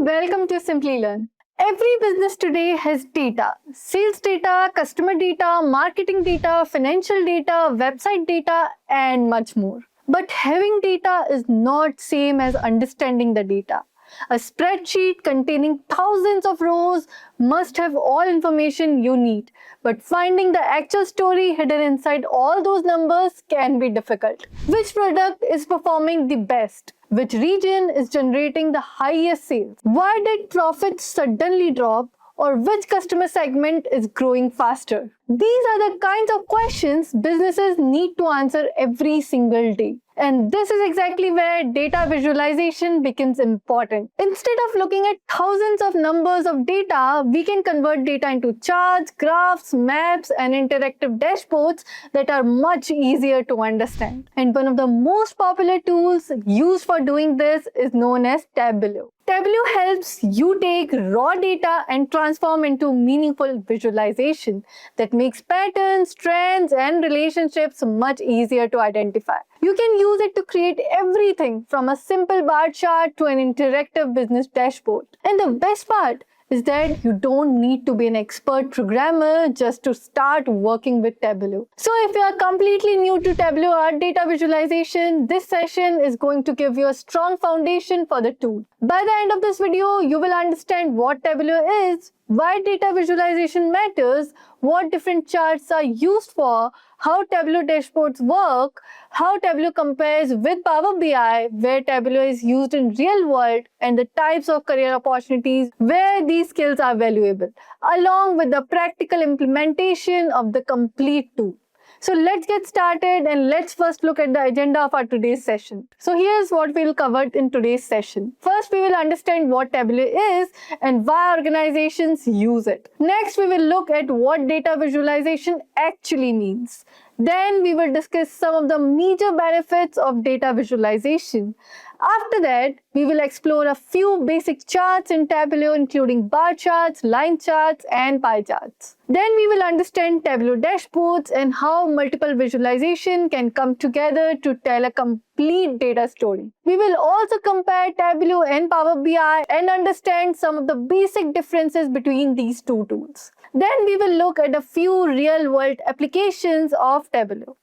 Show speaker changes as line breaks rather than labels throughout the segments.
welcome to Simplilearn. Every business today has data. Sales data, customer data, marketing data, financial data, website data, and much more. But having data is not same as understanding the data. A spreadsheet containing thousands of rows must have all information you need, but finding the actual story hidden inside all those numbers can be difficult. Which product is performing the best? Which region is generating the highest sales? Why did profits suddenly drop? Or which customer segment is growing faster? These are the kinds of questions businesses need to answer every single day. And this is exactly where data visualization becomes important. Instead of looking at thousands of numbers of data, we can convert data into charts, graphs, maps, and interactive dashboards that are much easier to understand. And one of the most popular tools used for doing this is known as Tableau. Tableau helps you take raw data and transform into meaningful visualization that makes patterns, trends, and relationships much easier to identify. You can use it to create everything from a simple bar chart to an interactive business dashboard. And the best part is that you don't need to be an expert programmer just to start working with Tableau. So if you are completely new to Tableau or data visualization, this session is going to give you a strong foundation for the tool. By the end of this video, you will understand what Tableau is, why data visualization matters, what different charts are used for, how Tableau dashboards work, how Tableau compares with Power BI, where Tableau is used in real world, and the types of career opportunities where these skills are valuable, along with the practical implementation of the complete tool. So let's get started and let's first look at the agenda of our today's session. So here's what we'll cover in today's session. First, we will understand what Tableau is and why organizations use it. Next, we will look at what data visualization actually means. Then we will discuss some of the major benefits of data visualization. After that, we will explore a few basic charts in Tableau, including bar charts, line charts, and pie charts. Then we will understand Tableau dashboards and how multiple visualization can come together to tell a complete data story. We will also compare Tableau and Power BI and understand some of the basic differences between these two tools. Then we will look at a few real-world applications of Tableau.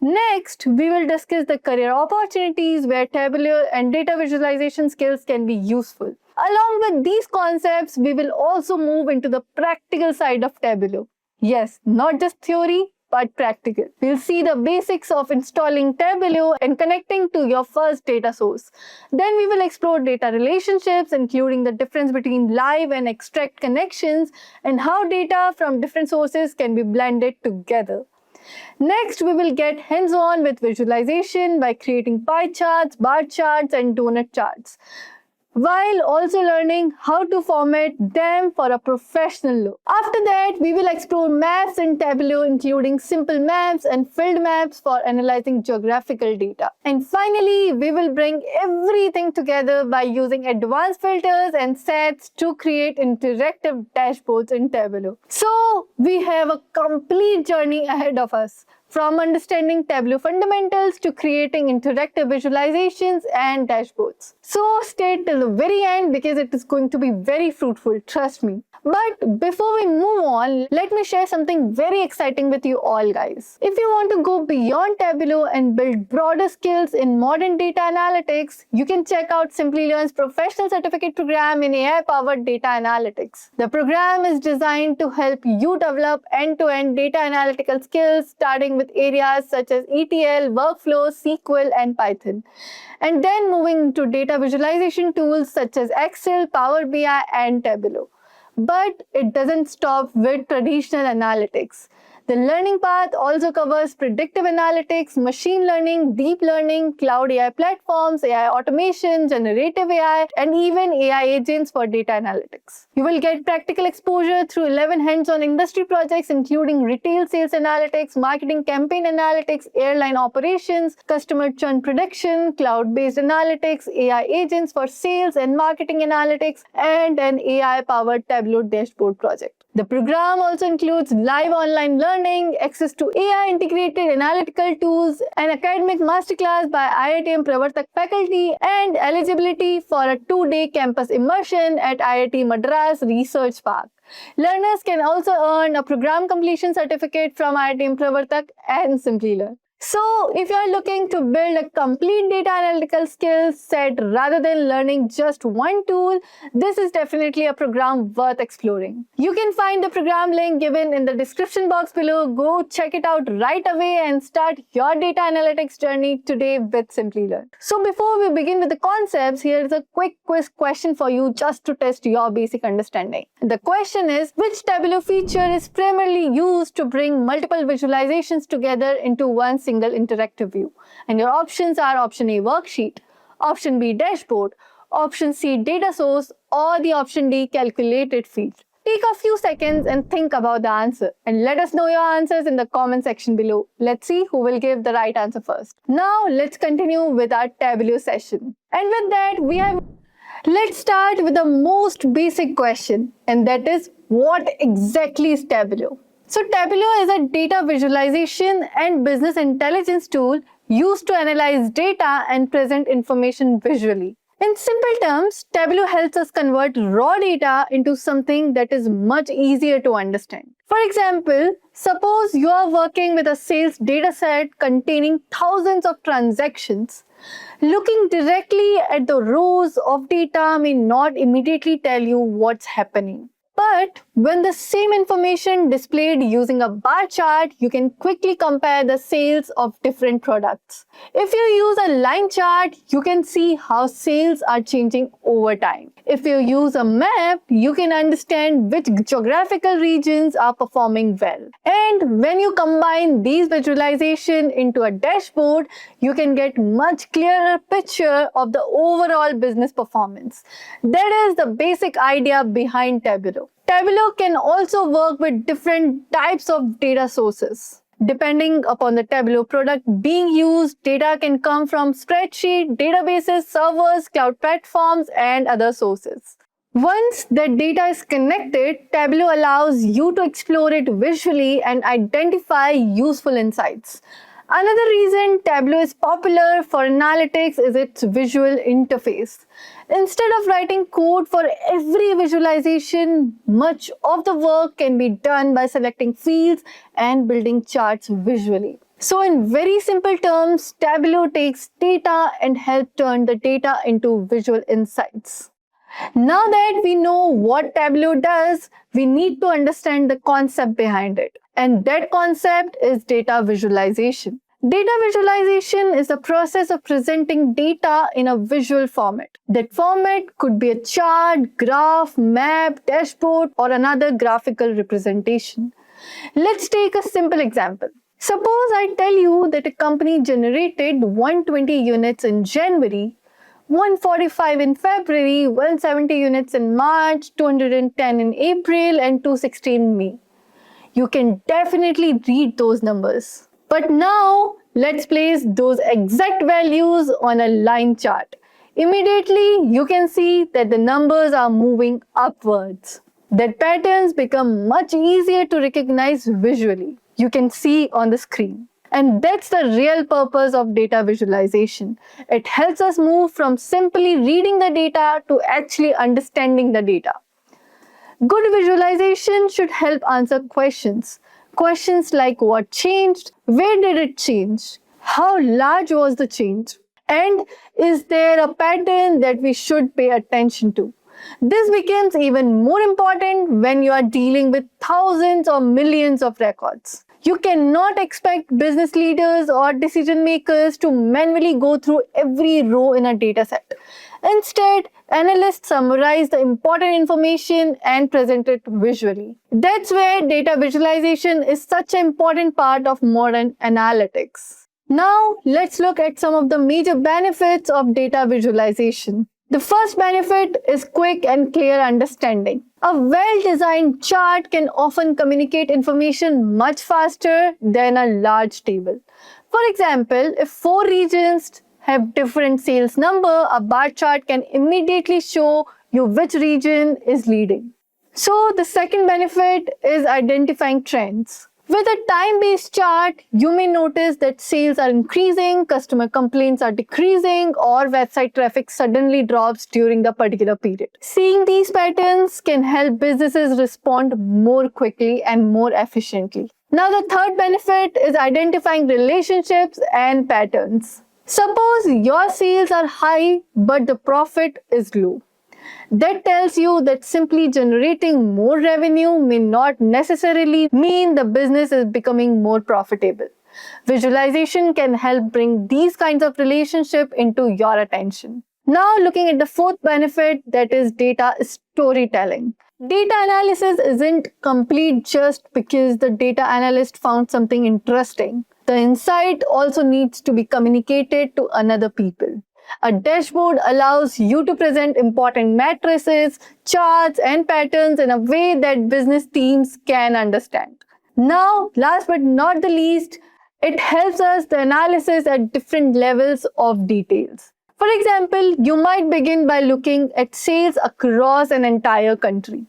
Next, we will discuss the career opportunities where Tableau and data visualization skills can be useful. Along with these concepts, we will also move into the practical side of Tableau. Yes, not just theory, but practical. We'll see the basics of installing Tableau and connecting to your first data source. Then we will explore data relationships, including the difference between live and extract connections and how data from different sources can be blended together. Next, we will get hands-on with visualization by creating pie charts, bar charts, and donut charts, while also learning how to format them for a professional look. After that, we will explore maps in Tableau, including simple maps and filled maps for analyzing geographical data. And finally, we will bring everything together by using advanced filters and sets to create interactive dashboards in Tableau. So, we have a complete journey ahead of us, from understanding Tableau fundamentals to creating interactive visualizations and dashboards. So stay till the very end because it is going to be very fruitful, trust me. But before we move on, let me share something very exciting with you all, guys. If you want to go beyond Tableau and build broader skills in modern data analytics, you can check out Simplilearn's professional certificate program in AI-powered data analytics. The program is designed to help you develop end-to-end data analytical skills, starting with areas such as ETL, workflows, SQL, and Python, and then moving to data visualization tools such as Excel, Power BI, and Tableau. But it doesn't stop with traditional analytics. The learning path also covers predictive analytics, machine learning, deep learning, cloud AI platforms, AI automation, generative AI, and even AI agents for data analytics. You will get practical exposure through 11 hands-on industry projects, including retail sales analytics, marketing campaign analytics, airline operations, customer churn prediction, cloud-based analytics, AI agents for sales and marketing analytics, and an AI-powered Tableau dashboard project. The program also includes live online learning, access to AI-integrated analytical tools, an academic masterclass by IITM Pravartak faculty, and eligibility for a 2-day campus immersion at IIT Madras Research Park. Learners can also earn a program completion certificate from IITM Pravartak and Simplilearn. So, if you are looking to build a complete data analytical skill set rather than learning just one tool, this is definitely a program worth exploring. You can find the program link given in the description box below. Go check it out right away and start your data analytics journey today with Simplilearn. So, before we begin with the concepts, here is a quick quiz question for you just to test your basic understanding. The question is, which Tableau feature is primarily used to bring multiple visualizations together into one single interactive view? And your options are option A, worksheet, option B, dashboard, option C, data source, or the option D, calculated field. Take a few seconds and think about the answer and let us know your answers in the comment section below. Let's see who will give the right answer first. Now let's continue with our Tableau session. And with that, let's start with the most basic question, and that is, what exactly is Tableau? So Tableau is a data visualization and business intelligence tool used to analyze data and present information visually. In simple terms, Tableau helps us convert raw data into something that is much easier to understand. For example, suppose you are working with a sales data set containing thousands of transactions. Looking directly at the rows of data may not immediately tell you what's happening. But when the same information displayed using a bar chart, you can quickly compare the sales of different products. If you use a line chart, you can see how sales are changing over time. If you use a map, you can understand which geographical regions are performing well. And when you combine these visualizations into a dashboard, you can get much clearer picture of the overall business performance. That is the basic idea behind Tableau. Tableau can also work with different types of data sources. Depending upon the Tableau product being used, data can come from spreadsheet, databases, servers, cloud platforms, and other sources. Once the data is connected, Tableau allows you to explore it visually and identify useful insights. Another reason Tableau is popular for analytics is its visual interface. Instead of writing code for every visualization, much of the work can be done by selecting fields and building charts visually. So in very simple terms, Tableau takes data and helps turn the data into visual insights. Now that we know what Tableau does, we need to understand the concept behind it. And that concept is data visualization. Data visualization is the process of presenting data in a visual format. That format could be a chart, graph, map, dashboard, or another graphical representation. Let's take a simple example. Suppose I tell you that a company generated 120 units in January, 145 in February, 170 units in March, 210 in April, and 260 in May. You can definitely read those numbers. But now, let's place those exact values on a line chart. Immediately, you can see that the numbers are moving upwards. That patterns become much easier to recognize visually. You can see on the screen. And that's the real purpose of data visualization. It helps us move from simply reading the data to actually understanding the data. Good visualization should help answer questions. Questions like what changed, where did it change, how large was the change, and is there a pattern that we should pay attention to. This becomes even more important when you are dealing with thousands or millions of records. You cannot expect business leaders or decision makers to manually go through every row in a data set. Instead, analysts summarize the important information and present it visually. That's where data visualization is such an important part of modern analytics. Now, let's look at some of the major benefits of data visualization. The first benefit is quick and clear understanding. A well-designed chart can often communicate information much faster than a large table. For example, if 4 regions have different sales number, a bar chart can immediately show you which region is leading. So the second benefit is identifying trends. With a time-based chart, you may notice that sales are increasing, customer complaints are decreasing, or website traffic suddenly drops during the particular period. Seeing these patterns can help businesses respond more quickly and more efficiently. Now, the third benefit is identifying relationships and patterns. Suppose your sales are high, but the profit is low. That tells you that simply generating more revenue may not necessarily mean the business is becoming more profitable. Visualization can help bring these kinds of relationships into your attention. Now, looking at the fourth benefit, that is data storytelling. Data analysis isn't complete just because the data analyst found something interesting. The insight also needs to be communicated to another people. A dashboard allows you to present important matrices, charts, and patterns in a way that business teams can understand. Now, last but not the least, it helps us the analysis at different levels of details. For example, you might begin by looking at sales across an entire country.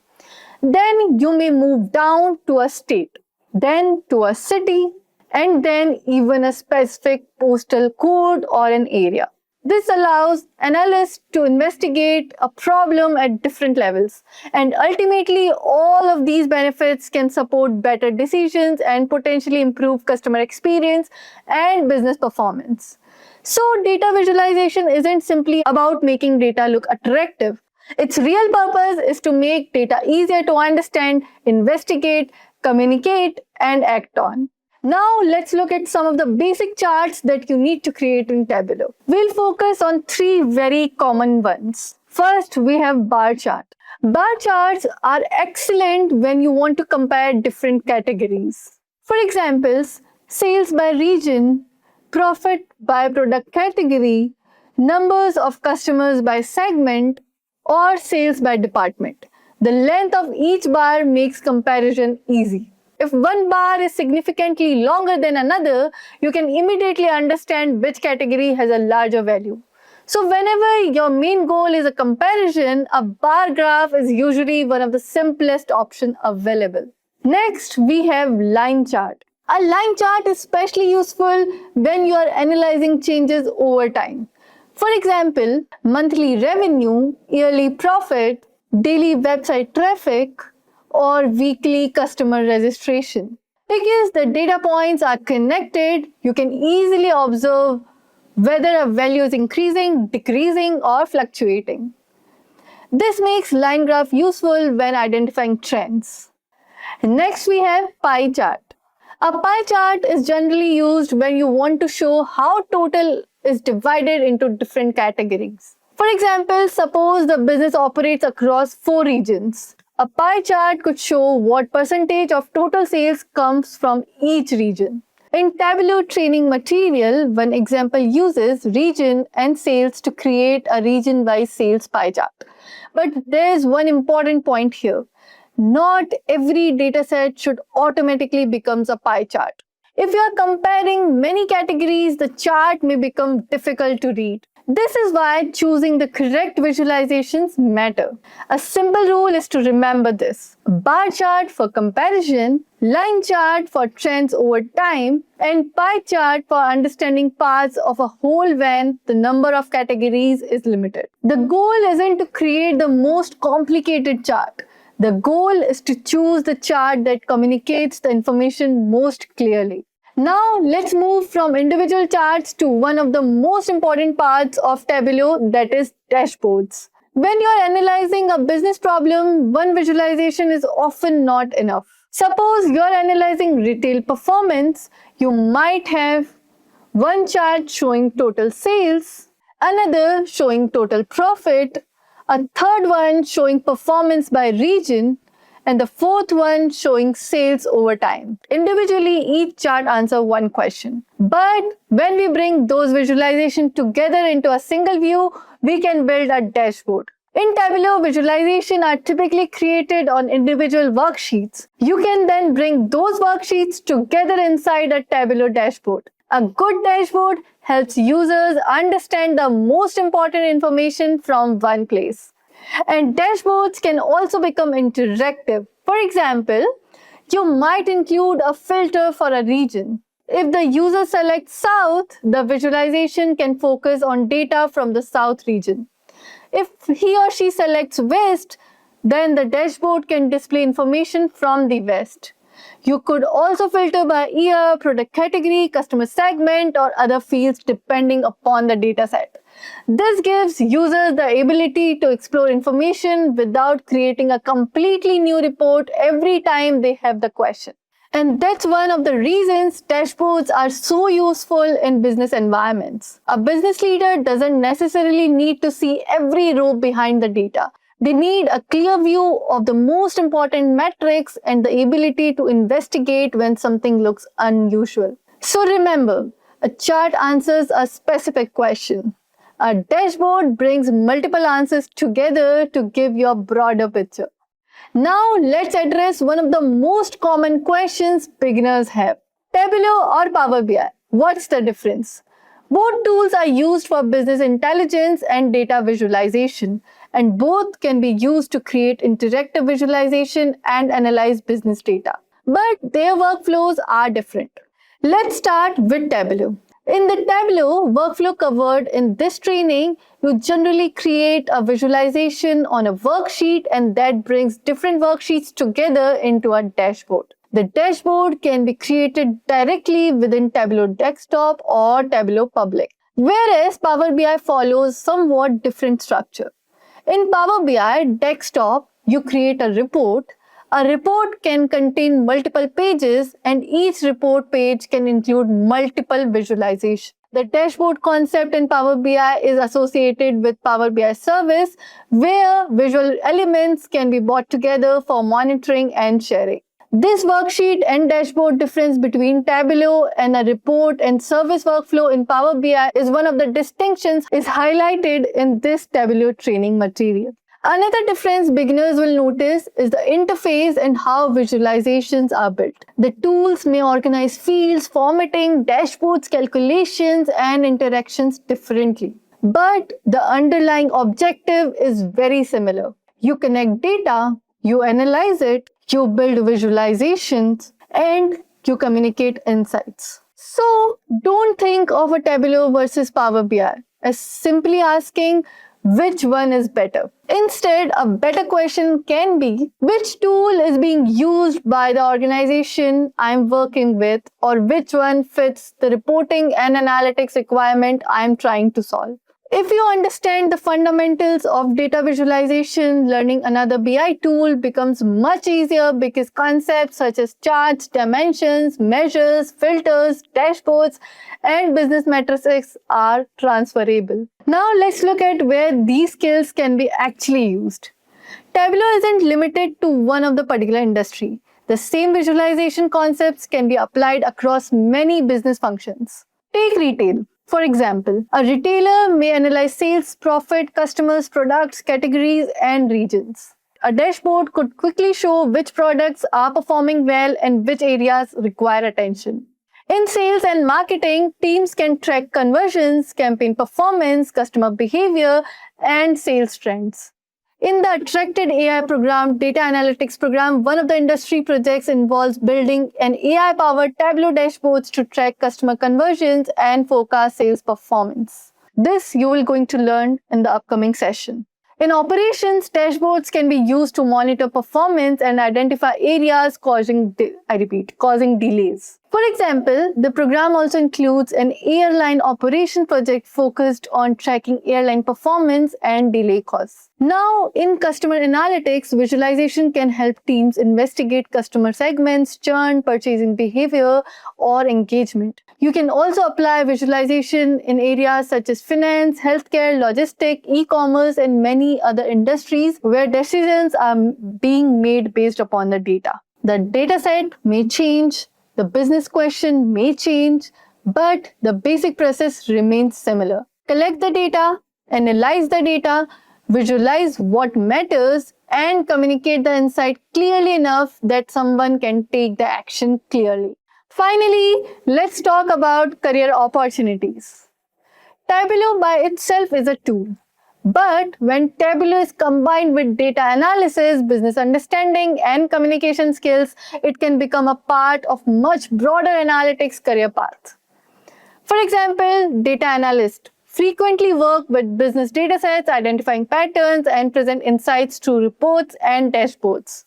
Then you may move down to a state, then to a city, and then even a specific postal code or an area. This allows analysts to investigate a problem at different levels, and ultimately, all of these benefits can support better decisions and potentially improve customer experience and business performance. So, data visualization isn't simply about making data look attractive. Its real purpose is to make data easier to understand, investigate, communicate, and act on. Now let's look at some of the basic charts that you need to create in Tableau. We'll focus on three very common ones. First, we have bar chart. Bar charts are excellent when you want to compare different categories. For examples, sales by region, profit by product category, numbers of customers by segment, or sales by department. The length of each bar makes comparison easy. If one bar is significantly longer than another, you can immediately understand which category has a larger value. So whenever your main goal is a comparison, a bar graph is usually one of the simplest options available. Next, we have line chart. A line chart is especially useful when you are analyzing changes over time. For example, monthly revenue, yearly profit, daily website traffic, or weekly customer registration. Because the data points are connected, you can easily observe whether a value is increasing, decreasing, or fluctuating. This makes line graph useful when identifying trends. Next, we have pie chart. A pie chart is generally used when you want to show how total is divided into different categories. For example, suppose the business operates across 4 regions. A pie chart could show what percentage of total sales comes from each region. In Tableau Training material, one example uses region and sales to create a region-wise sales pie chart. But there is one important point here. Not every dataset should automatically become a pie chart. If you are comparing many categories, the chart may become difficult to read. This is why choosing the correct visualizations matter. A simple rule is to remember this. Bar chart for comparison, line chart for trends over time, and pie chart for understanding parts of a whole when the number of categories is limited. The goal isn't to create the most complicated chart. The goal is to choose the chart that communicates the information most clearly. Now let's move from individual charts to one of the most important parts of Tableau, that is dashboards. When you're analyzing a business problem, one visualization is often not enough. Suppose you're analyzing retail performance, you might have one chart showing total sales, another showing total profit, a third one showing performance by region, and the fourth one showing sales over time. Individually, each chart answers one question. But when we bring those visualizations together into a single view, we can build a dashboard. In Tableau, visualizations are typically created on individual worksheets. You can then bring those worksheets together inside a Tableau dashboard. A good dashboard helps users understand the most important information from one place. And dashboards can also become interactive. For example, you might include a filter for a region. If the user selects South, the visualization can focus on data from the South region. If he or she selects West, then the dashboard can display information from the West. You could also filter by year, product category, customer segment, or other fields depending upon the dataset. This gives users the ability to explore information without creating a completely new report every time they have the question. And that's one of the reasons dashboards are so useful in business environments. A business leader doesn't necessarily need to see every row behind the data. They need a clear view of the most important metrics and the ability to investigate when something looks unusual. So remember, a chart answers a specific question. A dashboard brings multiple answers together to give you a broader picture. Now let's address one of the most common questions beginners have. Tableau or Power BI? What's the difference? Both tools are used for business intelligence and data visualization, and both can be used to create interactive visualization and analyze business data. But their workflows are different. Let's start with Tableau. In the Tableau workflow covered in this training, you generally create a visualization on a worksheet, and that brings different worksheets together into a dashboard. The dashboard can be created directly within Tableau Desktop or Tableau Public, whereas Power BI follows somewhat different structure. In Power BI Desktop, you create a report. A report can contain multiple pages, and each report page can include multiple visualizations. The dashboard concept in Power BI is associated with Power BI Service, where visual elements can be brought together for monitoring and sharing. This worksheet and dashboard difference between Tableau and a report and service workflow in Power BI is one of the distinctions is highlighted in this Tableau training material. Another difference beginners will notice is the interface and how visualizations are built. The tools may organize fields, formatting, dashboards, calculations, and interactions differently. But the underlying objective is very similar. You connect data, you analyze it, you build visualizations, and you communicate insights. So don't think of a Tableau versus Power BI as simply asking which one is better. Instead, a better question can be which tool is being used by the organization I'm working with, or which one fits the reporting and analytics requirement I'm trying to solve. If you understand the fundamentals of data visualization, learning another BI tool becomes much easier because concepts such as charts, dimensions, measures, filters, dashboards, and business metrics are transferable. Now let's look at where these skills can be actually used. Tableau isn't limited to one of the particular industry. The same visualization concepts can be applied across many business functions. Take retail. For example, a retailer may analyze sales, profit, customers, products, categories, and regions. A dashboard could quickly show which products are performing well and which areas require attention. In sales and marketing, teams can track conversions, campaign performance, customer behavior, and sales trends. In the Attracted AI program, data analytics program, one of the industry projects involves building an AI-powered Tableau dashboards to track customer conversions and forecast sales performance. This you will going to learn in the upcoming session. In operations, dashboards can be used to monitor performance and identify areas causing delays. For example, the program also includes an airline operation project focused on tracking airline performance and delay costs. Now, in customer analytics, visualization can help teams investigate customer segments, churn, purchasing behavior, or engagement. You can also apply visualization in areas such as finance, healthcare, logistics, e-commerce, and many other industries where decisions are being made based upon the data. The dataset may change, the business question may change, but the basic process remains similar. Collect the data, analyze the data, visualize what matters, and communicate the insight clearly enough that someone can take the action clearly. Finally, let's talk about career opportunities. Tableau by itself is a tool, But when Tableau is combined with data analysis, business understanding, and communication skills, it can become a part of much broader analytics career path. For example, data analysts frequently work with business datasets, identifying patterns, and present insights through reports and dashboards.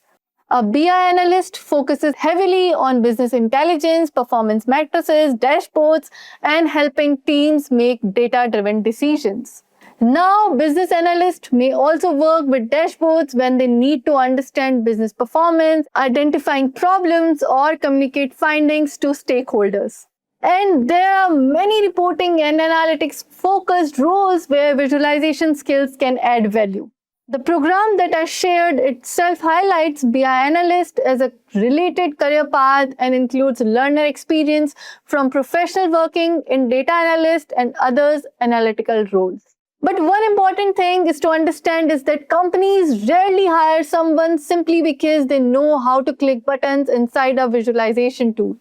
A BI analyst focuses heavily on business intelligence, performance matrices, dashboards, and helping teams make data driven decisions. Now, business analysts may also work with dashboards when they need to understand business performance, identifying problems, or communicate findings to stakeholders. And there are many reporting and analytics focused roles where visualization skills can add value. The program that I shared itself highlights BI analyst as a related career path and includes learner experience from professional working in data analyst and others analytical roles. But one important thing is to understand is that companies rarely hire someone simply because they know how to click buttons inside a visualization tool.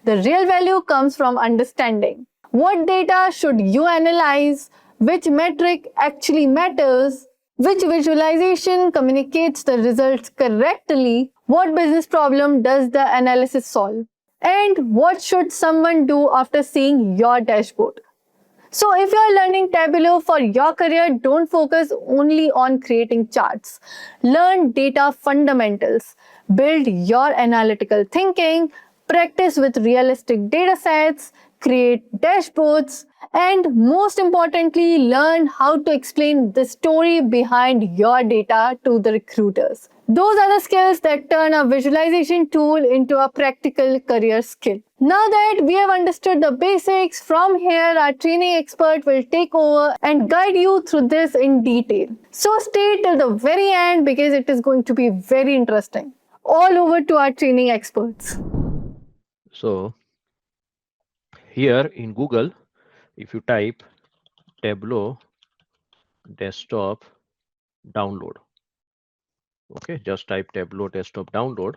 The real value comes from understanding what data should you analyze, which metric actually matters, which visualization communicates the results correctly, what business problem does the analysis solve, and what should someone do after seeing your dashboard. So, if you're learning Tableau for your career, don't focus only on creating charts. Learn data fundamentals, build your analytical thinking, practice with realistic data sets, create dashboards, and most importantly, learn how to explain the story behind your data to the recruiters. Those are the skills that turn a visualization tool into a practical career skill. Now that we have understood the basics, from here our training expert will take over and guide you through this in detail. So stay till the very end because it is going to be very interesting. All over to our training experts.
So here in Google, if you type Tableau desktop download, okay, just type Tableau desktop download.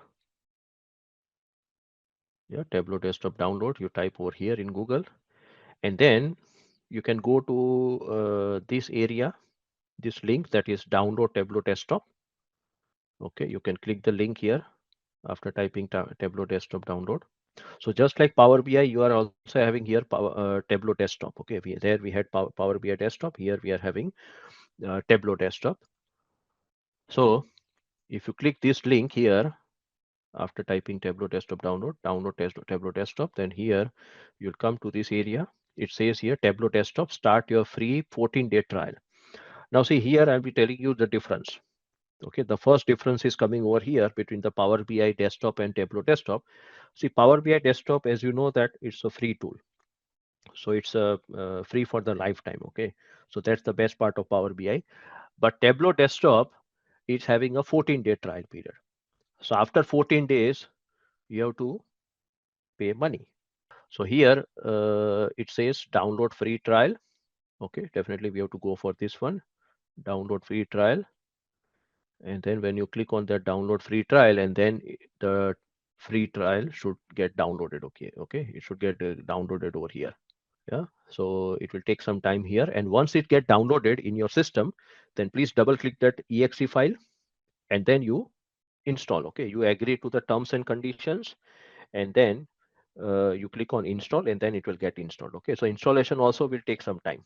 Yeah, Tableau desktop download, you type over here in Google, and then you can go to this area, this link that is download Tableau desktop. Okay, you can click the link here after typing Tableau desktop download. So just like Power BI, you are also having here Tableau desktop. Okay, there we had Power BI desktop. Here we are having Tableau desktop. So if you click this link here after typing Tableau desktop download Tableau desktop, then here you'll come to this area. It says here Tableau desktop, start your free 14-day trial. Now see here, I'll be telling you the difference. Okay, the first difference is coming over here between the Power BI desktop and Tableau desktop. See, Power BI desktop, as you know, that it's a free tool. So it's free for the lifetime. Okay, so that's the best part of Power BI. But Tableau desktop is having a 14-day trial period. So after 14 days, you have to pay money. So here it says download free trial. Okay, definitely we have to go for this one, download free trial. And then when you click on that download free trial, and then the free trial should get downloaded. Okay, it should get downloaded over here. Yeah, so it will take some time here, and once it get downloaded in your system, then please double click that exe file, and then you install. Okay, you agree to the terms and conditions, and then you click on install, and then it will get installed. Okay, so installation also will take some time.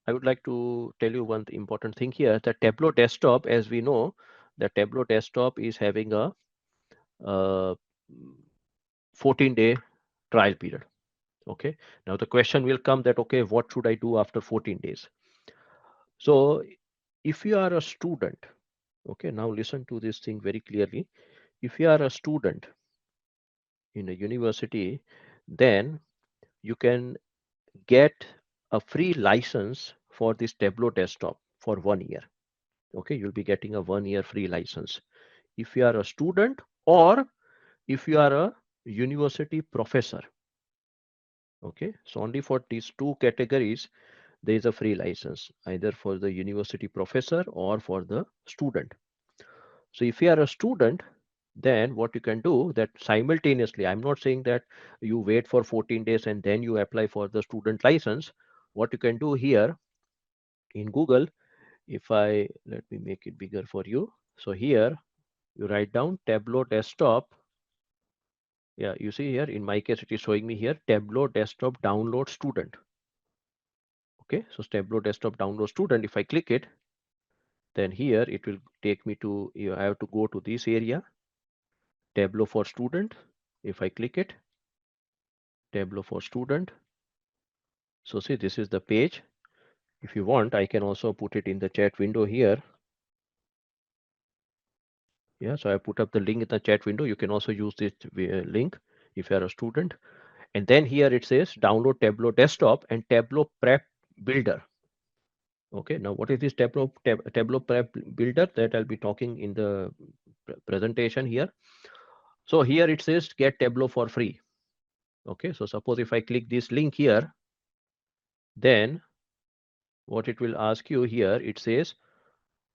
I would like to tell you one important thing here, that Tableau desktop, as we know, the Tableau desktop is having a 14-day trial period. Okay, now the question will come that, okay, what should I do after 14 days? So if you are a student, okay, now listen to this thing very clearly. If you are a student in a university, then you can get a free license for this Tableau desktop for 1 year. Okay, you'll be getting a 1 year free license if you are a student, or if you are a university professor. Okay, so only for these two categories there is a free license, either for the university professor or for the student. So if you are a student, then what you can do, that simultaneously, I'm not saying that you wait for 14 days and then you apply for the student license. What you can do here in Google, If I let me make it bigger for you. So here you write down Tableau desktop. Yeah, you see here in my case it is showing me here Tableau desktop download student. Okay, so Tableau desktop download student. If I click it, then here it will take me to, you have to go to this area, Tableau for student. If I click it, Tableau for student. So see, this is the page. If you want, I can also put it in the chat window here. Yeah, so I put up the link in the chat window. You can also use this link if you are a student. And then here it says download Tableau desktop and Tableau prep builder. Okay, now what is this Tableau prep builder that I'll be talking in the presentation here. So here it says get Tableau for free. Okay, so suppose if I click this link here, then what it will ask you here, it says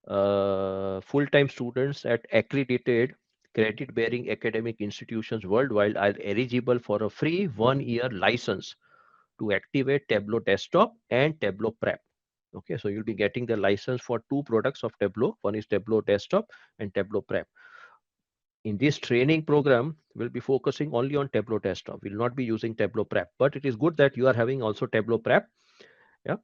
full-time students at accredited credit-bearing academic institutions worldwide are eligible for a free 1-year license to activate Tableau Desktop and Tableau Prep. Okay, so you'll be getting the license for two products of Tableau. One is Tableau Desktop and Tableau Prep. In this training program, we'll be focusing only on Tableau Desktop. We'll not be using Tableau Prep, but it is good that you are having also Tableau Prep. Yeah.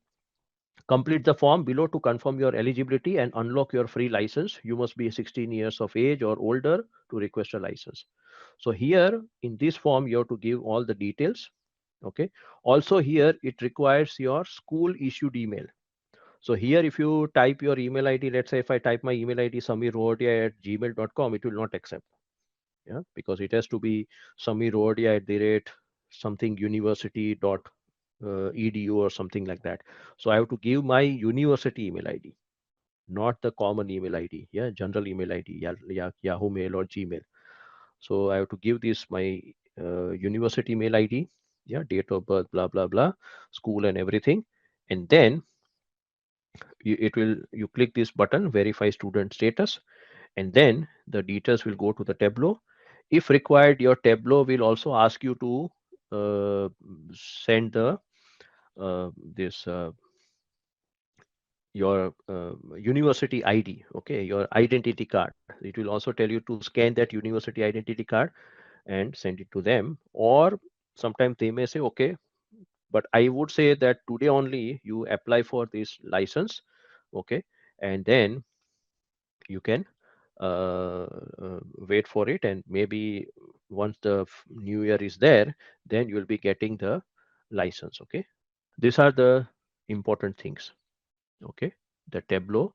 Complete the form below to confirm your eligibility and unlock your free license. You must be 16 years of age or older to request a license. So here in this form, you have to give all the details. Okay. Also here, it requires your school issued email. So here, if you type your email ID, let's say if I type my email ID samirrodia@gmail.com, it will not accept. Yeah, because it has to be samirrodia@ something university dot edu or something like that. So I have to give my university email ID, not the common email ID. Yeah, general email ID, Yahoo Mail or Gmail. So I have to give this my university mail ID. Yeah, date of birth, blah blah blah, school and everything, and then you click this button, verify student status, and then the details will go to the Tableau. If required, your Tableau will also ask you to send the this your university ID, okay, your identity card. It will also tell you to scan that university identity card and send it to them. Or sometimes they may say, okay, but I would say that today only you apply for this license, okay, and then you can wait for it, and maybe once the new year is there, then you will be getting the license. Okay, these are the important things. Okay, the Tableau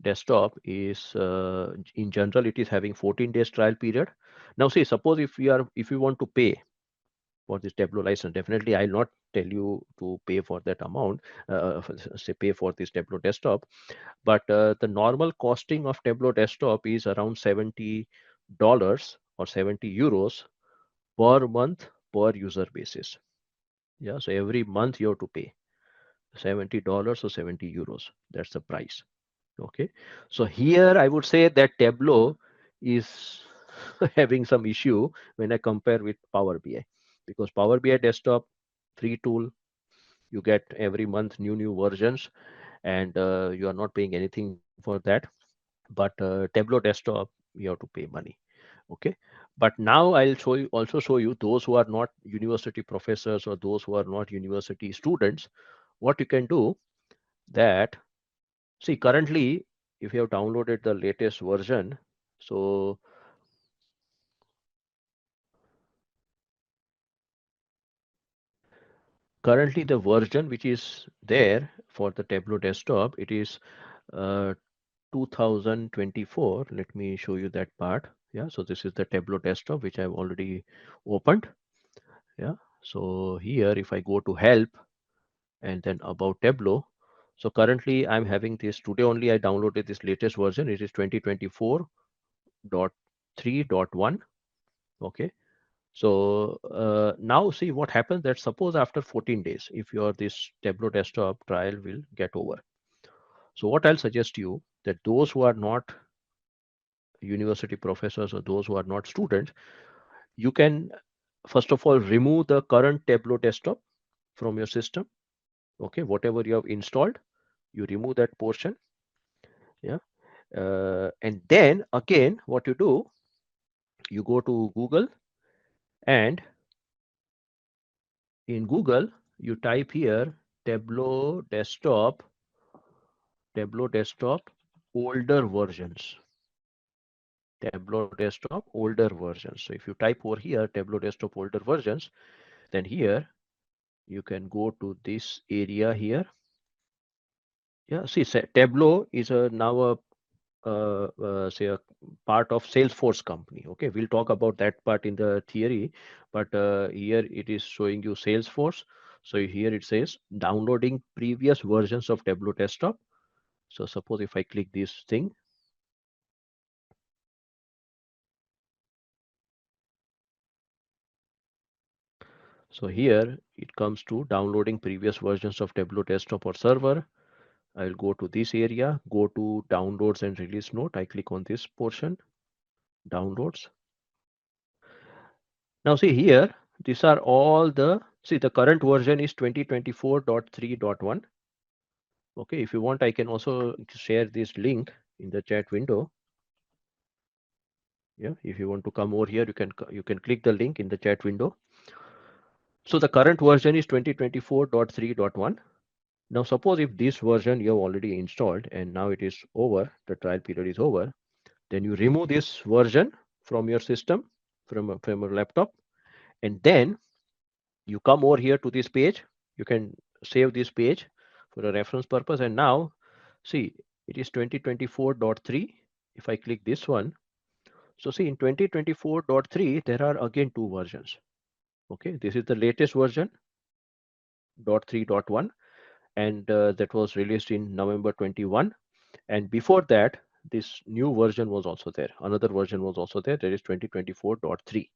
desktop is in general it is having 14 days trial period. Now see, suppose if you want to pay for this Tableau license, definitely I'll not tell you to pay for that amount, say pay for this Tableau desktop. But the normal costing of Tableau desktop is around $70 or 70 euros per month per user basis. Yeah, so every month you have to pay $70 or 70 euros. That's the price. Okay, so here I would say that Tableau is having some issue when I compare with Power BI, because Power BI desktop, free tool, you get every month new versions, and you are not paying anything for that. But Tableau desktop, you have to pay money. Okay, but now I'll also show you those who are not university professors or those who are not university students, what you can do. That, see, currently if you have downloaded the latest version, so currently the version which is there for the Tableau desktop, it is uh, 2024. Let me show you that part. Yeah, so this is the Tableau desktop which I've already opened. Yeah, so here if I go to help and then about Tableau, so currently I'm having this, today only I downloaded this latest version. It is 2024.3.1. Okay, so now see what happens, that suppose after 14 days, if your this Tableau desktop trial will get over. So what I'll suggest you, that those who are not university professors or those who are not students, you can first of all remove the current Tableau desktop from your system. Okay, whatever you have installed, you remove that portion, Yeah. And then again, what you do, you go to Google, and in Google, you type here Tableau Desktop older versions. Tableau Desktop older versions. So if you type over here Tableau Desktop older versions, then here you can go to this area here. Yeah, see, Tableau is now a say a part of Salesforce company. Okay, we'll talk about that part in the theory, but here it is showing you Salesforce. So here it says downloading previous versions of Tableau Desktop. So suppose if I click this thing, so here it comes to downloading previous versions of Tableau Desktop or server. I'll go to this area, go to downloads and release note. I click on this portion, downloads. Now see here, these are all see the current version is 2024.3.1. Okay, if you want, I can also share this link in the chat window. Yeah, if you want to come over here, you can click the link in the chat window. So the current version is 2024.3.1. Now suppose if this version you have already installed and now it is over, the trial period is over, then you remove this version from your system, from your laptop, and then you come over here to this page. You can save this page for a reference purpose. And now see, it is 2024.3. If I click this one, so see in 2024.3 there are again two versions. Okay, this is the latest version, 3.1, and that was released in November 21. And before that, this new version was also there. Another version was also there. There is 2024.3.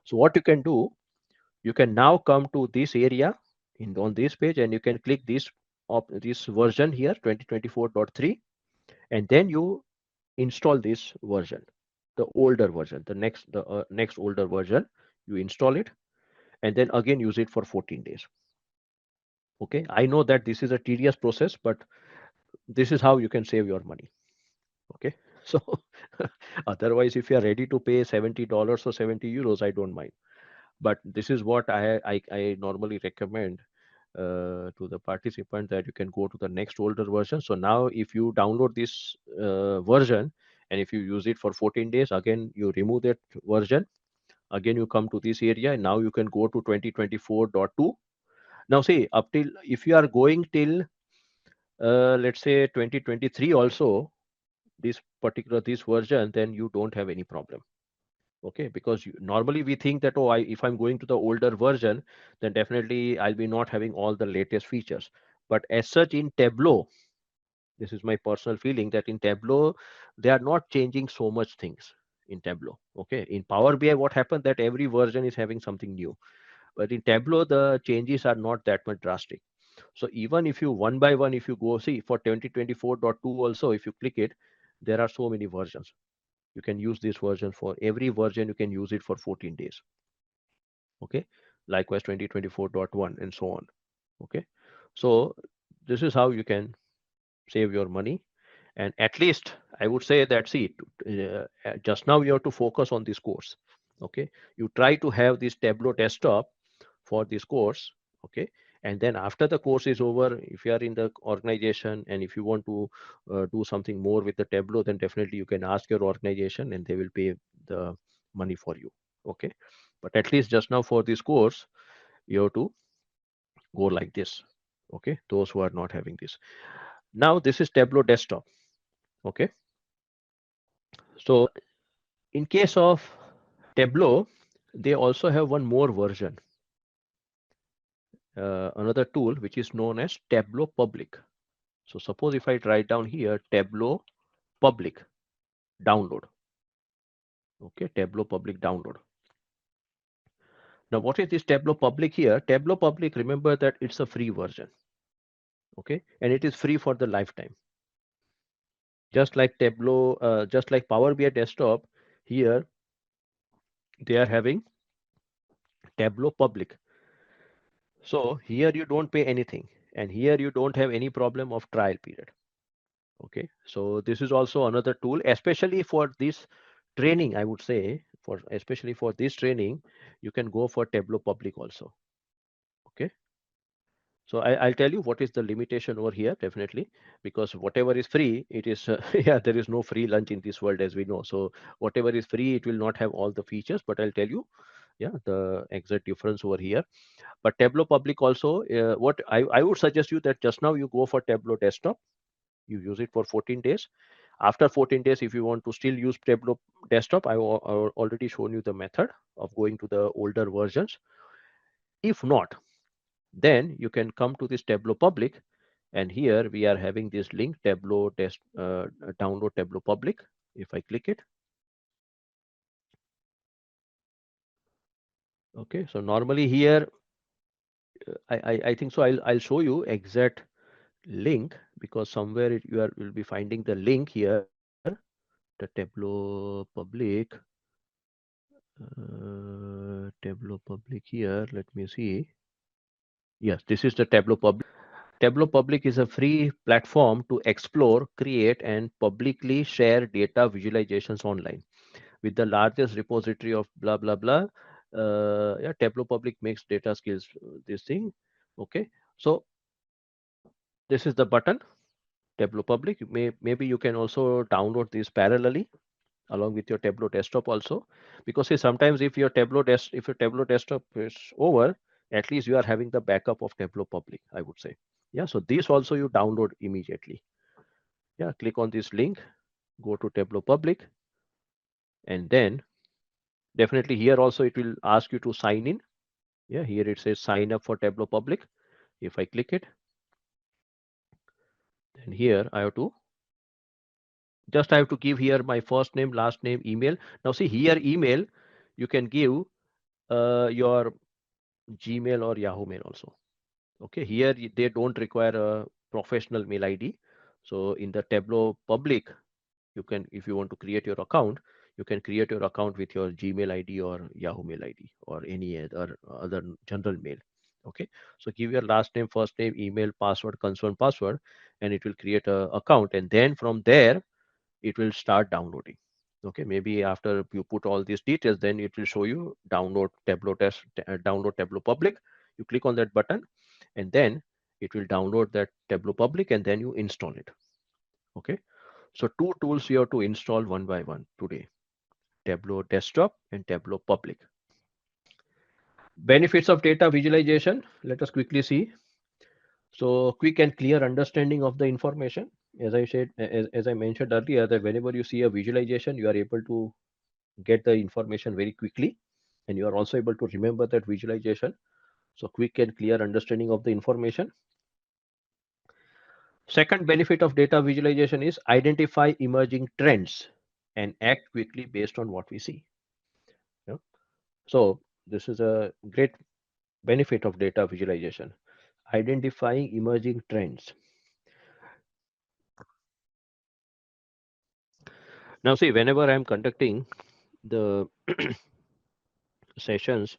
So what you can do, you can now come to this area on this page, and you can click this version here, 2024.3, and then you install this version, the older version, the next older version. You install it, and then again use it for 14 days. Okay, I know that this is a tedious process, but this is how you can save your money. Okay, so otherwise, if you are ready to pay $70 or 70 euros, I don't mind. But this is what I normally recommend to the participant, that you can go to the next older version. So now if you download this version and if you use it for 14 days, again you remove that version, again you come to this area, and now you can go to 2024.2. Now see, up till, if you are going till let's say 2023 also, this version, then you don't have any problem. Okay, because normally we think that, oh, if I'm going to the older version, then definitely I'll be not having all the latest features. But as such, in Tableau, this is my personal feeling, that in Tableau they are not changing so much things in Tableau. Okay, in Power BI what happened, that every version is having something new, but in Tableau the changes are not that much drastic. So even if you one by one, if you go see for 2024.2 also, if you click it, there are so many versions. You can use this version, for every version you can use it for 14 days. Okay, likewise 2024.1 and so on. Okay, so this is how you can save your money. And at least I would say that, see, just now you have to focus on this course. Okay, you try to have this Tableau desktop for this course. Okay, and then after the course is over, if you are in the organization and if you want to do something more with the Tableau, then definitely you can ask your organization and they will pay the money for you. Okay, but at least just now for this course you have to go like this. Okay, those who are not having this, now this is Tableau desktop. Okay, so in case of Tableau, they also have one more version, another tool which is known as Tableau Public. So suppose if I write down here Tableau Public download. Okay, Tableau Public download. Now what is this Tableau Public here? Tableau Public, remember that it's a free version. Okay, and it is free for the lifetime. Just like Tableau, just like Power BI desktop, here they are having Tableau Public. So here you don't pay anything, and here you don't have any problem of trial period. Okay, so this is also another tool, especially for this training. I would say for especially for this training, you can go for Tableau Public also. Okay, so I'll tell you what is the limitation over here, definitely, because whatever is free, it is, yeah, there is no free lunch in this world, as we know. So whatever is free, it will not have all the features, but I'll tell you, yeah, the exact difference over here. But Tableau Public also, what I would suggest you that just now you go for Tableau Desktop, you use it for 14 days. After 14 days, if you want to still use Tableau Desktop, I already shown you the method of going to the older versions. If not, then you can come to this Tableau Public, and here we are having this link, download Tableau Public. If I click it, okay, so normally here, I think so I'll show you exact link, because somewhere will be finding the link here, the Tableau Public. Tableau Public here, let me see. Yes, this is the Tableau Public. Tableau Public is a free platform to explore, create, and publicly share data visualizations online. With the largest repository of blah blah blah, yeah, Tableau Public makes data skills this thing. Okay, so this is the button, Tableau Public. Maybe you can also download this parallelly along with your Tableau desktop also, because see, sometimes if your Tableau desktop is over, at least you are having the backup of Tableau Public, I would say. Yeah, so this also you download immediately. Yeah, click on this link, go to Tableau Public, and then definitely here also it will ask you to sign in. Yeah, here it says sign up for Tableau Public. If I click it, then here I have to give here my first name, last name, email. Now see here, email you can give your Gmail or Yahoo Mail also. Okay, here they don't require a professional mail ID. So in the Tableau Public, you can, if you want to create your account, you can create your account with your Gmail ID or Yahoo Mail ID or any other general mail. Okay, so give your last name, first name, email, password, concern password, and it will create a account, and then from there it will start downloading. Okay, maybe after you put all these details, then it will show you download Tableau Public. You click on that button, and then it will download that Tableau Public, and then you install it. Okay, so two tools you have to install one by one today: Tableau Desktop and Tableau Public. Benefits of data visualization, let us quickly see. So quick and clear understanding of the information. As I mentioned earlier, that whenever you see a visualization, you are able to get the information very quickly, and you are also able to remember that visualization. So quick and clear understanding of the information. Second benefit of data visualization is identify emerging trends and act quickly based on what we see. Yeah. So this is a great benefit of data visualization, identifying emerging trends. Now see, whenever I'm conducting the sessions,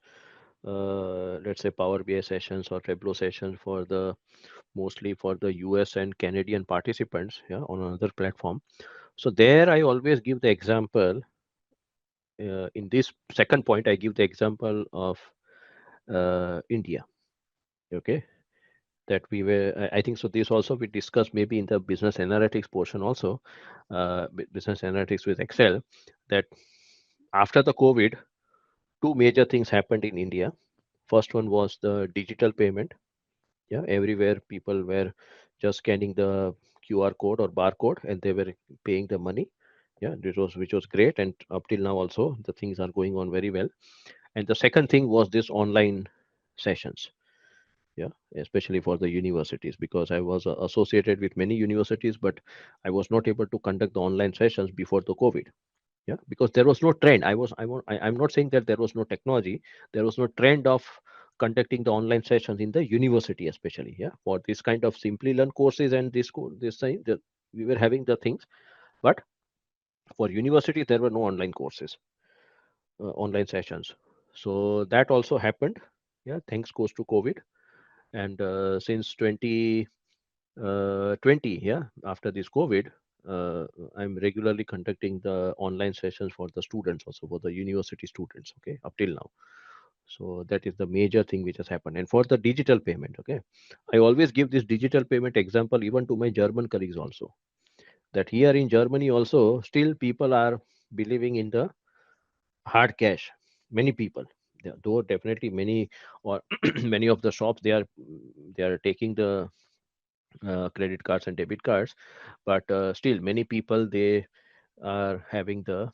let's say Power BI sessions or Tableau sessions for the mostly for the US and Canadian participants, yeah, on another platform. So there I always give the example, in this second point, I give the example of India. Okay, that we were, I think so. This also we discussed maybe in the business analytics portion also, business analytics with Excel, that after the COVID, two major things happened in India. First one was the digital payment. Yeah, everywhere people were just scanning the QR code or barcode, and they were paying the money. Yeah, which was great, and up till now also the things are going on very well. And the second thing was this online sessions. Yeah, especially for the universities, because I was associated with many universities, but I was not able to conduct the online sessions before the COVID. Yeah, because there was no trend. I'm not saying that there was no technology. There was no trend of conducting the online sessions in the university, especially, yeah, for this kind of Simplilearn courses and this thing that we were having the things. But for university there were no online courses, online sessions. So that also happened. Yeah, thanks goes to COVID. And since 2020, 20, yeah, after this COVID, uh, I'm regularly conducting the online sessions for the students, also for the university students, okay, up till now. So that is the major thing which has happened. And for the digital payment, okay, I always give this digital payment example even to my German colleagues also, that here in Germany also still people are believing in the hard cash. Many people, though definitely many, or many of the shops, they are taking the credit cards and debit cards, but still many people, they are having the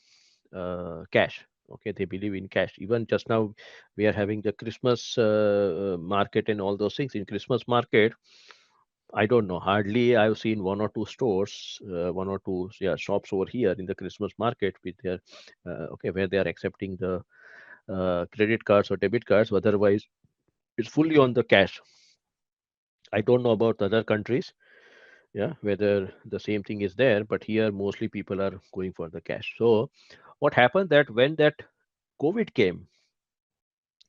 cash. Okay, they believe in cash. Even just now we are having the Christmas market and all those things. In Christmas market, I don't know, hardly I've seen one or two stores, one or two, yeah, shops over here in the Christmas market with their okay, where they are accepting the credit cards or debit cards. Otherwise it's fully on the cash. I don't know about other countries, yeah, whether the same thing is there, but here mostly people are going for the cash. So what happened, that when that COVID came,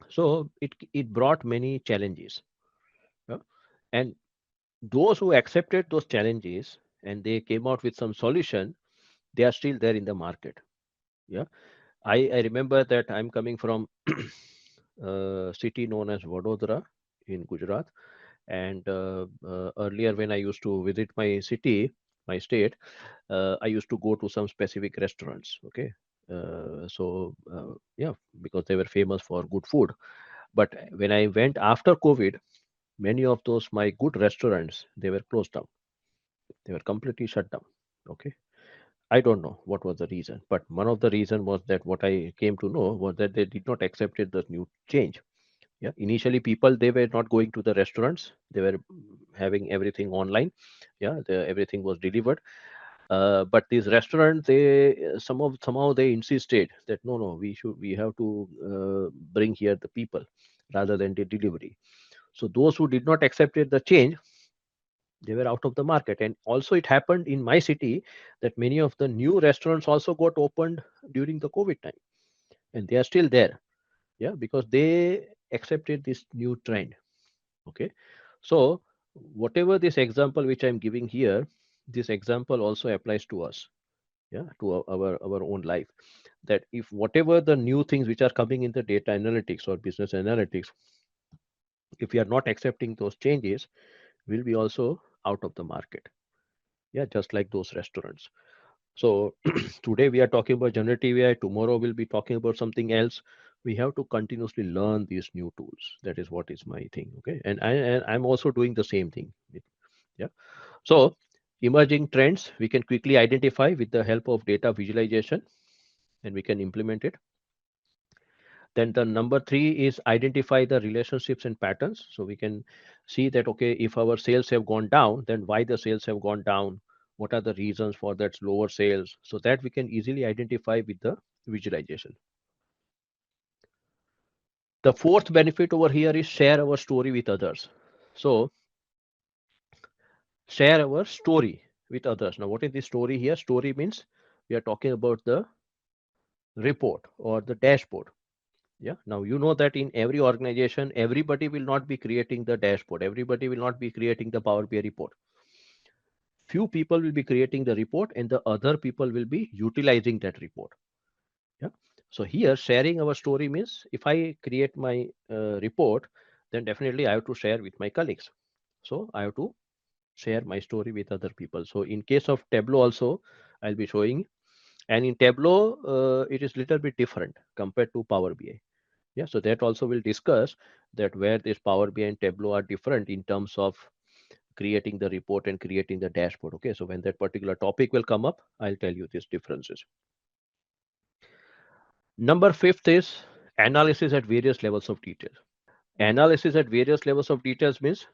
so it brought many challenges, yeah? And those who accepted those challenges and they came out with some solution, they are still there in the market. Yeah, I remember that I'm coming from a city known as Vadodara in Gujarat. And earlier, when I used to visit my city, my state, I used to go to some specific restaurants. Okay, yeah, because they were famous for good food. But when I went after COVID, many of those my good restaurants, they were closed down. They were completely shut down. Okay, I don't know what was the reason, but one of the reason was that what I came to know was that they did not accept the new change. Yeah, initially people, they were not going to the restaurants, they were having everything online. Yeah, everything was delivered. But these restaurants, they somehow they insisted that no, we have to bring here the people rather than the delivery. So those who did not accept the change, they were out of the market. And also it happened in my city that many of the new restaurants also got opened during the COVID time, and they are still there. Yeah, because they accepted this new trend. Okay, so whatever this example which I'm giving here, this example also applies to us. Yeah, to our own life, that if whatever the new things which are coming in the data analytics or business analytics, if we are not accepting those changes, we'll be also out of the market. Yeah, just like those restaurants. So today we are talking about generative AI, tomorrow we'll be talking about something else. We have to continuously learn these new tools. That is what is my thing. Okay, and I'm also doing the same thing. Yeah. So emerging trends we can quickly identify with the help of data visualization, and we can implement it. Then the number three is identify the relationships and patterns. So we can see that, okay, if our sales have gone down, then why the sales have gone down, what are the reasons for that lower sales, so that we can easily identify with the visualization. The fourth benefit over here is share our story with others. So share our story with others. Now what is the story here? Story means we are talking about the report or the dashboard. Yeah, now you know that in every organization everybody will not be creating the dashboard, everybody will not be creating the Power BI report. Few people will be creating the report and the other people will be utilizing that report. Yeah, so here sharing our story means if I create my report, then definitely I have to share with my colleagues. So I have to share my story with other people. So in case of Tableau also, I'll be showing. And in Tableau, it is little bit different compared to Power BI. Yeah, so that also we'll discuss, that where this Power BI and Tableau are different in terms of creating the report and creating the dashboard. Okay, so when that particular topic will come up, I'll tell you these differences. Number fifth is analysis at various levels of detail. Analysis at various levels of details means,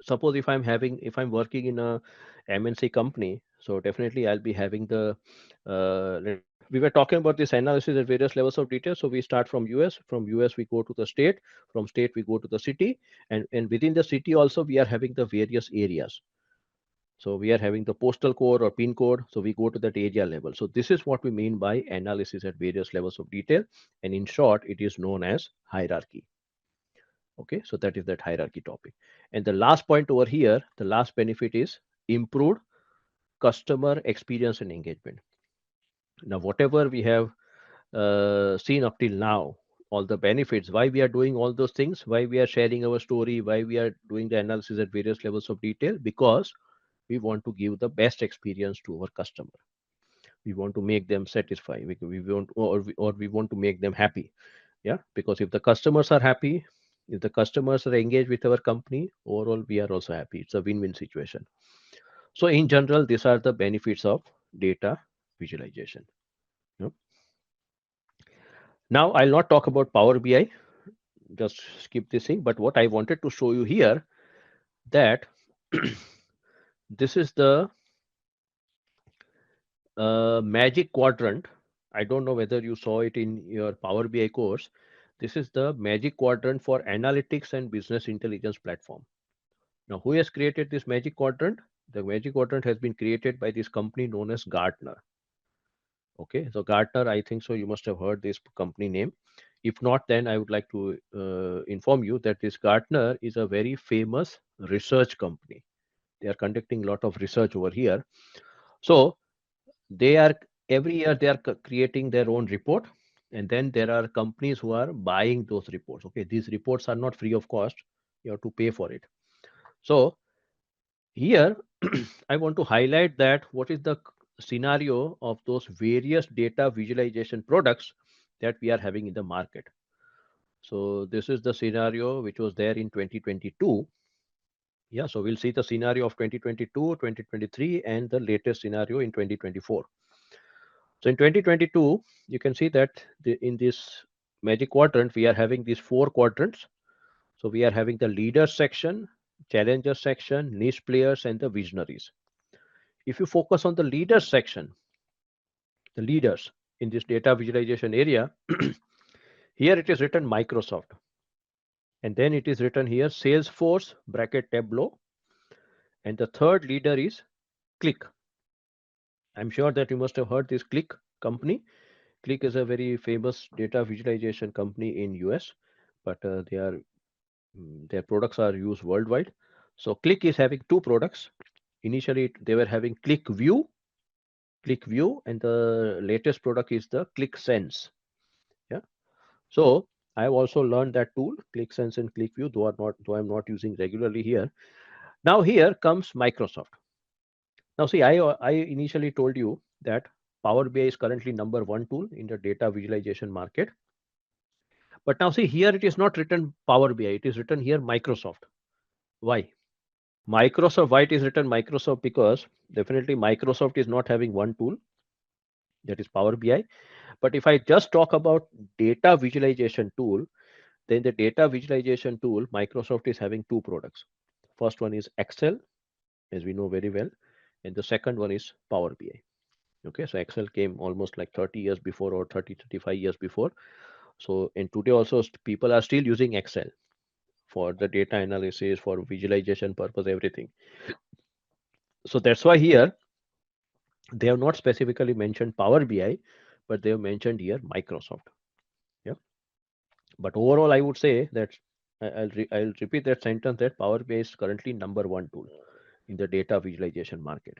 suppose if I'm working in a MNC company, so definitely I'll be having the we were talking about this analysis at various levels of detail. So we start from US, from US we go to the state, from state we go to the city, and within the city also we are having the various areas. So we are having the postal code or pin code, so we go to that area level. So this is what we mean by analysis at various levels of detail, and in short it is known as hierarchy. Okay, so that is that hierarchy topic. And the last point over here, the last benefit is improved customer experience and engagement. Now, whatever we have seen up till now, all the benefits, why we are doing all those things, why we are sharing our story, why we are doing the analysis at various levels of detail, because we want to give the best experience to our customer. We want to make them satisfied. We want, or we want to make them happy. Yeah, because if the customers are happy, if the customers are engaged with our company, overall we are also happy. It's a win-win situation. So in general, these are the benefits of data visualization. Yeah. Now I'll not talk about Power BI, just skip this thing. But what I wanted to show you here, that this is the magic quadrant. I don't know whether you saw it in your Power BI course. This is the magic quadrant for analytics and business intelligence platform. Now, who has created this magic quadrant? The magic quadrant has been created by this company known as Gartner. Okay, so Gartner, I think so. You must have heard this company name. If not, then I would like to inform you that this Gartner is a very famous research company. They are conducting a lot of research over here. So they are, every year they are creating their own report, and then there are companies who are buying those reports. Okay, these reports are not free of cost. You have to pay for it. So here, I want to highlight that what is the scenario of those various data visualization products that we are having in the market. So this is the scenario which was there in 2022. Yeah, so we'll see the scenario of 2022, 2023, and the latest scenario in 2024. So in 2022, you can see that in this magic quadrant, we are having these four quadrants. So we are having the leaders section, challenger section, niche players, and the visionaries. If you focus on the leaders section, the leaders in this data visualization area, here it is written Microsoft. And then it is written here Salesforce bracket Tableau. And the third leader is Click. I'm sure that you must have heard this Click company. Click is a very famous data visualization company in US, but their products are used worldwide. So Click is having two products. Initially, they were having Click View, and the latest product is the Click Sense. Yeah. So I have also learned that tool, Click Sense and Click View, though I'm not using regularly here. Now here comes Microsoft. Now see, I initially told you that Power BI is currently number one tool in the data visualization market. But now see, here it is not written Power BI, it is written here Microsoft. Why? Why it is written Microsoft? Because definitely Microsoft is not having one tool, that is Power BI. But if I just talk about data visualization tool, then the data visualization tool, Microsoft is having two products. First one is Excel, as we know very well, and the second one is Power BI. Okay, so Excel came almost like 30 years before, or 30, 35 years before. So, and today also people are still using Excel for the data analysis, for visualization purpose, everything. So that's why here they have not specifically mentioned Power BI, but they have mentioned here Microsoft. Yeah. But overall, I would say that I'll repeat that sentence, that Power BI is currently number one tool in the data visualization market.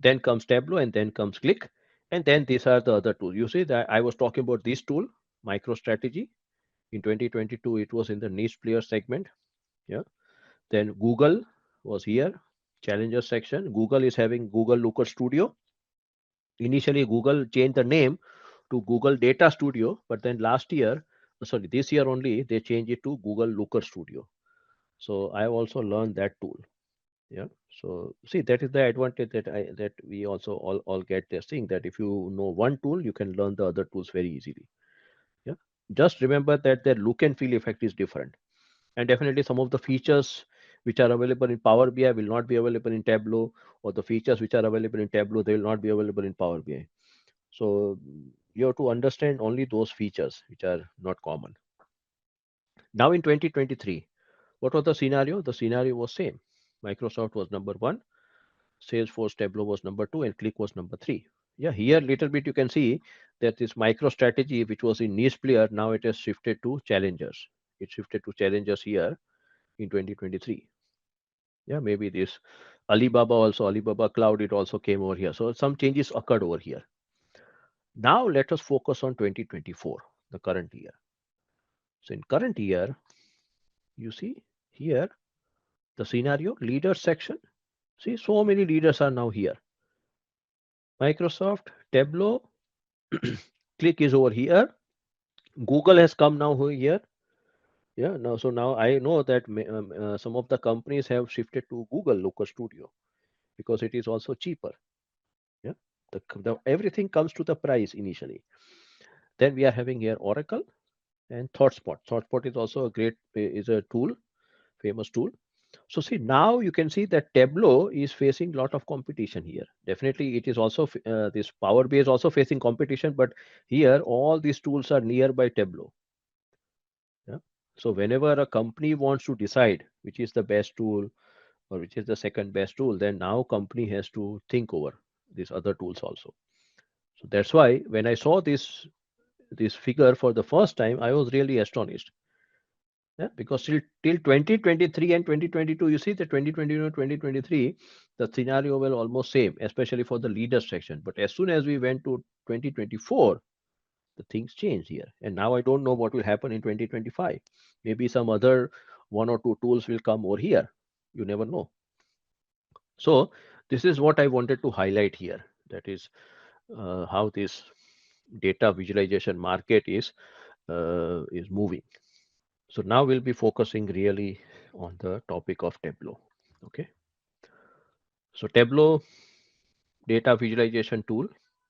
Then comes Tableau, and then comes Click, and then these are the other tools. You see that I was talking about this tool, MicroStrategy. In 2022, it was in the niche player segment. Yeah. Then Google was here, challenger section. Google is having Google Looker Studio. Initially, Google changed the name to Google Data Studio, but then last year, sorry, this year only, they changed it to Google Looker Studio. So I have also learned that tool. Yeah. So see, that is the advantage that we also all get this thing, that if you know one tool, you can learn the other tools very easily. Yeah. Just remember that their look and feel effect is different. And definitely some of the features which are available in Power BI will not be available in Tableau, or the features which are available in Tableau, they will not be available in Power BI. So you have to understand only those features which are not common. Now in 2023, what was the scenario? The scenario was same. Microsoft was number one, Salesforce Tableau was number two, and Click was number three. Yeah, here little bit you can see that this MicroStrategy, which was in niche player, now it has shifted to challengers. It shifted to challengers here in 2023. Yeah, maybe this Alibaba Cloud, it also came over here. So some changes occurred over here. Now let us focus on 2024, the current year. So in current year, you see here the scenario leaders section. See, so many leaders are now here. Microsoft, Tableau, Click is over here. Google has come now here. Yeah, now so now I know that some of the companies have shifted to Google Looker Studio because it is also cheaper. Yeah, everything comes to the price initially. Then we are having here Oracle and ThoughtSpot. ThoughtSpot is also a great is a tool, famous tool. So see, now you can see that Tableau is facing lot of competition here. Definitely, it is also this Power BI is also facing competition, but here all these tools are nearby Tableau. Yeah. So whenever a company wants to decide which is the best tool or which is the second best tool, then now company has to think over these other tools also. So that's why when I saw this figure for the first time, I was really astonished. Yeah, because till 2023 and 2022, you see the 2022 2023, the scenario was almost same, especially for the leaders section. But as soon as we went to 2024, the things changed here. And now I don't know what will happen in 2025. Maybe some other one or two tools will come over here. You never know. So this is what I wanted to highlight here. That is how this data visualization market is moving. So now we'll be focusing really on the topic of Tableau. Okay. So Tableau data visualization tool.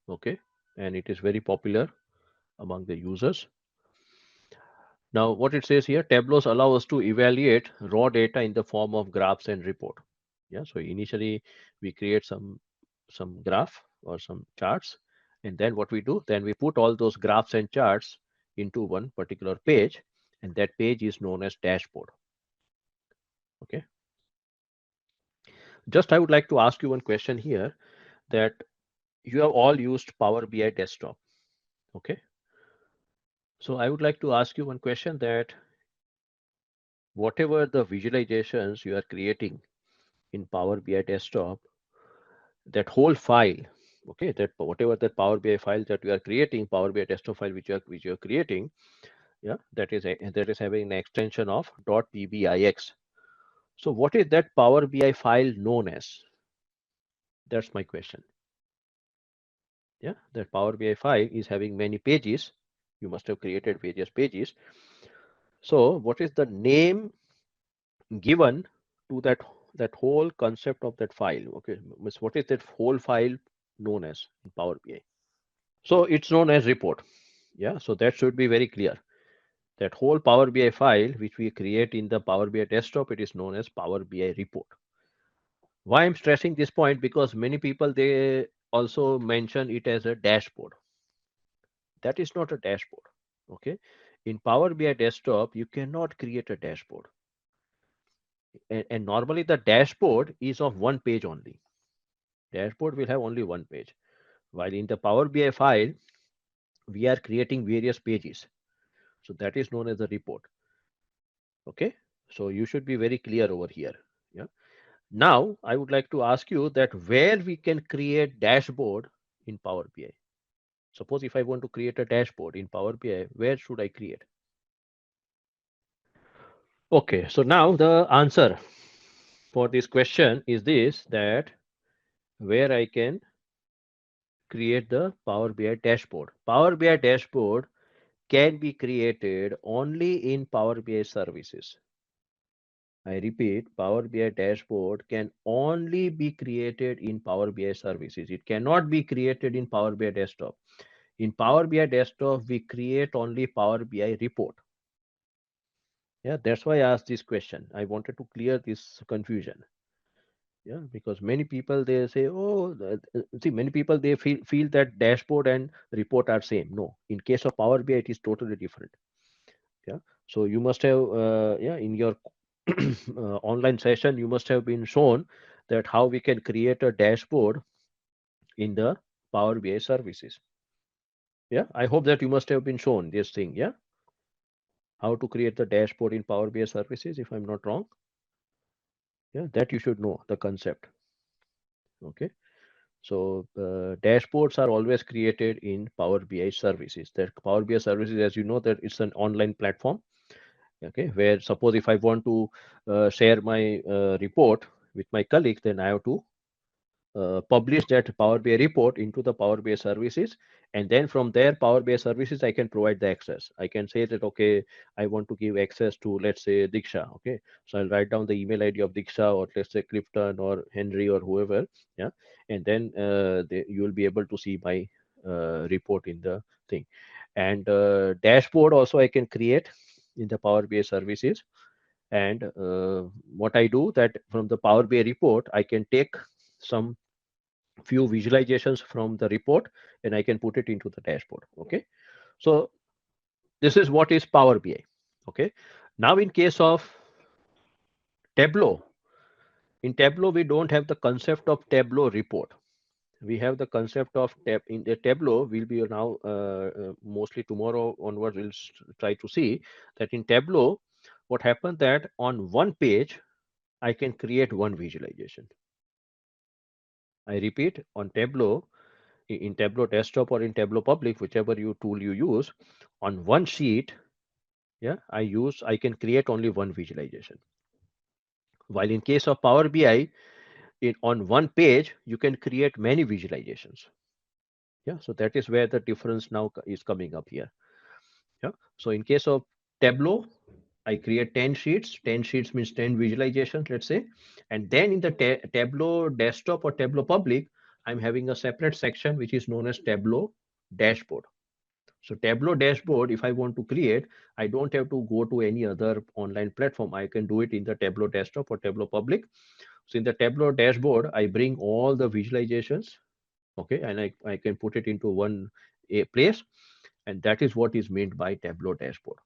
Okay. And it is very popular among the users. Now, what it says here, Tableaus allow us to evaluate raw data in the form of graphs and report. Yeah. So initially we create some graph or some charts, and then what we do, then we put all those graphs and charts into one particular page, and that page is known as dashboard. Okay. Just I would like to ask you one question here that you have all used Power BI desktop. Okay. So I would like to ask you one question that whatever the visualizations you are creating in Power BI desktop, that whole file, okay, that whatever that Power BI file that we are creating, Power BI desktop file which you are creating, yeah, that is having an extension of .pbix. So what is that Power BI file known as? That's my question. Yeah, that Power BI file is having many pages. You must have created various pages. So what is the name given to that whole concept of that file? Okay, what is that whole file known as in Power BI? So it's known as report. Yeah, so that should be very clear. That whole Power BI file which we create in the Power BI desktop, it is known as Power BI report. Why I'm stressing this point? Because many people they also mention it as a dashboard. That is not a dashboard. Okay, in Power BI desktop you cannot create a dashboard, and normally the dashboard is of one page only. Dashboard will have only one page, while in the Power BI file we are creating various pages. So that is known as the report. Okay, so you should be very clear over here. Yeah. Now I would like to ask you that where we can create dashboard in Power BI. Suppose if I want to create a dashboard in Power BI, where should I create? Okay, so now the answer for this question is this, that where I can create the Power BI dashboard. Power BI dashboard can be created only in Power BI services. I repeat, Power BI dashboard can only be created in Power BI services. It cannot be created in Power BI desktop. In Power BI desktop, we create only Power BI report. Yeah, that's why I asked this question. I wanted to clear this confusion. Yeah, because many people they say, oh, see, many people they feel that dashboard and report are same. No, in case of Power BI, it is totally different. Yeah, so you must have yeah, in your online session you must have been shown that how we can create a dashboard in the Power BI services. Yeah, I hope that you must have been shown this thing. Yeah. how to create the dashboard in Power BI services, if I'm not wrong. Yeah, that you should know the concept. Okay. So dashboards are always created in Power BI services. That Power BI services, as you know, that it's an online platform. Okay, where suppose if I want to share my report with my colleagues, then I have to publish that Power BI report into the Power BI services, and then from there Power BI services I can provide the access. I can say that okay, I want to give access to, let's say, Diksha. Okay, so I'll write down the email ID of Diksha, or let's say Clifton or Henry or whoever. Yeah, and then you will be able to see my report in the thing. And dashboard also I can create in the Power BI services. And what I do that from the Power BI report, I can take some few visualizations from the report and I can put it into the dashboard. Okay, so this is what is Power BI. Okay, now in case of Tableau, in Tableau we don't have the concept of Tableau report. We have the concept of in the Tableau. We'll be now mostly tomorrow onwards. We'll try to see that in Tableau, what happened that on one page I can create one visualization. I repeat, on Tableau, in Tableau desktop or in Tableau public, whichever tool you use, on one sheet, yeah, I can create only one visualization. While in case of Power BI, on one page, you can create many visualizations. Yeah, so that is where the difference now is coming up here. Yeah, so in case of Tableau, I create 10 sheets. 10 sheets means 10 visualizations, let's say. And then in the Tableau desktop or Tableau public, I'm having a separate section which is known as Tableau dashboard. So Tableau dashboard, if I want to create, I don't have to go to any other online platform. I can do it in the Tableau desktop or Tableau public. So in the Tableau dashboard, I bring all the visualizations, okay, and I can put it into one place, and that is what is meant by Tableau dashboard.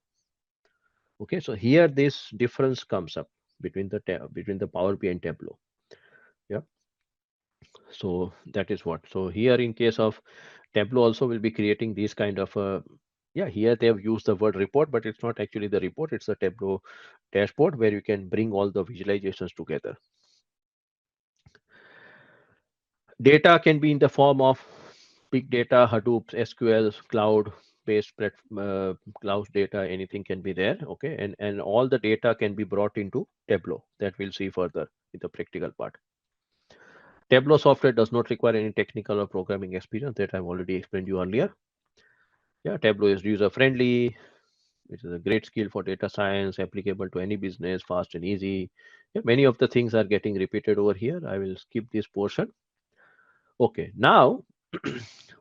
Okay, so here this difference comes up between the Power BI and Tableau. Yeah, so that is what. So here in case of Tableau also will be creating these kind of yeah, here they have used the word report, but it's not actually the report, it's a Tableau dashboard where you can bring all the visualizations together. Data can be in the form of big data, Hadoop, SQL, cloud based cloud data, anything can be there. Okay, and all the data can be brought into Tableau, that we'll see further in the practical part. Tableau software does not require any technical or programming experience, that I've already explained you earlier. Yeah, Tableau is user friendly, which is a great skill for data science, applicable to any business, fast and easy. Yeah, many of the things are getting repeated over here. I will skip this portion. Okay, now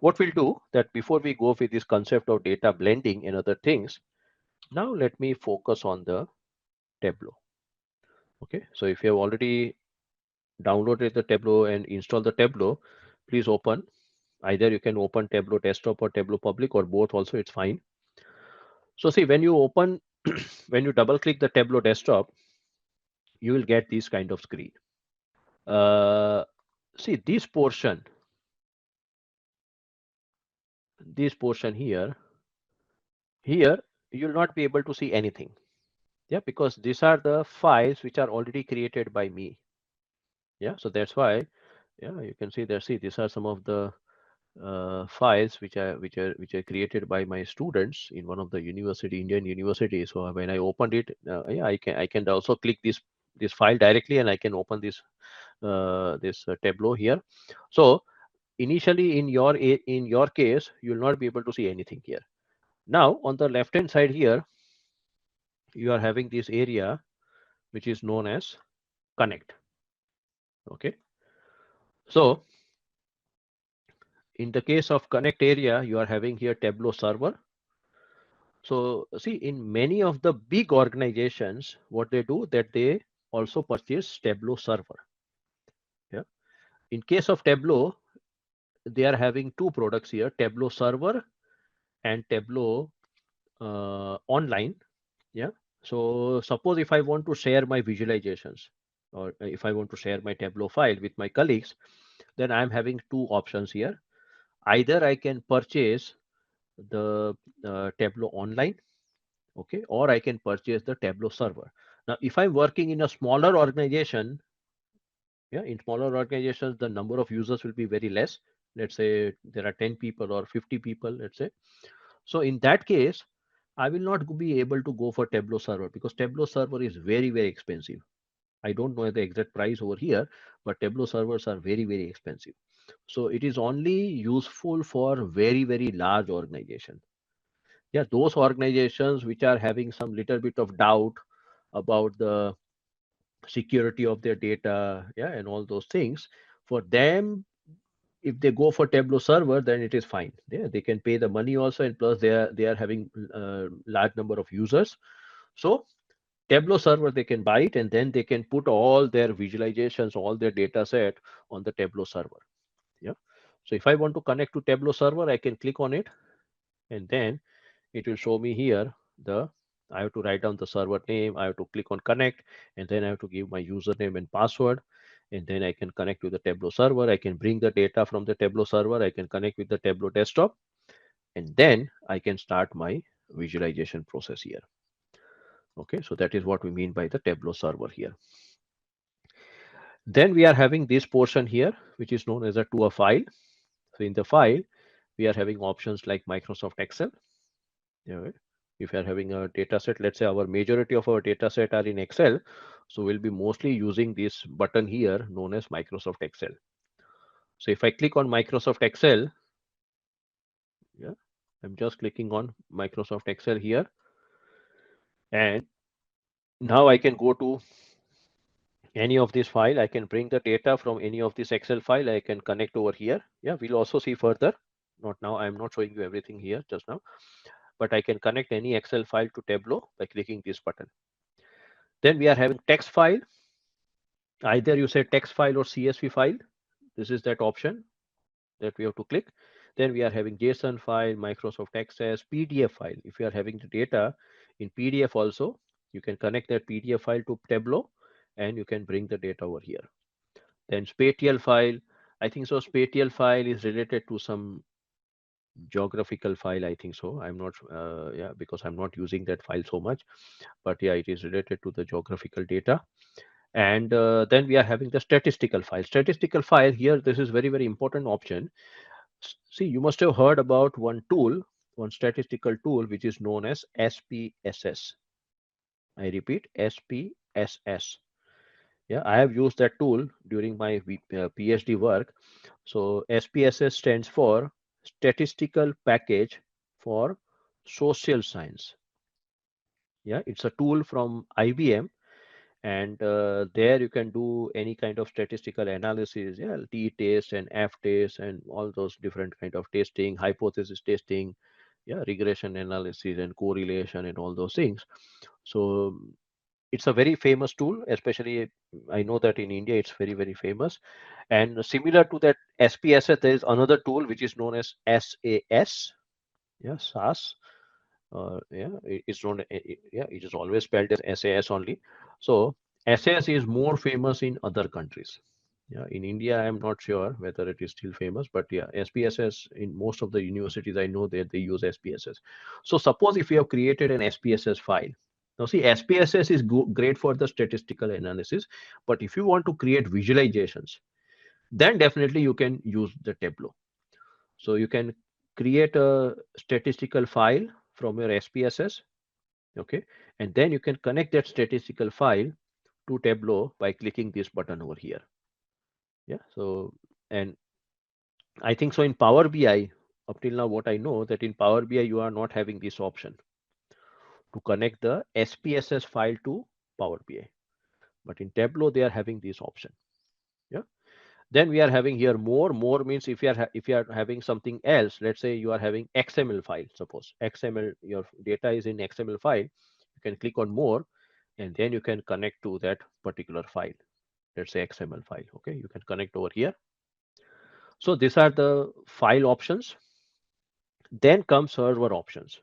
what we'll do that before we go with this concept of data blending and other things, now let me focus on the Tableau. Okay, so if you have already downloaded the Tableau and installed the Tableau, please open. Either you can open Tableau desktop or Tableau public, or both also, it's fine. So see, when you open, when you double click the Tableau desktop, you will get this kind of screen. See this portion here, you'll not be able to see anything. Yeah, because these are the files which are already created by me. Yeah, so that's why, yeah, you can see there. See, these are some of the files which are created by my students in one of the Indian university. So when I opened it, yeah, I can also click this file directly, and I can open this Tableau here. So initially in your case, you'll not be able to see anything here. Now on the left hand side here, you are having this area which is known as connect. Okay, so in the case of connect area, you are having here Tableau server. So see, in many of the big organizations, what they do that they also purchase Tableau server. Yeah. In case of Tableau, they are having two products here: Tableau server and Tableau online. Yeah. So suppose if I want to share my visualizations, or if I want to share my Tableau file with my colleagues, then I'm having two options here. Either I can purchase the Tableau online, Okay, or I can purchase the Tableau server. Now, if I'm working in a smaller organization, yeah, in smaller organizations, the number of users will be very less. Let's say there are 10 people or 50 people, let's say. So in that case, I will not be able to go for Tableau server because Tableau server is very, very expensive. I don't know the exact price over here, but Tableau servers are very, very expensive. So it is only useful for very, very large organization. Yeah, those organizations which are having some little bit of doubt about the security of their data, yeah, and all those things, for them, if they go for Tableau server, then it is fine. Yeah, they can pay the money also, and plus they are having large number of users. So Tableau server, they can buy it, and then they can put all their visualizations, all their data set on the Tableau server. Yeah. So if I want to connect to Tableau server, I can click on it, and then it will show me here the I have to write down the server name. I have to click on connect, and then I have to give my username and password, and then I can connect to the Tableau server. I can bring the data from the Tableau server. I can connect with the Tableau desktop, and then I can start my visualization process here. Okay, so that is what we mean by the Tableau server here. Then we are having this portion here, which is known as a to a file. So in the file, we are having options like Microsoft Excel. Yeah, right? If you are having a data set, let's say our majority of our data set are in Excel, so we'll be mostly using this button here known as Microsoft Excel. So if I click on Microsoft Excel, yeah, I'm just clicking on Microsoft Excel here, and now I can go to any of this file. I can bring the data from any of this Excel file. I can connect over here. Yeah, we'll also see further. Not now. I'm not showing you everything here just now, but I can connect any Excel file to Tableau by clicking this button. Then we are having text file. Either you say text file or CSV file. This is that option that we have to click. Then we are having JSON file, Microsoft Access, PDF file. If you are having the data in PDF also, you can connect that PDF file to Tableau and you can bring the data over here. Then spatial file. I think so. Spatial file is related to some geographical file. I think so. I'm not, yeah, because I'm not using that file so much. But yeah, it is related to the geographical data. And then we are having the statistical file. Statistical file here, this is very, very important option. See, you must have heard about one tool, one statistical tool, which is known as SPSS. I repeat, SPSS. Yeah, I have used that tool during my PhD work. So SPSS stands for Statistical Package for Social Science. Yeah, it's a tool from IBM, and there you can do any kind of statistical analysis, yeah, t-test and f-test and all those different kind of testing, hypothesis testing, yeah, regression analysis and correlation and all those things. So it's a very famous tool, especially I know that in India it's very, very famous. And similar to that SPSS, there is another tool which is known as SAS. Yeah, SAS. Yeah, it's known. Yeah, it is always spelled as SAS only. So SAS is more famous in other countries. Yeah, in India, I'm not sure whether it is still famous, but yeah, SPSS in most of the universities I know that they use SPSS. So suppose if you have created an SPSS file. Now see, SPSS is great for the statistical analysis, but if you want to create visualizations, then definitely you can use the Tableau. So you can create a statistical file from your SPSS, okay, and then you can connect that statistical file to Tableau by clicking this button over here. Yeah, so and I think so in Power BI, up till now what I know that in Power BI you are not having this option to connect the SPSS file to Power BI, but in Tableau they are having this option. Yeah. Then we are having here more means if you are if you are having something else, let's say you are having XML file, suppose XML, your data is in XML file, you can click on more, and then you can connect to that particular file. Let's say XML file. Okay, you can connect over here. So these are the file options. Then comes server options.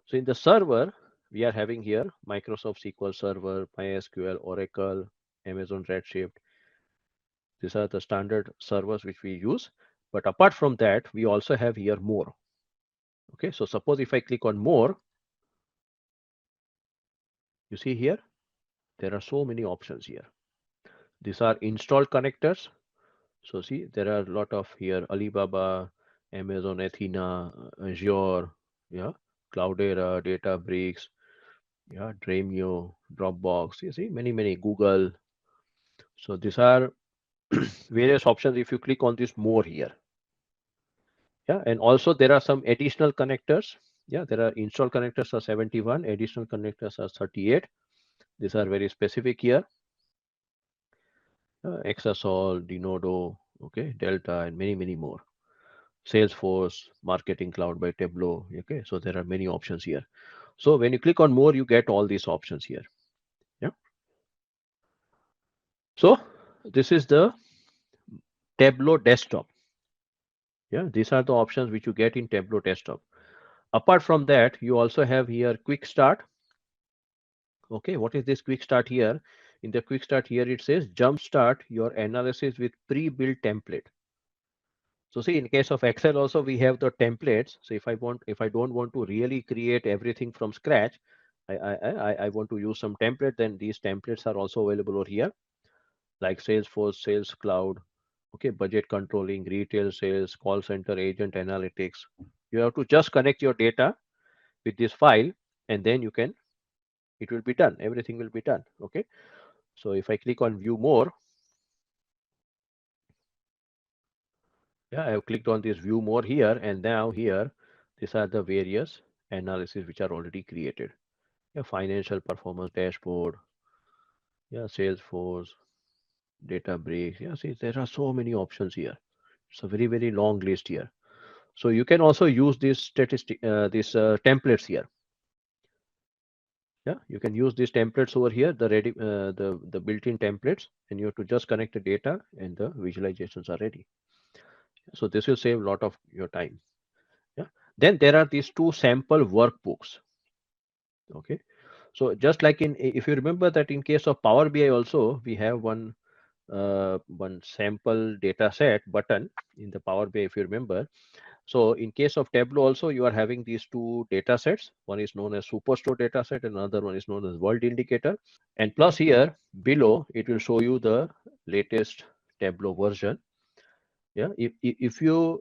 So in the server, we are having here Microsoft SQL Server, MySQL, Oracle, Amazon Redshift. These are the standard servers which we use. But apart from that, we also have here more. Okay, so suppose if I click on more, You see here, there are so many options here. These are installed connectors. So see, there are a lot of here Alibaba, Amazon Athena, Azure, yeah, Cloudera, Databricks, yeah, Dremio, Dropbox. You see, many Google. So these are various options. If you click on this more here, yeah, and also there are some additional connectors. Yeah, there are installed connectors are 71, additional connectors are 38. These are very specific here. Exasol, Denodo, okay, Delta, and many more. Salesforce, Marketing Cloud by Tableau. Okay, so there are many options here. So when you click on more, you get all these options here. Yeah. So this is the Tableau desktop. Yeah, these are the options which you get in Tableau desktop. Apart from that, you also have here quick start. Okay, what is this quick start here? In the quick start here, it says jumpstart your analysis with pre-built template. So see, in case of Excel also we have the templates. So if I don't want to really create everything from scratch, I want to use some template. Then these templates are also available over here, like Salesforce, Sales Cloud, okay, budget controlling, retail sales, call center agent analytics. You have to just connect your data with this file, and then it will be done. Everything will be done. Okay. So if I click on view more, yeah, I have clicked on this view more here, and now here, these are the various analysis which are already created. Yeah, financial performance dashboard, yeah, Salesforce, Databricks. Yeah, see, there are so many options here. It's a very long list here. So you can also use these templates here. Yeah, you can use these templates over here, the built-in templates, and you have to just connect the data, and the visualizations are ready. So this will save a lot of your time. Yeah. Then there are these two sample workbooks. Okay. So just like if you remember that in case of Power BI also, we have one sample data set button in the Power BI, if you remember. So in case of Tableau also, you are having these two data sets. One is known as Superstore data set, and another one is known as World Indicator. And plus here below, it will show you the latest Tableau version. Yeah, if you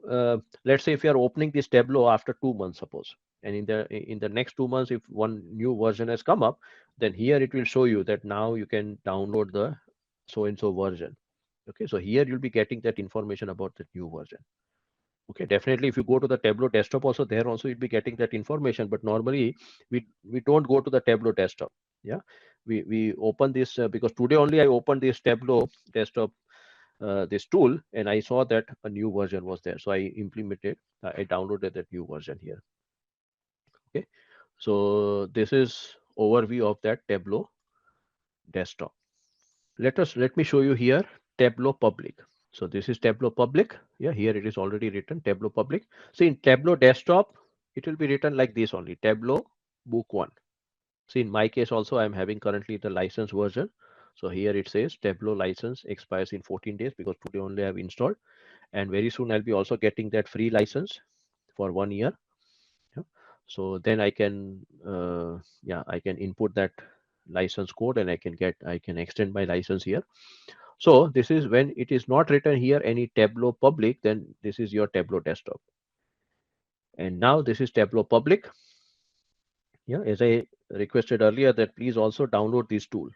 let's say if you are opening this Tableau after 2 months, suppose, and in the next 2 months, if one new version has come up, then here it will show you that now you can download the so and so version. Okay, so here you'll be getting that information about the new version. Okay, definitely if you go to the Tableau desktop also, there also you'll be getting that information, but normally we don't go to the Tableau desktop. Yeah, we open this because today only I opened this Tableau desktop, this tool, and I saw that a new version was there. So I implemented, I downloaded that new version here. Okay. So this is overview of that Tableau desktop. Let me show you here Tableau public. So this is Tableau public. Yeah, here it is already written Tableau public. So in Tableau desktop, it will be written like this only, Tableau book one. See, in my case also, I'm having currently the license version. So here it says Tableau license expires in 14 days because today only I've installed. And very soon I'll be also getting that free license for 1 year. Yeah. So then I can input that license code, and I can extend my license here. So this is when it is not written here any Tableau public, then this is your Tableau desktop. And now this is Tableau public. Yeah, as I requested earlier that please also download this tool.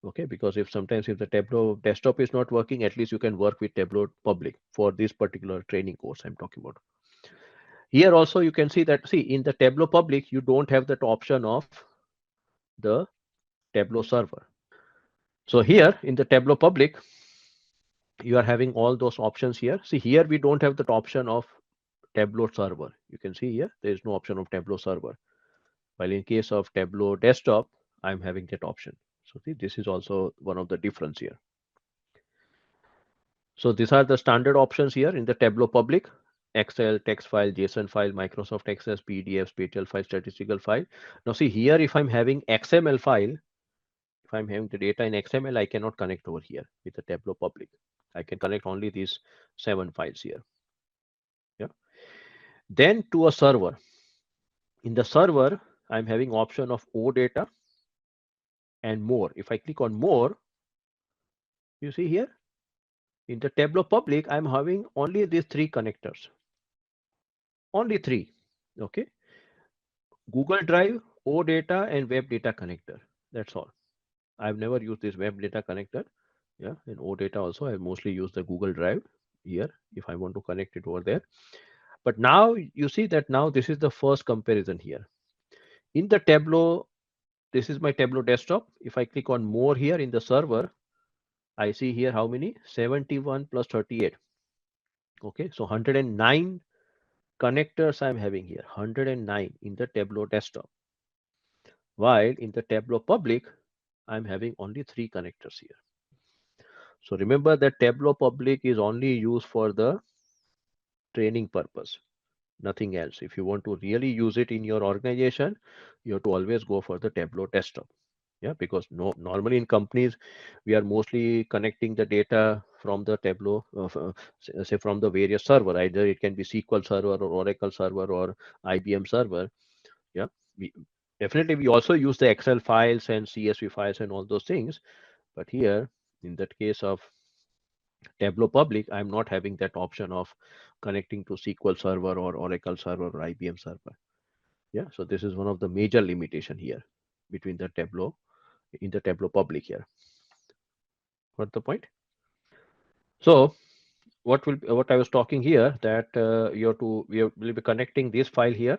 Okay, because if sometimes if the Tableau desktop is not working, at least you can work with Tableau public for this particular training course I'm talking about. Here also you can see that, see, in the Tableau public, you don't have that option of the Tableau server. So here in the Tableau public, you are having all those options here. See, here we don't have that option of Tableau server. You can see here, there is no option of Tableau server. While in case of Tableau desktop, I'm having that option. So see, this is also one of the difference here. So these are the standard options here in the Tableau public: Excel, text file, JSON file, Microsoft Access, PDF, spatial file, statistical file. Now see here, if I'm having XML file, if I'm having the data in XML, I cannot connect over here with the Tableau public. I can connect only these 7 files here. Yeah. Then to a server. In the server, I'm having option of OData. and more. If I click on more, you see here in the Tableau public, I'm having only these three connectors, only three. Okay, Google Drive, OData, and Web Data Connector. That's all. I've never used this Web Data Connector. Yeah, and OData also, I mostly use the Google Drive here if I want to connect it over there. But now you see that now this is the first comparison here. In the Tableau, this is my Tableau desktop. If I click on more here in the server, I see here how many? 71 plus 38. Okay, so 109 connectors I'm having here, 109 in the Tableau desktop. While in the Tableau public, I'm having only three connectors here. So remember that Tableau public is only used for the training purpose, nothing else. If you want to really use it in your organization, you have to always go for the Tableau desktop. Yeah, because normally in companies, we are mostly connecting the data from the Tableau, say from the various server. Either it can be SQL server or Oracle server or IBM server. Yeah, we definitely we also use the Excel files and CSV files and all those things. But here, in that case of Tableau public, I'm not having that option of connecting to SQL server or Oracle server or IBM server. Yeah, so this is one of the major limitation here between the Tableau in the Tableau public here. What the point? So what I was talking here that will be connecting this file here,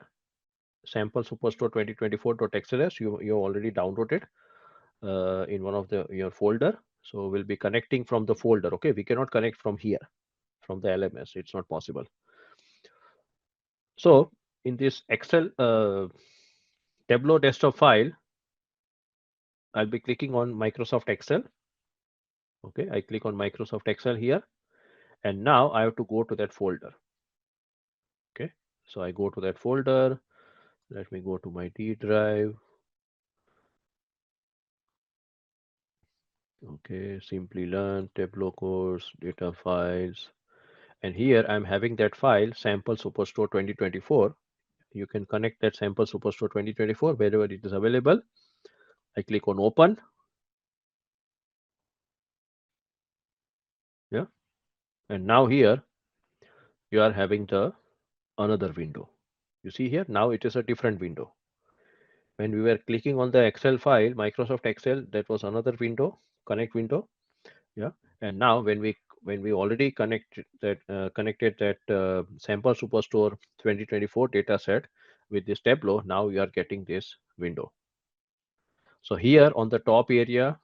sample superstore 2024.xls. You already downloaded in one of the your folder. So we'll be connecting from the folder. Okay, we cannot connect from here from the LMS. It's not possible. So in this Excel Tableau desktop file, I'll be clicking on Microsoft Excel. Okay, I click on Microsoft Excel here, and now I have to go to that folder. Okay, so I go to that folder. Let me go to my D drive. Okay, Simplilearn, Tableau course, data files. And here I'm having that file, sample superstore 2024. You can connect that sample superstore 2024 wherever it is available. I click on open. Yeah. And now here you are having the another window. You see here, now it is a different window. When we were clicking on the Excel file, Microsoft Excel, that was another window, connect window. Yeah. And now when we already connected that sample superstore 2024 data set with this Tableau, now we are getting this window. So here on the top area,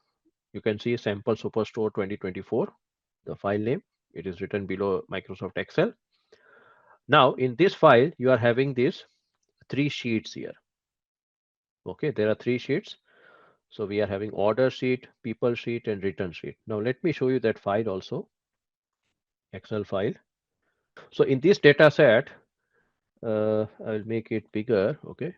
you can see sample superstore 2024, the file name. It is written below Microsoft Excel. Now in this file, you are having these three sheets here. Okay, there are three sheets. So we are having order sheet, people sheet, and return sheet. Now let me show you that file also, Excel file. So in this data set, I'll make it bigger. Okay.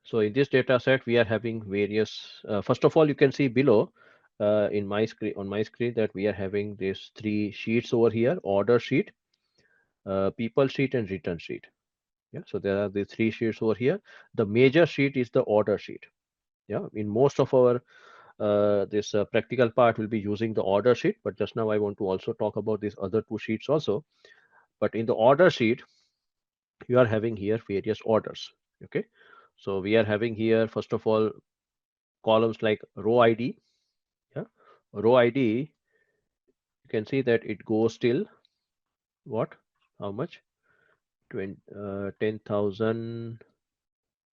So in this data set, we are having various, first of all, you can see below in my screen, on my screen, that we are having these three sheets over here, order sheet, people sheet, and return sheet. Yeah. So there are the three sheets over here. The major sheet is the order sheet. Yeah. In most of our this practical part will be using the order sheet, but just now I want to also talk about these other two sheets also. But in the order sheet, you are having here various orders. Okay, so we are having here first of all columns like row ID. Yeah, row ID, you can see that it goes till what, how much, 10,000.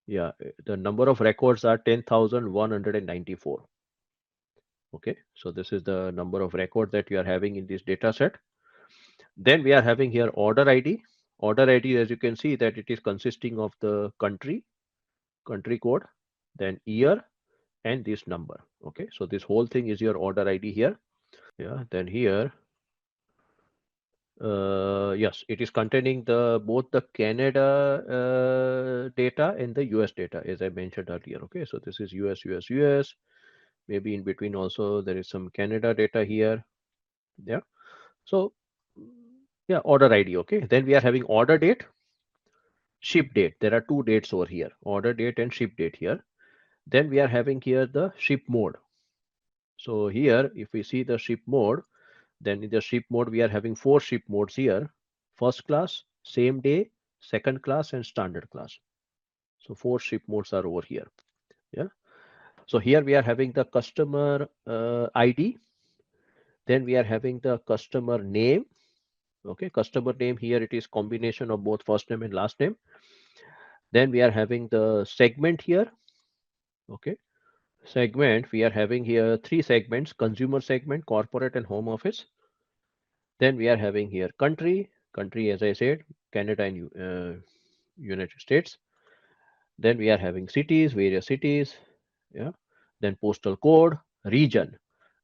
Yeah, the number of records are 10,194. Okay, so this is the number of records that you are having in this data set. Then we are having here order ID. Order ID, as you can see, that it is consisting of the country code, then year, and this number. Okay, so this whole thing is your order ID here. Yeah, then here, yes, it is containing the both the Canada data and the US data, as I mentioned earlier. Okay, so this is US. Maybe in between also there is some Canada data here. Yeah, so yeah, order ID. Okay, then we are having order date, ship date. There are two dates over here, order date and ship date here. Then we are having here the ship mode. So here, if we see the ship mode, then in the ship mode, we are having four ship modes here: first class, same day, second class, and standard class. So four ship modes are over here. Yeah. So here we are having the customer ID. Then we are having the customer name. Okay, customer name here it is combination of both first name and last name. Then we are having the segment here. Okay, segment we are having here three segments: consumer segment, corporate, and home office. Then we are having here country as I said, Canada and United States. Then we are having cities, various cities. Yeah. Then postal code, region.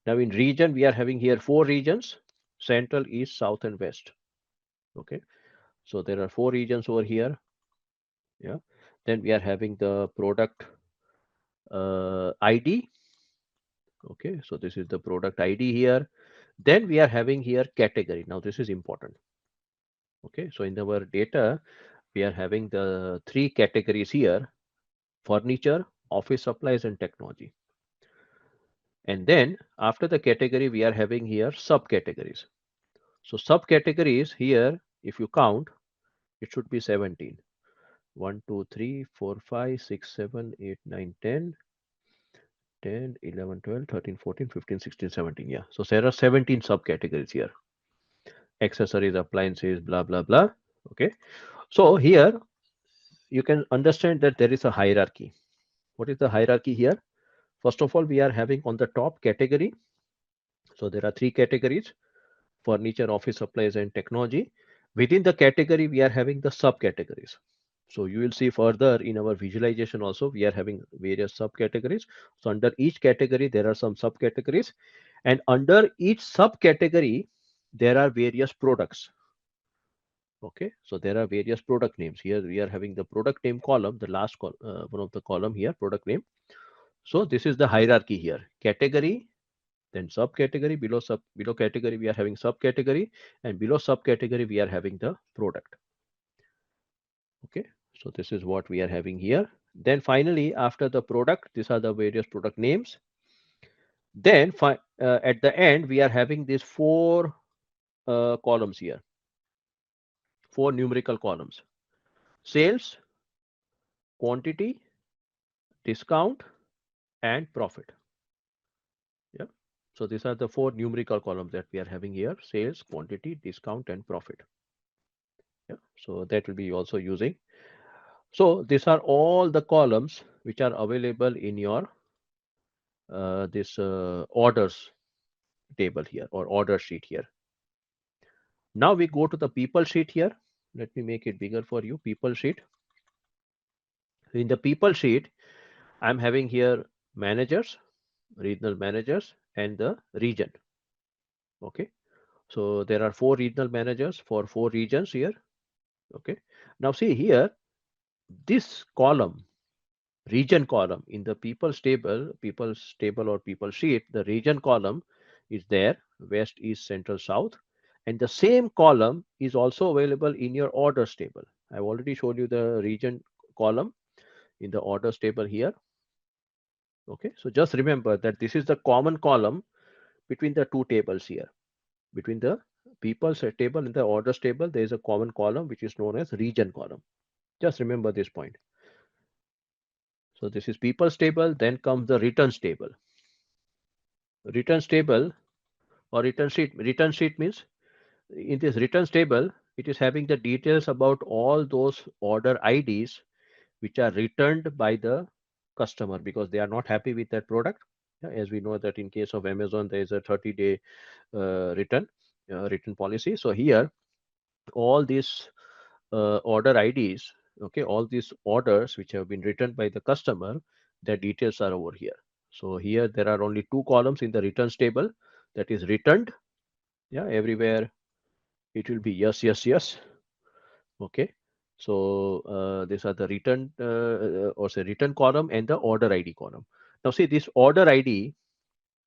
Now in region we are having here four regions: central, east, south, and west. Okay, so there are four regions over here. Yeah. Then we are having the product ID. Okay, so this is the product ID here. Then we are having here category. Now this is important. Okay, so in our data, we are having the three categories here: furniture, office supplies, and technology. And then after the category, we are having here subcategories. So subcategories here, if you count, it should be 17. 1, 2, 3, 4, 5, 6, 7, 8, 9, 10, 10, 11, 12, 13, 14, 15, 16, 17. Yeah. So there are 17 subcategories here: accessories, appliances, blah, blah, blah. Okay. So here you can understand that there is a hierarchy. What is the hierarchy here? First of all, we are having on the top category. So there are three categories: furniture, office supplies, and technology. Within the category, we are having the subcategories. So you will see further in our visualization also, we are having various subcategories. So under each category, there are some subcategories. And under each subcategory, there are various products. Okay, so there are various product names. Here we are having the product name column, the last one of the column here, product name. So this is the hierarchy here: category, then subcategory, below category we are having subcategory, and below subcategory we are having the product. Okay, so this is what we are having here. Then finally, after the product, these are the various product names. Then at the end, we are having these four columns here, four numerical columns: sales, quantity, discount, and profit. Yeah. So these are the four numerical columns that we are having here: sales, quantity, discount, and profit. Yeah. So that will be also using. So these are all the columns which are available in your this orders table here or order sheet here. Now we go to the people sheet here. Let me make it bigger for you. People sheet. In the people sheet, I'm having here managers, regional managers, and the region. Okay. So there are four regional managers for four regions here. Okay. Now see here, this column, region column in the people's table or people sheet, the region column is there: west, east, central, south. And the same column is also available in your orders table. I've already showed you the region column in the orders table here. Okay, so just remember that this is the common column between the two tables here. Between the people's table and the orders table, there is a common column which is known as region column. Just remember this point. So this is people's table, then comes the returns table. Returns table or return sheet. Return sheet means in this returns table, it is having the details about all those order IDs which are returned by the customer because they are not happy with that product. Yeah, as we know that in case of Amazon, there is a 30-day return policy. So here, all these order IDs, okay, all these orders which have been returned by the customer, their details are over here. So here there are only two columns in the returns table, that is returned. Yeah, everywhere it will be yes, yes, yes. Okay. So these are the return or say return column and the order ID column. Now see this order ID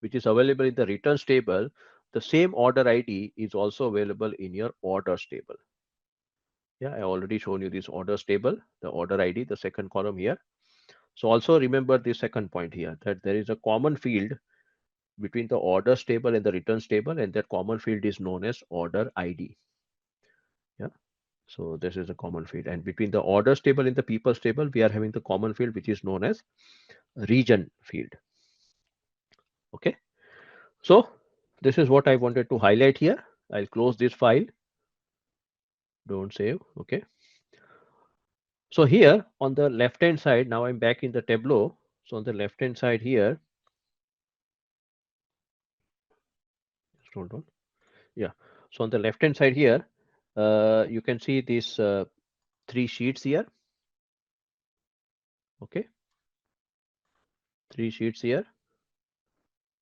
which is available in the returns table, the same order ID is also available in your orders table. Yeah, I already shown you this orders table, the order ID, the second column here. So also remember the second point here, that there is a common field between the orders table and the returns table, and that common field is known as order ID. Yeah. So this is a common field, and between the orders table and the people's table, we are having the common field which is known as region field. Okay. So this is what I wanted to highlight here. I'll close this file. Don't save. Okay. So here on the left hand side, now I'm back in the Tableau. So on the left hand side here, just hold on. Yeah. So on the left hand side here, you can see these three sheets here. Okay. Three sheets here.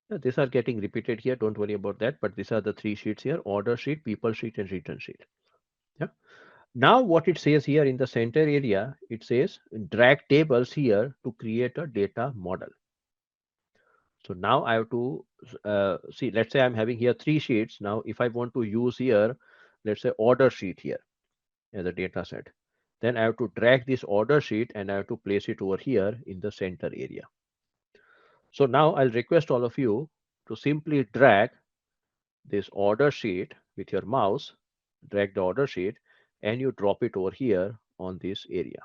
Yeah, these are getting repeated here. Don't worry about that. But these are the three sheets here: order sheet, people sheet, and return sheet. Yeah. Now what it says here in the center area, it says drag tables here to create a data model. So now I have to see, let's say I'm having here three sheets. Now, if I want to use here, let's say order sheet here as a data set, then I have to drag this order sheet and I have to place it over here in the center area. So now I'll request all of you to simply drag this order sheet with your mouse, drag the order sheet, and you drop it over here on this area.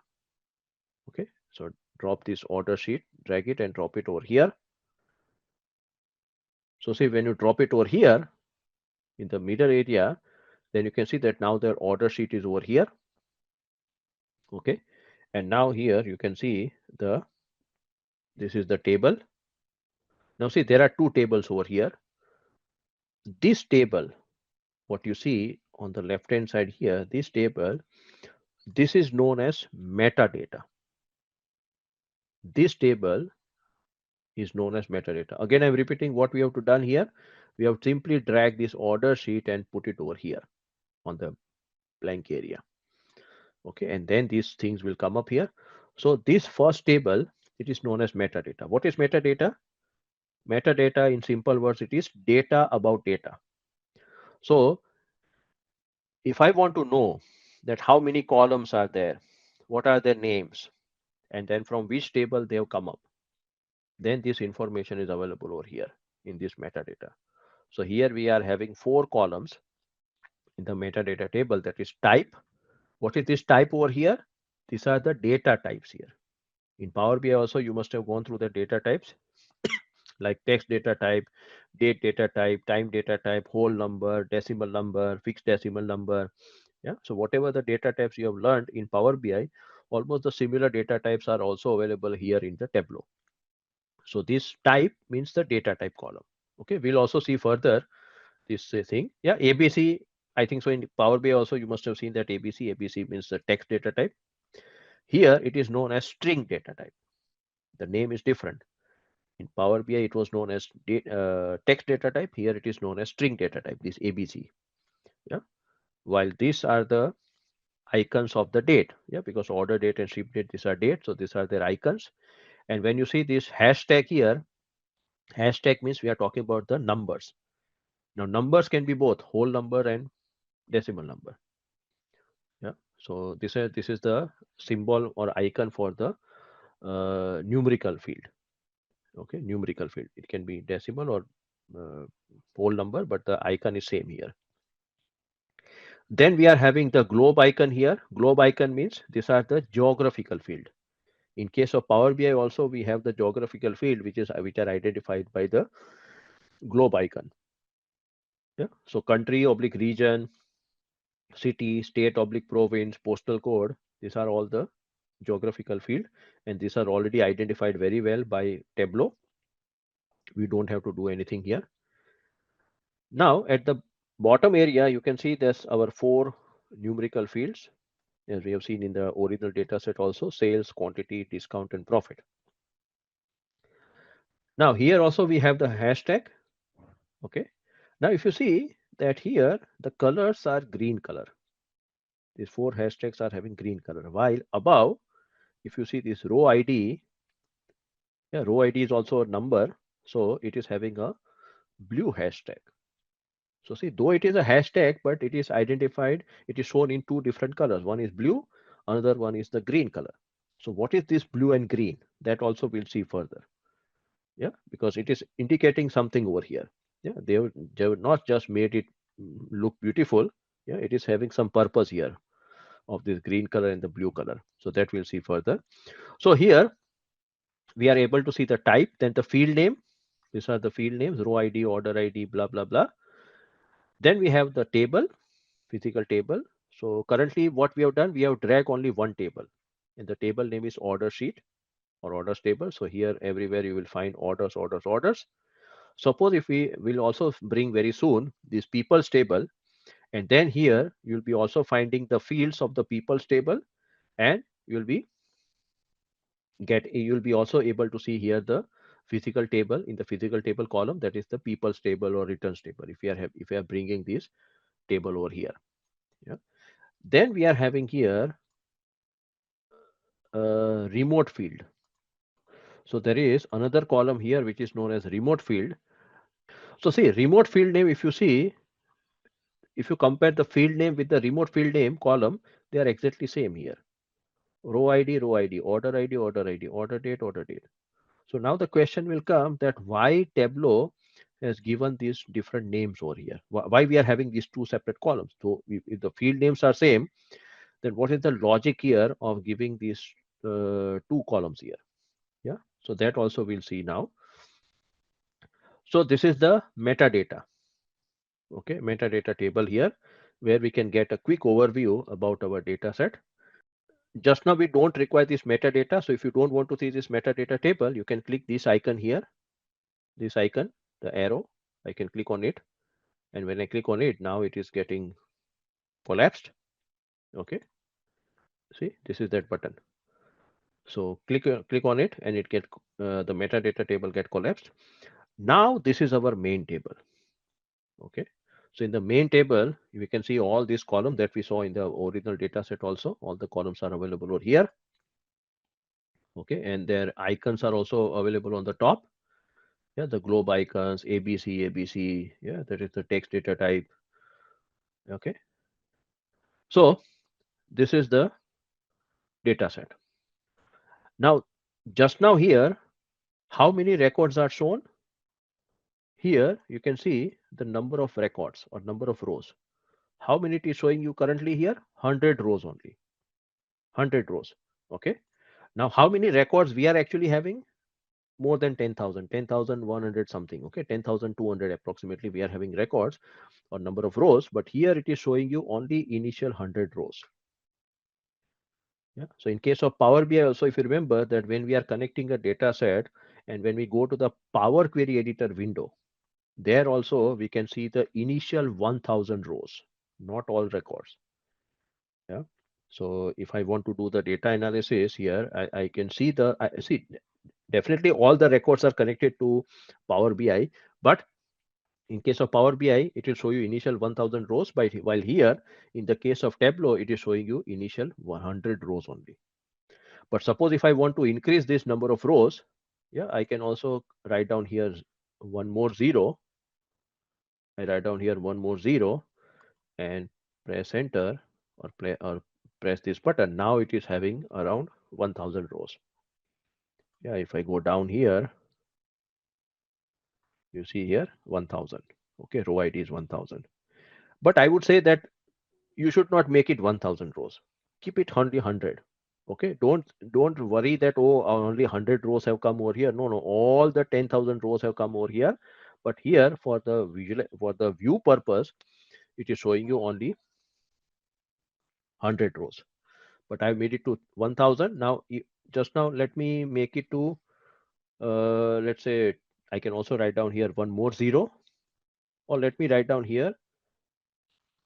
Okay, so drop this order sheet, drag it and drop it over here. So see, when you drop it over here in the middle area, then you can see that now their order sheet is over here. Okay, and now here you can see this is the table. Now see, there are two tables over here. This table, what you see on the left hand side here, this table, this is known as metadata. This table is known as metadata. Again, I'm repeating what we have to done here. We have simply drag this order sheet and put it over here on the blank area. Okay, and then these things will come up here. So this first table, it is known as metadata. What is metadata? Metadata, in simple words, it is data about data. So if I want to know that how many columns are there, what are their names, and then from which table they have come up, then this information is available over here in this metadata. So here we are having 4 columns in the metadata table, that is type. What is this type over here? These are the data types here. In Power BI also, you must have gone through the data types like text data type, date data type, time data type, whole number, decimal number, fixed decimal number. Yeah. So whatever the data types you have learned in Power BI, almost the similar data types are also available here in the Tableau. So this type means the data type column. Okay. We'll also see further this thing. Yeah. ABC. I think so in Power BI also you must have seen that ABC. ABC means the text data type. Here it is known as string data type. The name is different. In Power BI, it was known as text data type. Here it is known as string data type, this ABC. Yeah. While these are the icons of the date. Yeah, because order date and ship date, these are dates. So these are their icons. And when you see this hashtag here, hashtag means we are talking about the numbers. Now numbers can be both whole number and decimal number. Yeah. So this is the symbol or icon for the numerical field. Okay, numerical field. It can be decimal or uh, whole number, but the icon is same here. Then we are having the globe icon here. Globe icon means these are the geographical field. In case of Power BI also, we have the geographical field, which are identified by the globe icon. Yeah. So country oblique region, city, state oblique province, postal code. These are all the geographical field, and these are already identified very well by Tableau. We don't have to do anything here. Now at the bottom area, you can see there's our 4 numerical fields, as we have seen in the original data set also: sales, quantity, discount, and profit. Now here also we have the hashtag. Okay. Now if you see that here the colors are green color. These 4 hashtags are having green color. While above, if you see this row ID, yeah, row ID is also a number. So it is having a blue hashtag. So see, though it is a hashtag, but it is identified, it is shown in 2 different colors. One is blue, another one is the green color. So what is this blue and green? That also we'll see further. Yeah, because it is indicating something over here. Yeah, they have not just made it look beautiful. Yeah, it is having some purpose here of this green color and the blue color. So that we'll see further. So here we are able to see the type, then the field name. These are the field names: row ID, order ID, blah blah blah. Then we have the table, physical table. So currently what we have done, we have dragged only one table, and the table name is order sheet or orders table. So here everywhere you will find orders, orders, orders. Suppose if we will also bring very soon this people's table, and then here you'll be also finding the fields of the people's table, and you'll be also able to see here the physical table. In the physical table column, that is the people's table or returns table, if we are bringing this table over here. Yeah. Then we are having here a remote field. So there is another column here which is known as remote field. So see, remote field name, if you see, if you compare the field name with the remote field name column, they are exactly same here. Row ID, row ID, order ID, order ID, order date, order date. So now the question will come that why Tableau has given these different names over here. Why we are having these two separate columns? So if the field names are same, then what is the logic here of giving these two columns here? Yeah. So that also we'll see now. So this is the metadata. Okay, metadata table here, where we can get a quick overview about our data set. Just now we don't require this metadata. So if you don't want to see this metadata table, you can click this icon here, this icon, the arrow. I can click on it. And when I click on it, now it is getting collapsed. Okay. See, this is that button. So click on it and it get the metadata table get collapsed. Now this is our main table. Okay. So in the main table, we can see all these columns that we saw in the original data set also. All the columns are available over here. Okay. And their icons are also available on the top. Yeah, the globe icons, ABC, ABC. Yeah, that is the text data type. Okay. So this is the data set. Now, just now here, how many records are shown? Here you can see the number of records or number of rows. How many it is showing you currently here? 100 rows only. 100 rows. Okay. Now, how many records we are actually having? More than 10,000, 10,100 something. Okay. 10,200 approximately we are having records or number of rows. But here it is showing you only initial 100 rows. Yeah. So in case of Power BI also, if you remember that when we are connecting a data set and when we go to the Power Query Editor window, there also we can see the initial 1000 rows, not all records. Yeah. So if I want to do the data analysis here, I can see I see definitely all the records are connected to Power BI, but in case of Power BI, it will show you initial 1000 rows, while here in the case of Tableau, it is showing you initial 100 rows only. But suppose if I want to increase this number of rows, yeah, I can also write down here one more zero. I write down here one more zero and press enter or press this button. Now it is having around 1000 rows. Yeah, if I go down here, you see here 1000. Okay, row ID is 1000. But I would say that you should not make it 1000 rows. Keep it only 100. Okay, don't worry that only 100 rows have come over here. No, all the 10,000 rows have come over here. But here for the view purpose, it is showing you only 100 rows. But I made it to 1000. Now, just now, let me make it to, let's say, I can also write down here one more zero, or let me write down here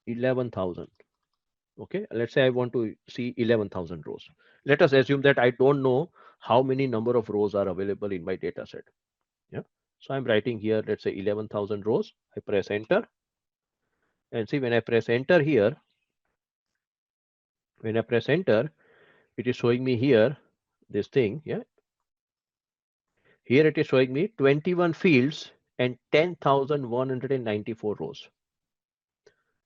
11,000. Okay, let's say I want to see 11,000 rows. Let us assume that I don't know how many number of rows are available in my data set. Yeah. So I'm writing here, let's say 11,000 rows. I press enter and see when I press enter here, when I press enter, it is showing me here this thing. Yeah. Here it is showing me 21 fields and 10,194 rows.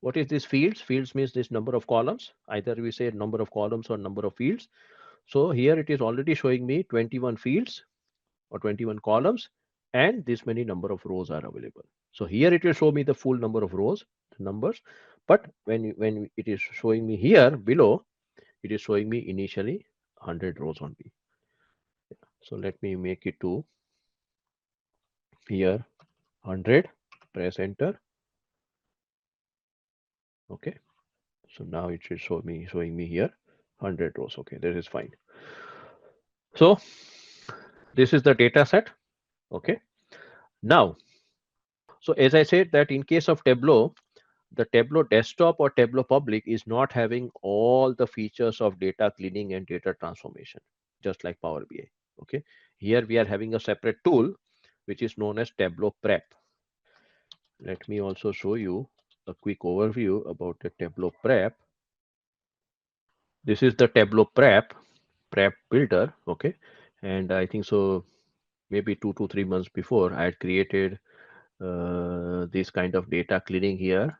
What is this fields? Fields means this number of columns. Either we say number of columns or number of fields. So here it is already showing me 21 fields or 21 columns, and this many number of rows are available. So here it will show me the full number of rows, the numbers, but when it is showing me here below, it is showing me initially 100 rows only. So let me make it to here 100, press enter. Okay, so now it should showing me here 100 rows. Okay, that is fine. So this is the data set. Okay, now, so as I said that in case of Tableau, the Tableau desktop or Tableau public is not having all the features of data cleaning and data transformation, just like Power BI. Okay, here we are having a separate tool which is known as Tableau Prep. Let me also show you a quick overview about the Tableau Prep. This is the Tableau Prep builder. Okay, and I think so maybe 2 to 3 months before I had created this kind of data cleaning here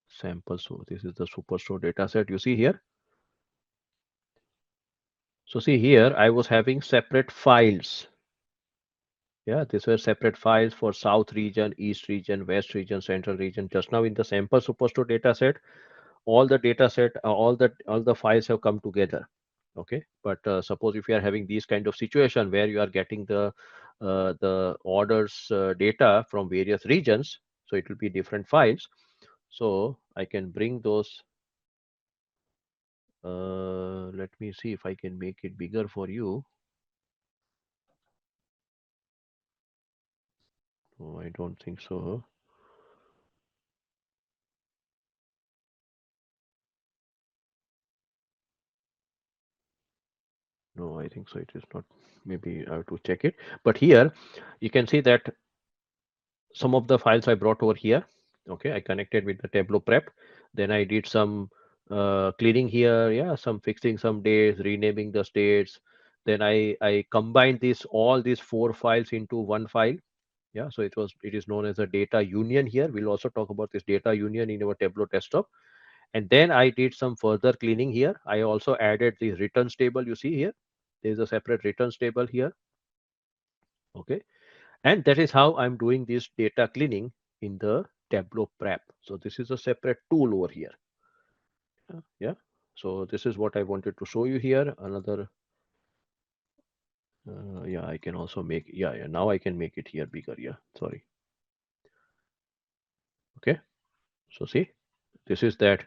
sample. So this is the superstore data set you see here. So see here I was having separate files. Yeah, these were separate files for south region, east region, west region, central region. Just now in the sample superstore data set, all the data set, all the files have come together. Okay, but suppose if you are having these kind of situation where you are getting the orders data from various regions, so it will be different files. So I can bring those. Let me see if I can make it bigger for you. Oh, I don't think so. No, I think so. It is not. Maybe I have to check it. But here you can see that some of the files I brought over here. Okay, I connected with the Tableau Prep. Then I did some cleaning here. Yeah, some fixing some dates, renaming the states. Then I combined this all these 4 files into one file. Yeah, so it is known as a data union here. We'll also talk about this data union in our Tableau desktop. And then I did some further cleaning here. I also added the returns table. You see here, there's a separate returns table here. Okay, and that is how I'm doing this data cleaning in the Tableau Prep. So this is a separate tool over here. Yeah. So this is what I wanted to show you here. Another, yeah, I can also make, yeah, now I can make it here bigger. Yeah, sorry. Okay. So see, this is that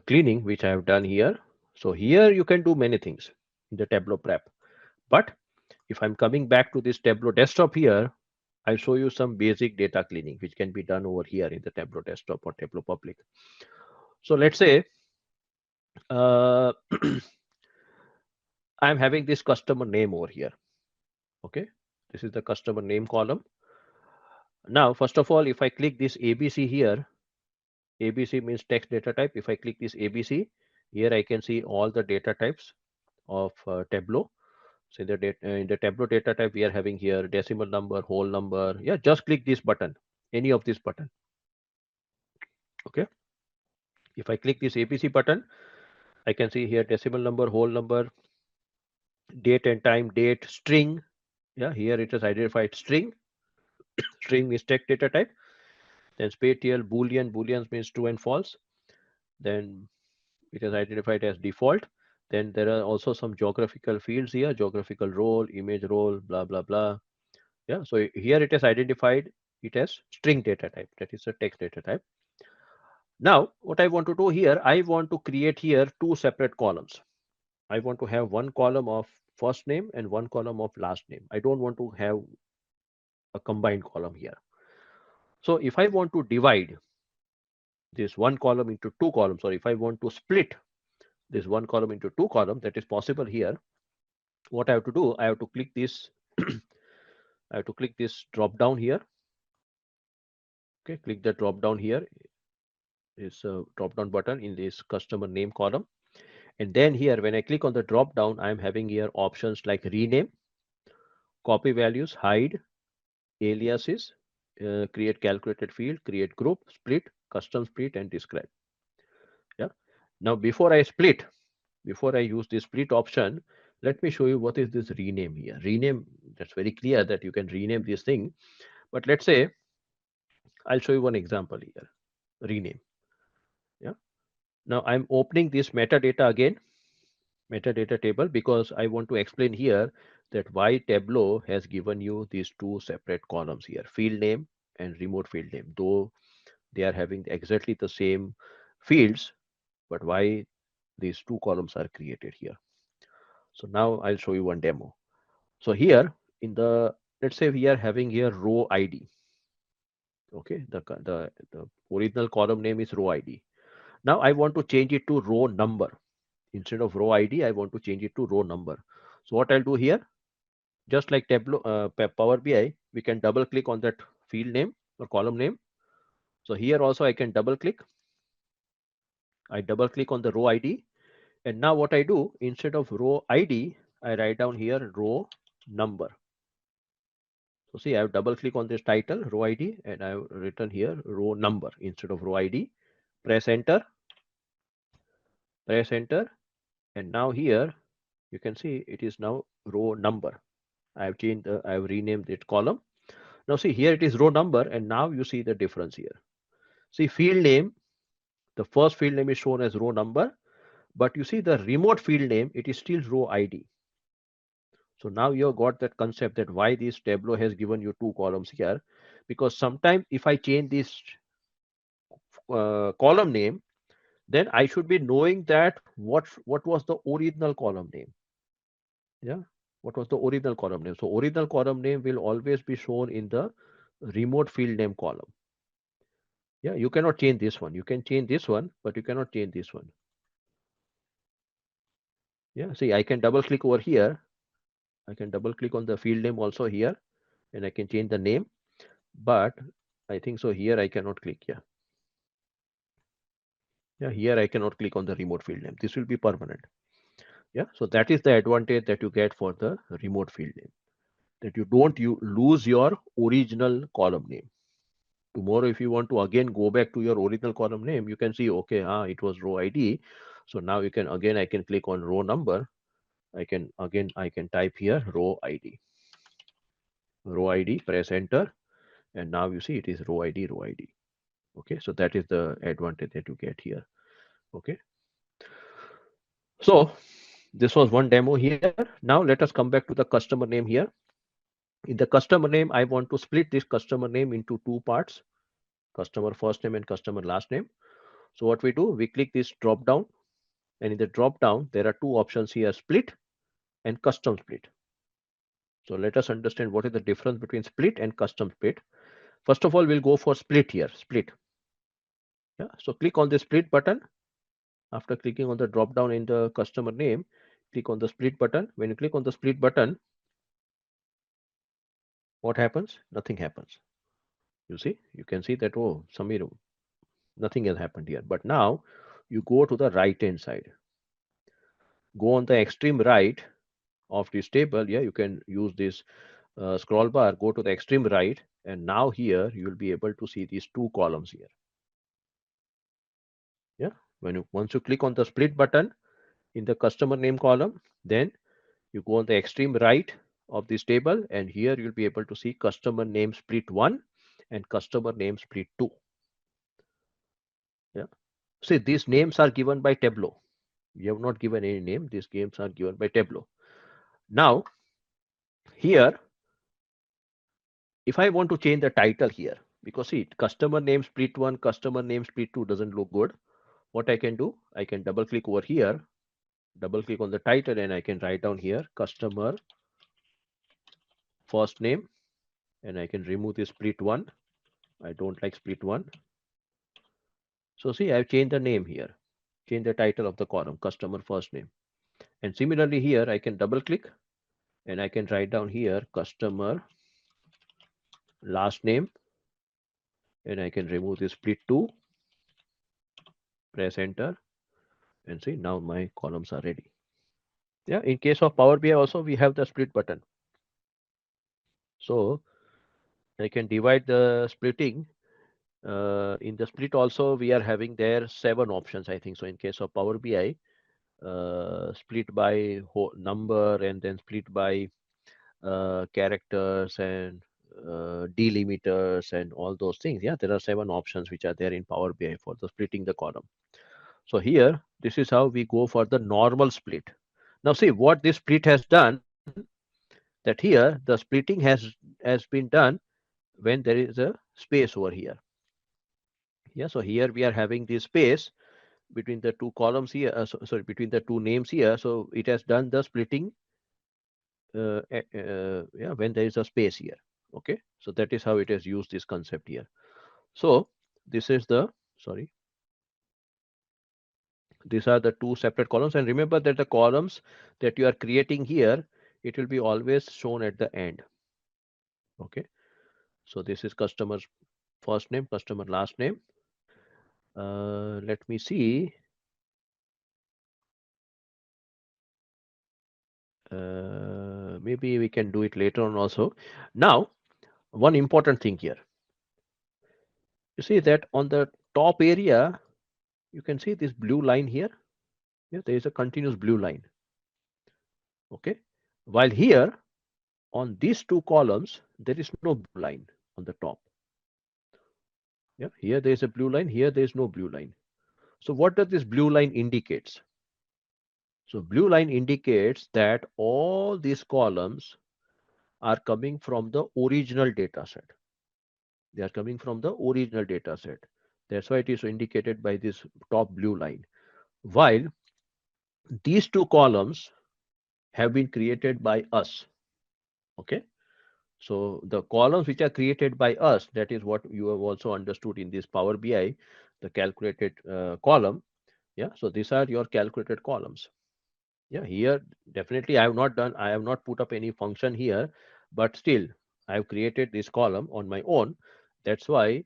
cleaning which I have done here. So here you can do many things in the Tableau Prep. But if I'm coming back to this Tableau desktop here, I'll show you some basic data cleaning which can be done over here in the Tableau desktop or Tableau public. So let's say uh, I'm having this customer name over here. Okay, this is the customer name column. Now, first of all, if I click this ABC here, ABC means text data type. If I click this ABC, here I can see all the data types of Tableau. So in the Tableau data type, we are having here decimal number, whole number. Yeah, just click this button, any of this button. Okay. If I click this ABC button, I can see here decimal number, whole number, date and time, date, string. Yeah, here it is identified string. String is text data type. Then spatial, Boolean. Booleans means true and false. Then it is identified as default. Then there are also some geographical fields here, geographical role, image role, blah, blah, blah. Yeah, so here it is identified it as string data type. That is a text data type. Now, what I want to do here, I want to create here 2 separate columns. I want to have one column of first name and one column of last name. I don't want to have a combined column here. So if I want to divide this one column into 2 columns, or if I want to split this one column into 2 columns, that is possible here. What I have to do, I have to click this, I have to click this drop down here. Okay, click the drop down here. Is a drop down button in this customer name column. And then here, when I click on the drop down, I'm having here options like rename, copy values, hide, aliases, create calculated field, create group, split, custom split, and describe. Yeah. Now, before I split, before I use the split option, let me show you what is this rename here. Rename, that's very clear that you can rename this thing. But let's say I'll show you one example here. Rename. Yeah. Now I'm opening this metadata again, metadata table, because I want to explain here that why Tableau has given you these two separate columns here, field name and remote field name. Though they are having exactly the same fields, but why these two columns are created here. So now I'll show you one demo. So here in the, let's say we are having here row ID. Okay, the original column name is row ID. Now I want to change it to row number. Instead of row ID, I want to change it to row number. So what I'll do here, just like Tableau, Power BI, we can double click on that field name or column name. So here also I can double click. I double click on the row ID. And now what I do, instead of row ID, I write down here row number. So see, I have double click on this title, row ID, and I have written here row number instead of row ID. Press enter, and now here you can see it is now row number. I have changed, I have renamed it column. Now see here it is row number, and now you see the difference here. See field name, the first field name is shown as row number, but you see the remote field name, it is still row ID. So now you have got that concept that why this Tableau has given you two columns here, because sometimes if I change this column name, then I should be knowing that what was the original column name. Yeah, what was the original column name? So original column name will always be shown in the remote field name column. Yeah, you cannot change this one. You can change this one, but you cannot change this one. Yeah, see, I can double click over here. I can double click on the field name also here, and I can change the name. But I think so here I cannot click. Yeah. Yeah, here I cannot click on the remote field name. This will be permanent. Yeah, so that is the advantage that you get for the remote field name, that you lose your original column name. Tomorrow, if you want to again go back to your original column name, you can see, okay, it was row ID. So now you can again, I can click on row number. I can type here row ID, press enter, and now you see it is row ID, row ID. Okay, so that is the advantage that you get here. Okay, so this was one demo here. Now let us come back to the customer name here. In the customer name, I want to split this customer name into two parts, customer first name and customer last name. So what we do, we click this drop down, and in the drop down, there are two options here, split and custom split. So let us understand what is the difference between split and custom split. First of all, we'll go for split here, split. Yeah, so click on the split button. After clicking on the drop down in the customer name, click on the split button. When you click on the split button, what happens? Nothing happens. You see, you can see that, oh, Samir, nothing has happened here. But now you go to the right hand side. Go on the extreme right of this table. Yeah, you can use this scroll bar, go to the extreme right, and now here you will be able to see these two columns here. Yeah, once you click on the split button in the customer name column, then you go on the extreme right of this table, and here you'll be able to see customer name split 1 and customer name split 2. Yeah, see, these names are given by Tableau. We have not given any name. These names are given by Tableau. Now here, if I want to change the title here, because see, customer name split 1, customer name split 2 doesn't look good. What I can do, I can double click over here, double click on the title, and I can write down here customer first name, and I can remove the split 1. I don't like split 1. So see, I've changed the name here, change the title of the column, customer first name. And similarly here, I can double click and I can write down here customer last name, and I can remove the split 2, press enter, and see, now my columns are ready. Yeah, in case of Power BI also, we have the split button. So I can divide the splitting. In the split also, we are having there 7 options, I think. So in case of Power BI, split by number and then split by characters and delimiters and all those things. Yeah, there are 7 options which are there in Power BI for the splitting the column. So here, this is how we go for the normal split. Now see what this split has done, that here the splitting has been done when there is a space over here. Yeah, so here we are having this space between the two columns here, sorry, between the two names here. So it has done the splitting, yeah, when there is a space here. Okay, so that is how it has used this concept here. So this is the, sorry, these are the two separate columns, and remember that the columns that you are creating here, it will be always shown at the end. Okay, so this is customer's first name, customer last name. Let me see. Maybe we can do it later on also. Now, one important thing here. You see that on the top area, you can see this blue line here. Yeah, there is a continuous blue line. Okay. While here on these two columns, there is no blue line on the top. Yeah, here there is a blue line, here there is no blue line. So what does this blue line indicates? So blue line indicates that all these columns are coming from the original data set. They are coming from the original data set. That's why it is indicated by this top blue line. While these two columns have been created by us. Okay. So the columns which are created by us, that is what you have also understood in this Power BI, the calculated column. Yeah. So these are your calculated columns. Yeah. Here, definitely I have not put up any function here, but still I have created this column on my own. That's why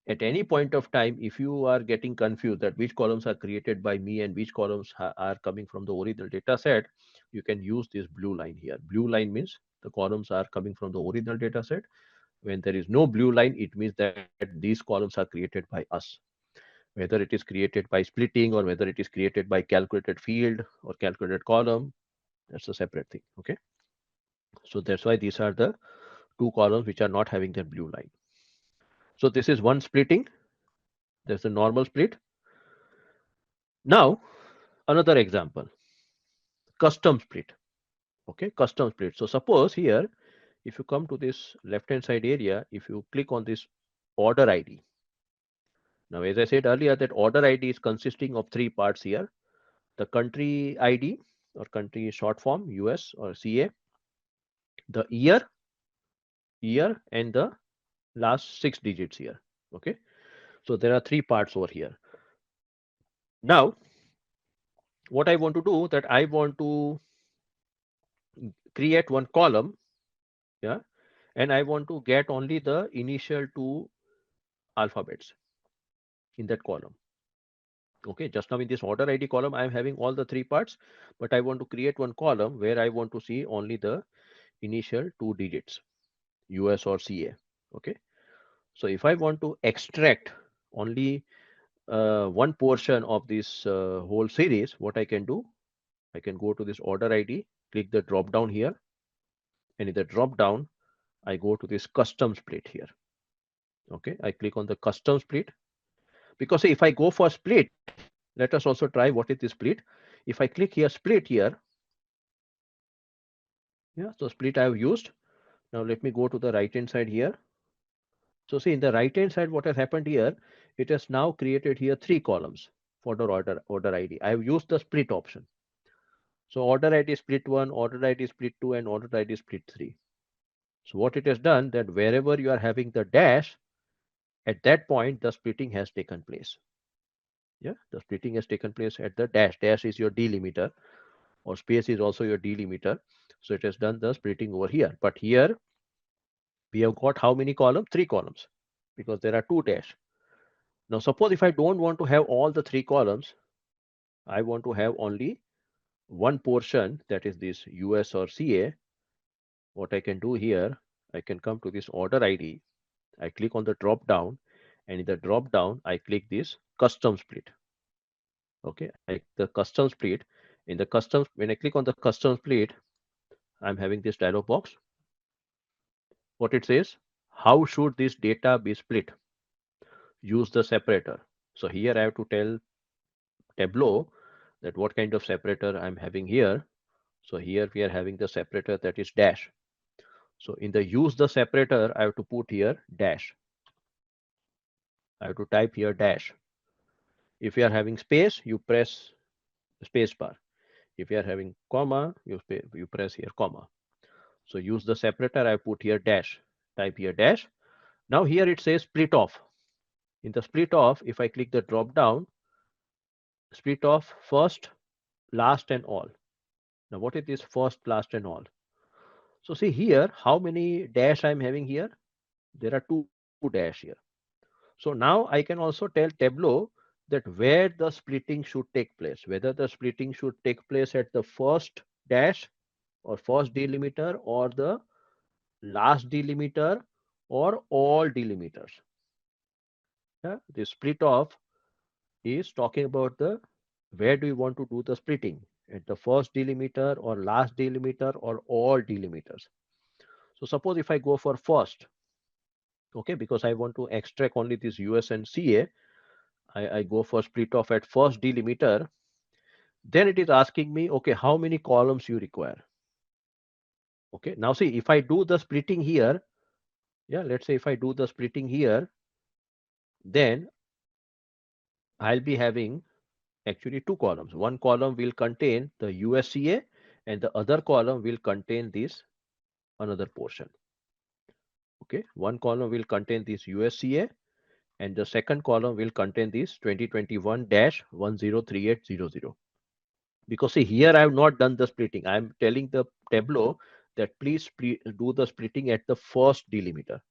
at any point of time, if you are getting confused that which columns are created by me and which columns are coming from the original data set, you can use this blue line here. Blue line means the columns are coming from the original data set. When there is no blue line, it means that these columns are created by us. Whether it is created by splitting or whether it is created by calculated field or calculated column, that's a separate thing. Okay. So that's why these are the two columns which are not having that blue line. So this is one splitting. There's a normal split. Now, another example, custom split. Okay, custom split. So suppose here, if you come to this left hand side area, if you click on this order ID. Now, as I said earlier, that order ID is consisting of 3 parts here. The country ID or country short form, US or CA, the year and the last 6 digits here. Okay, so there are 3 parts over here. Now, what I want to do that I want to create one column. Yeah, and I want to get only the initial 2 alphabets in that column. Okay, just now in this order ID column, I'm having all the 3 parts, but I want to create one column where I want to see only the initial 2 digits, US or CA. Okay, so if I want to extract only one portion of this whole series, what I can do, I can go to this order ID, click the drop down here, and in the drop down, I go to this custom split here. Okay, I click on the custom split because if I go for split, let us also try what is the split. If I click here split here, yeah, so split I have used. Now let me go to the right hand side here. So see in the right hand side what has happened here, it has now created here 3 columns for the order ID. I have used the split option. So order ID split 1, order ID split 2, and order ID split 3. So what it has done that wherever you are having the dash, at that point the splitting has taken place. Yeah, the splitting has taken place at the dash. Dash is your delimiter, or space is also your delimiter. So it has done the splitting over here. But here we have got how many columns? 3 columns, because there are 2 dash. Now suppose if I don't want to have all the 3 columns, I want to have only one portion, that is this US or CA. What I can do here, I can come to this order ID. I click on the drop down, and in the drop down, I click this custom split. Okay, I click the custom split, In the custom, when I click on the custom split, I'm having this dialog box. What it says, how should this data be split? Use the separator. So here I have to tell Tableau that what kind of separator I'm having here. So here we are having the separator that is dash. So in the use the separator, I have to put here dash. I have to type here dash. If you are having space, you press space bar. If you are having comma, you press here comma. So use the separator, I put here dash. Type here dash. Now here it says split off. In the split off, if I click the drop down, split off first, last and all. Now what is this first, last and all? So see here, how many dash I'm having here? There are two dash here. So now I can also tell Tableau that where the splitting should take place, whether the splitting should take place at the first dash or first delimiter or the last delimiter or all delimiters. Yeah, the split off is talking about the where do you want to do the splitting, at the first delimiter or last delimiter or all delimiters. So suppose if I go for first, okay, because I want to extract only this US and CA, I go for split off at first delimiter. Then it is asking me, okay, how many columns you require. Okay, now see, if I do the splitting here, yeah, let's say if I do the splitting here, then I'll be having actually two columns. One column will contain the USCA and the other column will contain this another portion. Okay, one column will contain this USCA and the second column will contain this 2021-103800. Because see here I have not done the splitting. I am telling the Tableau that please do the splitting at the first delimiter.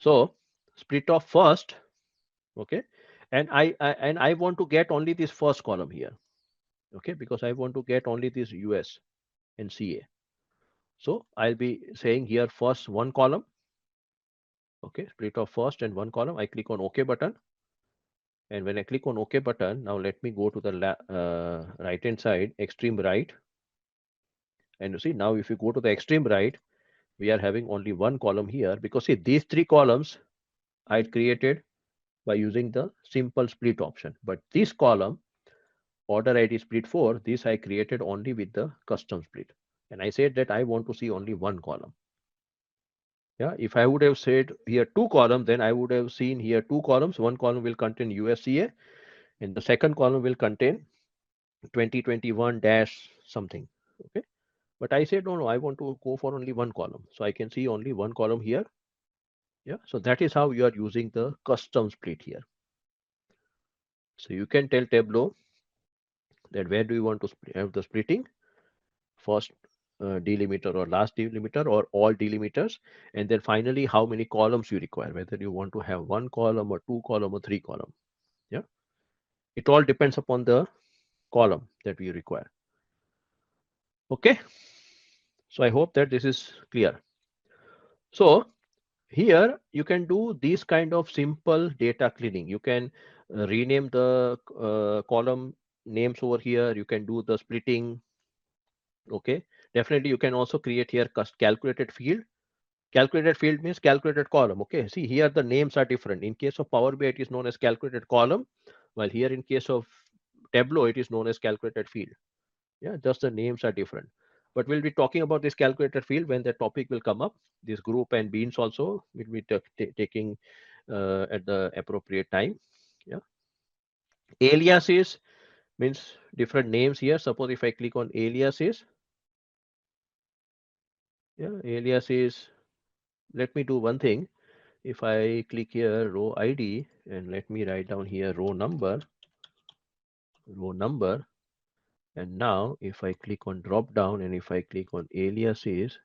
So split off first, okay, and I want to get only this first column here, okay, because I want to get only this US and CA. So I'll be saying here first one column, okay, split off first and one column. I click on OK button, and when I click on OK button, now let me go to the right hand side, extreme right, and you see now if you go to the extreme right, we are having only one column here because see these three columns I created by using the simple split option, but this column order ID split 4, this I created only with the custom split, and I said that I want to see only one column. Yeah, if I would have said here two columns, then I would have seen here two columns. One column will contain USCA and the second column will contain 2021 dash something. Okay, but I said no, I want to go for only one column, so I can see only one column here. Yeah, so that is how you are using the custom split here. So you can tell Tableau that where do you want to have the splitting, first delimiter or last delimiter or all delimiters, and then finally how many columns you require, whether you want to have one column or two column or three column. Yeah, it all depends upon the column that we require. Okay, so I hope that this is clear. So here you can do this kind of simple data cleaning. You can rename the column names over here. You can do the splitting. Okay, definitely you can also create here calculated field. Calculated field means calculated column. Okay, see here the names are different. In case of Power BI, it is known as calculated column, while here in case of Tableau, it is known as calculated field. Yeah, just the names are different. But we'll be talking about this calculated field when the topic will come up. This group and beans also will be taking at the appropriate time. Yeah, aliases means different names here. Suppose if I click on aliases, yeah, aliases. Let me do one thing. If I click here row ID and let me write down here row number, and now if I click on drop down and if I click on aliases,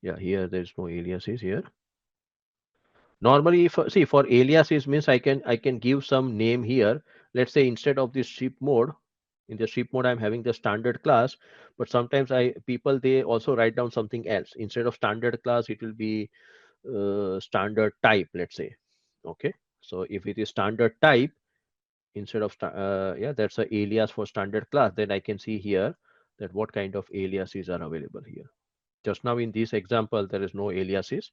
yeah, here there's no aliases here. Normally, if see for aliases means I can give some name here. Let's say instead of this ship mode, in the ship mode I'm having the standard class, but sometimes people they also write down something else. Instead of standard class, it will be standard type, let's say. Okay, so if it is standard type, instead of yeah, that's a alias for standard class, then I can see here that what kind of aliases are available here. Just now in this example there is no aliases.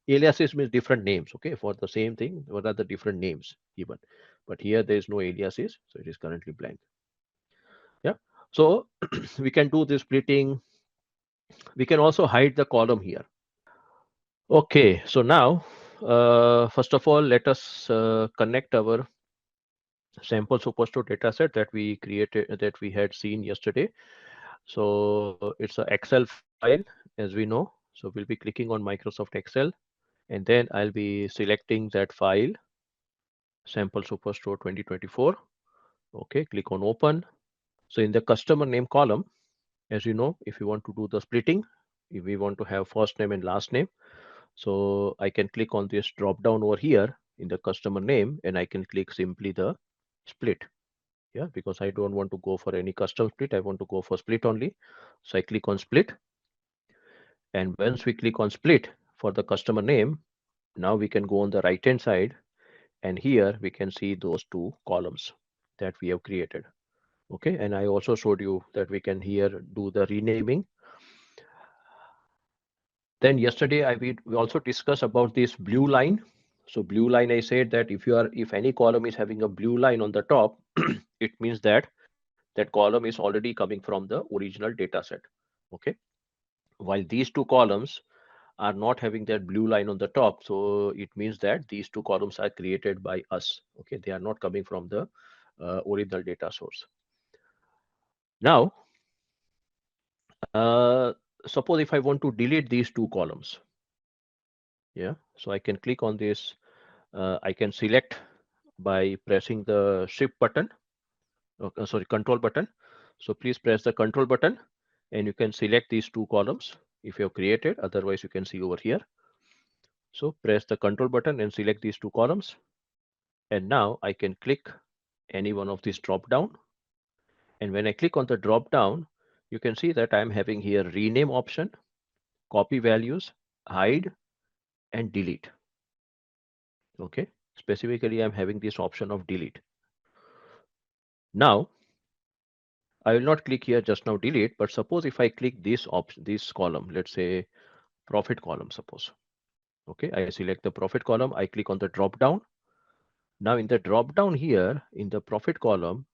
Aliases means different names, okay, for the same thing. What are the different names given? But here there is no aliases, so it is currently blank. Yeah. So we can do this splitting. We can also hide the column here. Okay, so now first of all let us connect our sample superstore dataset that we created, that we had seen yesterday. So it's an Excel file, as we know. So we'll be clicking on Microsoft Excel, and then I'll be selecting that file, sample superstore 2024. Okay, click on open. So in the customer name column, as you know, if you want to do the splitting, if we want to have first name and last name, so I can click on this drop down over here in the customer name, and I can click simply the split. Yeah, because I don't want to go for any custom split, I want to go for split only. So I click on split, and once we click on split for the customer name, now we can go on the right hand side, and here we can see those two columns that we have created. Okay, and I also showed you that we can here do the renaming. Then yesterday we also discussed about this blue line. So blue line, I said that if any column is having a blue line on the top, it means that that column is already coming from the original data set. Okay, while these two columns are not having that blue line on the top, so it means that these two columns are created by us. Okay, they are not coming from the original data source. Now suppose if I want to delete these two columns, yeah, so I can click on this. I can select by pressing the shift button, sorry, control button. So please press the control button, and you can select these two columns if you have created. Otherwise you can see over here. So press the control button and select these two columns, and now I can click any one of these drop down. And when I click on the drop down, you can see that I'm having here rename option, copy values, hide, and delete. Okay, specifically I'm having this option of delete. Now I will not click here just now delete, but suppose if I click this option, this column, let's say profit column, suppose. Okay, I select the profit column, I click on the drop down. Now in the drop down here in the profit column,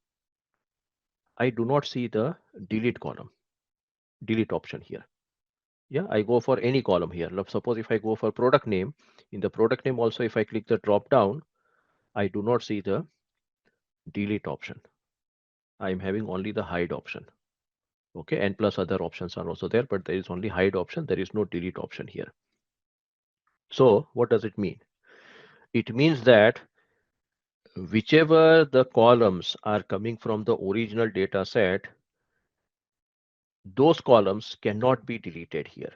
I do not see the delete column, delete option here. Yeah, I go for any column here. Suppose if I go for product name, in the product name also, if I click the drop down, I do not see the delete option. I am having only the hide option. Okay, and plus other options are also there, but there is only hide option. There is no delete option here. So what does it mean? It means that whichever the columns are coming from the original data set, those columns cannot be deleted here.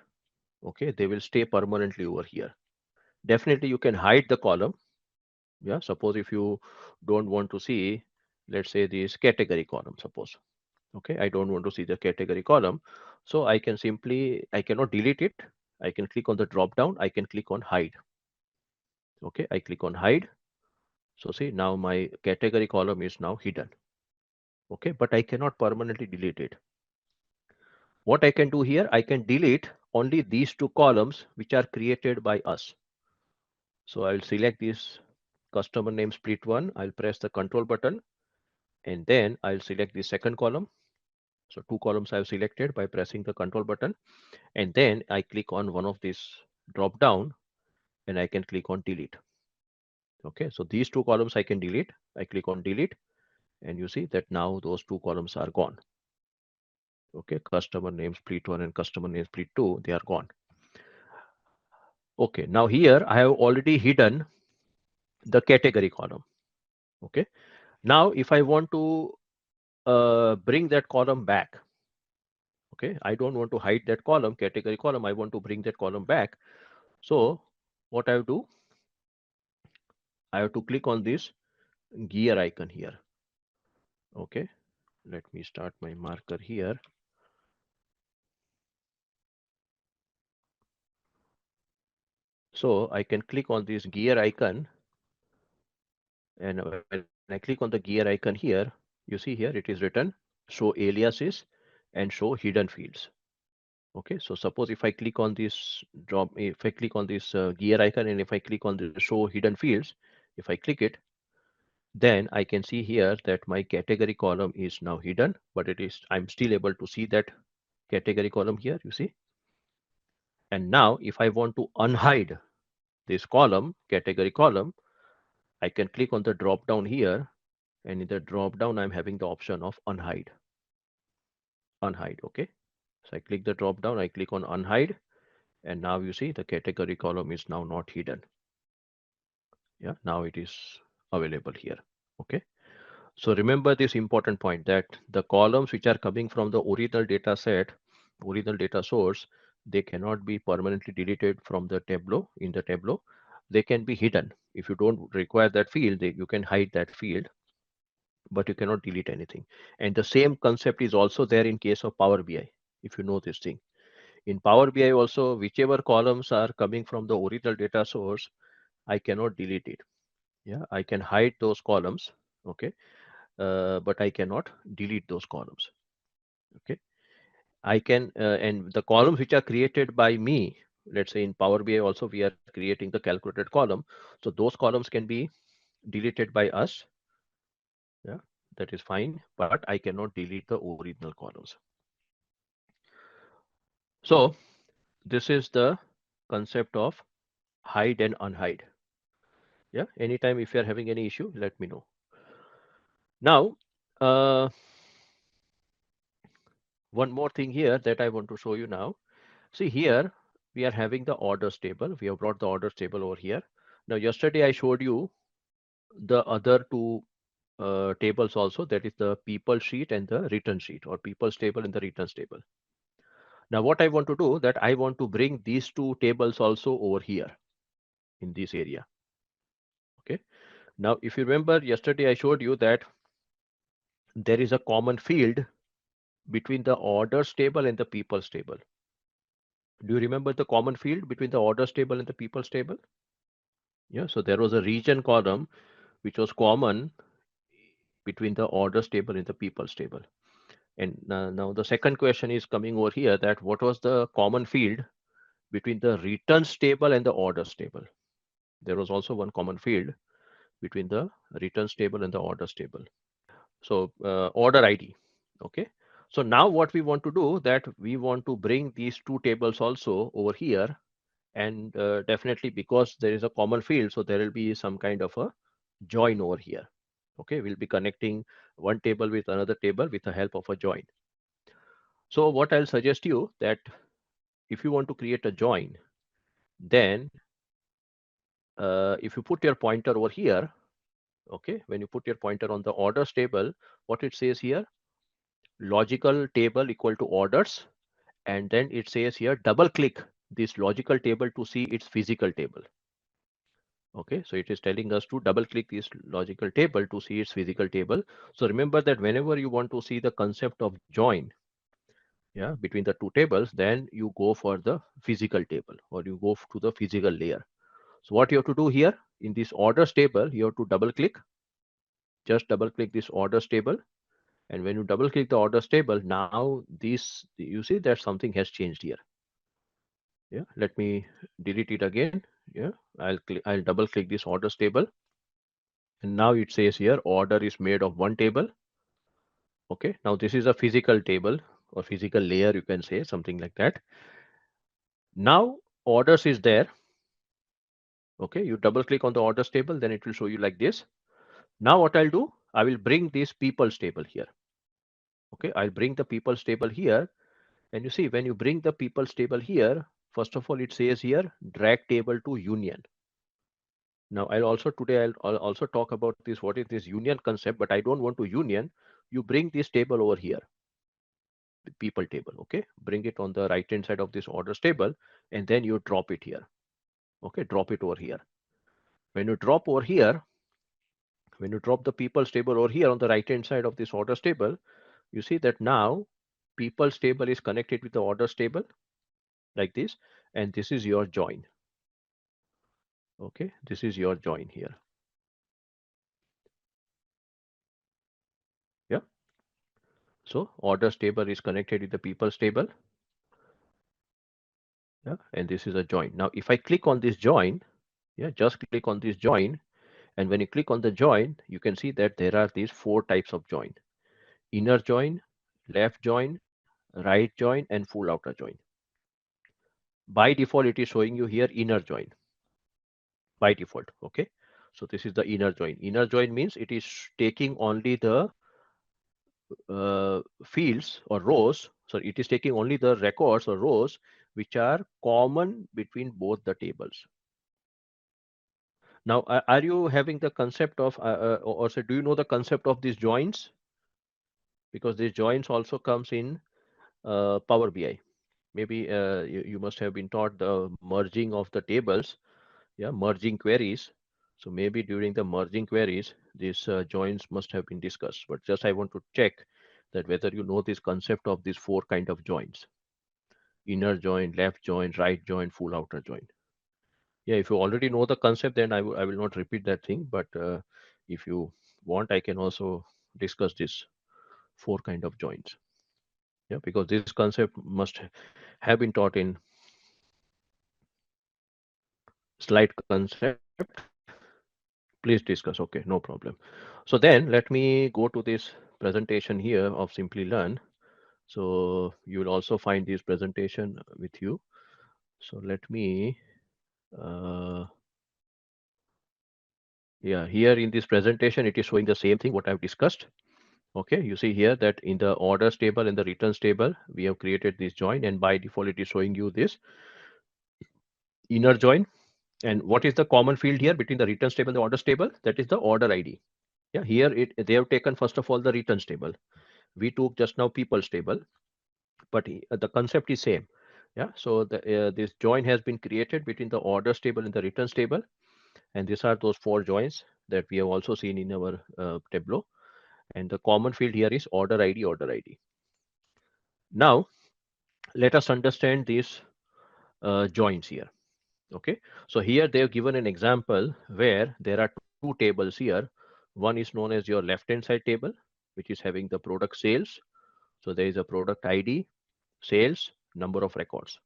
Okay, they will stay permanently over here. Definitely you can hide the column. Yeah, suppose if you don't want to see, let's say this category column, suppose. Okay, I don't want to see the category column. So I can simply, I cannot delete it. I can click on the drop down. I can click on hide. Okay, I click on hide. So see, now my category column is now hidden. Okay, but I cannot permanently delete it. What I can do here, I can delete only these two columns which are created by us. So I'll select this customer name split one. I'll press the control button, and then I'll select the second column. So two columns I've selected by pressing the control button, and then I click on one of these drop down, and I can click on delete. Okay, so these two columns I can delete. I click on delete, and you see that now those two columns are gone. Okay, customer name split one and customer name split two, they are gone. Okay, now here I have already hidden the category column. Okay, now if I want to bring that column back, okay, I don't want to hide that column, category column, I want to bring that column back. So what I do, I have to click on this gear icon here. Okay, let me start my marker here. So I can click on this gear icon, and when I click I click on the gear icon here, you see here it is written show aliases and show hidden fields. Okay, so suppose if I click on this if I click on this gear icon, and if I click on the show hidden fields, if I click it, then I can see here that my category column is now hidden, but I'm still able to see that category column here, you see. And now if I want to unhide this column, category column, I can click on the drop down here, and in the drop down I'm having the option of unhide. Okay, so I click the drop down, I click on unhide, and now you see the category column is now not hidden. Yeah, now it is available here. Okay, so remember this important point, that the columns which are coming from the original data set, original data source, they cannot be permanently deleted from the Tableau. In the Tableau, they can be hidden. If you don't require that field, you can hide that field, but you cannot delete anything. And the same concept is also there in case of Power BI. If you know this thing, in Power BI also, whichever columns are coming from the original data source, I cannot delete it. Yeah, I can hide those columns. Okay, but I cannot delete those columns. Okay, I can, and the columns which are created by me, let's say in Power BI also we are creating the calculated column. So those columns can be deleted by us. Yeah, that is fine, but I cannot delete the original columns. So this is the concept of hide and unhide. Yeah, anytime if you're having any issue, let me know. Now, uh, one more thing here that I want to show you now. See here, we are having the orders table. We have brought the orders table over here. Now, yesterday I showed you the other two tables also, that is the people sheet and the return sheet, or people's table and the returns table. Now, what I want to do, that I want to bring these two tables also over here in this area. Okay. Now, if you remember, yesterday I showed you that there is a common field between the orders table and the people's table. Do you remember the common field between the orders table and the people's table? Yeah, so there was a region column which was common between the orders table and the people's table. And now the second question is coming over here, that what was the common field between the returns table and the orders table? There was also one common field between the returns table and the orders table. So order ID. Okay. So now what we want to do, that we want to bring these two tables also over here, and definitely because there is a common field, so there will be some kind of a join over here. Okay, we'll be connecting one table with another table with the help of a join. So what I'll suggest you, that if you want to create a join, then if you put your pointer over here, okay, when you put your pointer on the orders table, what it says here, logical table equal to orders, and then it says here double click this logical table to see its physical table. Okay, so it is telling us to double click this logical table to see its physical table. So remember that whenever you want to see the concept of join, yeah, between the two tables, then you go for the physical table, or you go to the physical layer. So what you have to do here in this orders table, you have to double click, just double click this orders table. And when you double click the orders table, now this, you see that something has changed here. Yeah, let me delete it again. Yeah, I'll double click this orders table, and now it says here order is made of one table. Okay, now this is a physical table or physical layer, you can say something like that. Now orders is there. Okay, you double click on the orders table, then it will show you like this. Now what I'll do, I will bring this people's table here. Okay, I'll bring the people's table here, and you see when you bring the people's table here, first of all it says here drag table to union. Now I'll also talk about this, what is this union concept, but I don't want to union. You bring this table over here, the people table. Okay, bring it on the right hand side of this orders table, and then you drop it here. Okay, drop it over here. When you drop over here, when you drop the people's table over here on the right hand side of this orders table, you see that now people's table is connected with the orders table like this, and this is your join. Okay, this is your join here. So orders table is connected with the people's table. Yeah, and this is a join. Now, if I click on this join, yeah, just click on this join, and when you click on the join, you can see that there are these four types of join: inner join, left join, right join, and full outer join. By default, it is showing you here inner join by default. Okay, so this is the inner join. Inner join means it is taking only the fields or rows. So it is taking only the records or rows which are common between both the tables. Now, are you having the concept of, or say, do you know the concept of these joins? Because these joins also comes in Power BI. Maybe you must have been taught the merging of the tables, yeah, merging queries. So maybe during the merging queries, these joins must have been discussed. But just I want to check that whether you know this concept of these four kind of joins: inner join, left join, right join, full outer join. Yeah, if you already know the concept, then I will not repeat that thing. But if you want, I can also discuss this four kind of joins. Yeah, because this concept must have been taught in slide concept. Please discuss. Okay, no problem. So then let me go to this presentation here of Simplilearn. So you will also find this presentation with you. So let me, uh, yeah, here in this presentation, it is showing the same thing what I've discussed. Okay, you see here that in the orders table and the returns table, we have created this join, and by default, it is showing you this inner join. And what is the common field here between the returns table and the orders table? That is the order ID. Yeah, here they have taken first of all the returns table. We took just now people's table, but the concept is same. Yeah, so this join has been created between the orders table and the returns table, and these are those four joins that we have also seen in our Tableau. And the common field here is order ID, order ID. Now let us understand these joins here. Okay, so here they have given an example where there are two tables here. One is known as your left hand side table, which is having the product sales. So there is a product ID, sales, number of records.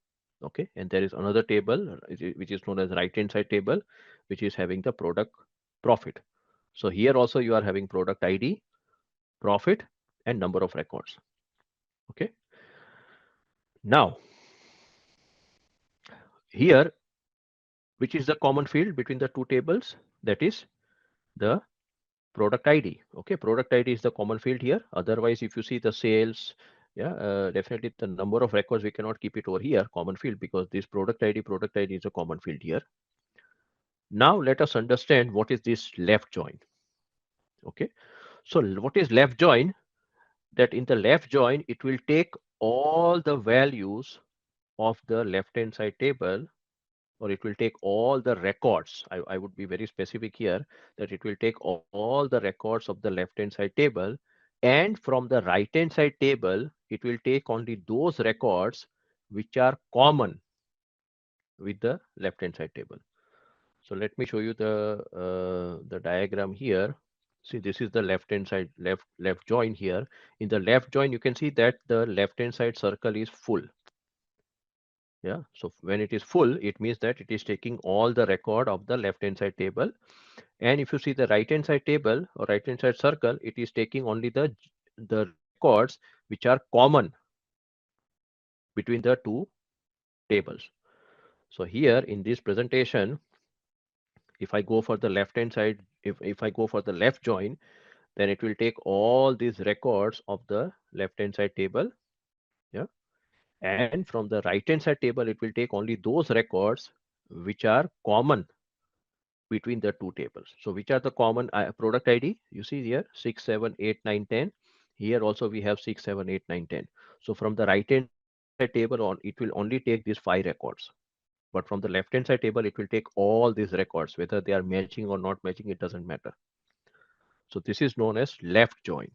Okay, and there is another table which is known as right hand side table, which is having the product profit. So here also you are having product ID, profit, and number of records. Okay, now here, which is the common field between the two tables? That is the product ID. Okay, product ID is the common field here. Otherwise, if you see the sales, yeah, definitely the number of records, we cannot keep it over here, common field, because this product ID is a common field here. Now let us understand what is this left join. Okay, so what is left join? That in the left join, it will take all the values of the left hand side table, or it will take all the records. I would be very specific here that it will take all the records of the left hand side table, and from the right hand side table, it will take only those records which are common with the left hand side table. So let me show you the diagram here. See, this is the left hand side, left join here. In the left join, you can see that the left hand side circle is full. Yeah, so when it is full, it means that it is taking all the record of the left hand side table. And if you see the right hand side table or right hand side circle, it is taking only the records which are common between the two tables. So here in this presentation, if I go for the left hand side, if I go for the left join, then it will take all these records of the left hand side table. Yeah, and from the right hand side table, it will take only those records which are common between the two tables. So which are the common product ID? You see here 6, 7, 8, 9, 10. Here also we have 6, 7, 8, 9, 10. So from the right hand side table on, it will only take these 5 records. But from the left hand side table, it will take all these records, whether they are matching or not matching, it doesn't matter. So this is known as left join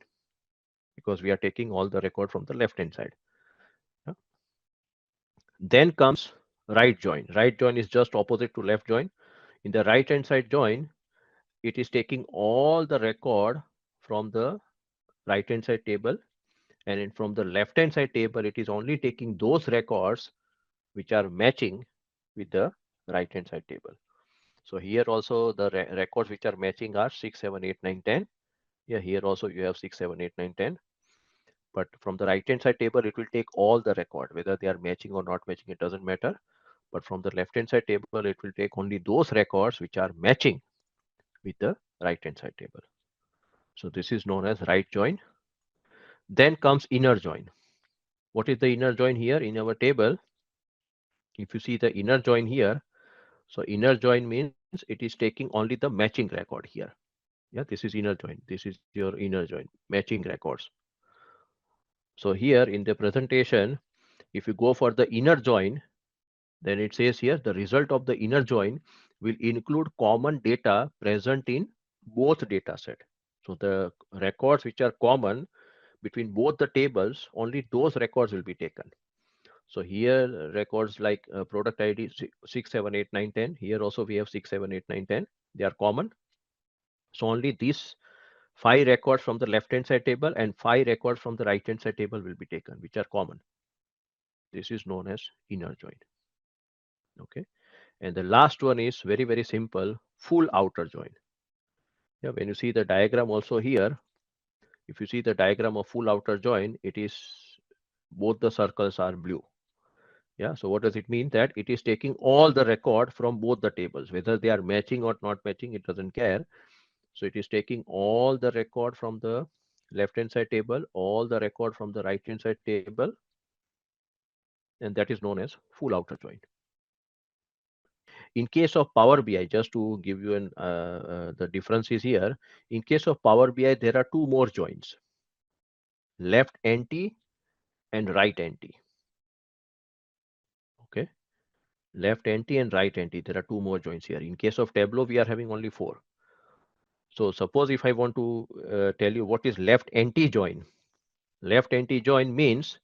because we are taking all the record from the left hand side. Yeah. Then comes right join. Right join is just opposite to left join. In the right hand side join, it is taking all the record from the right hand side table, And from the left hand side table, it is only taking those records which are matching with the right hand side table. So here also the records which are matching are 6, 7, 8, 9, 10. Yeah, here also you have 6, 7, 8, 9, 10. But from the right hand side table, it will take all the record, whether they are matching or not matching, it doesn't matter. But from the left hand side table, it will take only those records which are matching with the right hand side table. So this is known as right join. Then comes inner join. What is the inner join here in our table? If you see the inner join here, so inner join means it is taking only the matching record here. Yeah, this is inner join. This is your inner join, matching records. So here in the presentation, if you go for the inner join, then it says here the result of the inner join will include common data present in both data set. So the records which are common between both the tables, only those records will be taken. So here records like product ID 6, 7, 8, 9, 10. Here also we have 6, 7, 8, 9, 10. They are common. So only these 5 records from the left hand side table and 5 records from the right hand side table will be taken, which are common. This is known as inner join. Okay. And the last one is very, very simple, full outer join. Yeah, when you see the diagram also here, if you see the diagram of full outer join, it is both the circles are blue. Yeah, so what does it mean? That it is taking all the record from both the tables, whether they are matching or not matching, it doesn't care. So it is taking all the record from the left hand side table, all the record from the right hand side table, and that is known as full outer join. In case of Power BI, just to give you the difference is here. In case of Power BI, there are two more joins: left anti and right anti. Okay, left anti and right anti. There are two more joins here. In case of Tableau, we are having only 4. So suppose if I want to tell you what is left anti join. Left anti join means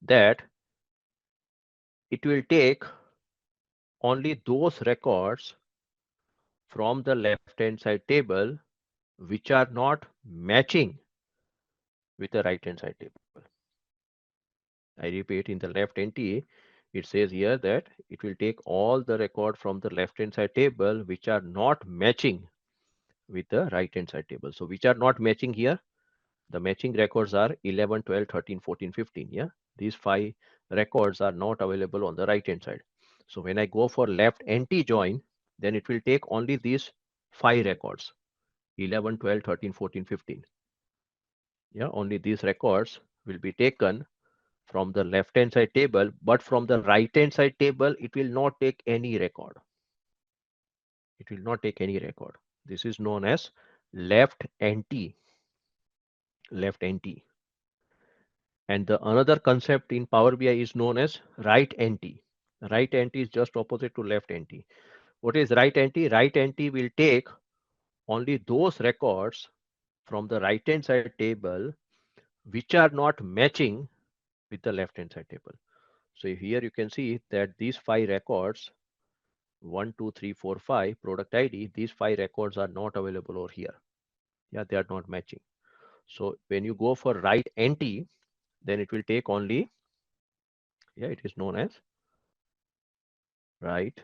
that it will take only those records from the left hand side table which are not matching with the right hand side table. I repeat, in the left NT, it says here that it will take all the record from the left hand side table which are not matching with the right hand side table. So which are not matching here? The matching records are 11, 12, 13, 14, 15. Yeah, these 5 records are not available on the right hand side. So when I go for left NT join, then it will take only these 5 records: 11, 12, 13, 14, 15. Yeah, only these records will be taken from the left hand side table, but from the right hand side table, it will not take any record. It will not take any record. This is known as left anti. Left anti. And the another concept in Power BI is known as right anti. Right anti is just opposite to left anti. What is right anti? Right anti will take only those records from the right hand side table which are not matching with the left hand side table. So here you can see that these 5 records, 1, 2, 3, 4, 5 product ID, these 5 records are not available over here. Yeah, they are not matching. So when you go for right anti, then it will take only, yeah, it is known as right.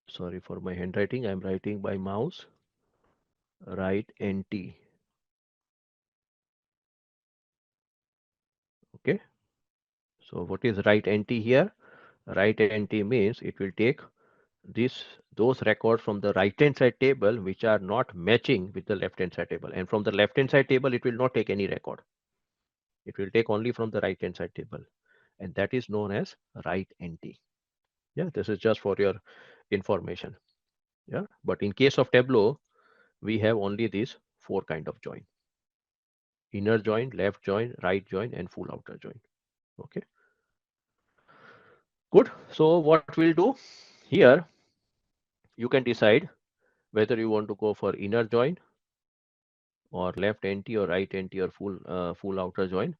Sorry for my handwriting. I'm writing by mouse. Right anti. Okay. So what is right anti here? Right anti means it will take this those records from the right hand side table which are not matching with the left hand side table, and from the left hand side table it will not take any record. It will take only from the right hand side table, and that is known as right anti. Yeah, this is just for your information. Yeah, but in case of Tableau, we have only these 4 kind of join: inner join, left join, right join, and full outer join. Okay, good. So what we'll do here, you can decide whether you want to go for inner join or left anti or right anti or full outer join.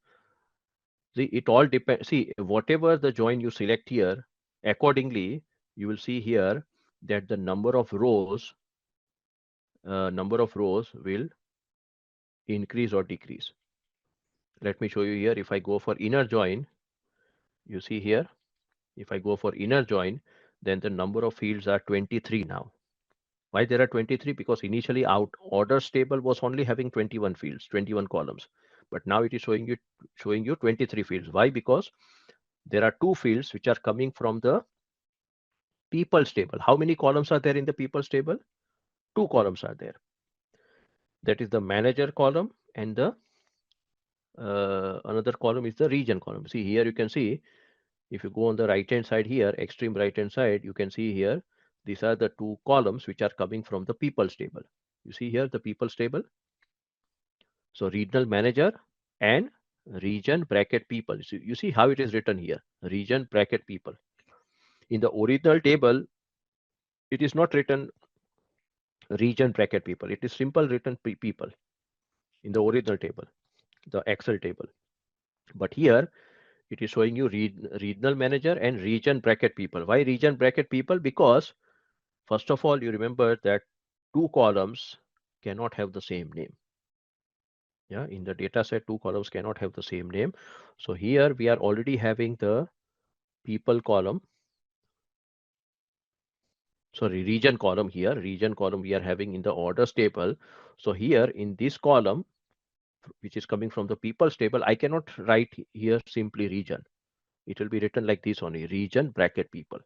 See, it all depends. See, whatever the join you select here, accordingly, you will see here that the number of rows will increase or decrease. Let me show you here. If I go for inner join, you see here, if I go for inner join, then the number of fields are 23 now. Why there are 23? Because initially out orders table was only having 21 fields, 21 columns. But now it is showing you 23 fields. Why? Because there are two fields which are coming from the people's table. How many columns are there in the people's table? Two columns are there. That is the manager column, and the another column is the region column. See here, you can see if you go on the right hand side here, extreme right hand side, you can see here these are the two columns which are coming from the people's table. You see here the people's table. So regional manager and region bracket people. So you see how it is written here, region bracket people. In the original table, it is not written region bracket people. It is simple written people in the original table, the Excel table. But here it is showing you regional manager and region bracket people. Why region bracket people? Because first of all, you remember that two columns cannot have the same name. Yeah, in the data set, two columns cannot have the same name. So here we are already having the people column, sorry, region column here, region column we are having in the orders table. So here in this column, which is coming from the people's table, I cannot write here simply region. It will be written like this only, region bracket people.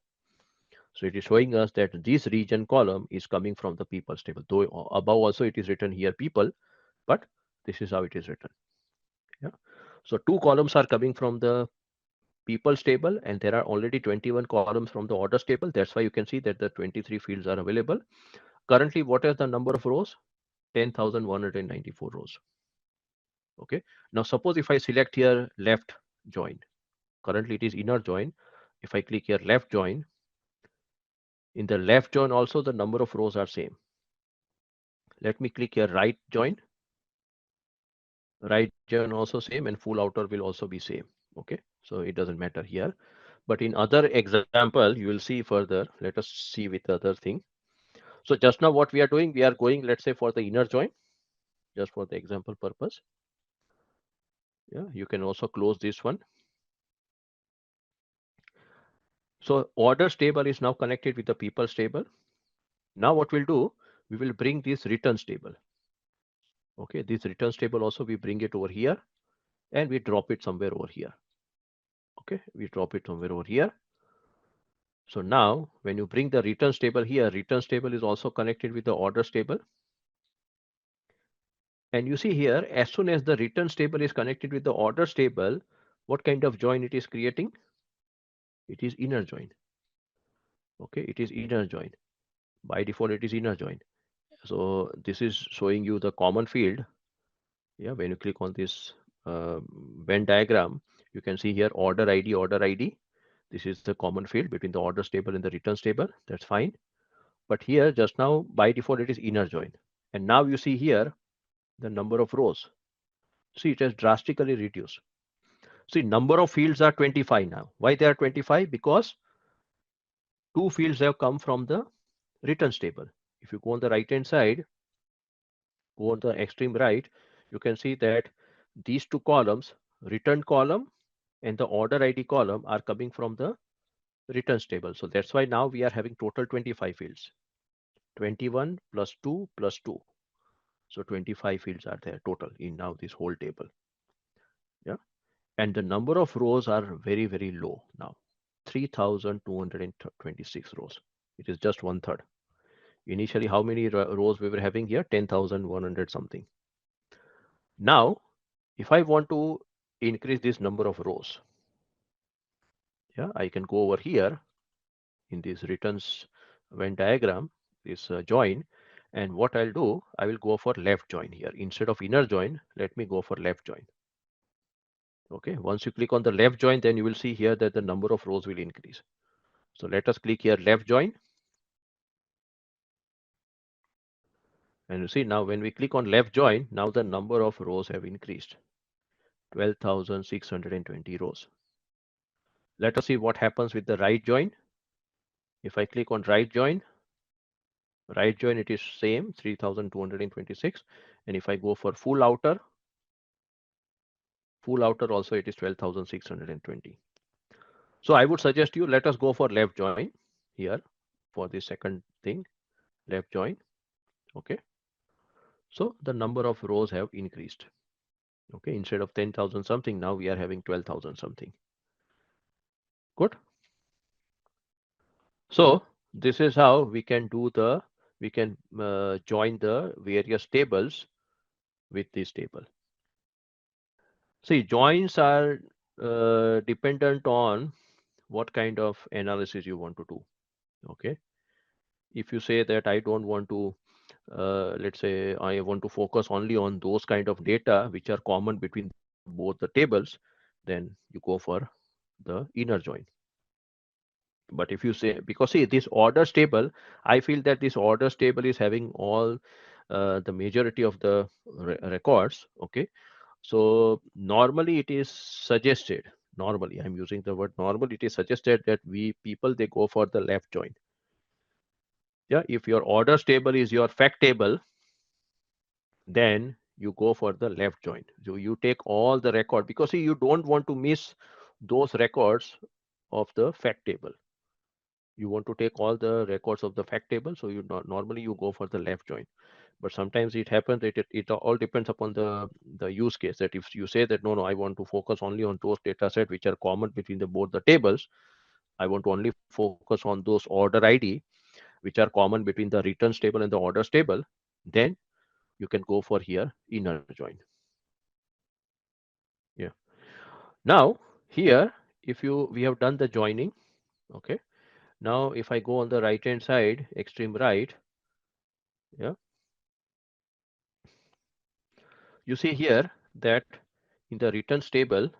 So it is showing us that this region column is coming from the people's table. Though above also it is written here people, but this is how it is written. Yeah. So two columns are coming from the people's table, and there are already 21 columns from the orders table. That's why you can see that the 23 fields are available. Currently, what is the number of rows? 10,194 rows. Okay. Now suppose if I select here left join, currently it is inner join. If I click here left join, in the left join also the number of rows are same. Let me click here right join. Right join also same, and full outer will also be same. Okay. So it doesn't matter here. But in other example, you will see further. Let us see with the other thing. So just now what we are doing, we are going, let's say for the inner join, just for the example purpose. Yeah, you can also close this one. So orders table is now connected with the people's table. Now what we'll do, we will bring this returns table. Okay, this returns table also we bring it over here, and we drop it somewhere over here. Okay, we drop it somewhere over here. So now when you bring the returns table here, returns table is also connected with the orders table. And you see here, as soon as the returns table is connected with the orders table, what kind of join it is creating? It is inner join. Okay, it is inner join. By default, it is inner join. So this is showing you the common field. Yeah, when you click on this Venn diagram, you can see here order ID, order ID. This is the common field between the orders table and the returns table. That's fine. But here, just now, by default, it is inner join. And now you see here the number of rows. See, it has drastically reduced. See, number of fields are 25 now. Why they are 25? Because two fields have come from the returns table. If you go on the right hand side, go on the extreme right, you can see that these two columns, return column and the order ID column, are coming from the returns table. So that's why now we are having total 25 fields. 21 plus 2 plus 2. So 25 fields are there total in now this whole table. Yeah. And the number of rows are very, very low now. 3,226 rows. It is just one third. Initially, how many rows we were having here? 10,100 something. Now, if I want to increase this number of rows, yeah, I can go over here in this returns Venn diagram, this join, and what I'll do, I will go for left join here. Instead of inner join, let me go for left join. Okay, once you click on the left join, then you will see here that the number of rows will increase. So let us click here left join. And you see now when we click on left join, now the number of rows have increased. 12,620 rows. Let us see what happens with the right join. If I click on right join, it is same 3,226. And if I go for full outer also it is 12,620. So I would suggest you, let us go for left join here for the second thing, left join. Okay. So the number of rows have increased. Okay. Instead of 10,000 something, now we are having 12,000 something. Good. So this is how we can join the various tables with this table. See, joins are dependent on what kind of analysis you want to do. Okay. If you say that I don't want to, let's say I want to focus only on those kind of data which are common between both the tables, then you go for the inner join. But if you say, because see this orders table, I feel that this orders table is having all the majority of the records. Okay. So normally it is suggested, normally I'm using the word normal, it is suggested that we people, they go for the left join. Yeah. If your orders table is your fact table, then you go for the left join. So you take all the record, because see, you don't want to miss those records of the fact table. You want to take all the records of the fact table, so you normally you go for the left join. But sometimes it happens that it all depends upon the use case, that if you say that no, I want to focus only on those data set which are common between the both the tables, I want to only focus on those order ID which are common between the returns table and the orders table, then you can go for here inner join. Yeah. Now here, if you we have done the joining. Okay. Now if I go on the right hand side, extreme right, yeah, you see here that in the returns table,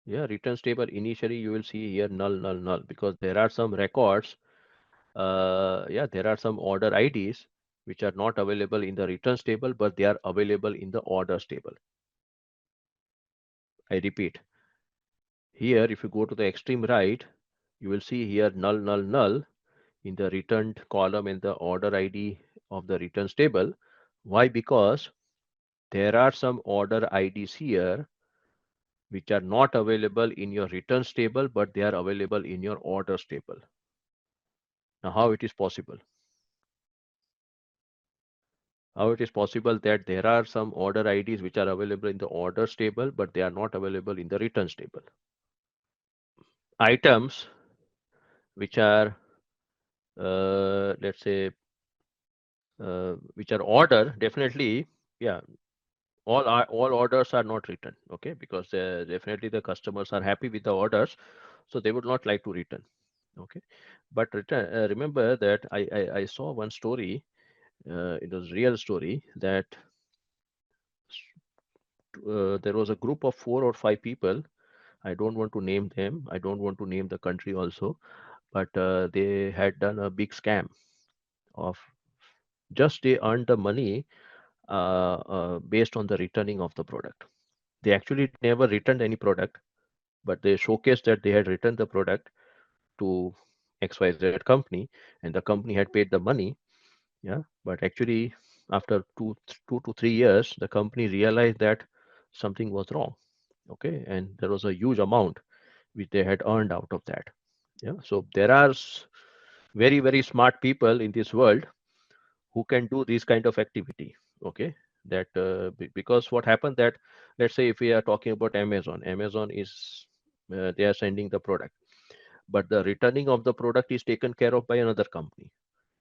yeah, returns table, initially you will see here null, null, null, because there are some records, yeah, there are some order IDs which are not available in the returns table, but they are available in the orders table. I repeat, here if you go to the extreme right, you will see here null, null, null in the returned column in the order ID of the returns table. Why? Because there are some order IDs here which are not available in your returns table, but they are available in your orders table. Now, how it is possible? How it is possible that there are some order IDs which are available in the orders table, but they are not available in the returns table? Items which are, let's say, which are order, definitely, yeah, all orders are not written. Okay, because definitely the customers are happy with the orders, so they would not like to return. Okay, but remember that I saw one story. It was real story that there was a group of 4 or 5 people. I don't want to name them. I don't want to name the country also, but they had done a big scam of, just they earned the money based on the returning of the product. They actually never returned any product, but they showcased that they had returned the product to XYZ company, and the company had paid the money. Yeah, but actually, after 2 to 3 years, the company realized that something was wrong. Okay, and there was a huge amount which they had earned out of that. Yeah, so there are very, very smart people in this world who can do this kind of activity. Okay, that because what happened that, let's say if we are talking about Amazon is they are sending the product, but the returning of the product is taken care of by another company,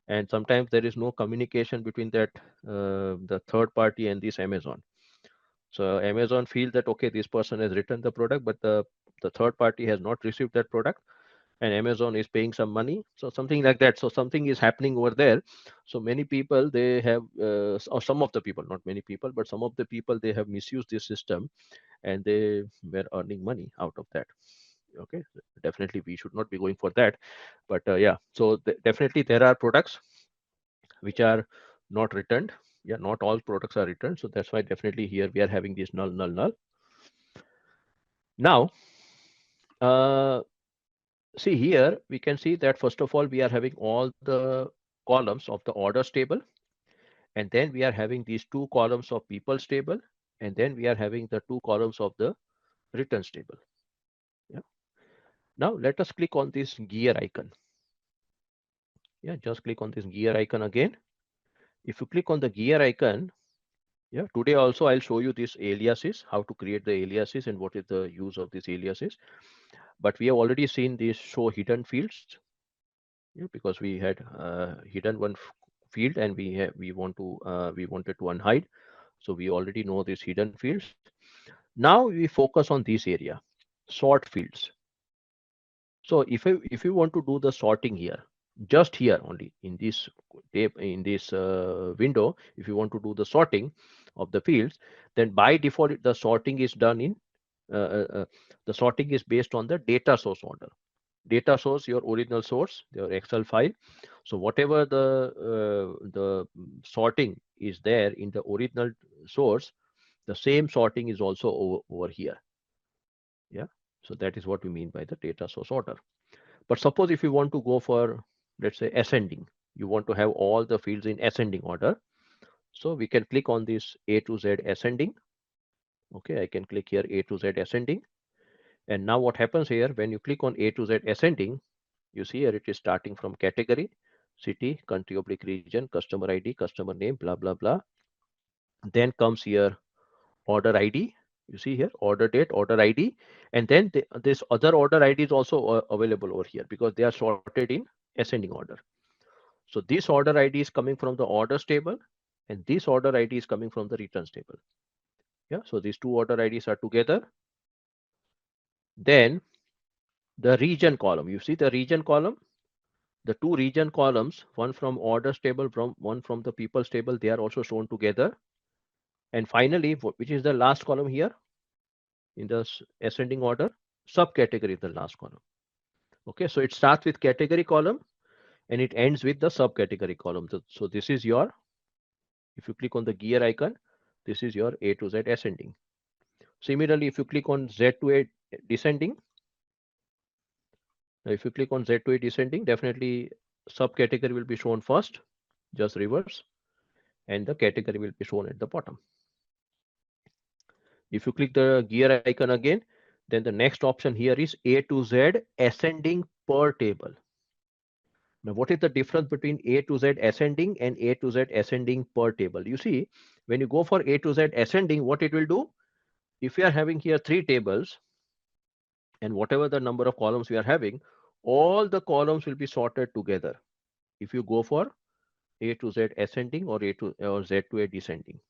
and sometimes there is no communication between that the third party and this Amazon. So Amazon feel that okay, this person has returned the product, but the third party has not received that product, and Amazon is paying some money, so something like that. So something is happening over there. So many people, they have or some of the people, not many people, but some of the people, they have misused this system, and they were earning money out of that. Okay, definitely we should not be going for that, but yeah, so definitely there are products which are not returned. Yeah, not all products are returned, so that's why definitely here we are having this null, null, null. Now see here, we can see that first of all, we are having all the columns of the orders table, And then we are having these two columns of people's table, and then we are having the two columns of the returns table. Yeah. Now let us click on this gear icon. Yeah, just click on this gear icon again. If you click on the gear icon, yeah, today also I'll show you this aliases, how to create the aliases and what is the use of these aliases. But we have already seen this show hidden fields, yeah, because we had hidden one field and we wanted to unhide. So we already know these hidden fields. Now we focus on this area, sort fields. So if you want to do the sorting here, just here only in this window, if you want to do the sorting of the fields, then by default the sorting is done in uh, uh, uh, the sorting is based on the data source order. Data source, your original source, your Excel file. So whatever the sorting is there in the original source, the same sorting is also over here. Yeah. So that is what we mean by the data source order. But suppose if you want to go for, let's say, ascending, you want to have all the fields in ascending order. So we can click on this A to Z ascending. Okay, I can click here A to Z ascending. And now what happens here, when you click on A to Z ascending, you see here it is starting from category, city, country oblique region, customer ID, customer name, blah, blah, blah. Then comes here order ID. You see here order date, order ID. And then this other order ID is also available over here because they are sorted in ascending order. So this order ID is coming from the orders table and this order ID is coming from the returns table. Yeah, so these two order IDs are together. Then the region column, you see the region column, the two region columns, one from orders table, from one from the people's table, they are also shown together. And finally, which is the last column here in the ascending order, subcategory is the last column. Okay, so it starts with category column and it ends with the subcategory column. So this is your, if you click on the gear icon, this is your A to Z ascending. Similarly, if you click on Z to A descending, if you click on Z to A descending, definitely subcategory will be shown first, just reverse, and the category will be shown at the bottom. If you click the gear icon again, then the next option here is A to Z ascending per table. Now, what is the difference between A to Z ascending and A to Z ascending per table? You see, when you go for A to Z ascending, what it will do, if we are having here 3 tables, and whatever the number of columns we are having, all the columns will be sorted together. If you go for A to Z ascending or Z to A descending.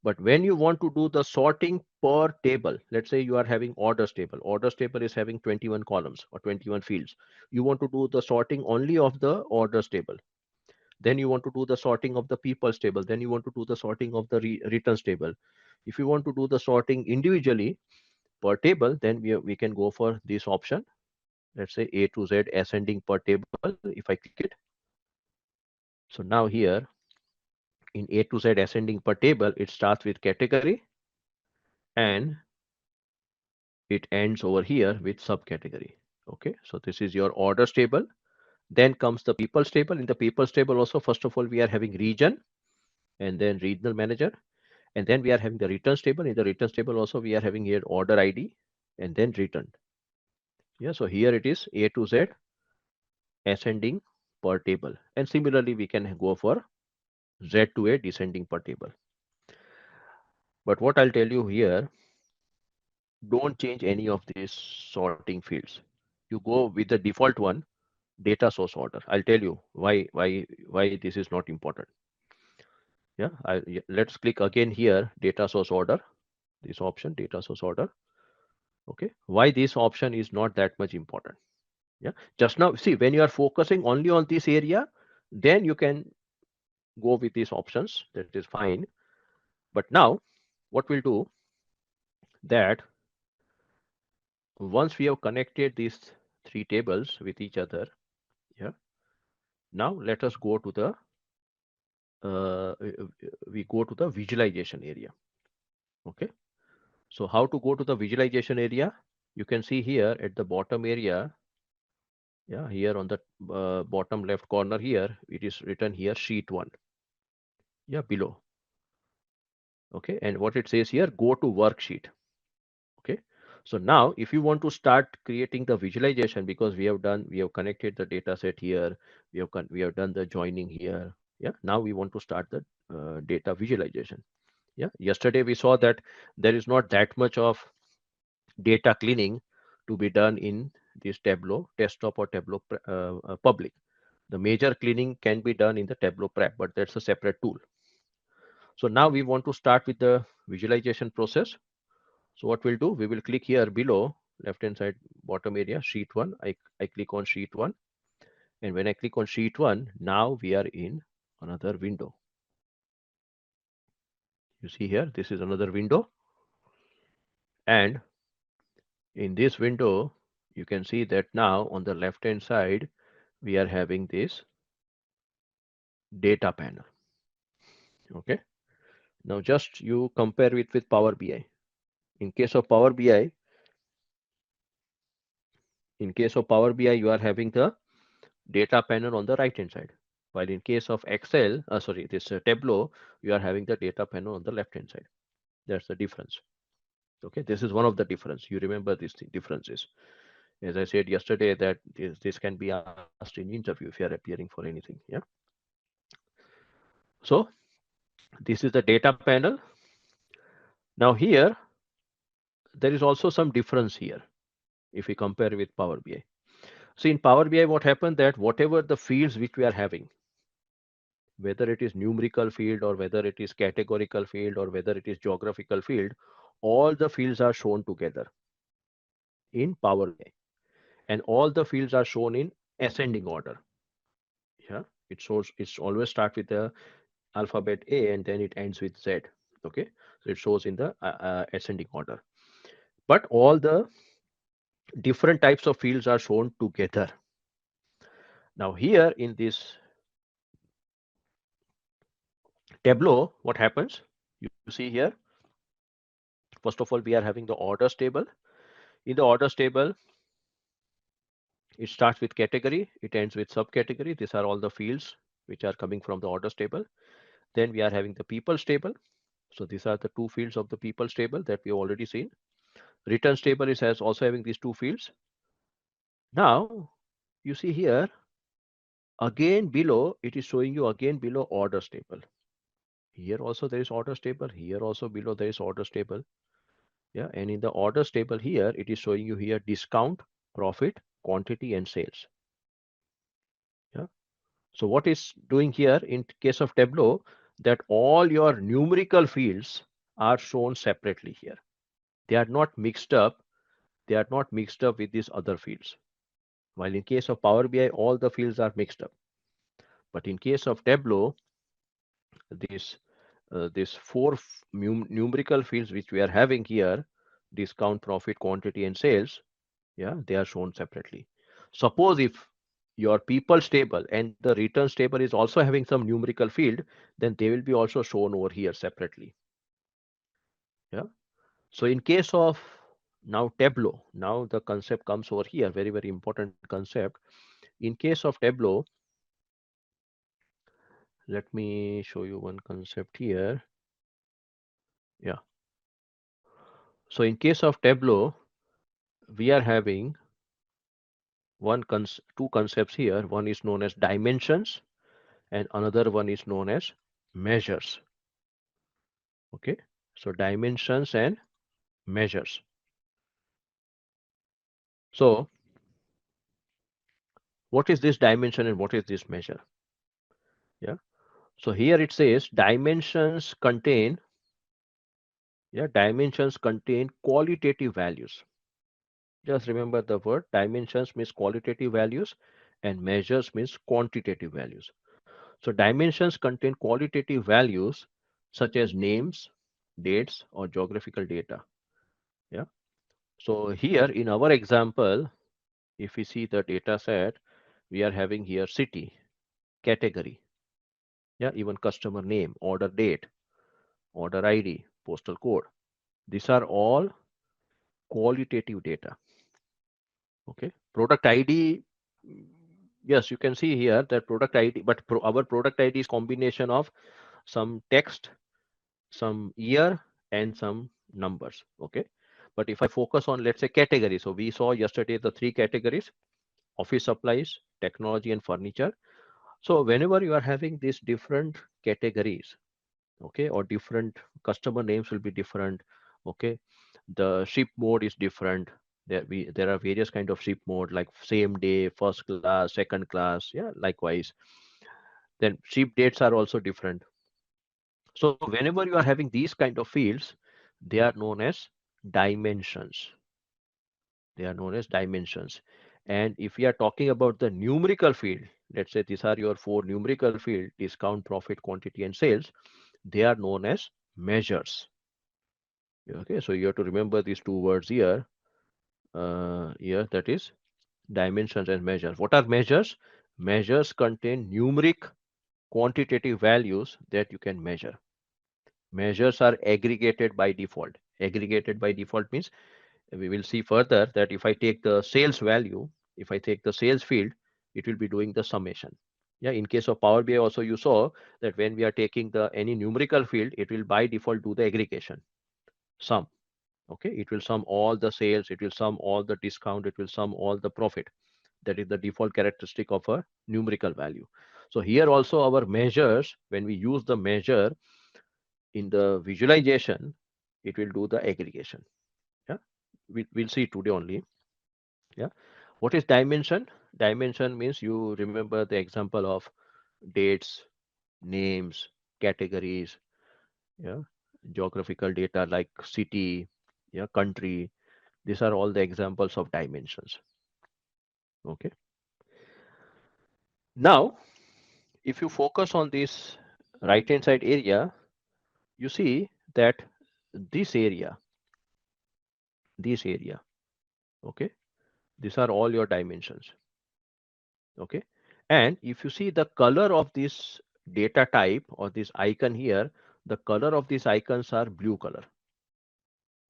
But when you want to do the sorting per table, let's say you are having orders table is having 21 columns or 21 fields. You want to do the sorting only of the orders table. Then you want to do the sorting of the people's table. Then you want to do the sorting of the returns table. If you want to do the sorting individually per table, then we can go for this option. Let's say A to Z ascending per table. If I click it. So now here in A to Z ascending per table, it starts with category and it ends over here with subcategory. Okay, so this is your orders table. Then comes the people's table. In the people's table also, first of all, we are having region and then regional manager. And then we are having the returns table. In the returns table also, we are having here order ID and then returned. Yeah, so here it is A to Z ascending per table. And similarly, we can go for Z to A descending per table. But what I'll tell you here, don't change any of these sorting fields. You go with the default one, data source order. I'll tell you why this is not important. Yeah, let's click again here, data source order, this option, data source order. Okay, why this option is not that much important. Yeah, just now, see, when you are focusing only on this area, then you can go with these options, that is fine. But now what we'll do, that once we have connected these 3 tables with each other, yeah, now let us go to the uh, we go to the visualization area. Okay, so how to go to the visualization area? You can see here at the bottom area, yeah, here on the bottom left corner here, it is written here sheet 1. Yeah, below. Okay, and what it says here, go to worksheet. Okay, so now if you want to start creating the visualization, because we have connected the data set here, we have done the joining here. Yeah, now we want to start the data visualization. Yeah, yesterday we saw that there is not that much of data cleaning to be done in this Tableau desktop or Tableau public. The major cleaning can be done in the Tableau prep, but that's a separate tool. So now we want to start with the visualization process. So what we'll do, we will click here below, left hand side bottom area, sheet 1. I click on sheet 1, and when I click on sheet 1, now we are in another window. You see here, this is another window, and in this window you can see that now on the left hand side we are having this data panel. Okay, now just you compare it with Power BI. In case of Power BI, you are having the data panel on the right hand side, while in case of Excel, sorry, this Tableau, you are having the data panel on the left hand side. That's the difference. Okay, this is one of the difference. You remember these differences. As I said yesterday, that this can be asked in interview if you are appearing for anything. Yeah. So this is the data panel. Now here there is also some difference here if we compare with Power BI. So in Power BI, what happened that whatever the fields which we are having, whether it is numerical field or whether it is categorical field or whether it is geographical field, all the fields are shown together in Power BI, and all the fields are shown in ascending order. Yeah, it's always start with the alphabet A and then it ends with Z. Okay, so it shows in the ascending order, but all the different types of fields are shown together. Now here in this Tableau, what happens? You see here, first of all, we are having the orders table. In the orders table, it starts with category, it ends with subcategory. These are all the fields which are coming from the orders table. Then we are having the people's table. So these are the two fields of the people's table that we have already seen. Returns table is also having these two fields. Now you see here again below, it is showing you again below orders table. Here also there is orders table. Here also below there is orders table. Yeah, and in the orders table here, it is showing you here discount, profit, quantity, and sales. Yeah. So what is doing here in case of Tableau, that all your numerical fields are shown separately here. They are not mixed up. They are not mixed up with these other fields. While in case of Power BI, all the fields are mixed up. But in case of Tableau, this these four numerical fields which we are having here, discount, profit, quantity, and sales, yeah, they are shown separately. Suppose if your people's table and the returns table is also having some numerical field, then they will be also shown over here separately. Yeah. So in case of now Tableau, now the concept comes over here, very, very important concept. In case of Tableau, let me show you one concept here. Yeah. So in case of Tableau, we are having two concepts here. One is known as dimensions and another one is known as measures. Okay, so dimensions and measures. So what is this dimension and what is this measure? Yeah, so here it says dimensions contain qualitative values. Just remember the word dimensions means qualitative values and measures means quantitative values. So dimensions contain qualitative values such as names, dates, or geographical data. Yeah. So here in our example, if we see the data set, we are having here city, category, yeah, even customer name, order date, order ID, postal code. These are all qualitative data. Okay. Product ID, yes, you can see here that product ID, but our product ID is combination of some text, some year, and some numbers. Okay. But if I focus on, let's say, categories, so we saw yesterday the three categories: office supplies, technology, and furniture. So whenever you are having these different categories, okay, or different customer names will be different, okay, the ship mode is different. There are various kind of ship mode, like same day, first class, second class, yeah, likewise. Then ship dates are also different. So whenever you are having these kind of fields, they are known as dimensions. They are known as dimensions. And if we are talking about the numerical field, let's say these are your four numerical field: discount, profit, quantity, and sales. They are known as measures. Okay, so you have to remember these two words here. Here, that is dimensions and measures. What are measures? Measures contain numeric quantitative values that you can measure. Measures are aggregated by default. Aggregated by default means, we will see further, that if I take the sales value, if I take the sales field, it will be doing the summation. Yeah, in case of Power BI also, you saw that when we are taking the any numerical field, it will by default do the aggregation, sum. Okay, it will sum all the sales, it will sum all the discount, it will sum all the profit. That is the default characteristic of a numerical value. So here also our measures, when we use the measure in the visualization, it will do the aggregation. Yeah, we'll see today only. Yeah, what is dimension? Dimension means, you remember the example of dates, names, categories, yeah, geographical data like city, yeah, country. These are all the examples of dimensions. Okay. Now, if you focus on this right hand side area, you see that this area, this area, okay, these are all your dimensions. Okay. And if you see the color of this data type or this icon here, the color of these icons are blue color.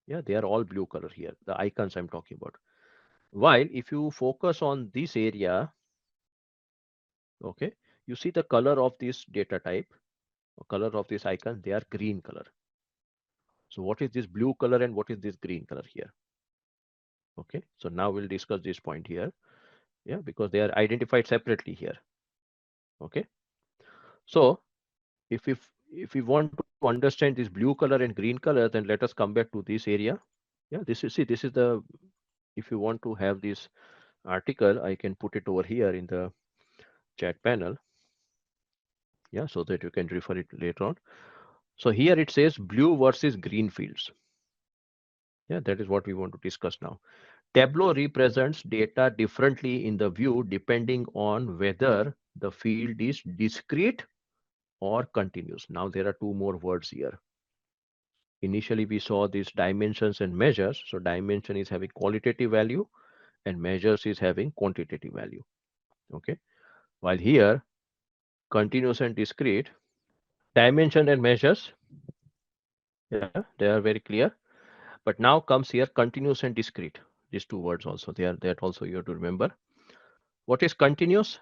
Yeah, they are all blue color here, the icons I'm talking about. While if you focus on this area, okay, you see the color of this data type, or color of this icon, they are green color. So what is this blue color and what is this green color here? Okay, so now we'll discuss this point here. Yeah, because they are identified separately here. Okay, so if we want to understand this blue color and green color, then let us come back to this area. Yeah, this is, see, this is the, if you want to have this article, I can put it over here in the chat panel. Yeah, so that you can refer it later on. So here it says blue versus green fields. Yeah, that is what we want to discuss now. Tableau represents data differently in the view depending on whether the field is discrete or continuous. Now there are two more words here. Initially we saw these dimensions and measures. So dimension is having qualitative value and measures is having quantitative value. Okay. While here, continuous and discrete, dimension and measures, yeah, they are very clear. But now comes here continuous and discrete. These two words also, they are, that also you have to remember. What is continuous?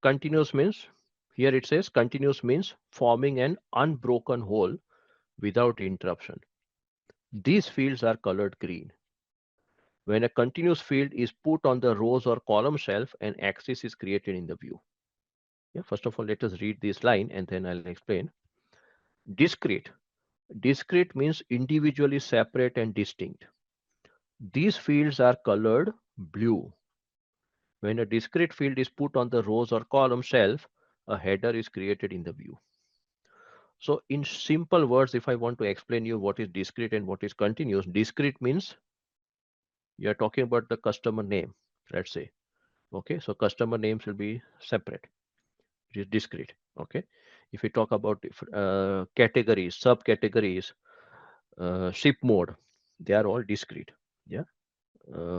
Continuous means, here it says continuous means forming an unbroken whole without interruption. These fields are colored green. When a continuous field is put on the rows or column shelf, an axis is created in the view. Yeah, first of all, let us read this line and then I'll explain. Discrete. Discrete means individually separate and distinct. These fields are colored blue. When a discrete field is put on the rows or column shelf, a header is created in the view. So in simple words, if I want to explain you what is discrete and what is continuous, discrete means you are talking about the customer name, let's say. Okay, so customer names will be separate. It is discrete. Okay, if we talk about categories, subcategories, ship mode, they are all discrete. Yeah,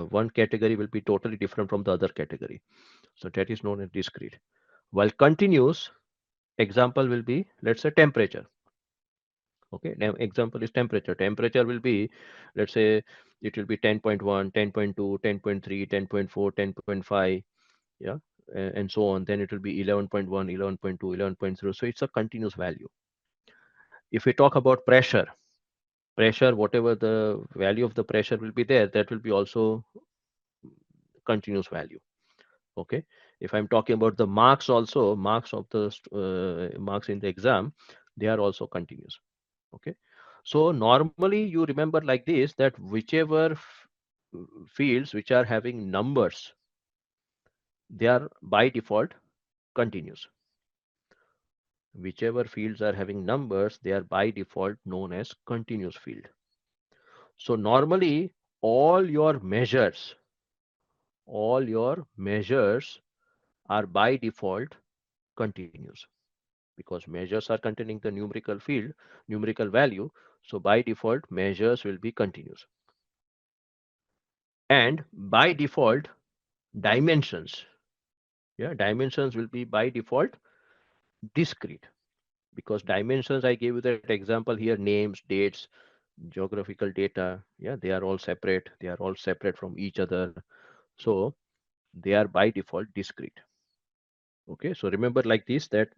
one category will be totally different from the other category. So that is known as discrete. While continuous, example will be, let's say, temperature. Okay, now example is temperature. Temperature will be, let's say, it will be 10.1, 10.2, 10.3, 10.4, 10.5, yeah, and so on. Then it will be 11.1, 11.2, 11.0. So it's a continuous value. If we talk about pressure, whatever the value of the pressure will be there, that will be also continuous value. Okay. If I'm talking about the marks also, marks of the marks in the exam, they are also continuous. Okay. So normally you remember like this, that whichever fields which are having numbers, they are by default continuous. Whichever fields are having numbers, they are by default known as continuous field. So normally all your measures are by default continuous, because measures are containing the numerical field, numerical value. So by default, measures will be continuous. And by default, dimensions, yeah, dimensions will be by default discrete, because dimensions, I gave you that example here, names, dates, geographical data, yeah, they are all separate. They are all separate from each other. So they are by default discrete. Okay, so remember like this, that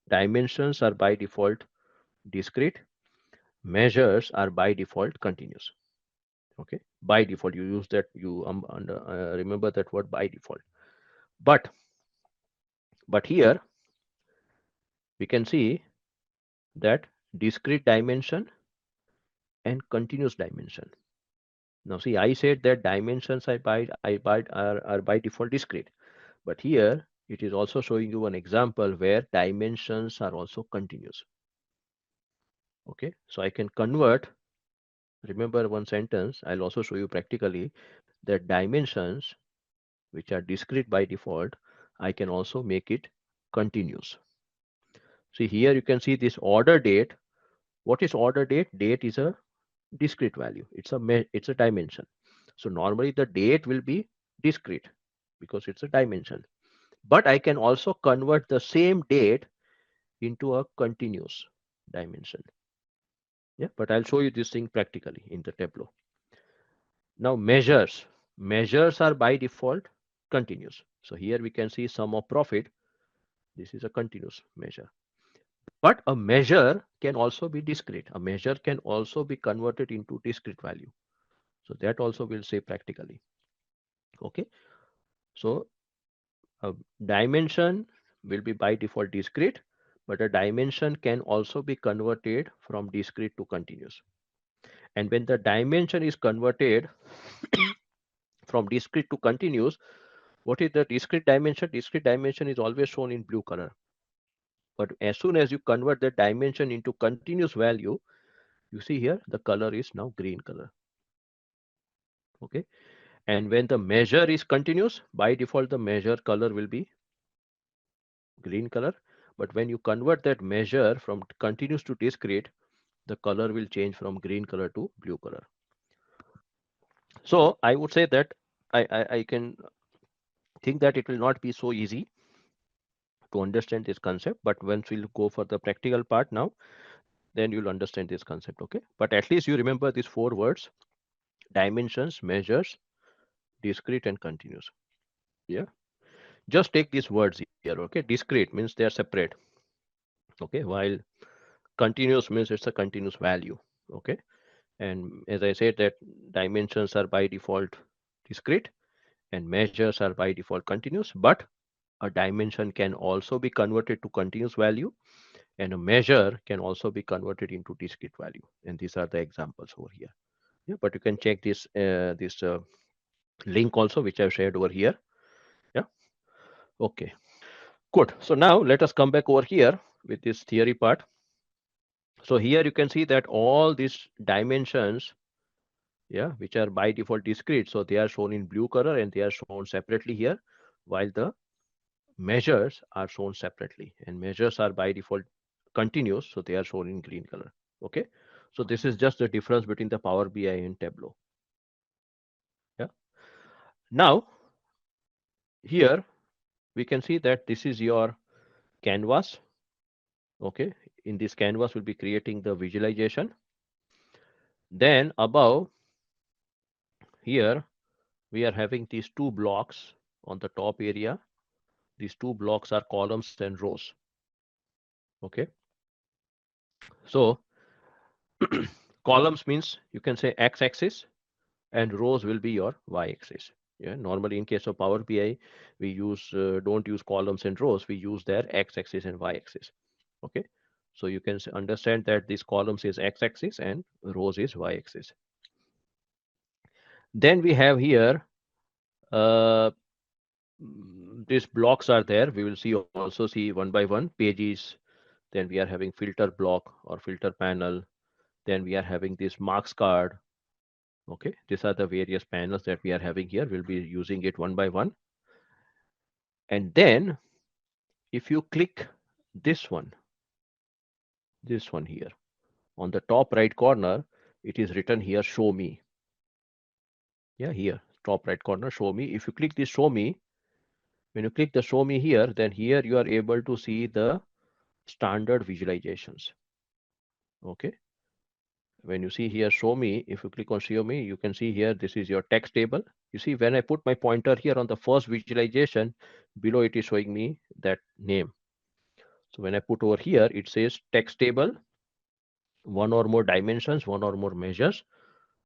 dimensions are by default discrete, measures are by default continuous. Okay, by default you use that, you remember that word, by default. but but here we can see that discrete dimension and continuous dimension. Now see, I said that dimensions are by default discrete, but here it is also showing you an example where dimensions are also continuous. Okay, so I can convert, remember one sentence, I'll also show you practically that dimensions which are discrete by default, I can also make it continuous. See here you can see this order date. What is order date? Date is a discrete value. It's a dimension. So normally the date will be discrete because it's a dimension. But I can also convert the same date into a continuous dimension. Yeah, but I'll show you this thing practically in the Tableau. Now measures are by default continuous. So here we can see sum of profit. This is a continuous measure. But a measure can also be discrete. A measure can also be converted into discrete value. So that also we'll say practically. Okay. So a dimension will be by default discrete, but a dimension can also be converted from discrete to continuous. And when the dimension is converted from discrete to continuous, what is the discrete dimension? Discrete dimension is always shown in blue color. But as soon as you convert the dimension into continuous value, you see here the color is now green color. Okay. And when the measure is continuous, by default the measure color will be green color. But when you convert that measure from continuous to discrete, the color will change from green color to blue color. So I would say that I can think that it will not be so easy to understand this concept, but once we'll go for the practical part now, then you'll understand this concept. Okay, but at least you remember these four words: dimensions, measures, discrete, and continuous. Yeah, just take these words here. Okay, discrete means they are separate. Okay, while continuous means it's a continuous value. Okay, and as I said that dimensions are by default discrete and measures are by default continuous, but a dimension can also be converted to continuous value and a measure can also be converted into discrete value, and these are the examples over here. Yeah, but you can check this link also which I've shared over here. Yeah, okay, good. So now let us come back over here with this theory part. So here you can see that all these dimensions, yeah, which are by default discrete, so they are shown in blue color and they are shown separately here, while the measures are shown separately, and measures are by default continuous, so they are shown in green color. Okay, so this is just the difference between the Power BI and Tableau. Yeah, now here we can see that this is your canvas. Okay, in this canvas we'll be creating the visualization. Then above here we are having these two blocks on the top area. These two blocks are columns and rows. Okay, so Columns means you can say x-axis, and rows will be your y-axis. Yeah, normally in case of Power BI, we use don't use columns and rows. We use their x-axis and y-axis. Okay, so you can understand that these columns is x-axis and rows is y-axis. Then we have here uh, these blocks are there. We will see also see one by one pages. Then we are having filter block or filter panel. Then we are having this marks card. Okay, these are the various panels that we are having here. We'll be using it one by one. And then if you click this one here on the top right corner, it is written here, show me. Yeah, here, top right corner, show me. If you click this show me, when you click the show me here, then here you are able to see the standard visualizations. Okay. When you see here, show me, if you click on show me, you can see here, this is your text table. You see, when I put my pointer here on the first visualization, below it is showing me that name. So when I put over here, it says text table, one or more dimensions, one or more measures.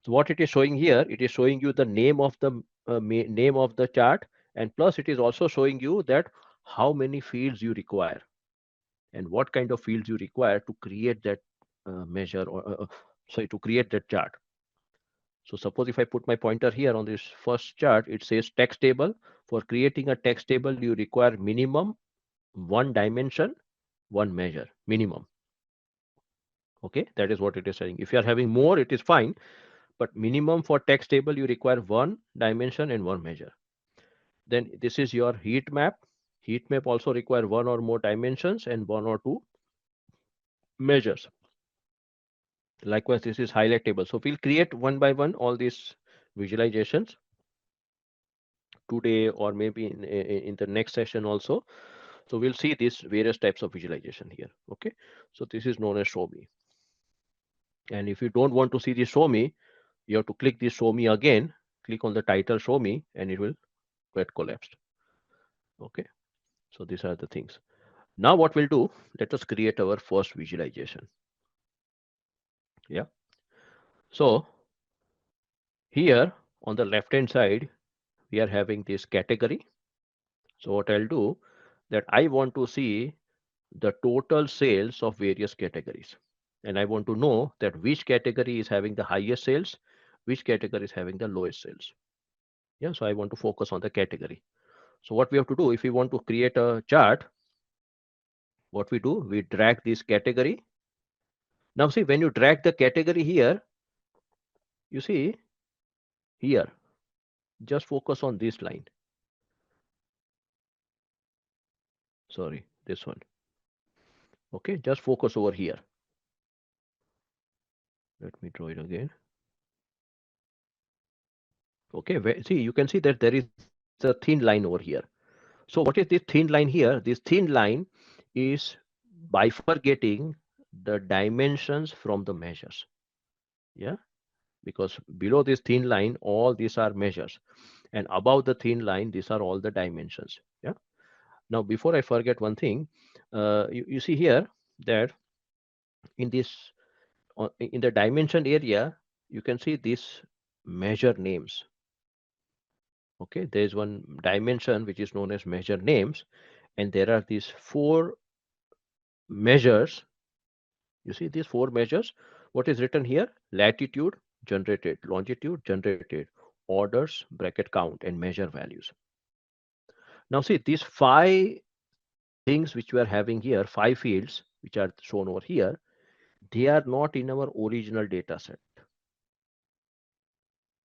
So what it is showing here, it is showing you the name of the name of the chart, and plus it is also showing you that how many fields you require and what kind of fields you require to create that measure or sorry, to create that chart. So suppose if I put my pointer here on this first chart, it says text table. For creating a text table, you require minimum one dimension, one measure, minimum. Okay, that is what it is saying. If you are having more, it is fine, but minimum for text table, you require one dimension and one measure. Then this is your heat map. Heat map also require one or more dimensions and one or two measures. Likewise, this is highlight table. So we'll create one by one all these visualizations today or maybe in the next session also. So we'll see these various types of visualization here. Okay, so this is known as show me. And if you don't want to see the show me, you have to click this show me again, click on the title show me, and it will get collapsed. Okay, so these are the things. Now what we'll do, let us create our first visualization. Yeah, so here on the left hand side, we are having this category. So what I'll do, that I want to see the total sales of various categories. And I want to know that which category is having the highest sales, which category is having the lowest sales. Yeah, so I want to focus on the category. So what we have to do, if we want to create a chart, what we do, we drag this category. Now see, when you drag the category here, you see here, just focus on this line. Sorry, this one. Okay, just focus over here. Let me draw it again. Okay, see, you can see that there is a thin line over here. So what is this thin line here? This thin line is bifurcating the dimensions from the measures. Yeah, because below this thin line, all these are measures, and above the thin line, these are all the dimensions. Yeah. Now, before I forget one thing, you see here that in this in the dimension area, you can see these measure names. Okay, there is one dimension which is known as measure names, and there are these four measures. You see these four measures. What is written here? Latitude generated, longitude generated, orders, bracket count, and measure values. Now see these five things which we are having here, five fields which are shown over here, they are not in our original data set.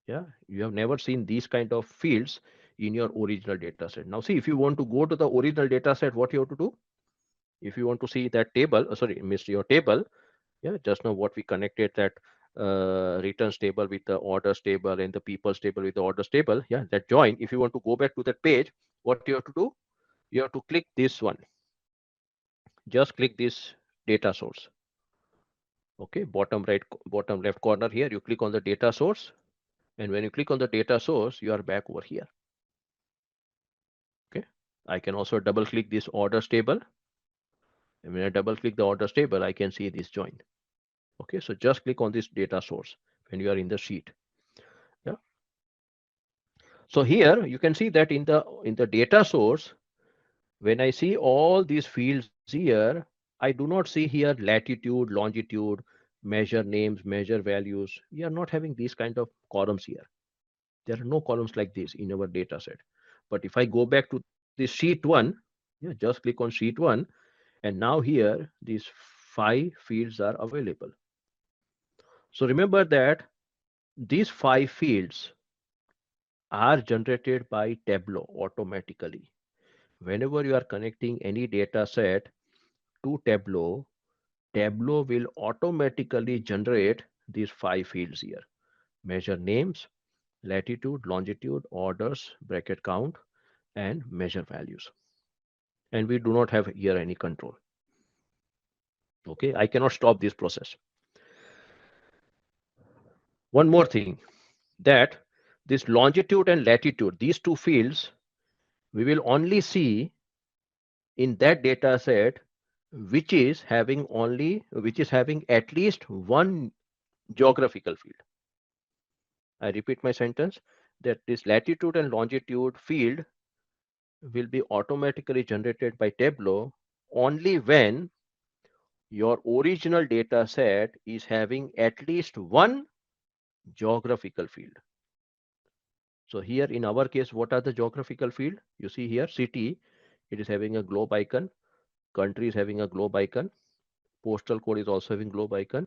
Yeah, you have never seen these kind of fields in your original data set. Now see, if you want to go to the original data set, what you have to do? If you want to see that table, sorry, missed your table. Yeah, just now what we connected that returns table with the orders table and the people's table with the orders table. Yeah, that join. If you want to go back to that page, what you have to do? You have to click this one. Just click this data source. Okay, bottom right, bottom left corner here. You click on the data source, and when you click on the data source, you are back over here. Okay, I can also double click this orders table, and when I double click the orders table, I can see this join. Okay, so just click on this data source when you are in the sheet. Yeah. So here you can see that in the data source, when I see all these fields here, I do not see here latitude, longitude, measure names, measure values. We are not having these kind of columns here. There are no columns like this in our data set. But if I go back to this sheet one, yeah, just click on sheet one, and now here these 5 fields are available. So remember that these 5 fields are generated by Tableau automatically. Whenever you are connecting any data set to Tableau, Tableau will automatically generate these 5 fields here. Measure names, latitude, longitude, orders, bracket count, and measure values. And we do not have here any control. Okay, I cannot stop this process. One more thing, that this longitude and latitude, these 2 fields, we will only see in that data set which is having at least one geographical field. I repeat my sentence, that this latitude and longitude field will be automatically generated by Tableau only when your original data set is having at least one geographical field. So here in our case, what are the geographical field? You see here, city, it is having a globe icon, country is having a globe icon, postal code is also having globe icon,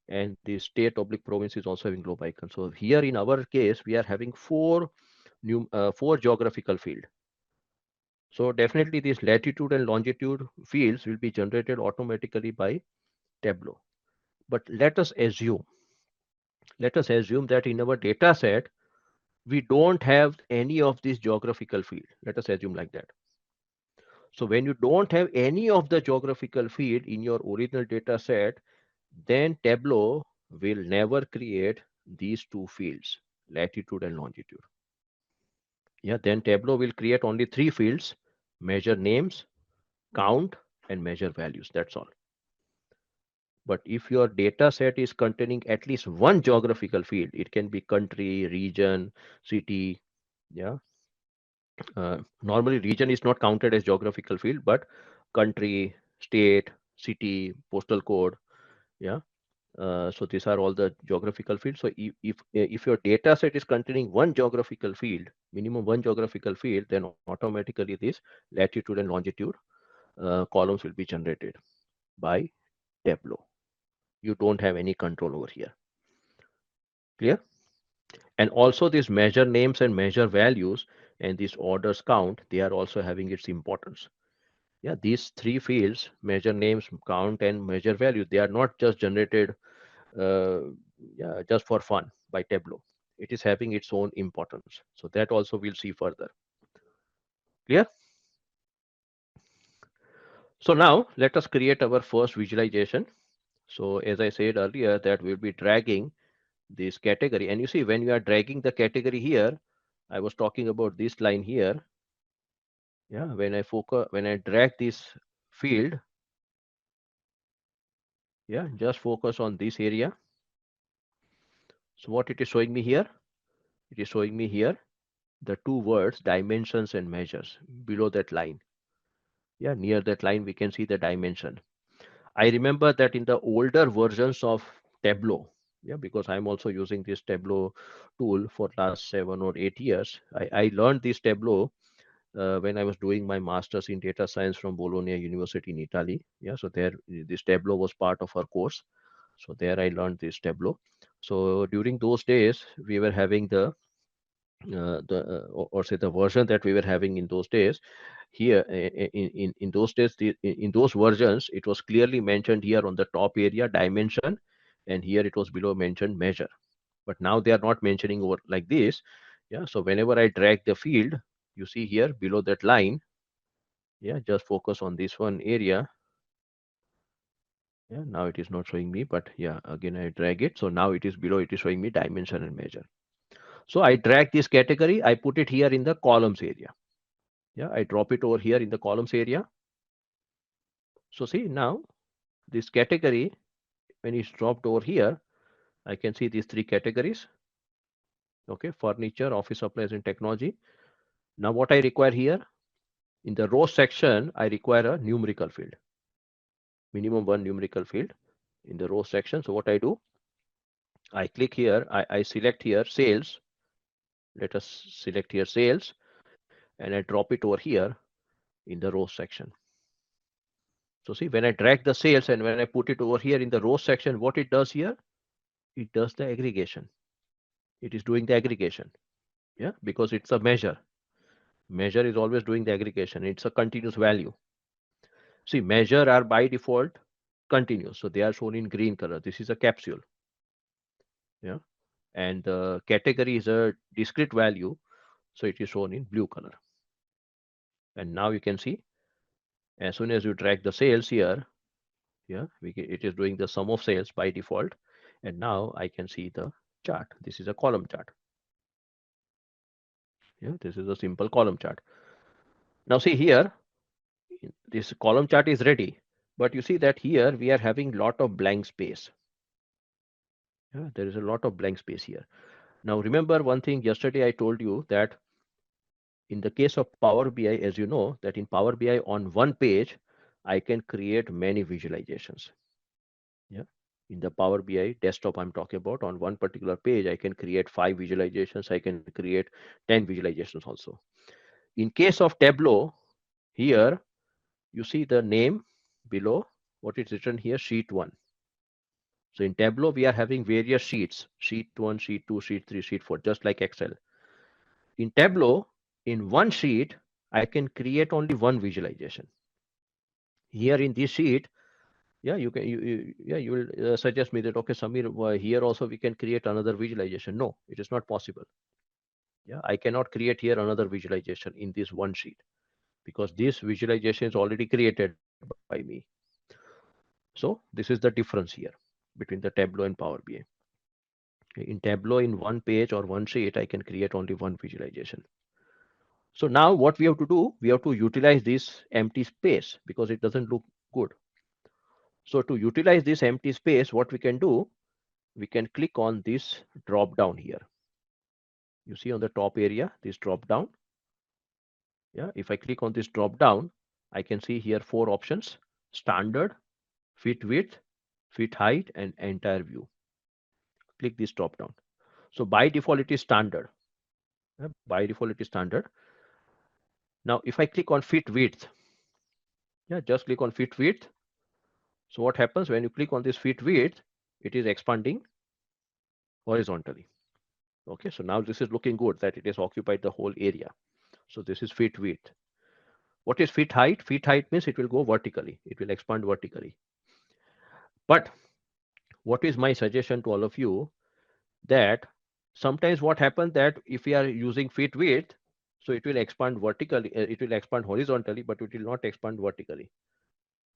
and the state oblique province is also having globe icon. So here in our case, we are having four geographical field. So definitely these latitude and longitude fields will be generated automatically by Tableau. But let us assume that in our data set, we don't have any of these geographical field. Let us assume like that. So when you don't have any of the geographical field in your original data set, then Tableau will never create these 2 fields, latitude and longitude. Yeah, then Tableau will create only 3 fields: measure names, count, and measure values. That's all. But if your data set is containing at least one geographical field, it can be country, region, city. Yeah. Normally, region is not counted as geographical field, but country, state, city, postal code. Yeah. So these are all the geographical fields. So if your data set is containing one geographical field, minimum one geographical field, then automatically this latitude and longitude columns will be generated by Tableau. You don't have any control over here. Clear? And also these measure names and measure values and these orders count, they are also having its importance. Yeah, these 3 fields, measure names, count, and measure value, they are not just generated uh, yeah, just for fun by Tableau. It is having its own importance. So that also we'll see further. Clear? So now let us create our first visualization. So as I said earlier, that we'll be dragging this category. And you see, when you are dragging the category here, I was talking about this line here. Yeah, when I drag this field, yeah, just focus on this area. So what it is showing me here? It is showing me here the 2 words, dimensions and measures, below that line. Yeah, near that line, we can see the dimension. I remember that in the older versions of Tableau, yeah, because I'm also using this Tableau tool for last 7 or 8 years. I learned this Tableau when I was doing my master's in data science from Bologna University in Italy. Yeah, so there this Tableau was part of our course. So there I learned this Tableau. So during those days, we were having or say the version that we were having in those days. Here in those days, in those versions, it was clearly mentioned here on the top area dimension, and here it was below mentioned measure. But now they are not mentioning over like this. Yeah, so whenever I drag the field, you see here below that line, yeah, just focus on this one area. Yeah, now it is not showing me, but yeah, again I drag it, so now it is below, it is showing me dimension and measure. So I drag this category, I put it here in the columns area. Yeah, I drop it over here in the columns area. So see, now this category when it's dropped over here, I can see these three categories. Okay, furniture, office supplies, and technology. Now, what I require here in the row section, I require a numerical field, minimum one numerical field in the row section. So, what I do, I click here, I select here sales. Let us select here sales, and I drop it over here in the row section. So, see, when I drag the sales and when I put it over here in the row section, what it does here, it does the aggregation. It is doing the aggregation. Yeah, because it's a measure. Measure is always doing the aggregation. It's a continuous value. See, measure are by default continuous. So they are shown in green color. This is a capsule. Yeah. And the category is a discrete value. So it is shown in blue color. And now you can see as soon as you drag the sales here, yeah, it is doing the sum of sales by default. And now I can see the chart. This is a column chart. Yeah, this is a simple column chart. Now see here, this column chart is ready. But you see that here we are having lot of blank space. Yeah, there is a lot of blank space here. Now remember one thing, yesterday I told you that in the case of Power BI, as you know, that in Power BI on one page, I can create many visualizations. Yeah. In the Power BI desktop I'm talking about, on one particular page, I can create 5 visualizations. I can create 10 visualizations also. In case of Tableau, here you see the name below, what is written here, sheet 1. So in Tableau, we are having various sheets, sheet 1, sheet 2, sheet 3, sheet 4, just like Excel. In Tableau, in one sheet, I can create only one visualization. Here in this sheet, yeah, you will suggest me that, okay, Samir, here also we can create another visualization. No, it is not possible. Yeah, I cannot create here another visualization in this one sheet because this visualization is already created by me. So this is the difference here between the Tableau and Power BI. In Tableau, in one page or one sheet, I can create only one visualization. So now what we have to do, we have to utilize this empty space because it doesn't look good. So to utilize this empty space, what we can do, we can click on this drop down here. You see on the top area, this drop down. Yeah, if I click on this drop down, I can see here 4 options: standard, fit width, fit height, and entire view. Click this drop down. So by default, it is standard. By default, it is standard. Now, if I click on fit width, yeah, just click on fit width. So what happens when you click on this fit width, it is expanding horizontally. Okay, so now this is looking good that it has occupied the whole area. So this is fit width. What is fit height? Fit height means it will go vertically. It will expand vertically. But what is my suggestion to all of you, that sometimes what happens that if we are using fit width, so it will expand vertically, it will expand horizontally, but it will not expand vertically.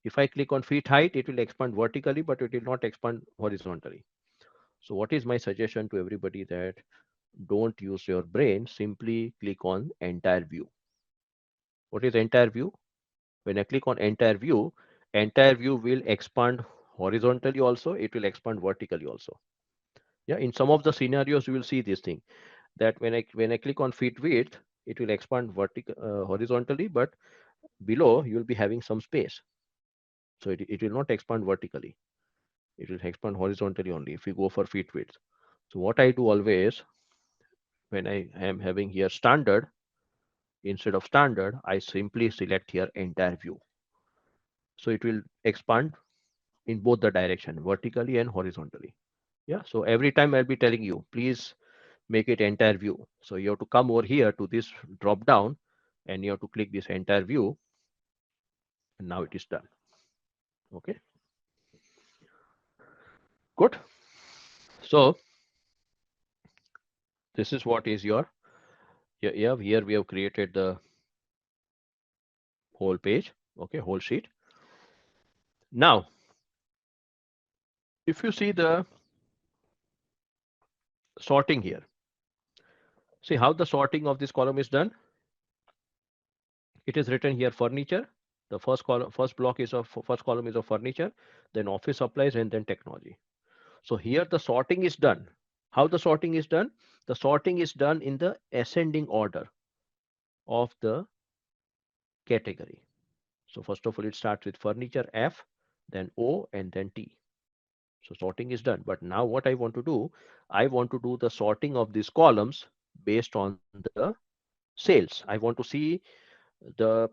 If I click on fit height, it will expand vertically, but it will not expand horizontally. So what is my suggestion to everybody, that don't use your brain, simply click on entire view. What is entire view? When I click on entire view will expand horizontally also, it will expand vertically also. Yeah, in some of the scenarios you will see this thing, that when I click on fit width, it will expand horizontally, but below you will be having some space. So it will not expand vertically. It will expand horizontally only if we go for fit width. So what I do always, when I am having here standard, instead of standard, I simply select here entire view. So it will expand in both the direction, vertically and horizontally. Yeah. So every time I'll be telling you, please make it entire view. So you have to come over here to this drop down and you have to click this entire view. And now it is done. Okay. Good. So this is what is your, yeah, here we have created the whole page. Okay, whole sheet. Now, if you see the sorting here, see how the sorting of this column is done. It is written here furniture, The first block is of first column is of furniture, then office supplies, and then technology. So here the sorting is done. How the sorting is done? The sorting is done in the ascending order of the category. So first of all, it starts with furniture F, then O, and then T. So sorting is done. But now what I want to do, I want to do the sorting of these columns based on the sales. I want to see the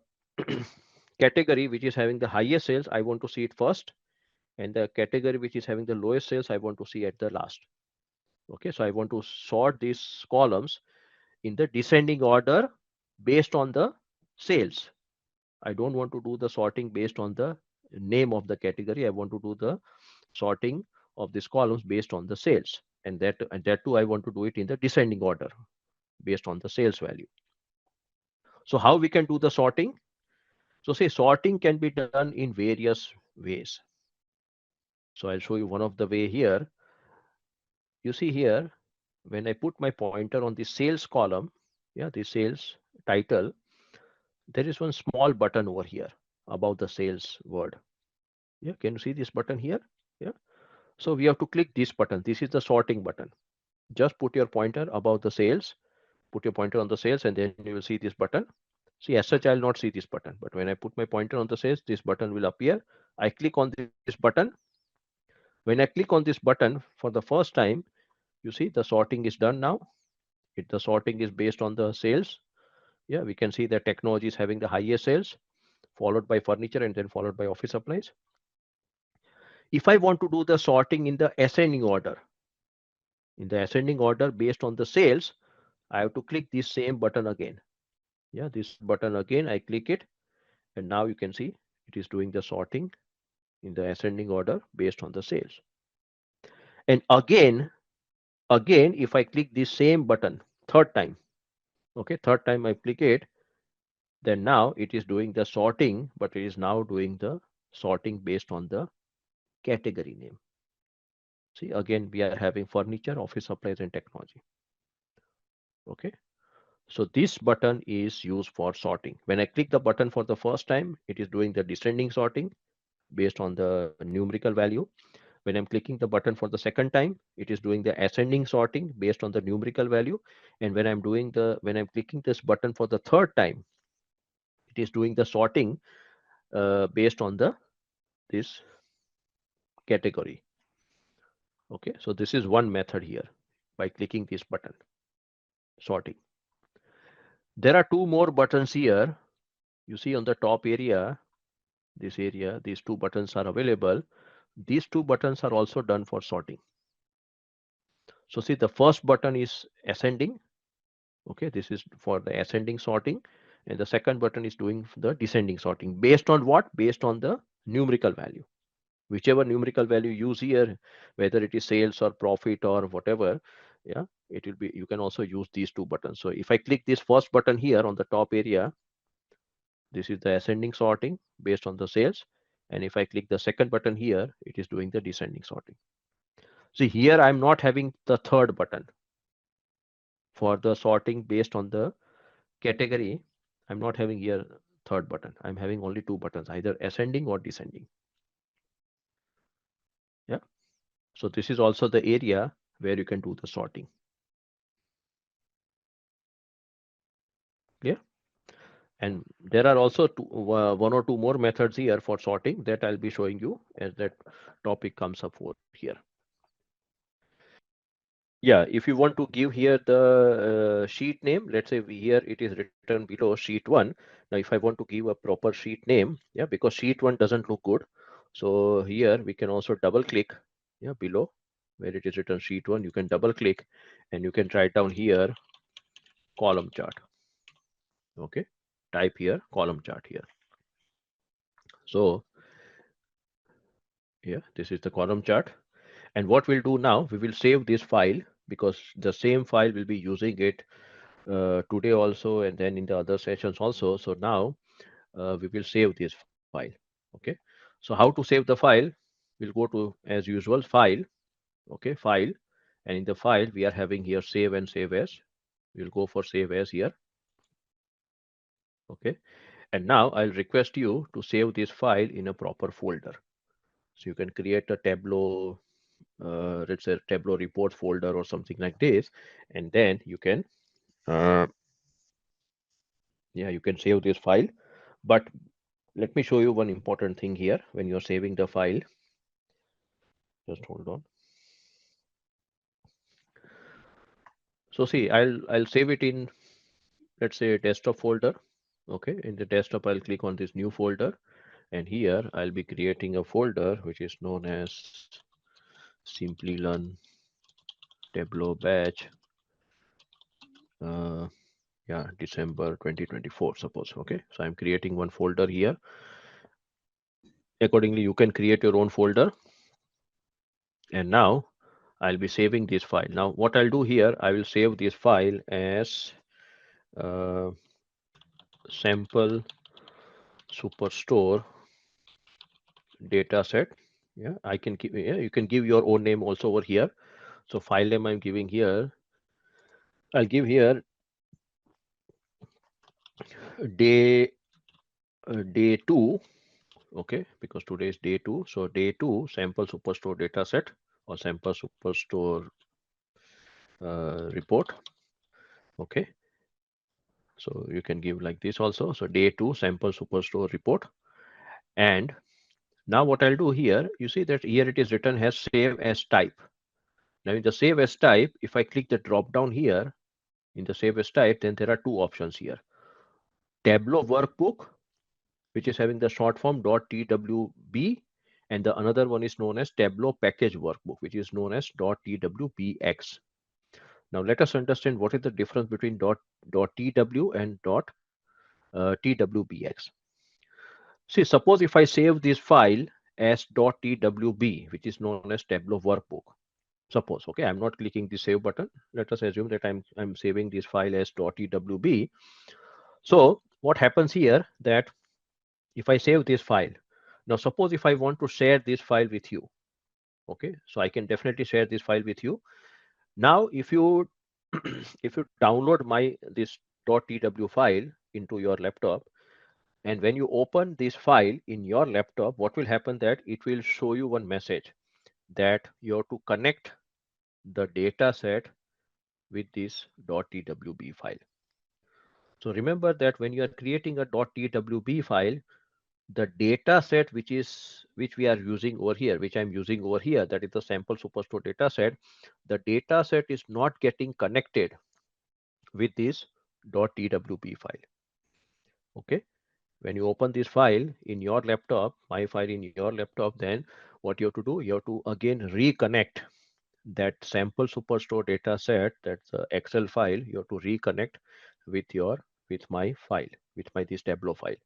category which is having the highest sales. I want to see it first, and the category which is having the lowest sales, I want to see at the last. Okay, so I want to sort these columns in the descending order based on the sales. I don't want to do the sorting based on the name of the category. I want to do the sorting of these columns based on the sales. And that too I want to do it in the descending order based on the sales value. So how we can do the sorting? So say sorting can be done in various ways. So I'll show you one of the way here. You see here, when I put my pointer on the sales column, yeah, the sales title, there is one small button over here above the sales word. Yeah, can you see this button here? Yeah. So we have to click this button. This is the sorting button. Just put your pointer above the sales, put your pointer on the sales, and then you will see this button. See, as such, I'll not see this button, but when I put my pointer on the sales, this button will appear. I click on this button. When I click on this button for the first time, you see the sorting is done now. The sorting is based on the sales. Yeah, we can see that technology is having the highest sales, followed by furniture, and then followed by office supplies. If I want to do the sorting in the ascending order based on the sales, I have to click this same button again. Yeah, this button again, I click it, and now you can see it is doing the sorting in the ascending order based on the sales. And again, if I click this same button third time, okay, third time I click it, then now it is doing the sorting, but it is now doing the sorting based on the category name. See, again, we are having furniture, office supplies, and technology. Okay. So this button is used for sorting. When I click the button for the first time, it is doing the descending sorting based on the numerical value. When I'm clicking the button for the second time, it is doing the ascending sorting based on the numerical value. And when I'm clicking this button for the third time, it is doing the sorting based on the this category. Okay, so this is one method here by clicking this button, sorting. There are two more buttons here. You see on the top area, these two buttons are available. These two buttons are also done for sorting. So see, the first button is ascending. Okay, this is for the ascending sorting. And the second button is doing the descending sorting. Based on what? Based on the numerical value. Whichever numerical value you use here, whether it is sales or profit or whatever, yeah, it will be, you can also use these two buttons. So if I click this first button here on the top area, this is the ascending sorting based on the sales. And if I click the second button here, it is doing the descending sorting. See, here I'm not having the third button for the sorting based on the category. I'm not having here third button. I'm having only two buttons, either ascending or descending. Yeah. So this is also the area where you can do the sorting. Yeah. And there are also one or two more methods here for sorting that I'll be showing you as that topic comes up over here. Yeah, if you want to give here the sheet name, let's say here it is written below sheet 1. Now, if I want to give a proper sheet name, yeah, because sheet 1 doesn't look good. So here we can also double click, yeah, below where it is written sheet 1, you can double click and you can write down here column chart. Okay, type here column chart here. So yeah, this is the column chart. And what we'll do now, we will save this file because the same file will be using it today also and then in the other sessions also. So now we will save this file. Okay. So how to save the file? We'll go to, as usual, file. Okay, file. And in the file, we are having here save and save as. We'll go for save as here. Okay. And now I'll request you to save this file in a proper folder. So you can create a Tableau, let's say Tableau report folder or something like this, and then you can, uh, yeah, you can save this file. But let me show you one important thing here. When you're saving the file, just hold on. So see, I'll save it in, let's say, a desktop folder. Okay, in the desktop, I'll click on this new folder, and here I'll be creating a folder which is known as Simplilearn Tableau batch. Uh, yeah, December 2024, suppose. Okay, so I'm creating one folder here. Accordingly, you can create your own folder. And now I'll be saving this file. Now, what I'll do here, I will save this file as uh, sample superstore data set. Yeah, I can give, yeah, you can give your own name also over here. So file name I'm giving here, I'll give here day day 2. Okay, because today is day 2. So day 2 sample superstore data set or sample superstore report. Okay, so you can give like this also. So day 2 sample superstore report. And now what I'll do here, you see that here it is written as save as type. Now in the save as type, if I click the drop down here in the save as type, then there are two options here. Tableau workbook, which is having the short form .twb, and the another one is known as Tableau package workbook, which is known as .twbx. Now let us understand what is the difference between .tw and .twbx. See, suppose if I save this file as .twb, which is known as Tableau workbook. Suppose, okay, I'm not clicking the save button. Let us assume that I'm saving this file as .twb. So what happens here that if I save this file, now suppose if I want to share this file with you, okay, so I can definitely share this file with you. Now, if you if you download my this .tw file into your laptop, and when you open this file in your laptop, what will happen that it will show you one message that you have to connect the data set with this .twb file. So remember that when you are creating a .twb file, the data set which we are using over here, which I'm using over here, that is the sample superstore data set, the data set is not getting connected with this .twb file. Okay, when you open this file in your laptop, my file in your laptop, then what you have to do, you have to again reconnect that sample superstore data set, that's the Excel file, you have to reconnect with your with my file, with my this Tableau file.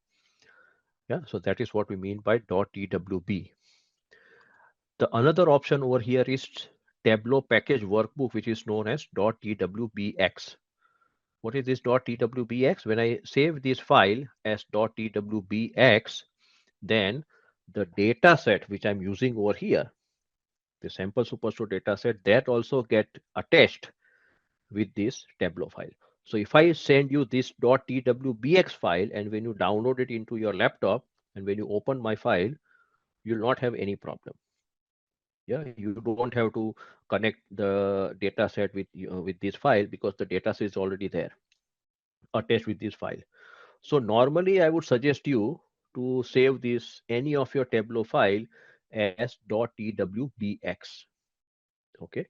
Yeah, so that is what we mean by .twb. The another option over here is Tableau package workbook, which is known as .twbx. What is this .twbx? When I save this file as .twbx, then the data set which I'm using over here, the sample superstore data set, that also get attached with this Tableau file. So if I send you this .twbx file, and when you download it into your laptop, and when you open my file, you'll not have any problem. Yeah, you don't have to connect the data set with this file, because the data set is already there attached with this file. So normally I would suggest you to save this any of your Tableau file as .twbx. Okay,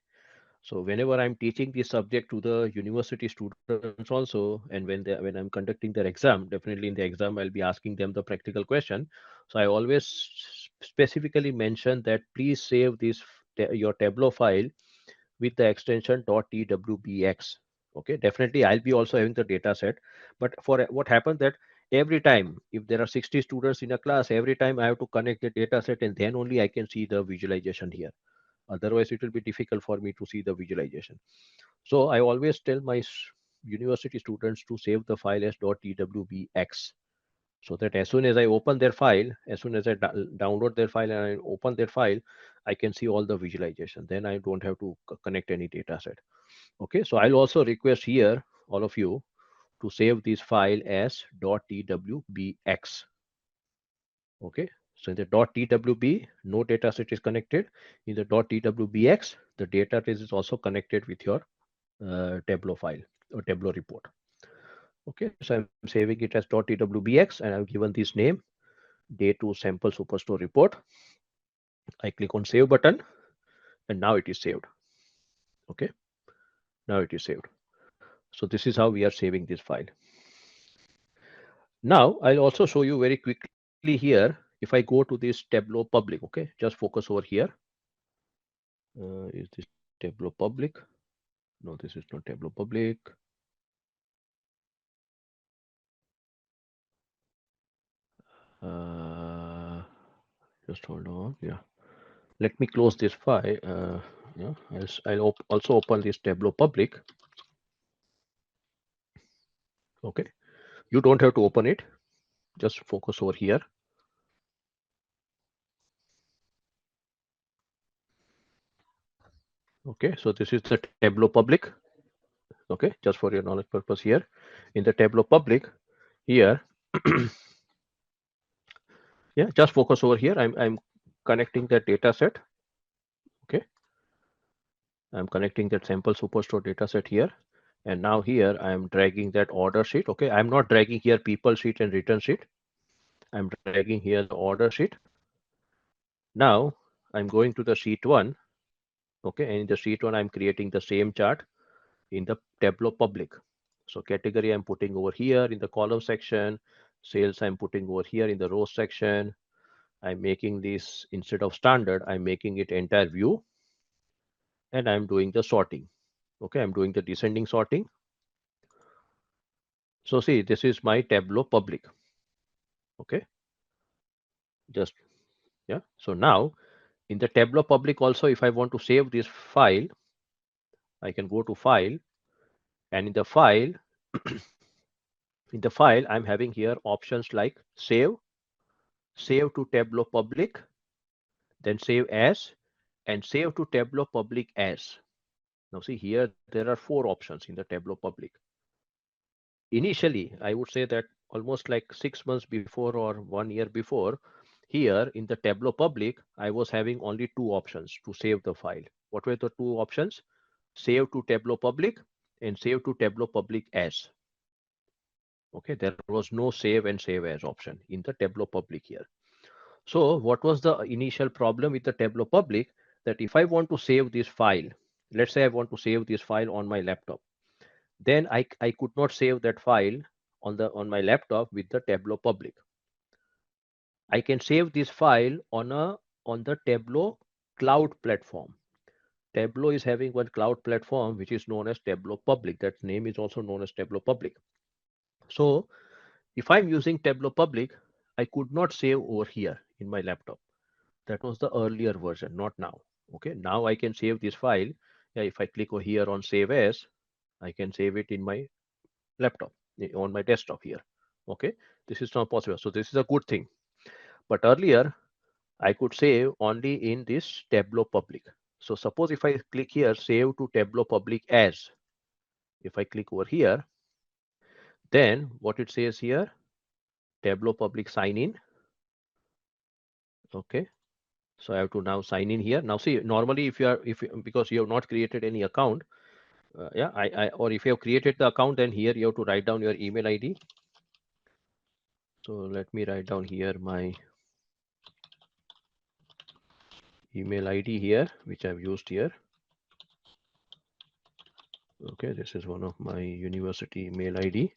so whenever I'm teaching this subject to the university students also, and when I'm conducting their exam, definitely in the exam I'll be asking them the practical question. So I always specifically mention that please save this your Tableau file with the extension .twbx. Okay, definitely I'll be also having the data set, but for what happens that every time if there are 60 students in a class, every time I have to connect the data set, and then only I can see the visualization here. Otherwise it will be difficult for me to see the visualization. So I always tell my university students to save the file as .twbx, so that as soon as I open their file, as soon as I download their file and I open their file, I can see all the visualization. Then I don't have to connect any data set. Okay, so I'll also request here all of you to save this file as .twbx. Okay, so in the .twb, no data set is connected. In the .twbx, the data is also connected with your Tableau file or Tableau report. Okay, so I'm saving it as .twbx and I've given this name, day 2 sample superstore report. I click on save button and now it is saved. Okay, now it is saved. So this is how we are saving this file. Now I'll also show you very quickly here. If I go to this Tableau public, okay, just focus over here. Is this Tableau public? No, this is not Tableau public. Just hold on. Yeah, let me close this file. Yeah, I'll also open this Tableau public. Okay, you don't have to open it. Just focus over here. Okay, so this is the Tableau public. Okay, just for your knowledge purpose here. In the Tableau public, here, yeah, just focus over here. I'm connecting that data set. Okay, I'm connecting that sample superstore data set here. And now here I'm dragging that order sheet. Okay, I'm not dragging here people sheet and return sheet. I'm dragging here the order sheet. Now I'm going to the sheet 1. Okay, and in the sheet 1 I'm creating the same chart in the Tableau public. So category I'm putting over here in the column section, sales I'm putting over here in the row section. I'm making this, instead of standard, I'm making it entire view, and I'm doing the sorting. Okay, I'm doing the descending sorting. So see, this is my Tableau public. Okay, just, yeah. So now in the Tableau public also, if I want to save this file, I can go to file, and in the file I'm having here options like save to Tableau public, then save as, and save to Tableau public as. Now see here, there are 4 options in the Tableau public. Initially, I would say that almost like 6 months before or 1 year before, here in the Tableau public, I was having only 2 options to save the file. What were the 2 options? Save to Tableau public and save to Tableau public as. Okay, there was no save and save as option in the Tableau public here. So what was the initial problem with the Tableau public? That if I want to save this file, let's say I want to save this file on my laptop, then I could not save that file on my laptop with the Tableau public. I can save this file on the Tableau cloud platform. Tableau is having one cloud platform which is known as Tableau public. That name is also known as Tableau public. So if I'm using Tableau public, I could not save over here in my laptop. That was the earlier version, not now. Okay, now I can save this file. Yeah, if I click over here on save as, I can save it in my laptop, on my desktop here. Okay, this is not possible. So this is a good thing. But earlier, I could save only in this Tableau public. So suppose if I click here, save to Tableau public as, if I click over here, then what it says here, Tableau public sign in. Okay, so I have to now sign in here. Now see, normally because you have not created any account, yeah, or if you have created the account, then here you have to write down your email ID. So let me write down here my email ID here, which I've used here. Okay, this is one of my university email ID.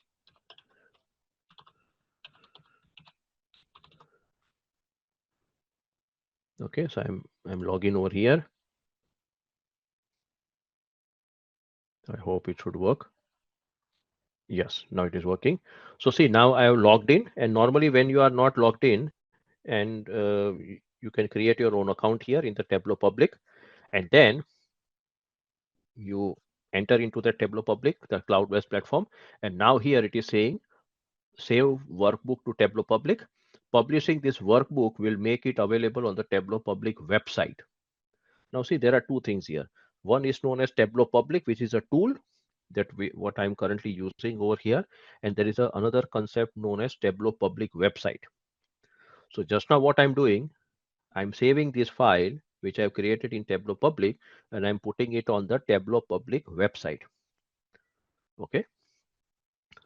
Okay, so I'm logging over here. I hope it should work. Yes, now it is working. So see, now I have logged in, and normally when you are not logged in, and you can create your own account here in the Tableau public, and then you enter into the Tableau public, the cloud-based platform, and now here it is saying save workbook to Tableau public. Publishing this workbook will make it available on the Tableau public website. Now see, there are 2 things here. One is known as Tableau public, which is a tool, what I'm currently using over here. And there is another concept known as Tableau public website. So just now what I'm doing, I'm saving this file which I've created in Tableau public, and I'm putting it on the Tableau public website. Okay.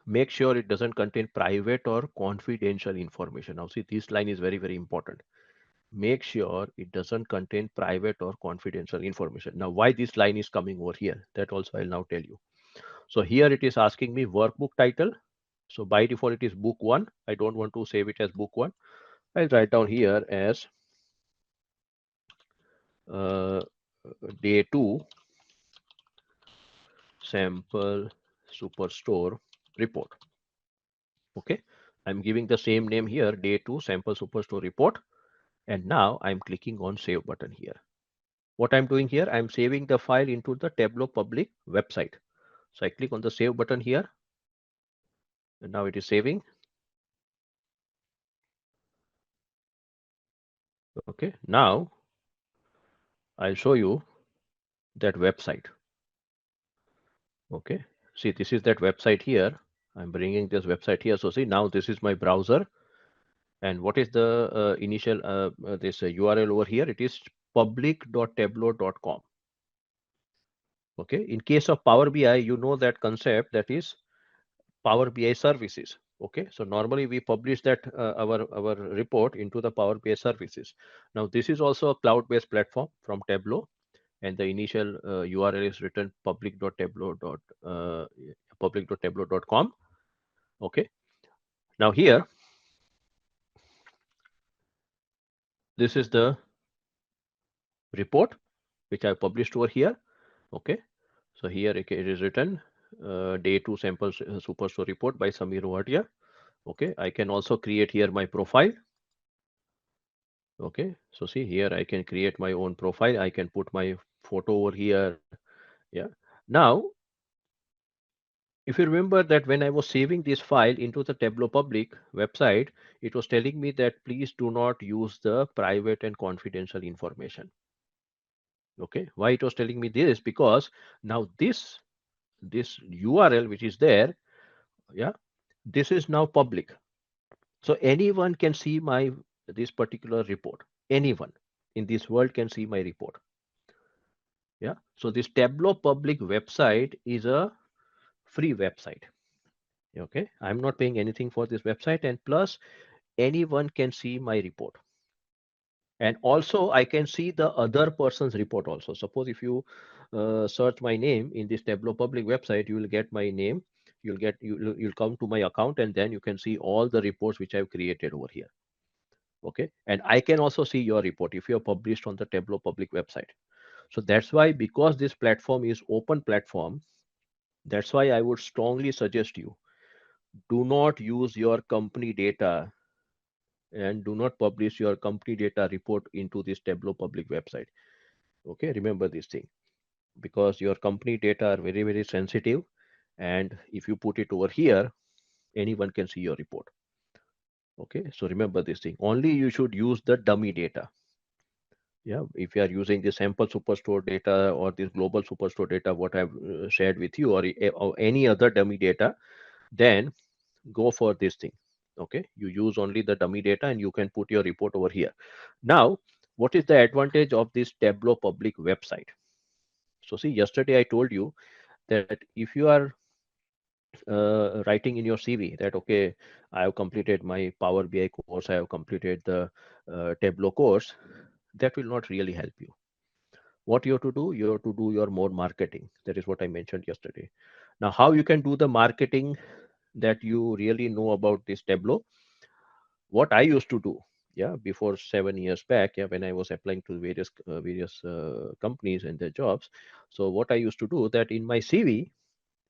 Make sure it doesn't contain private or confidential information. Now see, this line is very, very important. Make sure it doesn't contain private or confidential information. Now, why this line is coming over here, that also I'll now tell you. So here it is asking me workbook title. So by default, it is book one. I don't want to save it as book one. I'll write down here as uh, day two sample superstore report. Okay. I'm giving the same name here, day two sample superstore report. And now I'm clicking on save button here. What I'm doing here, I'm saving the file into the Tableau public website. So I click on the save button here, and now it is saving. Okay, now I'll show you that website. Okay, see, this is that website here. I'm bringing this website here. So see, now this is my browser. And what is the initial this URL over here? It is public.tableau.com. Okay, in case of Power BI, you know that concept, that is Power BI services. Okay, so normally we publish that our report into the Power BI services. Now this is also a cloud-based platform from Tableau, and the initial URL is written public.tableau.com. Okay, now here this is the report which I published over here. Okay, so here it is written day two sample superstore report by Samir Wadia. Okay, I can also create here my profile. Okay, so see here I can create my own profile. I can put my photo over here. Yeah. Now, if you remember that when I was saving this file into the Tableau public website, it was telling me that please do not use the private and confidential information. Okay, why it was telling me this? Because now this URL which is there, yeah, this is now public. So anyone can see my this particular report. Anyone in this world can see my report. Yeah. So this Tableau public website is a free website. Okay. I'm not paying anything for this website, and plus anyone can see my report. And also I can see the other person's report also. Suppose if you search my name in this Tableau public website, you will get my name. You'll come to my account, and then you can see all the reports which I've created over here. Okay. And I can also see your report if you are published on the Tableau public website. So that's why, because this platform is open platform, that's why I would strongly suggest you, do not use your company data and do not publish your company data report into this Tableau public website. Okay, remember this thing, because your company data are very, very sensitive. And if you put it over here, anyone can see your report. Okay, so remember this thing. Only you should use the dummy data. Yeah, if you are using the sample superstore data or this global superstore data, what I've shared with you, or any other dummy data, then go for this thing. Okay, you use only the dummy data and you can put your report over here. Now, what is the advantage of this Tableau public website? So see, yesterday I told you that if you are writing in your CV that, okay, I have completed my Power BI course, I have completed the Tableau course, that will not really help you. What you have to do, you have to do your more marketing. That is what I mentioned yesterday. Now, how you can do the marketing that you really know about this Tableau? What I used to do, yeah, before 7 years back, yeah, when I was applying to various companies and their jobs. So what I used to do, that in my CV,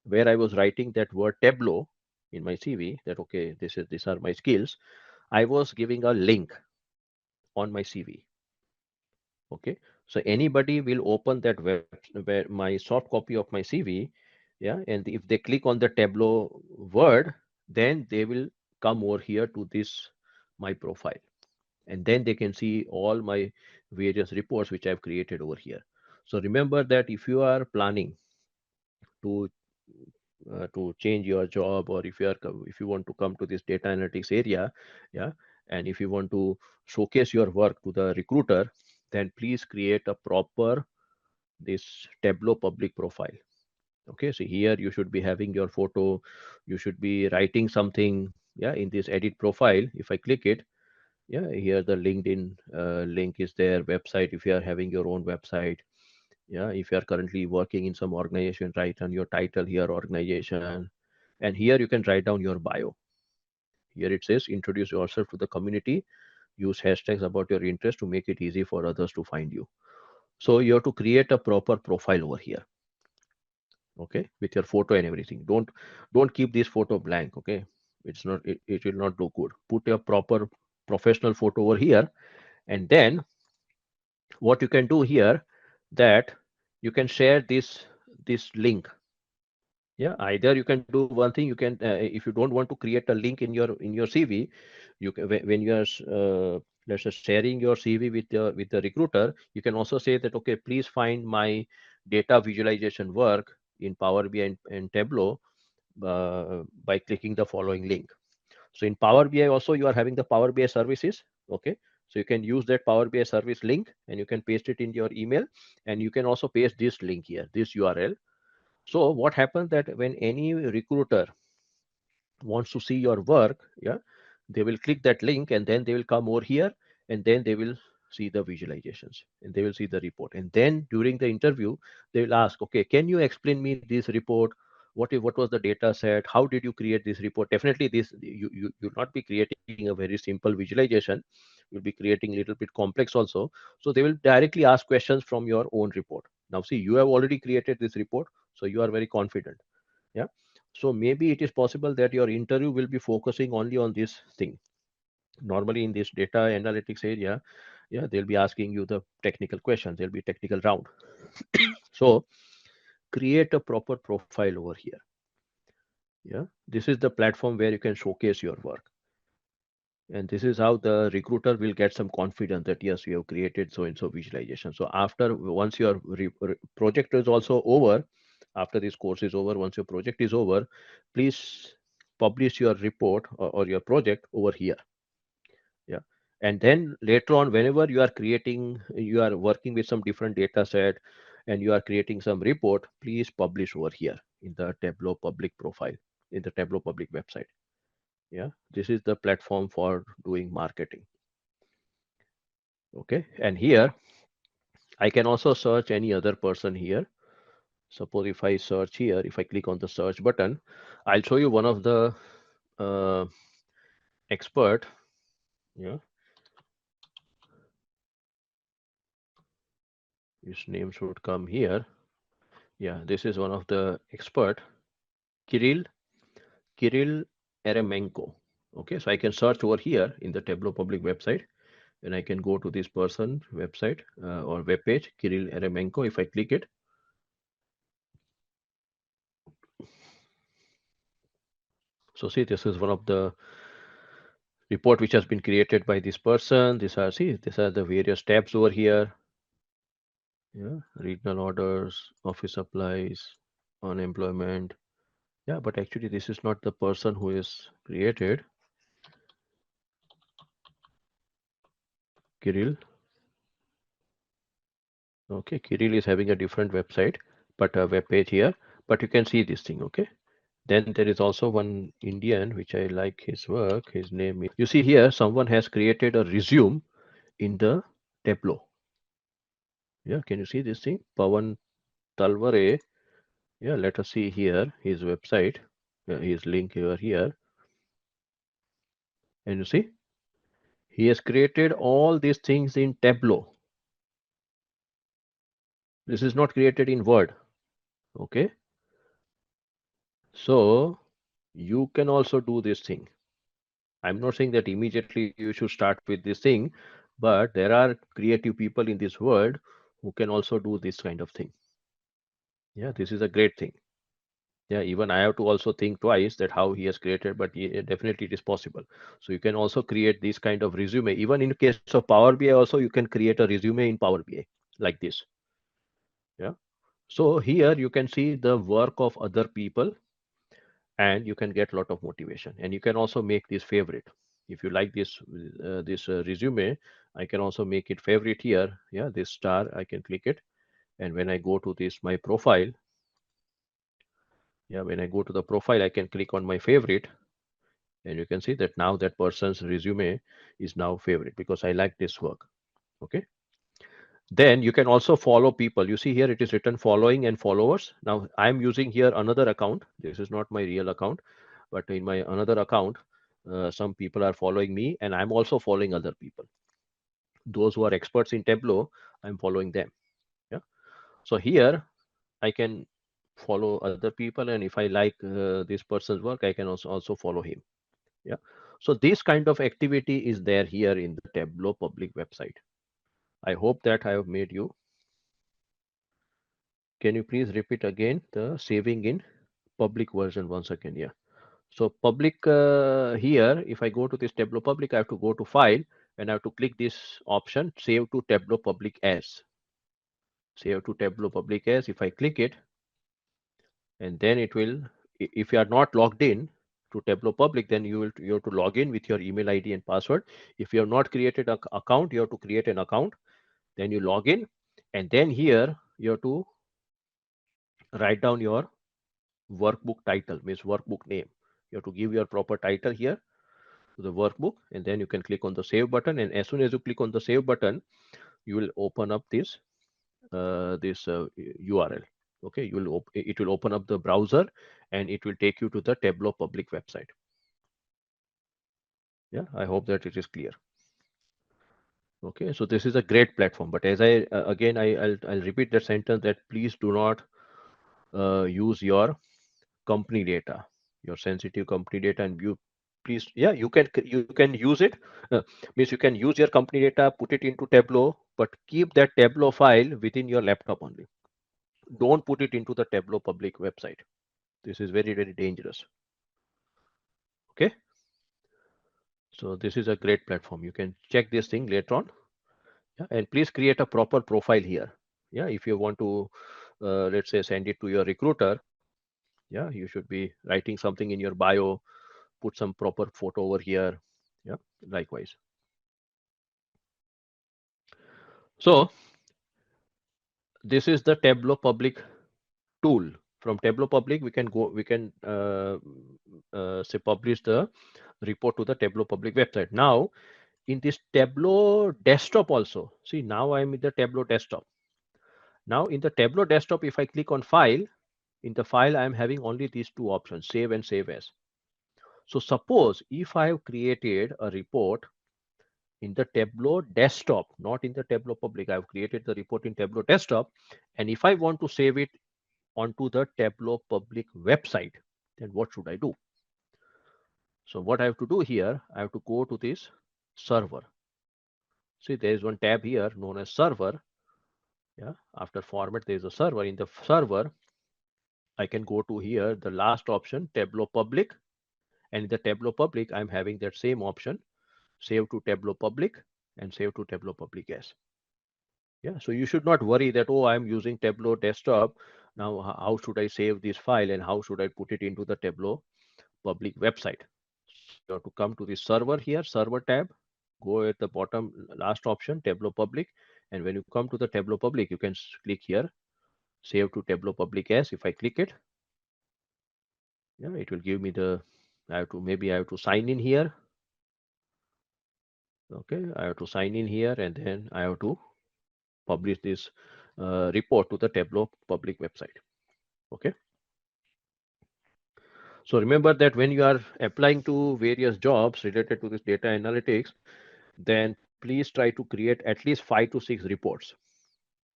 where I was writing that word Tableau in my CV, that, okay, these are my skills, I was giving a link on my CV. Okay, so anybody will open that web, where my soft copy of my CV, yeah, and if they click on the Tableau word, then they will come over here to this my profile, and then they can see all my various reports which I've created over here. So remember that if you are planning to to change your job, or if you want to come to this data analytics area, yeah, and if you want to showcase your work to the recruiter, then please create a proper this Tableau public profile. Okay, so here you should be having your photo, you should be writing something, yeah, in this edit profile. If I click it, yeah, here the LinkedIn link is there, website if you are having your own website. Yeah, if you are currently working in some organization, write on your title here, organization, and here you can write down your bio. Here it says introduce yourself to the community, use hashtags about your interest to make it easy for others to find you. So you have to create a proper profile over here, okay, with your photo and everything. Don't keep this photo blank, okay. It will not look good. Put your proper professional photo over here, and then what you can do here, that you can share this link. Yeah, either you can do one thing, you can if you don't want to create a link in your CV, you can, when you are let's say sharing your CV with the recruiter, you can also say that, okay, please find my data visualization work in Power BI and Tableau by clicking the following link. So in Power BI also you are having the Power BI services, okay. So you can use that Power BI service link and you can paste it in your email, and you can also paste this link here, this URL. So what happens that when any recruiter wants to see your work, yeah, they will click that link and then they will come over here, and then they will see the visualizations and they will see the report. And then during the interview, they will ask, okay, can you explain me this report? What was the data set? How did you create this report? Definitely, this you'll not be creating a very simple visualization. You'll be creating a little bit complex also. So they will directly ask questions from your own report. Now, see, you have already created this report, so you are very confident. Yeah, so maybe it is possible that your interview will be focusing only on this thing. Normally in this data analytics area, yeah, they'll be asking you the technical questions, there'll be technical round. So create a proper profile over here. Yeah, this is the platform where you can showcase your work, and this is how the recruiter will get some confidence that yes, you have created so and so visualization. So after, once your project is also over, after this course is over, once your project is over, please publish your report, or your project over here. Yeah, and then later on, whenever you are creating, you are working with some different data set and you are creating some report, please publish over here in the Tableau public profile, in the Tableau public website. Yeah, this is the platform for doing marketing. Okay, and here I can also search any other person here. Suppose if I search here, if I click on the search button, I'll show you one of the uh, expert. Yeah, his name should come here. Yeah, this is one of the expert, Kirill Kirill Eremenko. Okay, so I can search over here in the Tableau public website, and I can go to this person website or web page, Kirill Eremenko. If I click it, so see, this is one of the report which has been created by this person. These are the various tabs over here. Yeah, regional orders, office supplies, unemployment. Yeah, but actually this is not the person who is created. Kirill. Okay, Kirill is having a different website, but a web page here. But you can see this thing. Okay. Then there is also one Indian which I like his work. His name is. You see here, someone has created a resume in the Tableau. Yeah, can you see this thing? Pawan Talware. Yeah, let us see here his website. His link over here. And you see, he has created all these things in Tableau. This is not created in Word. Okay. So you can also do this thing. I'm not saying that immediately you should start with this thing, but there are creative people in this world who can also do this kind of thing. Yeah, this is a great thing. Yeah, even I have to also think twice that how he has created, but definitely it is possible. So you can also create this kind of resume. Even in case of Power BI, also you can create a resume in Power BI like this. Yeah. So here you can see the work of other people. and you can get a lot of motivation. And you can also make this favorite. If you like this resume, I can also make it favorite here. Yeah, this star, I can click it, and when I go to this my profile, yeah, when I go to the profile, I can click on my favorite, and you can see that now that person's resume is now favorite because I like this work. Okay. Then you can also follow people. You see here it is written following and followers. Now I'm using here another account. This is not my real account, but in my another account, some people are following me, and I'm also following other people. Those who are experts in Tableau, I'm following them. Yeah. So here I can follow other people, and if I like this person's work, I can also follow him. Yeah. So this kind of activity is there here in the Tableau public website. I hope that I have made you. Can you please repeat again the saving in public version once again? Yeah. So public here, if I go to this Tableau public, I have to go to file and I have to click this option, save to Tableau public as. Save to Tableau public as. If I click it, and then it will, if you are not logged in to Tableau public, then you have to log in with your email ID and password. If you have not created an account, you have to create an account. Then you log in, and then here you have to write down your workbook title, means workbook name. You have to give your proper title here to the workbook, and then you can click on the save button. And as soon as you click on the save button, you will open up this URL. Okay, it will open up the browser, and it will take you to the Tableau public website. Yeah, I hope that it is clear. Okay, so this is a great platform, but as I again I'll repeat that sentence, that please do not use your company data, your sensitive company data, and you please, yeah, you can use it. uh, Means you can use your company data, put it into Tableau, but keep that Tableau file within your laptop only. Don't put it into the Tableau public website. This is very, very dangerous. Okay, so this is a great platform. You can check this thing later on. Yeah, and please create a proper profile here. Yeah, if you want to let's say send it to your recruiter, yeah, you should be writing something in your bio, put some proper photo over here. Yeah, likewise. So this is the Tableau public tool. From Tableau public, we can say publish the report to the Tableau public website. Now in this Tableau desktop also, see, now I'm in the Tableau desktop. Now in the Tableau desktop, if I click on file, in the file I'm having only these two options, save and save as. So suppose if I have created a report in the Tableau desktop, not in the Tableau public, I've created the report in Tableau desktop, and if I want to save it onto the Tableau public website, then what should I do? So what I have to do here, I have to go to this server. See, there is one tab here known as server. Yeah, after format, there is a server. In the server, I can go to here, the last option, Tableau public. And in the Tableau public, I'm having that same option, save to Tableau public and save to Tableau public as. Yeah, so you should not worry that, oh, I'm using Tableau desktop. Now, how should I save this file and how should I put it into the Tableau public website? So you have to come to the server here, server tab, go at the bottom, last option, Tableau public. And when you come to the Tableau public, you can click here, save to Tableau public as. If I click it, yeah, it will give me the, maybe I have to sign in here. Okay, I have to sign in here, and then I have to publish this report to the Tableau public website. Okay. So remember that when you are applying to various jobs related to this data analytics, then please try to create at least 5 to 6 reports.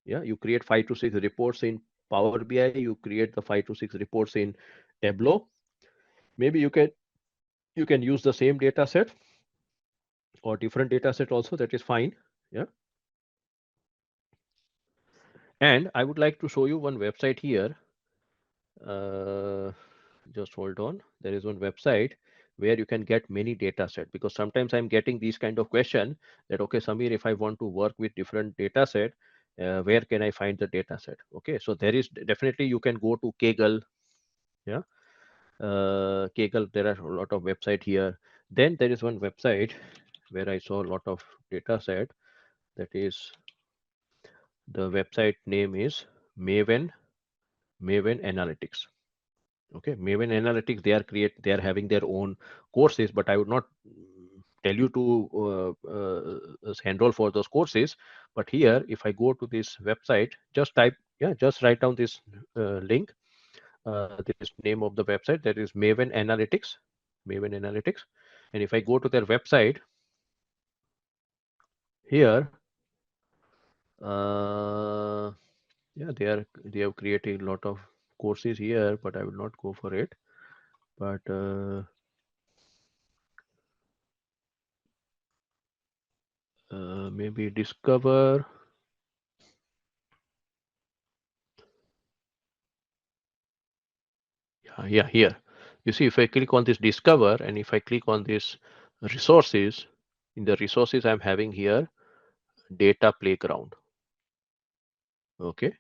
Yeah, you create 5 to 6 reports in Power BI, you create the 5 to 6 reports in Tableau. Maybe you can use the same data set or different data set also, that is fine. Yeah. And I would like to show you one website here. Uh, just hold on. There is one website where you can get many data set, because sometimes I'm getting these kind of question that, okay, Samir, if I want to work with different data set, where can I find the data set? Okay, so there is definitely, you can go to Kaggle. Yeah, Kaggle, there are a lot of website here. Then there is one website where I saw a lot of data set. That is, the website name is Maven Maven Analytics. Okay, Maven Analytics, they are having their own courses, but I would not tell you to enroll for those courses. But here, if I go to this website, just type, yeah, just write down this link, this name of the website, that is Maven Analytics, Maven Analytics. And if I go to their website here, yeah, they have created a lot of courses here, but I will not go for it. But maybe discover. Yeah, here. You see, if I click on this discover and if I click on this resources, in the resources I'm having here data playground. Okay.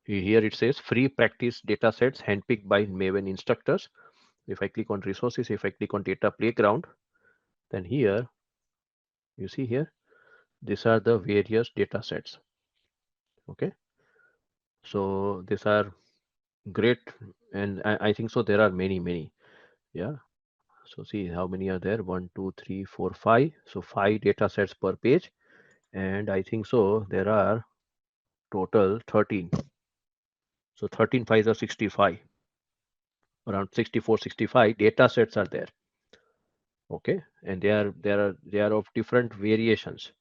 Here it says free practice data sets handpicked by Maven instructors. If I click on resources, if I click on data playground, then here you see here, these are the various data sets. Okay. So these are great. And I think so there are many. Yeah. So see how many are there? 1, 2, 3, 4, 5. So 5 data sets per page. And I think so there are total 13. So 13 5s are 65. Around 64, 65 data sets are there. Okay. And they are of different variations.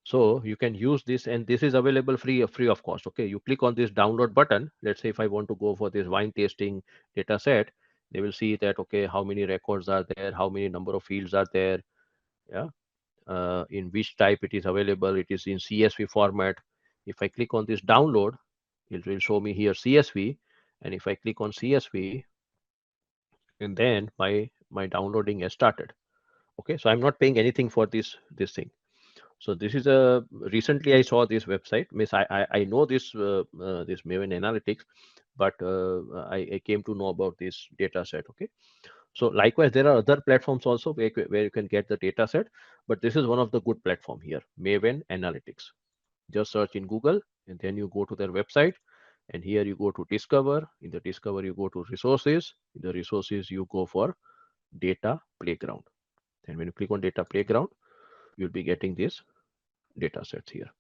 So you can use this, and this is available free of cost. Okay. You click on this download button. Let's say if I want to go for this wine tasting data set, they will see that, okay, how many records are there, how many number of fields are there. Yeah. In which type it is available. It is in CSV format. If I click on this download, it will show me here CSV. And if I click on CSV, and then my downloading has started. Okay, so I'm not paying anything for this thing. So this is a recently I saw this website. Miss I know this Maven Analytics, but I came to know about this data set. Okay, so likewise there are other platforms also where you can get the data set, but this is one of the good platform here, Maven Analytics. Just search in Google and then you go to their website, and here you go to discover. In the discover you go to resources. In the resources you go for data playground. And when you click on data playground, you'll be getting these data sets here.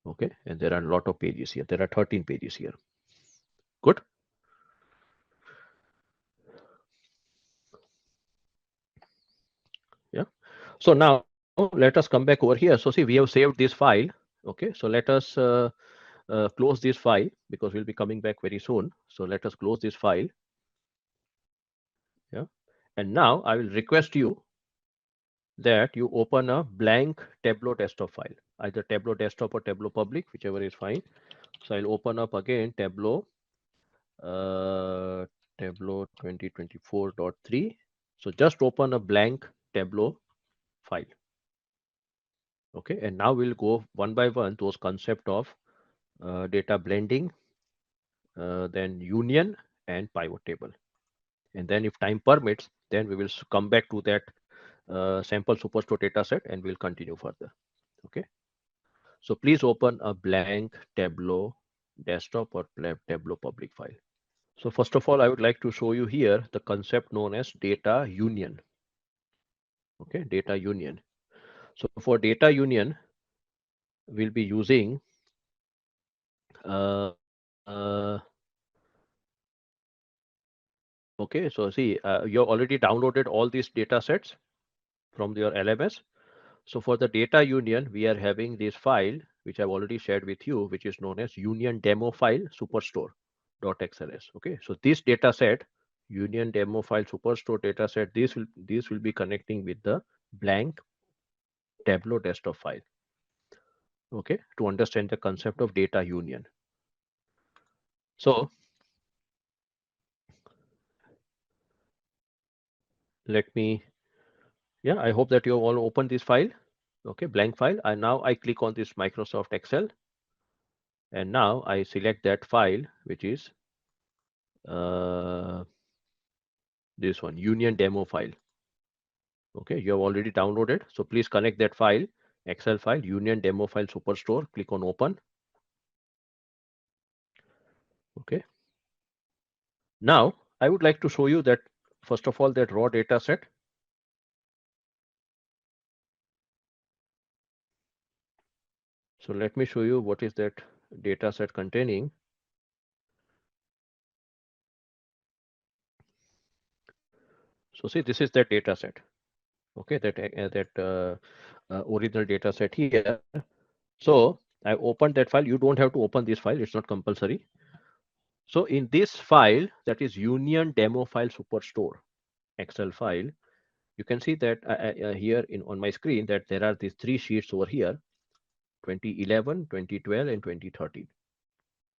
Okay, and there are a lot of pages here. There are 13 pages here. Good. Yeah. So now let us come back over here. So see, we have saved this file. Okay, so let us close this file because we'll be coming back very soon. So let us close this file. Yeah. And now I will request you that you open a blank Tableau desktop file, either Tableau desktop or Tableau public, whichever is fine. So I'll open up again Tableau, Tableau 2024.3. So just open a blank Tableau file. Okay, and now we'll go one by one those concept of data blending, then union and pivot table. And then if time permits, then we will come back to that sample superstore data set and we'll continue further. Okay. So please open a blank Tableau desktop or Tableau public file. So first of all, I would like to show you here the concept known as data union. Okay, data union. So for data union, we'll be using uh, uh, okay, so see, you already downloaded all these data sets from your LMS. So for the data union, we are having this file, which I've already shared with you, which is known as union demo file superstore.xls. Okay, so this data set, union demo file superstore data set, this will be connecting with the blank Tableau desktop file. Okay, to understand the concept of data union. So let me, yeah, I hope that you have all opened this file. Okay, blank file. And now I click on this Microsoft Excel. And now I select that file, which is this one, union demo file. Okay, you have already downloaded. So please connect that file, Excel file, union demo file superstore. Click on open. Okay. Now I would like to show you that first of all that raw data set. So let me show you what is that data set containing. So see, this is that data set. Okay, that original data set here. So I opened that file. You don't have to open this file. It's not compulsory. So in this file, that is union demo file superstore Excel file, you can see that here on my screen that there are these three sheets over here, 2011, 2012, and 2013.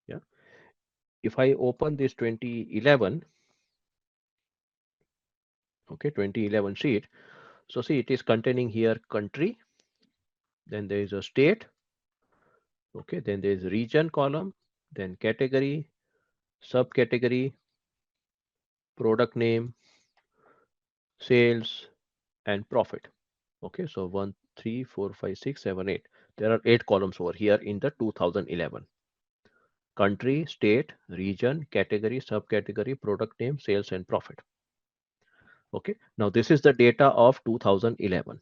Yeah. If I open this 2011, okay, 2011 sheet, so see it is containing here country, then there is a state, okay, then there is region column, then category, subcategory, product name, sales, and profit. Okay, so 1, 3, 4, 5, 6, 7, 8. There are 8 columns over here in the 2011. Country, state, region, category, subcategory, product name, sales, and profit. Okay, now this is the data of 2011.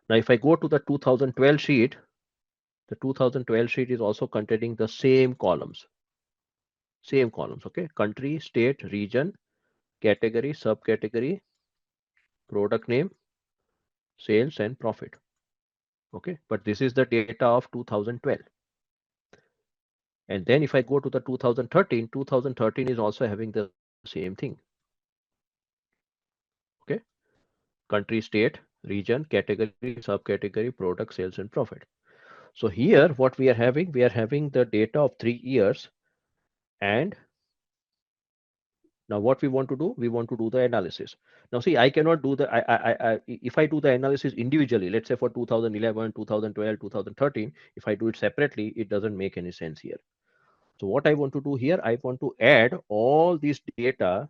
Now if I go to the 2012 sheet, the 2012 sheet is also containing the same columns. Same columns, okay? Country, state, region, category, subcategory, product name, sales, and profit. Okay, but this is the data of 2012. And then if I go to the 2013, 2013 is also having the same thing. Okay, country, state, region, category, subcategory, product, sales, and profit. So here, what we are having the data of 3 years. And now what we want to do, we want to do the analysis. Now see, I cannot do the, if I do the analysis individually, let's say for 2011, 2012, 2013, if I do it separately, it doesn't make any sense here. So what I want to do here, I want to add all this data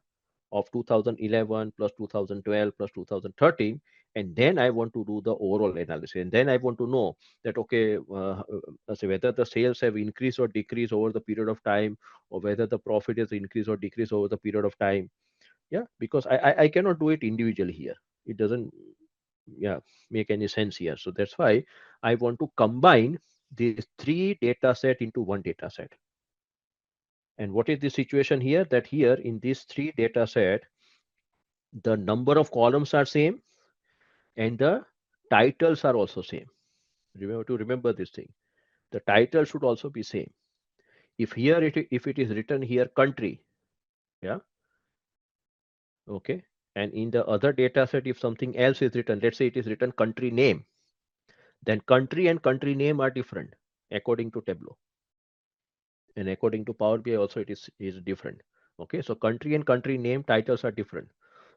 of 2011 plus 2012 plus 2013, and then I want to do the overall analysis. And then I want to know that, okay, say whether the sales have increased or decreased over the period of time, or whether the profit has increased or decreased over the period of time. Yeah, because I cannot do it individually here. It doesn't, yeah, make any sense here. So that's why I want to combine these three data set into one data set. And what is the situation here? That here in these three data set, the number of columns are same and the titles are also same. Remember this thing. The title should also be same. If here if it is written here country, yeah, okay, and in the other data set if something else is written, let's say it is written country name, then country and country name are different according to Tableau. And according to Power BI also it is different. Okay, so country and country name titles are different.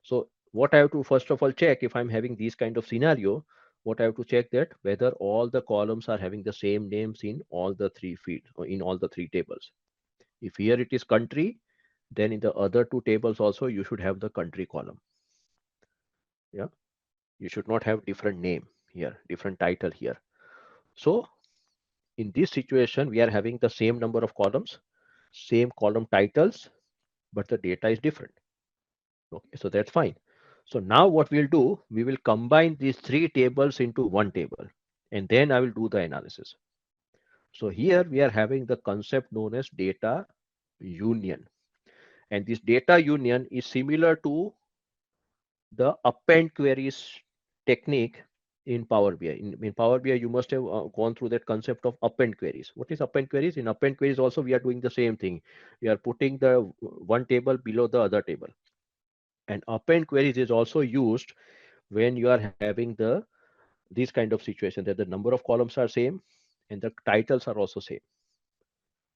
So what I have to first of all check, if I'm having these kind of scenario, what I have to check that whether all the columns are having the same names in all the three fields or in all the three tables. If here it is country, then in the other two tables also you should have the country column. Yeah, you should not have different name here, different title here. So in this situation, we are having the same number of columns, same column titles, but the data is different. Okay, so that's fine. So now what we'll do, we will combine these three tables into one table, and then I will do the analysis. So here we are having the concept known as data union. And this data union is similar to the append queries technique in Power BI. In Power BI, you must have gone through that concept of append queries. What is append queries? In append queries also, we are doing the same thing. We are putting the one table below the other table. And append queries is also used when you are having this kind of situation that the number of columns are same and the titles are also same.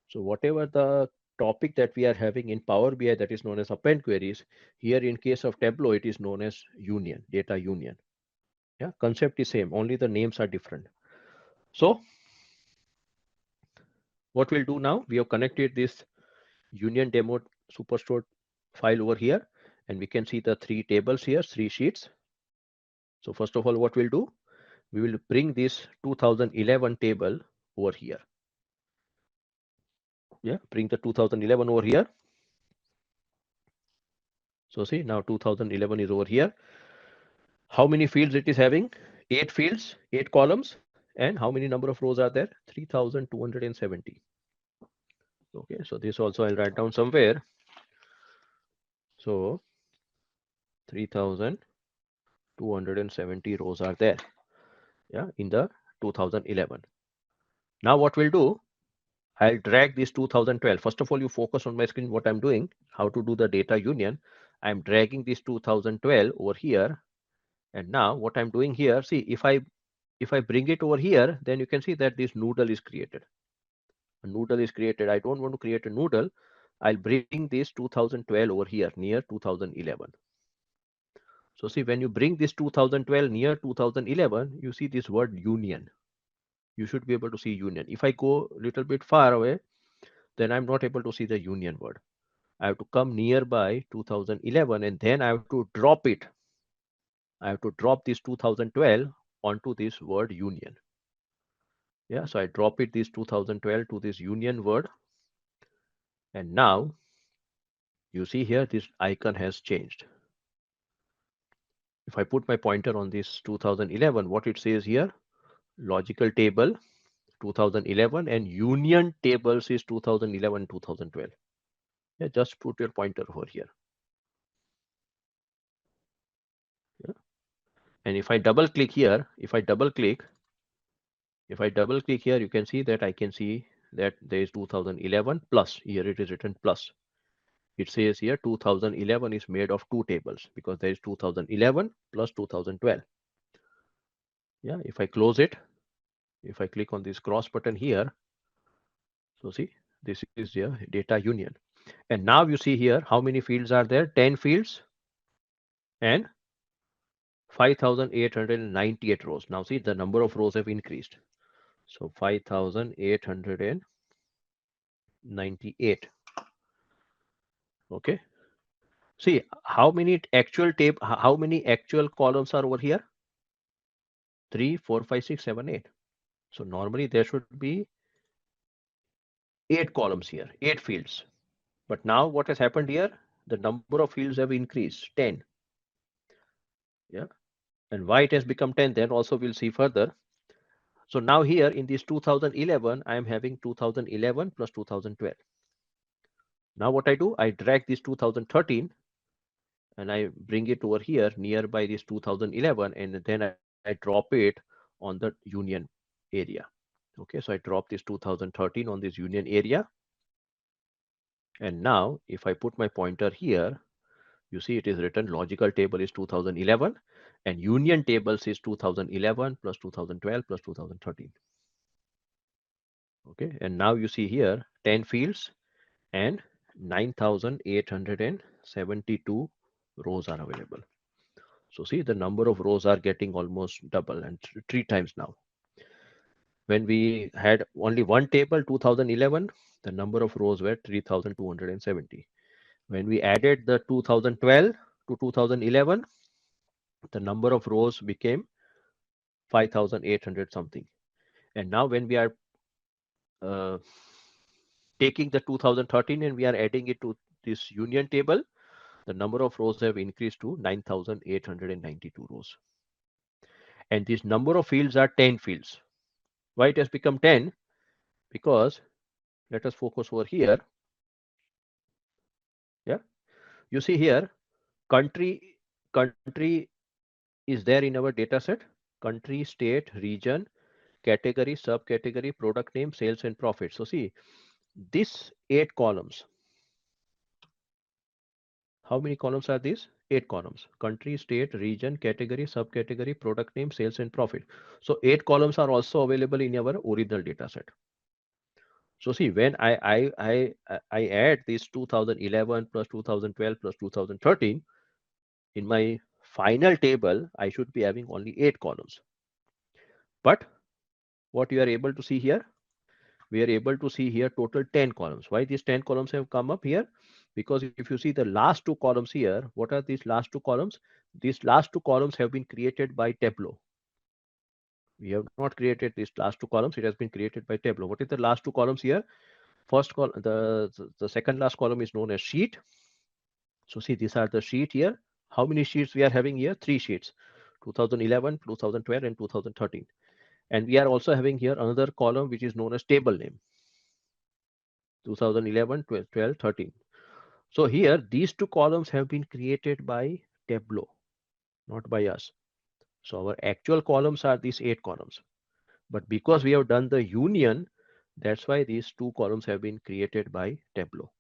So whatever the topic that we are having in Power BI that is known as append queries, here in case of Tableau, it is known as union, data union. Yeah, concept is same, only the names are different. So what we'll do now, we have connected this union demo superstore file over here, and we can see the three tables here, three sheets. So first of all, what we'll do, we will bring this 2011 table over here. Yeah, bring the 2011 over here. So see, now 2011 is over here. How many fields it is having? 8 fields, 8 columns. And how many number of rows are there? 3270. Okay, so this also I'll write down somewhere. So 3270 rows are there, yeah, in the 2011. Now what we'll do, I'll drag this 2012. First of all, you focus on my screen what I'm doing, how to do the data union. I'm dragging this 2012 over here. And now what I'm doing here, see, if I bring it over here, then you can see that this noodle is created. A noodle is created. I don't want to create a noodle. I'll bring this 2012 over here near 2011. So see, when you bring this 2012 near 2011, you see this word union. You should be able to see union. If I go a little bit far away, then I'm not able to see the union word. I have to come nearby 2011 and then I have to drop it. I have to drop this 2012 onto this word union. Yeah, so I drop it this 2012 to this union word. And now you see here this icon has changed. If I put my pointer on this 2011, what it says here, logical table 2011 and union tables is 2011 2012. Yeah, just put your pointer over here. Yeah. And if I double click here, if I double click here, you can see that I can see that there is 2011 plus. Here it is written plus. It says here 2011 is made of two tables because there is 2011 plus 2012. Yeah, if I close it, if I click on this cross button here, so see, this is your data union. And now you see here how many fields are there? 10 fields and 5,898 rows. Now see, the number of rows have increased. So 5,898. Okay. See how many actual columns are over here? 3, 4, 5, 6, 7, 8. So normally there should be 8 columns here, 8 fields. But now what has happened here? The number of fields have increased, 10. Yeah. And why it has become 10, then also we'll see further. So now here in this 2011, I am having 2011 plus 2012. Now what I do, I drag this 2013 and I bring it over here nearby this 2011 and then I drop it on the union area. Okay, so I drop this 2013 on this union area. And now if I put my pointer here, you see it is written logical table is 2011 and union tables is 2011 plus 2012 plus 2013. Okay, and now you see here 10 fields and 9,872 rows are available. So see, the number of rows are getting almost double and three times now. When we had only one table 2011, the number of rows were 3,270. When we added the 2012 to 2011, the number of rows became 5,800 something. And now when we are uh, taking the 2013 and we are adding it to this union table, the number of rows have increased to 9,892 rows. And this number of fields are 10 fields. Why it has become 10? Because let us focus over here. Yeah, you see here, country is there in our data set. Country, state, region, category, subcategory, product name, sales and profit. So see, this 8 columns. How many columns are these? 8 columns. Country, state, region, category, subcategory, product name, sales and profit. So 8 columns are also available in our original data set. So see, when I add this 2011 plus 2012 plus 2013 in my final table, I should be having only 8 columns. But what you are able to see here, we are able to see here total 10 columns. Why these 10 columns have come up here? Because if you see the last two columns here, what are these last two columns? These last two columns have been created by Tableau. We have not created these last two columns. It has been created by Tableau. What is the last two columns here? First column, the second last column is known as sheet. So see, these are the sheet here. How many sheets we are having here? Three sheets: 2011, 2012, and 2013. And we are also having here another column which is known as table name: 2011, 12, 13. So here, these two columns have been created by Tableau, not by us. So our actual columns are these 8 columns. But because we have done the union, that's why these two columns have been created by Tableau.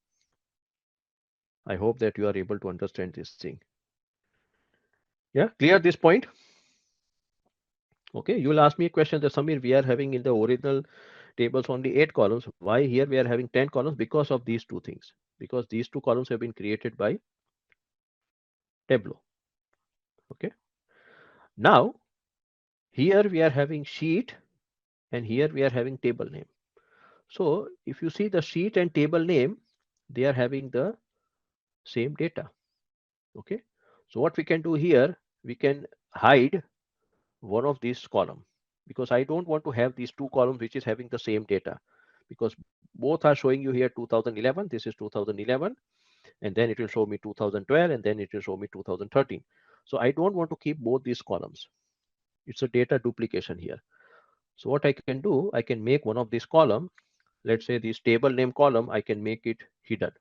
I hope that you are able to understand this thing. Yeah, clear this point? Okay, you will ask me a question that Samir, we are having in the original tables only 8 columns. Why here we are having 10 columns? Because of these two things. Because these two columns have been created by Tableau. Okay. Now, here we are having sheet and here we are having table name. So if you see the sheet and table name, they are having the same data. Okay. So what we can do here, we can hide one of these column, because I don't want to have these two columns which is having the same data, because both are showing you here 2011. This is 2011, and then it will show me 2012, and then it will show me 2013. So I don't want to keep both these columns. It's a data duplication here. So what I can do, I can make one of these column, let's say this table name column, I can make it hidden.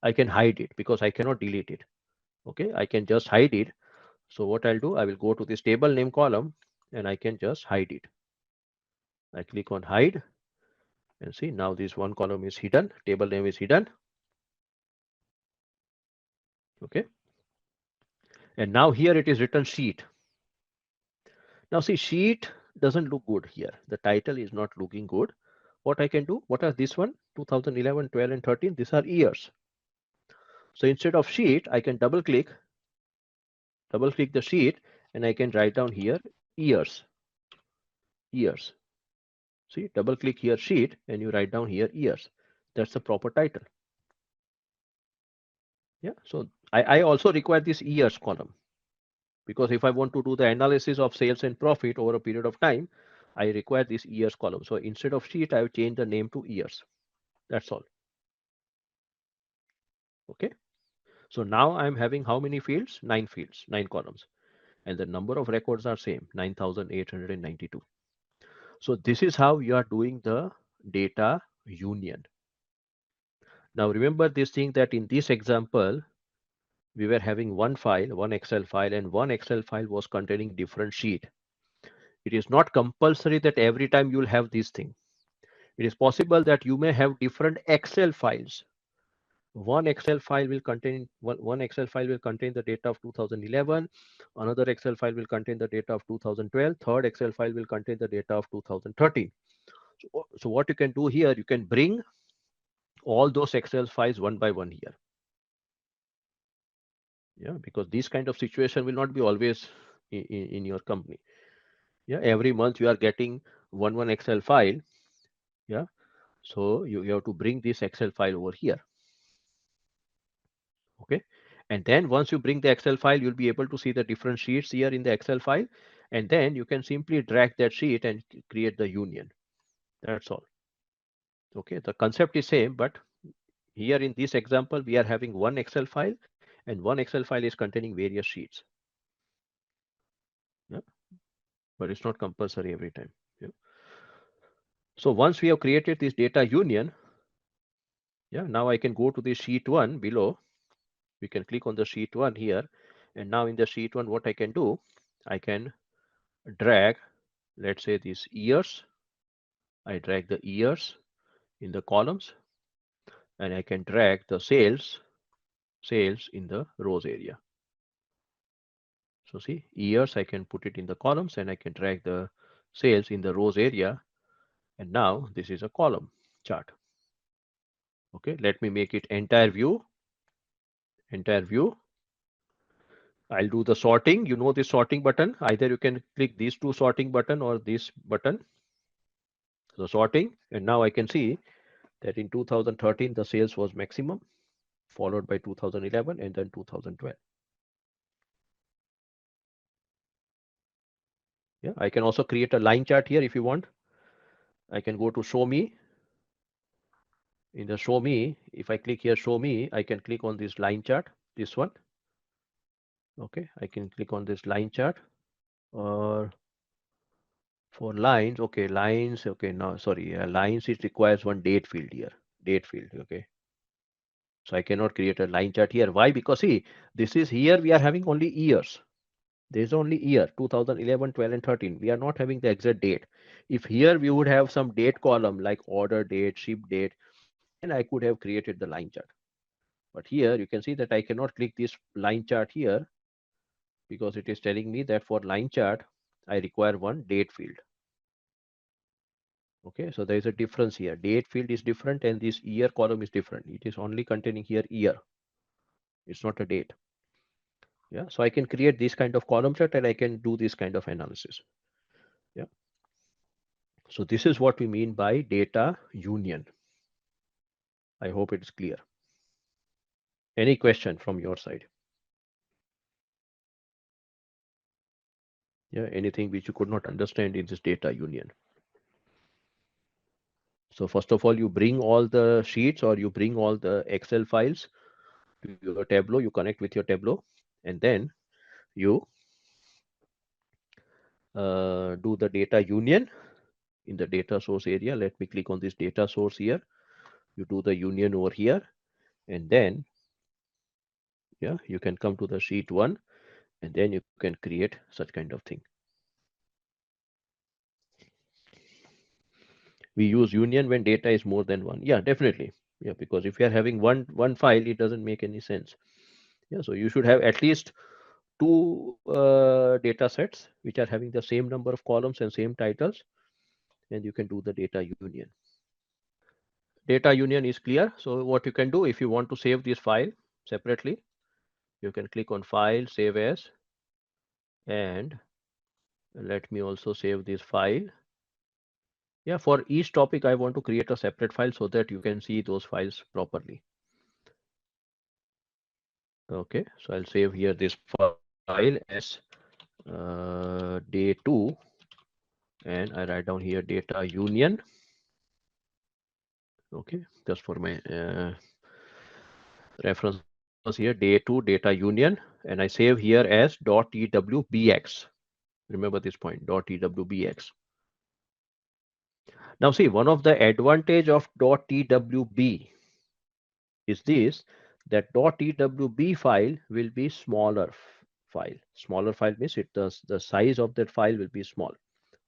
I can hide it because I cannot delete it. Okay, I can just hide it. So what I'll do, I will go to this table name column and I can just hide it. I click on hide and see, now this one column is hidden, table name is hidden. Okay, and now here it is written sheet. Now see, sheet doesn't look good here. The title is not looking good. What I can do, what are this one? 2011, 12, and 13. These are years. So instead of sheet, I can double click the sheet, and I can write down here years. Years. See, double click here sheet, and you write down here years. That's the proper title. Yeah. So I also require this years column, because if I want to do the analysis of sales and profit over a period of time, I require this years column. So instead of sheet, I have changed the name to years. That's all. Okay. So now I'm having how many fields? 9 fields, 9 columns. And the number of records are same, 9,892. So this is how you are doing the data union. Now remember this thing, that in this example, we were having one file, one Excel file, and one Excel file was containing different sheet. It is not compulsory that every time you will have this thing. It is possible that you may have different Excel files. One Excel file will contain the data of 2011. Another Excel file will contain the data of 2012. Third Excel file will contain the data of 2013. So what you can do here, you can bring all those Excel files one by one here. Yeah, because this kind of situation will not be always in your company. Yeah, every month you are getting one Excel file. Yeah, so you have to bring this Excel file over here. Okay, and then once you bring the Excel file, you'll be able to see the different sheets here in the Excel file, and then you can simply drag that sheet and create the union. That's all. Okay, the concept is same, but here in this example, we are having one Excel file, and one Excel file is containing various sheets. Yeah, but it's not compulsory every time. Yeah. So once we have created this data union, yeah, now I can go to the sheet 1 below. We can click on the sheet 1 here, and now in the sheet 1, what I can do, I can drag, let's say, these years. I drag the years in the columns, and I can drag the sales in the rows area. So see, years, I can put it in the columns, and I can drag the sales in the rows area. And now this is a column chart. Okay, let me make it entire view. Entire view. I'll do the sorting. You know the sorting button. Either you can click these two sorting button or this button. So sorting, and now I can see that in 2013 the sales was maximum. followed by 2011, and then 2012. Yeah, I can also create a line chart here if you want. I can go to show me. In the show me, if I click here show me, I can click on this line chart, this one. Okay, I can click on this line chart, or for lines, okay, lines, okay, no, sorry, lines, it requires one date field here, date field, okay. So I cannot create a line chart here. Why? Because see, this is here we are having only years. There is only year 2011, 12, and 13. We are not having the exact date. If here we would have some date column like order date, ship date, then I could have created the line chart. But here you can see that I cannot click this line chart here because it is telling me that for line chart, I require one date field. Okay, so there is a difference here. Date field is different and this year column is different. It is only containing here year. It's not a date. Yeah, so I can create this kind of column chart and I can do this kind of analysis. Yeah. So this is what we mean by data union. I hope it's clear. Any question from your side? Yeah, anything which you could not understand in this data union. So first of all, you bring all the sheets or you bring all the Excel files to your Tableau, you connect with your Tableau, and then you do the data union in the data source area. Let me click on this data source here. You do the union over here, and then yeah, you can come to the sheet one, and then you can create such kind of thing. We use union when data is more than one. Yeah, definitely. Yeah, because if you are having one file, it doesn't make any sense. Yeah, so you should have at least two data sets which are having the same number of columns and same titles, and you can do the data union. Data union is clear. So what you can do, if you want to save this file separately, you can click on file, save as, and let me also save this file. Yeah, for each topic, I want to create a separate file so that you can see those files properly. Okay, so I'll save here this file as day 2, and I write down here data union. Okay, just for my reference purpose here, day 2 data union, and I save here as .twbx. Remember this point, .twbx. Now see, one of the advantage of .twb is this, that .twb file will be smaller file. Smaller file means the size of that file will be small.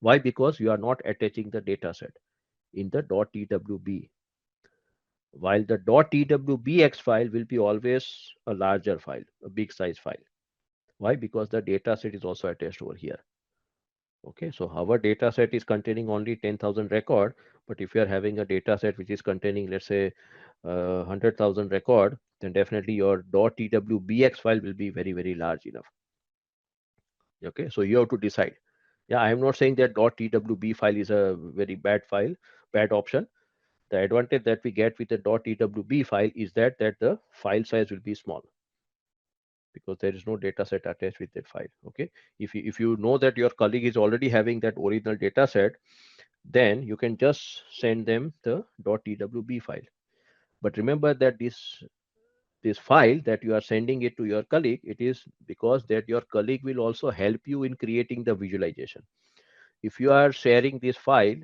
Why? Because you are not attaching the data set in the .twb, while the .twbx file will be always a larger file, a big size file. Why? Because the data set is also attached over here. Okay, so our data set is containing only 10,000 record, but if you are having a data set which is containing, let's say, 100,000 record, then definitely your .twbx file will be very, very large enough. Okay, so you have to decide. Yeah, I am not saying that .twb file is a very bad file, bad option. The advantage that we get with the .twb file is that the file size will be small because there is no data set attached with that file. Okay, if you know that your colleague is already having that original data set, then you can just send them the .twb file. But remember that this file that you are sending it to your colleague, it is because that your colleague will also help you in creating the visualization. If you are sharing this file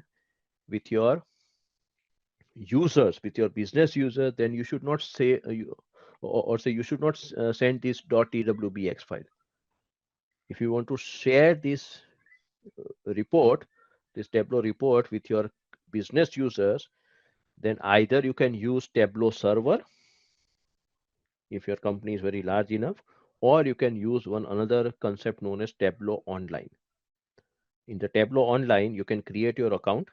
with your users, with your business user, then you should not say or say you should not send this .twbx file. If you want to share this report, this Tableau report with your business users, then either you can use Tableau server if your company is very large enough, or you can use one another concept known as Tableau Online. In the Tableau Online, you can create your account,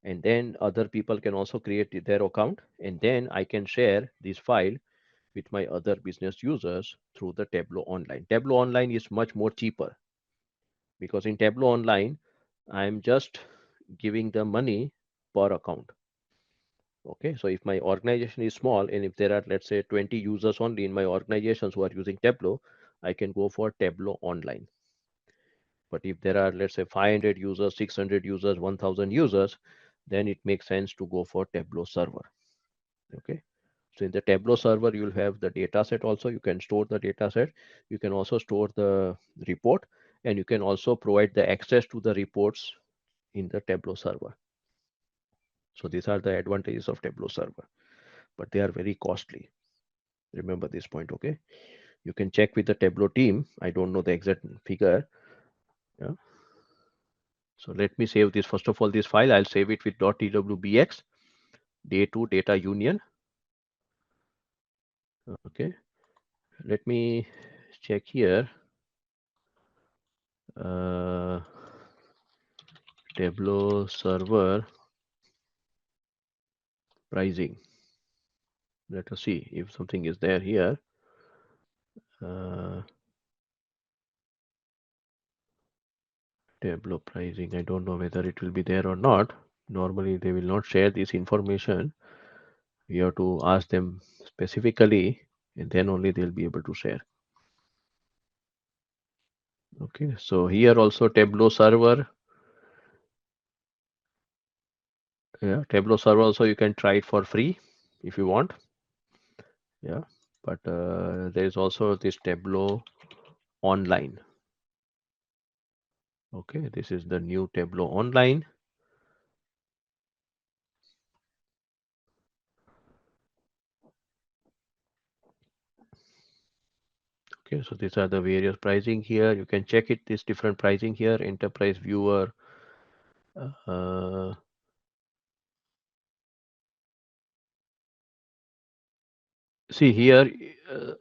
and then other people can also create their account, and then I can share this file with my other business users through the Tableau Online. Tableau Online is much more cheaper because in Tableau Online, I'm just giving the money per account. Okay, so if my organization is small and if there are, let's say, 20 users only in my organizations who are using Tableau, I can go for Tableau Online. But if there are, let's say, 500 users, 600 users, 1000 users, then it makes sense to go for Tableau Server. Okay, so in the Tableau server, you'll have the data set also. You can store the data set. You can also store the report, and you can also provide the access to the reports in the Tableau server. So these are the advantages of Tableau server, but they are very costly. Remember this point, okay? You can check with the Tableau team. I don't know the exact figure. Yeah. So let me save this. First of all, this file, I'll save it with .twbx, day2 data union. Okay. Let me check here. Tableau server pricing. Let us see if something is there here. Tableau pricing. I don't know whether it will be there or not. Normally, they will not share this information. We have to ask them specifically, and then only they'll be able to share. Okay, so here also Tableau server. Yeah, Tableau server also you can try it for free if you want. Yeah, but there is also this Tableau online. Okay, this is the new Tableau online. Okay, so these are the various pricing here. You can check it, this different pricing here, enterprise viewer. See here,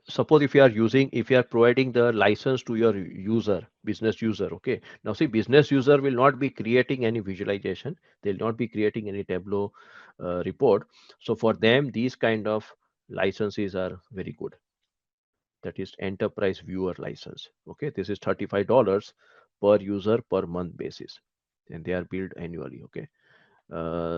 suppose if you are providing the license to your user, business user, okay. Now see, business user will not be creating any visualization. They'll not be creating any Tableau report. So for them, these kind of licenses are very good. That is enterprise viewer license. Okay, this is $35 per user per month basis, and they are billed annually. Okay,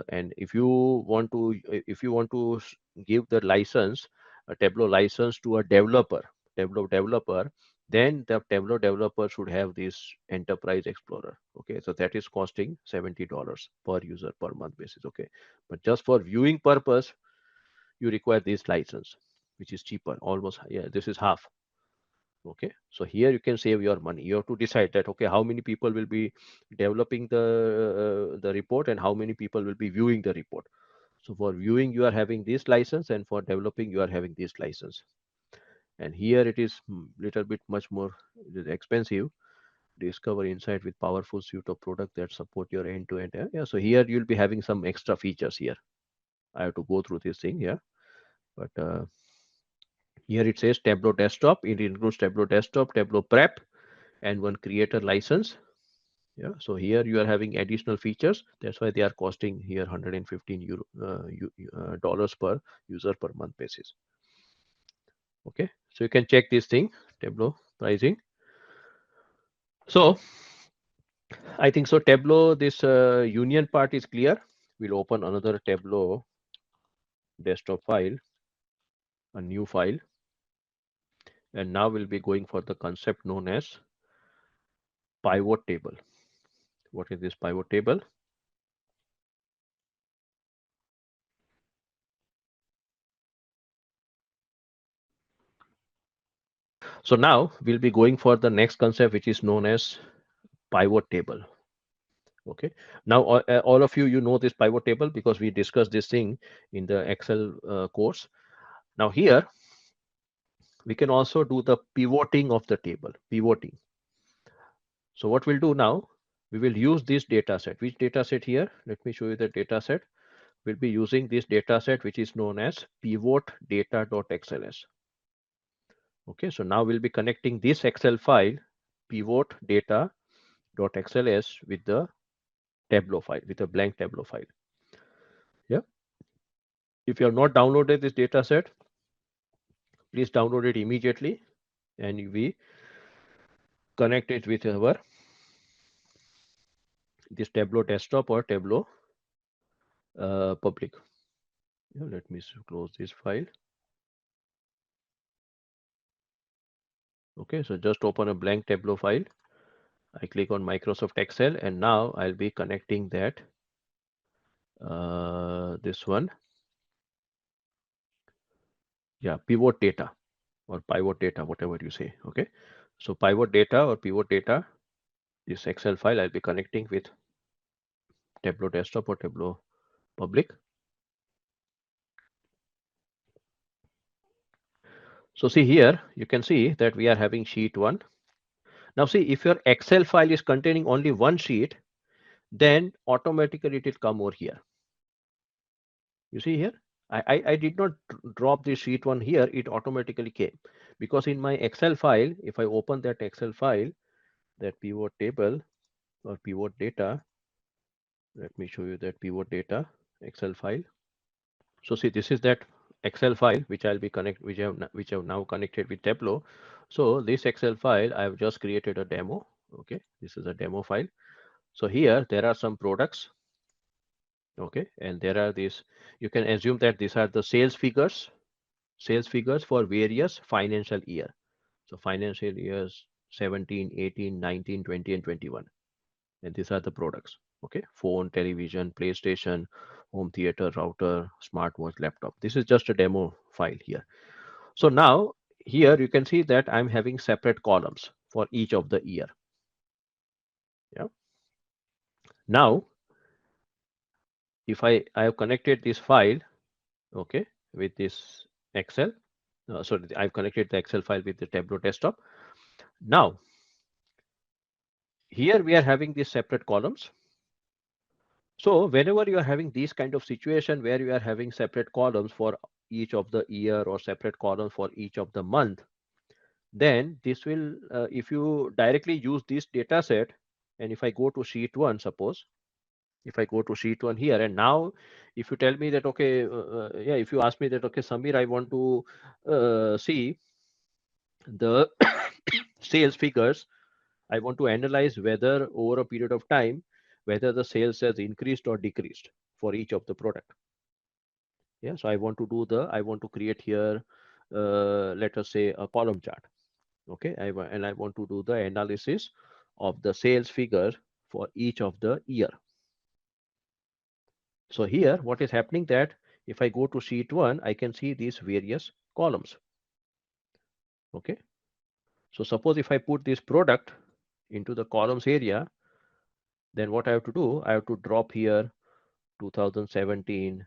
and if you want to give the license, a Tableau license to a Tableau developer, then the Tableau developer should have this enterprise explorer. Okay, so that is costing $70 per user per month basis. Okay, but just for viewing purpose, you require this license, which is cheaper, almost. Yeah, this is half. Okay, so here you can save your money. You have to decide that, okay, how many people will be developing the report and how many people will be viewing the report. So for viewing you are having this license, and for developing you are having this license. And here it is little bit much more expensive. Discover insight with powerful suite of product that support your end-to-end. Yeah, so here you'll be having some extra features here. I have to go through this thing. Yeah, but here it says Tableau desktop. It includes Tableau desktop, Tableau prep, and one creator license. Yeah, so here you are having additional features. That's why they are costing here 115 dollars per user per month basis. Okay, so you can check this thing, Tableau pricing. So I think so Tableau, this union part is clear. We'll open another Tableau desktop file, a new file, and now we'll be going for the concept known as pivot table. What is this pivot table? So now we'll be going for the next concept, which is known as pivot table. Okay, now all of you know this pivot table because we discussed this thing in the Excel course. Now here we can also do the pivoting of the table, pivoting. So what we'll do now, we will use this data set. Which data set here? Let me show you the data set. We'll be using this data set, which is known as pivot data.xls. Okay, so now we'll be connecting this Excel file, pivot data.xls, with the Tableau file, with a blank Tableau file. Yeah. If you have not downloaded this data set, please download it immediately, and we connect it with our this Tableau desktop or Tableau public. Yeah, let me close this file. Okay, so just open a blank Tableau file. I click on Microsoft Excel, and now I'll be connecting that this one. Yeah, pivot data or pivot data, whatever you say. Okay, so pivot data or pivot data, this Excel file I'll be connecting with Tableau desktop or Tableau public. So see here, you can see that we are having sheet 1. Now see, if your Excel file is containing only one sheet, then automatically it will come over here. You see here, I did not drop the sheet 1 here, it automatically came. Because in my Excel file, if I open that Excel file, that pivot table or pivot data, let me show you that pivot data Excel file. So see, this is that Excel file which I'll be which I've now connected with Tableau. So this Excel file, I've just created a demo. Okay, this is a demo file. So here there are some products. Okay, and there are these. You can assume that these are the sales figures for various financial year. So financial years 17, 18, 19, 20, and 21. And these are the products. Okay, phone, television, PlayStation, home theater, router, smartwatch, laptop. This is just a demo file here. So now here you can see that I'm having separate columns for each of the year. Yeah. Now, if I have connected this file, okay, with this Excel. Sorry, I've connected the Excel file with the Tableau desktop. Now, here we are having these separate columns. So whenever you are having these kind of situation where you are having separate columns for each of the year or separate columns for each of the month, then this will, if you directly use this data set, and if I go to sheet 1, suppose, if I go to sheet 1 here, and now if you tell me that, okay, yeah, if you ask me that, okay, Samir, I want to see the sales figures. I want to analyze whether over a period of time, whether the sales has increased or decreased for each of the product. Yeah, so I want to create here, let us say a column chart. Okay, and I want to do the analysis of the sales figure for each of the year. So here, what is happening that if I go to sheet 1, I can see these various columns. Okay, so suppose if I put this product into the columns area, then what I have to do, I have to drop here 2017,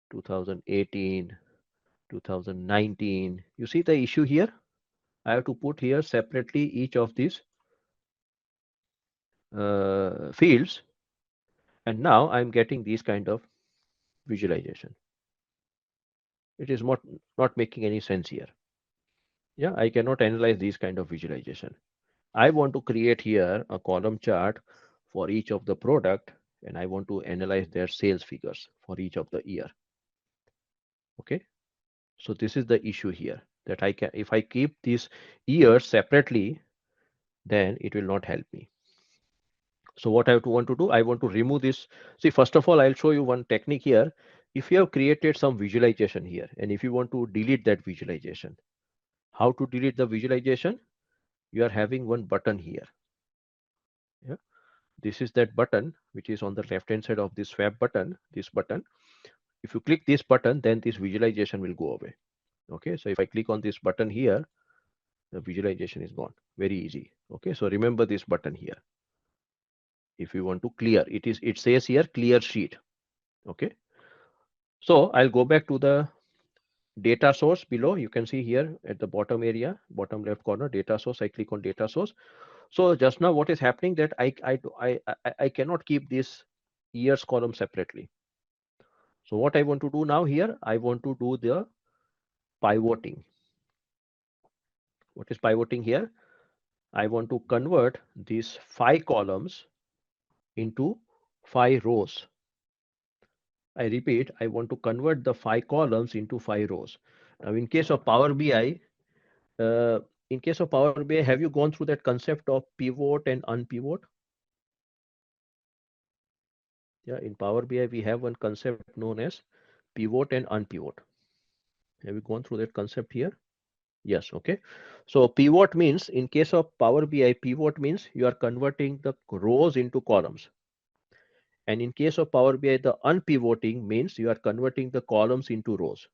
2018, 2019. You see the issue here? I have to put here separately each of these fields. And now I'm getting these kind of visualization. It is not making any sense here. Yeah, I cannot analyze these kind of visualization. I want to create here a column chart for each of the product, and I want to analyze their sales figures for each of the year. Okay, so this is the issue here, that I can, if I keep these years separately, then it will not help me. So what I want to do, I want to remove this. See, first of all, I'll show you one technique here. If you have created some visualization here, and if you want to delete that visualization, how to delete the visualization? You are having one button here. Yeah, this is that button which is on the left hand side of this swap button, this button. If you click this button, then this visualization will go away. Okay, so if I click on this button here, the visualization is gone. Very easy. Okay, so remember this button here. If you want to clear, it says here clear sheet. Okay, so I'll go back to the data source below. You can see here at the bottom area, bottom left corner, data source. I click on data source. So just now what is happening that I cannot keep this years column separately. So what I want to do now here, I want to do the pivoting. What is pivoting here? I want to convert these 5 columns into 5 rows. I repeat, I want to convert the 5 columns into 5 rows. Now in case of Power BI, uh, have you gone through that concept of pivot and unpivot? Yeah, in Power BI, we have one concept known as pivot and unpivot. Have we gone through that concept here? Yes, okay. So pivot means, in case of Power BI, pivot means you are converting the rows into columns. And in case of Power BI, the unpivoting means you are converting the columns into rows.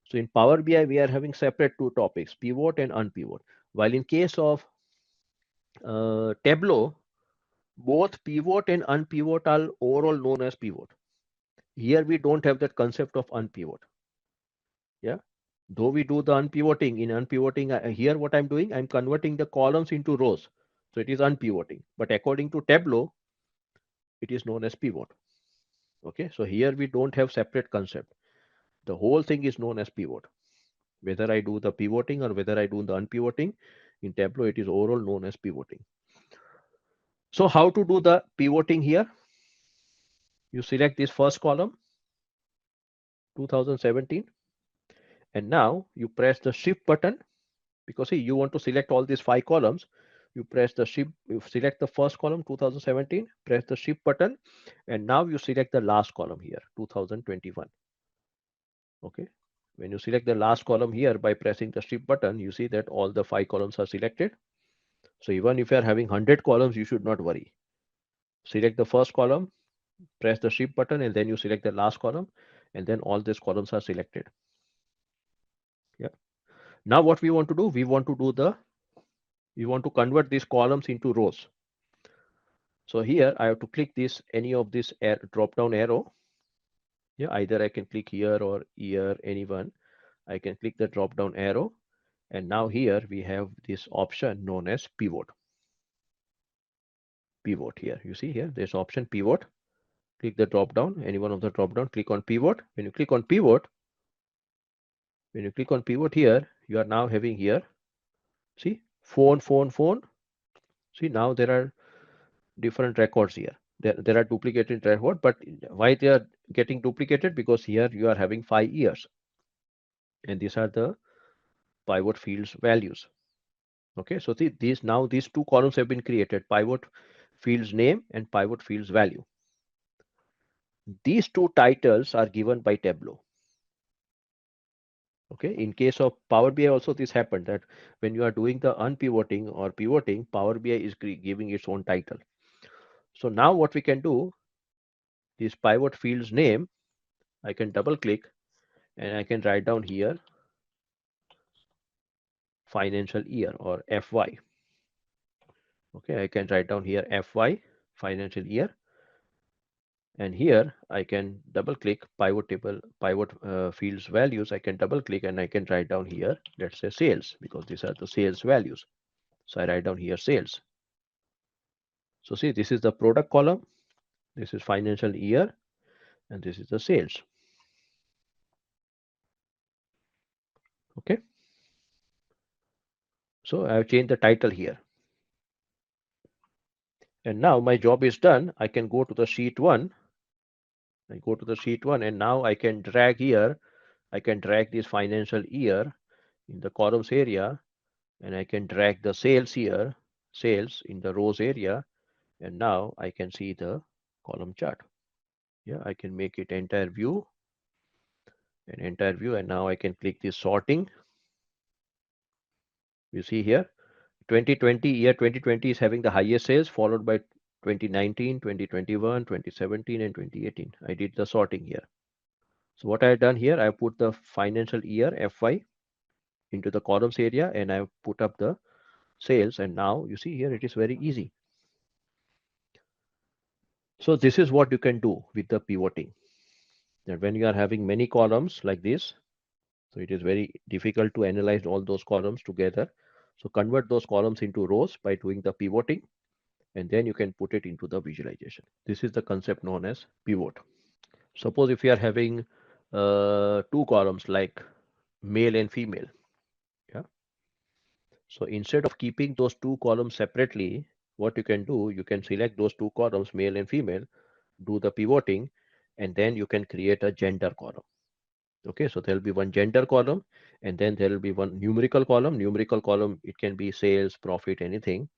So in Power BI, we are having separate two topics, pivot and unpivot. While in case of Tableau, both pivot and unpivot are overall known as pivot. Here we don't have that concept of unpivot. Yeah. Though we do the unpivoting, in unpivoting, here what I'm doing, I'm converting the columns into rows. So it is unpivoting. But according to Tableau, it is known as pivot. Okay. So here we don't have separate concept. The whole thing is known as pivot. Whether I do the pivoting or whether I do the unpivoting, in Tableau, it is overall known as pivoting. So how to do the pivoting here? You select this first column, 2017, and now you press the shift button, because see, you want to select all these 5 columns. You press the shift, you select the first column, 2017, press the shift button, and now you select the last column here, 2021. Okay. When you select the last column here by pressing the shift button, you see that all the 5 columns are selected. So even if you are having 100 columns, you should not worry. Select the first column, press the shift button, and then you select the last column, and then all these columns are selected. Yeah. Now what we want to do, we want to convert these columns into rows. So here I have to click this, any of this drop down arrow. Yeah, either I can click here or here, anyone. I can click the drop down arrow, and now here we have this option known as pivot. Pivot here, you see here, there's option pivot. Click the drop down, any one of the drop down, click on pivot. When you click on pivot, here, you are now having here, see, phone. See, now there are different records here. There are duplicated records, but why they are getting duplicated? Because here you are having 5 years, and these are the pivot fields values. Okay, so these 2 columns have been created: pivot fields name and pivot fields value. These 2 titles are given by Tableau. Okay, in case of Power BI also this happened, that when you are doing the unpivoting or pivoting, Power BI is giving its own title. So now what we can do, this pivot fields name, I can double click and I can write down here financial year or FY. Okay, I can write down here FY, financial year, and here I can double click pivot fields values. I can double click and I can write down here, let's say sales, because these are the sales values. So I write down here sales. So see, this is the product column, this is financial year, and this is the sales. Okay. So I have changed the title here. And now my job is done. I can go to the sheet 1. I go to the sheet 1, and now I can drag here. I can drag this financial year in the columns area, and I can drag the sales here, sales in the rows area, and now I can see the column chart. Yeah, I can make it entire view, and now I can click this sorting. You see here, 2020 is having the highest sales, followed by 2019, 2021, 2017, and 2018. I did the sorting here. So what I have done here, I put the financial year FY into the columns area, and I put up the sales, and now you see here it is very easy. So this is what you can do with the pivoting. That when you are having many columns like this, so it is very difficult to analyze all those columns together. So convert those columns into rows by doing the pivoting, and then you can put it into the visualization. This is the concept known as pivot. Suppose if you are having 2 columns like male and female. Yeah. So instead of keeping those 2 columns separately, what you can do, you can select those 2 columns, male and female, do the pivoting, and then you can create a gender column. Okay, so there will be one gender column, and then there will be one numerical column. Numerical column, it can be sales, profit, anything.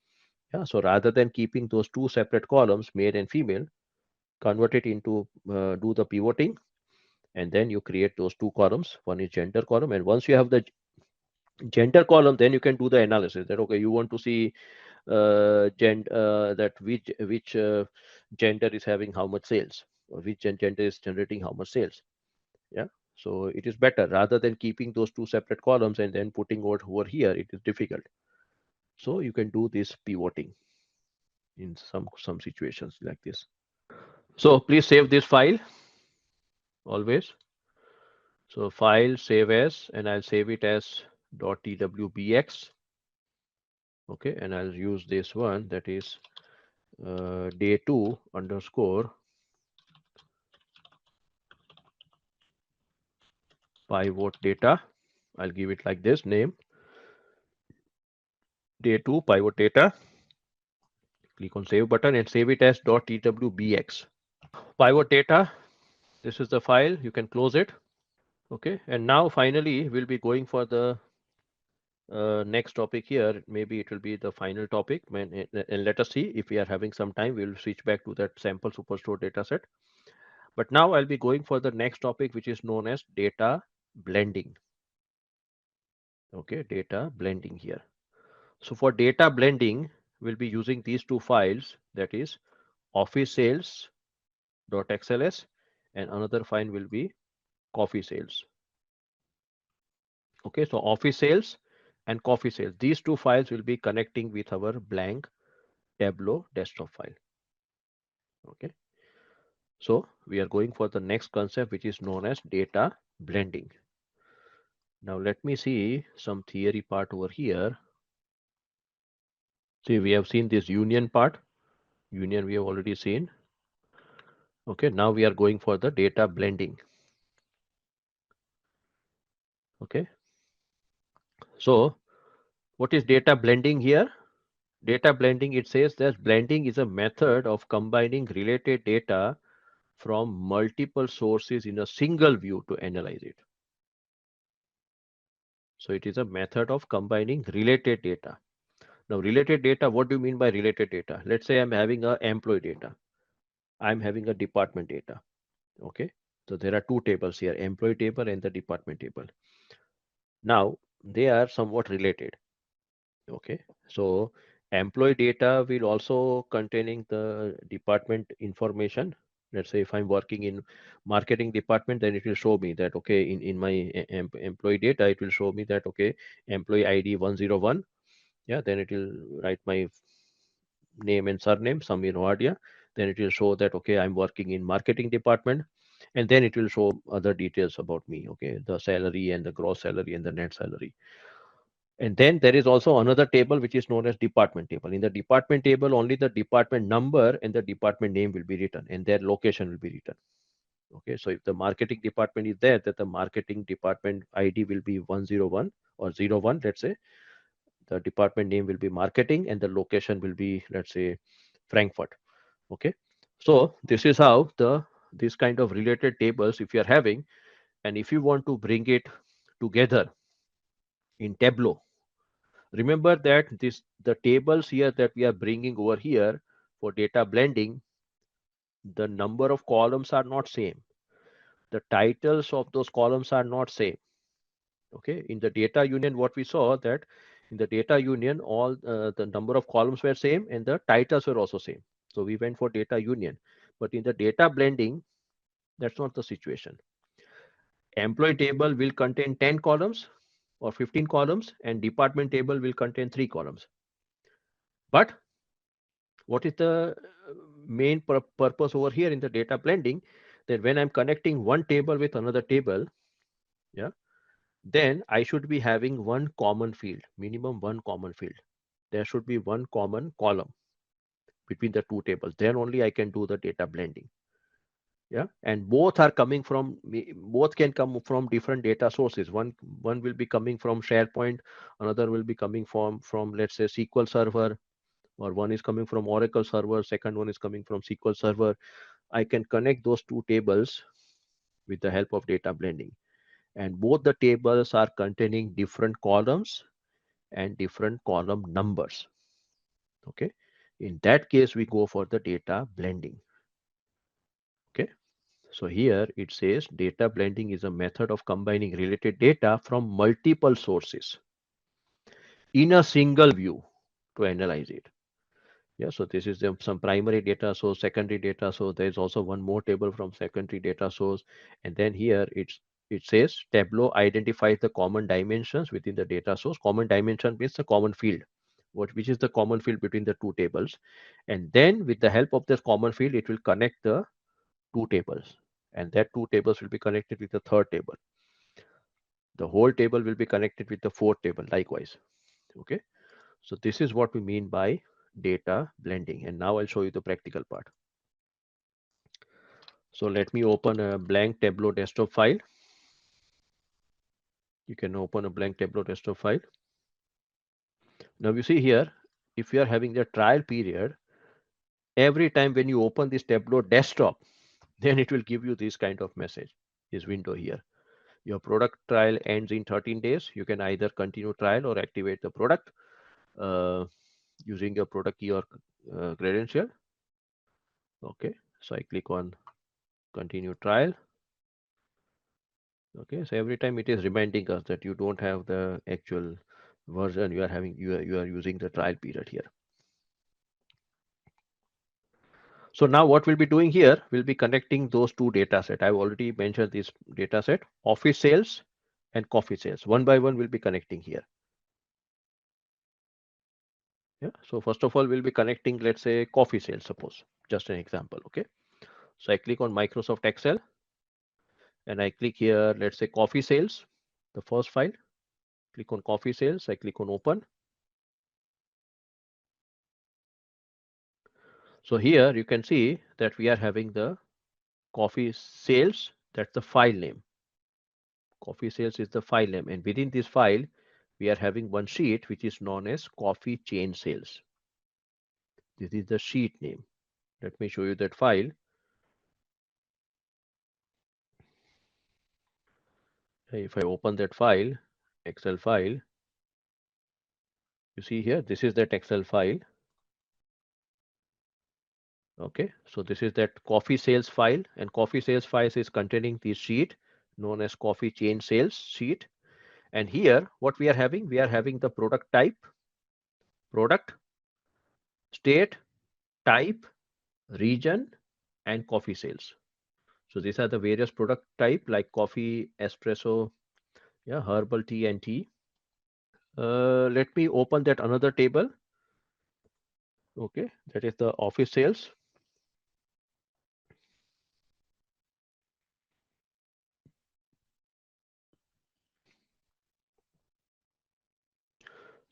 Yeah, so rather than keeping those 2 separate columns, male and female, convert it into do the pivoting, and then you create those two columns. One is gender column, and once you have the gender column, then you can do the analysis that okay, you want to see that which gender is having how much sales, or which gender is generating how much sales. Yeah, so it is better rather than keeping those two separate columns and then putting over here. It is difficult. So you can do this pivoting in some situations like this. So please save this file always. So file, save as, and I'll save it as .twbx. Okay, and I'll use this one, that is day2 underscore pivot data. I'll give it like this name, day2 pivot data. Click on save button and save it as .twbx. Pivot data, this is the file. You can close it. Okay, and now finally we'll be going for the next topic here. Maybe it will be the final topic, and let us see if we are having some time. We'll switch back to that sample superstore data set. But now I'll be going for the next topic, which is known as data blending. Okay, data blending here. So for data blending, we'll be using these two files, that is office sales.xls, and another file will be coffee sales. Okay, so office sales and coffee sales, these two files will be connecting with our blank Tableau desktop file. Okay, so we are going for the next concept, which is known as data blending. Now let me see some theory part over here. See, we have seen this union part. Union we have already seen. Okay, now we are going for the data blending. Okay, so what is data blending here? Data blending, it says that blending is a method of combining related data from multiple sources in a single view to analyze it. So it is a method of combining related data. Now, related data, what do you mean by related data? Let's say I'm having a employee data. I'm having a department data. Okay. So there are two tables here, employee table and the department table. Now, they are somewhat related. Okay. So employee data will also containing the department information. Let's say if I'm working in marketing department, then it will show me that, okay, in my employee data, it will show me that, okay, employee ID 101. Yeah, then it will write my name and surname, Samir Wadia. Then it will show that, okay, I'm working in marketing department. And then it will show other details about me, okay, the salary and the gross salary and the net salary. And then there is also another table which is known as department table. In the department table, only the department number and the department name will be written and their location will be written. Okay, so if the marketing department is there, that the marketing department ID will be 101 or 01, let's say. The department name will be marketing and the location will be, let's say, Frankfurt. Okay, so this is how this kind of related tables, if you are having, and if you want to bring it together in Tableau, remember that the tables here that we are bringing over here for data blending, the number of columns are not same. The titles of those columns are not same. Okay, in the data union, what we saw that in the data union, all the number of columns were same and the titles were also same. So we went for data union. But in the data blending, that's not the situation. Employee table will contain 10 columns or 15 columns, and department table will contain 3 columns. But what is the main purpose over here in the data blending? That when I'm connecting one table with another table, yeah, then I should be having one common field, minimum one common field. There should be one common column between the two tables. Then only I can do the data blending. Yeah, and both are coming from, both can come from different data sources. One will be coming from SharePoint, another will be coming from let's say SQL Server, or one is coming from Oracle Server, second one is coming from SQL Server. I can connect those two tables with the help of data blending, and both the tables are containing different columns and different column numbers. Okay, in that case we go for the data blending. Okay, So here it says data blending is a method of combining related data from multiple sources in a single view to analyze it. Yeah, so this is some primary data source, secondary data source. There is also one more table from secondary data source, and then here it says Tableau identifies the common dimensions within the data source. Common dimension means the common field, which is the common field between the two tables, and then with the help of this common field, it will connect the two tables, and that two tables will be connected with the third table. The whole table will be connected with the fourth table likewise. Okay, so this is what we mean by data blending, and now I'll show you the practical part. So let me open a blank Tableau desktop file. You can open a blank Tableau desktop file. Now you see here, if you are having the trial period, every time when you open this Tableau desktop, then it will give you this kind of message, this window here. Your product trial ends in 13 days. You can either continue trial or activate the product uh, using your product key or credential. Okay, so I click on continue trial. Okay, so every time it is reminding us that you don't have the actual version, you are using the trial period here. So now what we'll be doing here, we'll be connecting those two data set. I've already mentioned this data set, office sales and coffee sales. One by one we'll be connecting here. Yeah. So first of all, we'll be connecting, let's say, coffee sales, suppose, just an example. Okay. So I click on Microsoft Excel and I click here, let's say coffee sales, the first file. Click on coffee sales. I click on open. So here you can see that we are having the coffee sales. That's the file name. Coffee sales is the file name. And within this file, we are having one sheet which is known as coffee chain sales. This is the sheet name. Let me show you that file. If I open that file, Excel file, you see here, this is that Excel file. Okay, so this is that coffee sales file, and coffee sales files is containing this sheet known as coffee chain sales sheet. And here, what we are having the product type, product, state, type, region, and coffee sales. So these are the various product type like coffee, espresso, yeah, herbal tea and tea. Let me open that another table. Okay, that is the office sales.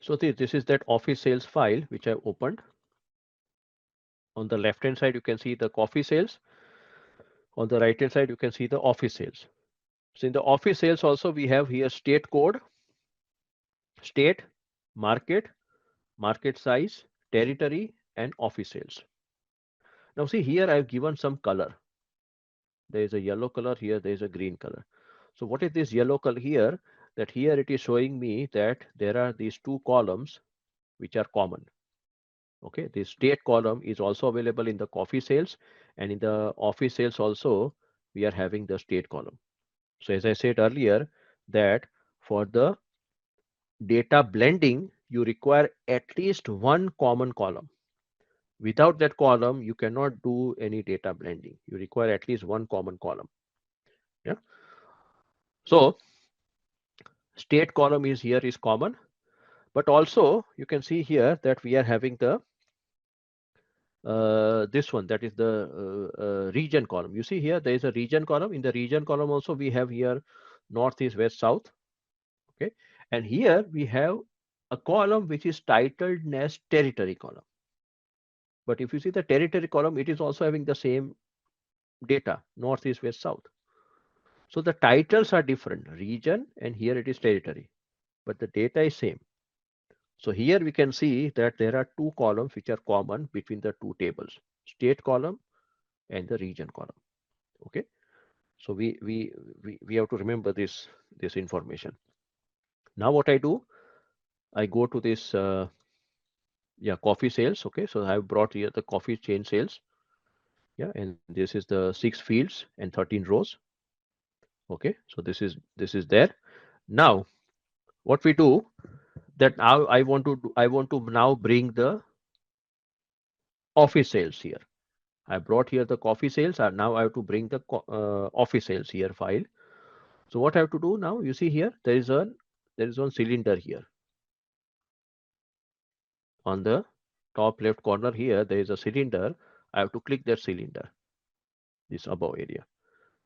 So this is that office sales file which I opened. On the left hand side, you can see the coffee sales. On the right hand side, you can see the office sales. So in the office sales also, we have here state code, state, market, market size, territory, and office sales. Now see here, I've given some color. There is a yellow color here, there is a green color. So what is this yellow color here? That here it is showing me that there are these two columns which are common. Okay, the state column is also available in the coffee sales, and in the office sales also we are having the state column. So as I said earlier, that for the data blending, you require at least one common column. Without that column, you cannot do any data blending. You require at least one common column. Yeah. So state column is here is common, but also you can see here that we are having the this one, that is the region column. You see here there is a region column. In the region column also we have here north, east, west, south. Okay, and here we have a column which is titled as territory column. But if you see the territory column, it is also having the same data, north, east, west, south. So the titles are different, region, and here it is territory, but the data is same. So here we can see that there are two columns which are common between the two tables, state column and the region column. Okay, so we have to remember this information. Now what I do, I go to this yeah, coffee sales. Okay, so I've brought here the coffee chain sales. Yeah, and this is the 6 fields and 13 rows. Okay, so this is there. Now what we do, that now I want to now bring the office sales here. I brought here the coffee sales, and now I have to bring the office sales here file. So what I have to do now, you see here, there is one cylinder here on the top left corner here. There is a cylinder. I have to click that cylinder, this above area.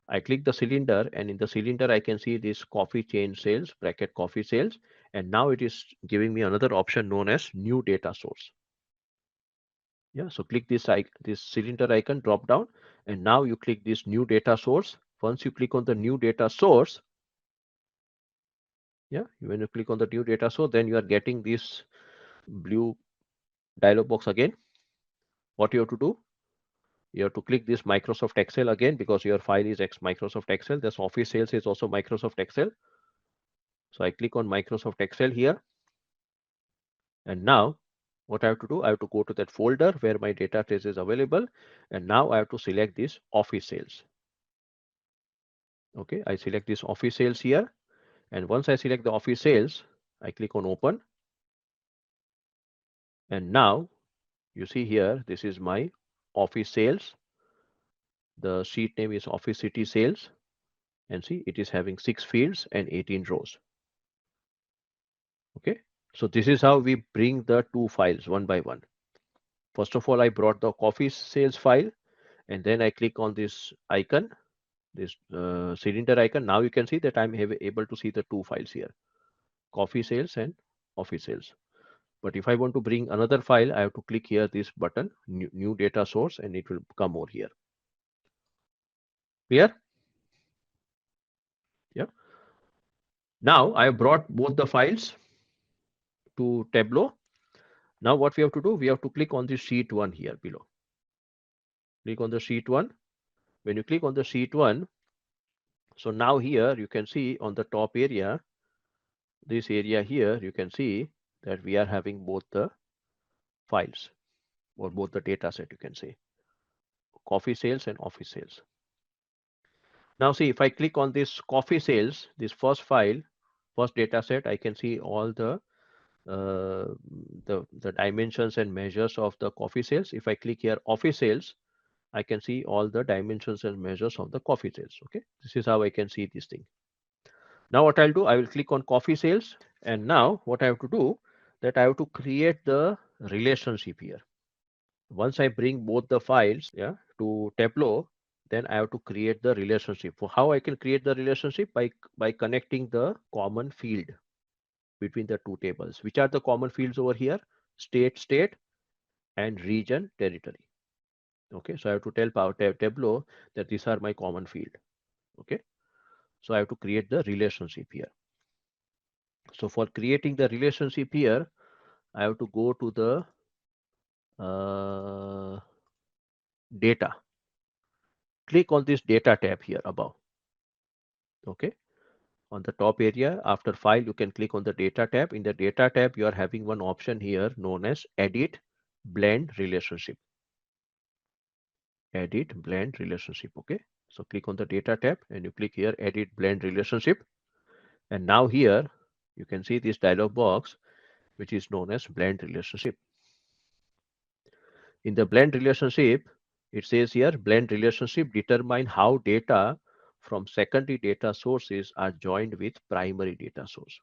I click the cylinder, and in the cylinder I can see this coffee chain sales, bracket coffee sales, and now it is giving me another option known as new data source. Yeah, so click this cylinder icon, drop down, and now you click this new data source. Once you click on the new data source, yeah, when you click on the new data source, then you are getting this blue dialog box again. What you have to do, you have to click this Microsoft Excel again, because your file is Microsoft Excel. This office sales is also Microsoft Excel. So I click on Microsoft Excel here, and now what I have to do, I have to go to that folder where my data trace is available, and now I have to select this office sales. Okay, I select this office sales here, and once I select the office sales, I click on open, and now you see here, this is my office sales. The sheet name is Office City Sales, and see, it is having 6 fields and 18 rows. Okay, so this is how we bring the two files one by one. First of all, I brought the coffee sales file, and then I click on this icon, this cylinder icon. Now you can see that I'm able to see the two files here, coffee sales and office sales. But if I want to bring another file, I have to click here this button, new data source, and it will come over here. Clear? Yeah. Now I have brought both the files to Tableau. Now what we have to do, we have to click on the sheet 1 here below. Click on the sheet 1. When you click on the sheet 1, so now here you can see on the top area, this area here, you can see that we are having both the files, or both the data set, you can say, coffee sales and office sales. Now see, if I click on this coffee sales, this first file, first data set, I can see all uh, the dimensions and measures of the coffee sales. If I click here office sales, I can see all the dimensions and measures of the coffee sales. Okay, this is how I can see this thing. Now what I'll do, I will click on coffee sales, and now what I have to do, that I have to create the relationship here. Once I bring both the files, yeah, to Tableau, then I have to create the relationship. For how I can create the relationship, by connecting the common field between the two tables. Which are the common fields over here? State, and region, territory. Okay, so I have to tell Tableau that these are my common field. Okay, so I have to create the relationship here. So for creating the relationship here, I have to go to the data. Click on this data tab here above. Okay, on the top area after file, you can click on the data tab. In the data tab, you are having one option here known as edit blend relationship. Edit blend relationship. Okay, so click on the data tab, and you click here edit blend relationship, and now here you can see this dialog box which is known as blend relationship. In the blend relationship, it says here blend relationship determine how data from secondary data sources are joined with primary data source.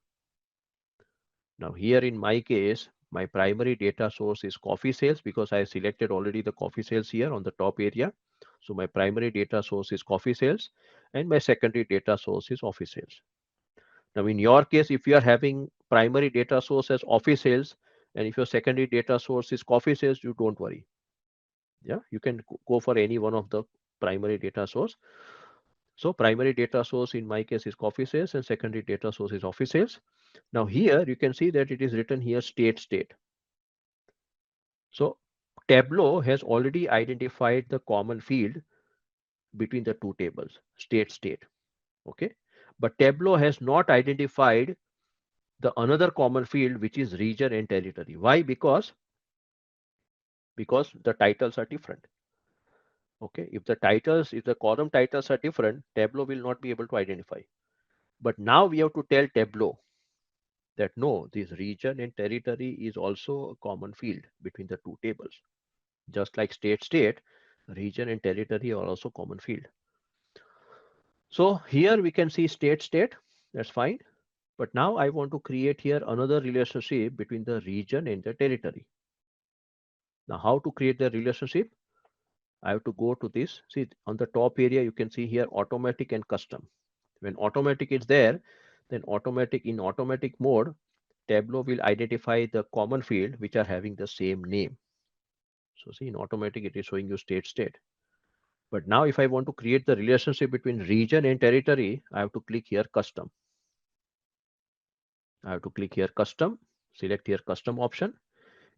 Now here in my case, my primary data source is coffee sales, because I selected already the coffee sales here on the top area. So my primary data source is coffee sales, and my secondary data source is office sales. Now in your case, if you are having primary data source as office sales, and if your secondary data source is coffee sales, you don't worry. Yeah, you can go for any one of the primary data source. So primary data source in my case is coffee sales, and secondary data source is office sales. Now here you can see that it is written here state. So Tableau has already identified the common field between the two tables, state. Okay, but Tableau has not identified the another common field, which is region and territory. Why? Because the titles are different. Okay, if the column titles are different, Tableau will not be able to identify. But now we have to tell Tableau that no, this region and territory is also a common field between the two tables. Just like state, region and territory are also common field. So here we can see state, that's fine. But now I want to create here another relationship between the region and the territory. Now how to create the relationship? I have to go to this. See on the top area, you can see here automatic and custom. When automatic is there, then in automatic mode, Tableau will identify the common field which are having the same name. So see in automatic, it is showing you state. But now if I want to create the relationship between region and territory, I have to click here custom. I have to click here custom, select here custom option.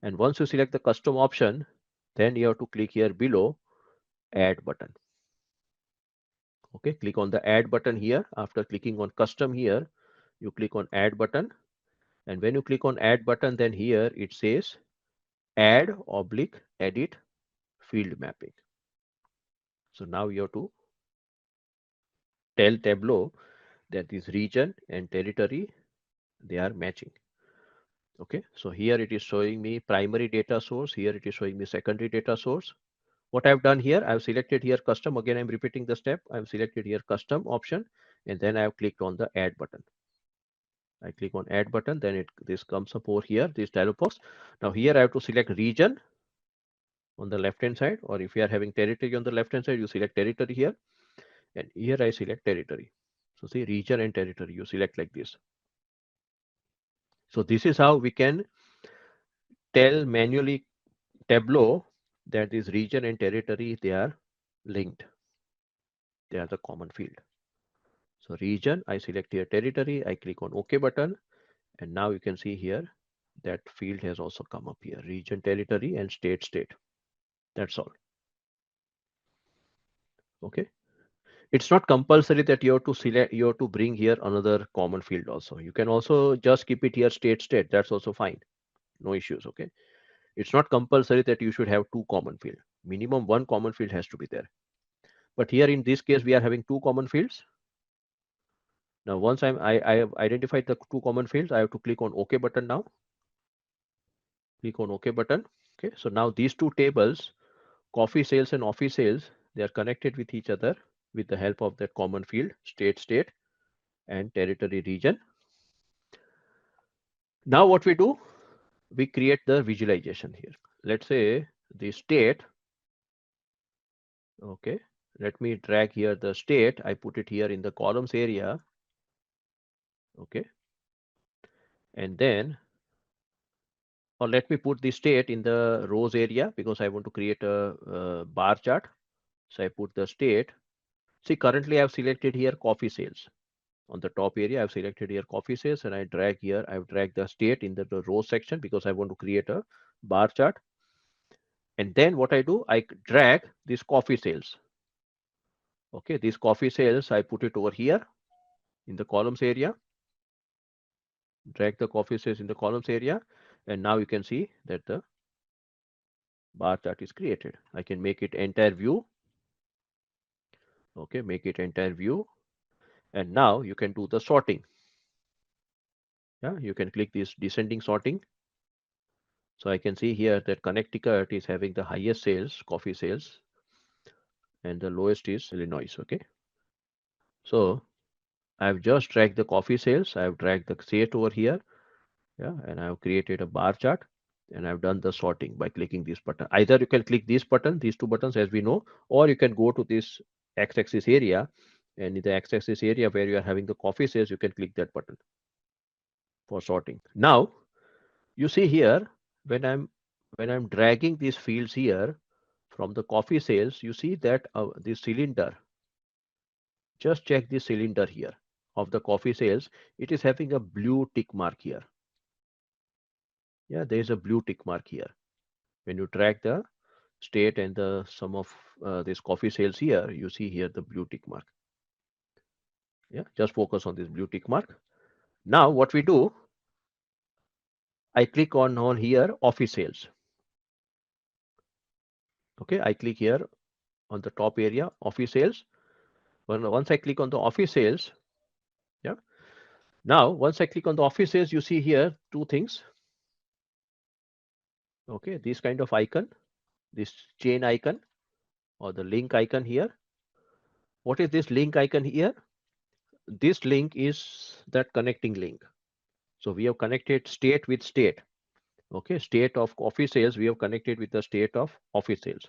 And once you select the custom option, then you have to click here below add button. Okay, click on the add button here. After clicking on custom here, you click on add button. And when you click on add button, then here it says add oblique edit field mapping. So now you have to tell Tableau that this region and territory, they are matching. Okay, so here it is showing me primary data source. Here it is showing me secondary data source. What I've done here, I've selected here custom. Again, I'm repeating the step. I've selected here custom option, and then I've clicked on the add button. I click on add button, then this comes up over here, this dialog box. Now here I have to select region on the left hand side, or if you are having territory on the left hand side, you select territory here, and here I select territory. So see region and territory, you select like this. So this is how we can tell manually Tableau that this region and territory, they are linked. They are the common field. So region, I select here territory, I click on OK button, and now you can see here that field has also come up here, region, territory, and state. That's all. Okay. It's not compulsory that you have to select, you have to bring here another common field also. You can also just keep it here state. That's also fine. No issues. Okay. It's not compulsory that you should have two common field. Minimum one common field has to be there. But here in this case, we are having two common fields. Now, once I have identified the two common fields, I have to click on OK button now. Click on OK button. Okay, so now these two tables, coffee sales and office sales, they are connected with each other with the help of that common field, state, and territory region. Now what we do, we create the visualization here. Let's say the state. Okay, let me drag here the state. I put it here in the columns area. Okay, and then, or let me put the state in the rows area because I want to create a bar chart. So I put the state. See, currently I've selected here coffee sales. On the top area, I've selected here coffee sales, and I drag here, I've dragged the state in the row section because I want to create a bar chart. And then what I do, I drag this coffee sales. Okay, these coffee sales, I put it over here in the columns area. Drag the coffee sales in the columns area. And now you can see that the bar chart is created. I can make it entire view. Okay, make it entire view. And now you can do the sorting. Yeah, you can click this descending sorting. So I can see here that Connecticut is having the highest sales, coffee sales, and the lowest is Illinois. Okay. So I've just dragged the coffee sales. I've dragged the state over here. Yeah. And I've created a bar chart, and I've done the sorting by clicking this button. Either you can click this button, these two buttons as we know, or you can go to this x-axis area, and in the x-axis area where you are having the coffee sales, you can click that button for sorting. Now you see here when I'm dragging these fields here from the coffee sales, you see that the cylinder, just check the cylinder here of the coffee sales, it is having a blue tick mark here. Yeah, there is a blue tick mark here. When you drag the state and the sum of this coffee sales here, you see here the blue tick mark. Yeah, just focus on this blue tick mark. Now what we do, I click on here office sales. Okay, I click here on the top area, office sales. Once I click on the office sales, yeah. Now, once I click on the office sales, you see here two things. Okay, this kind of icon, this chain icon or the link icon here. What is this link icon here? This link is that connecting link. So we have connected state with state. Okay, state of office sales, we have connected with the state of office sales.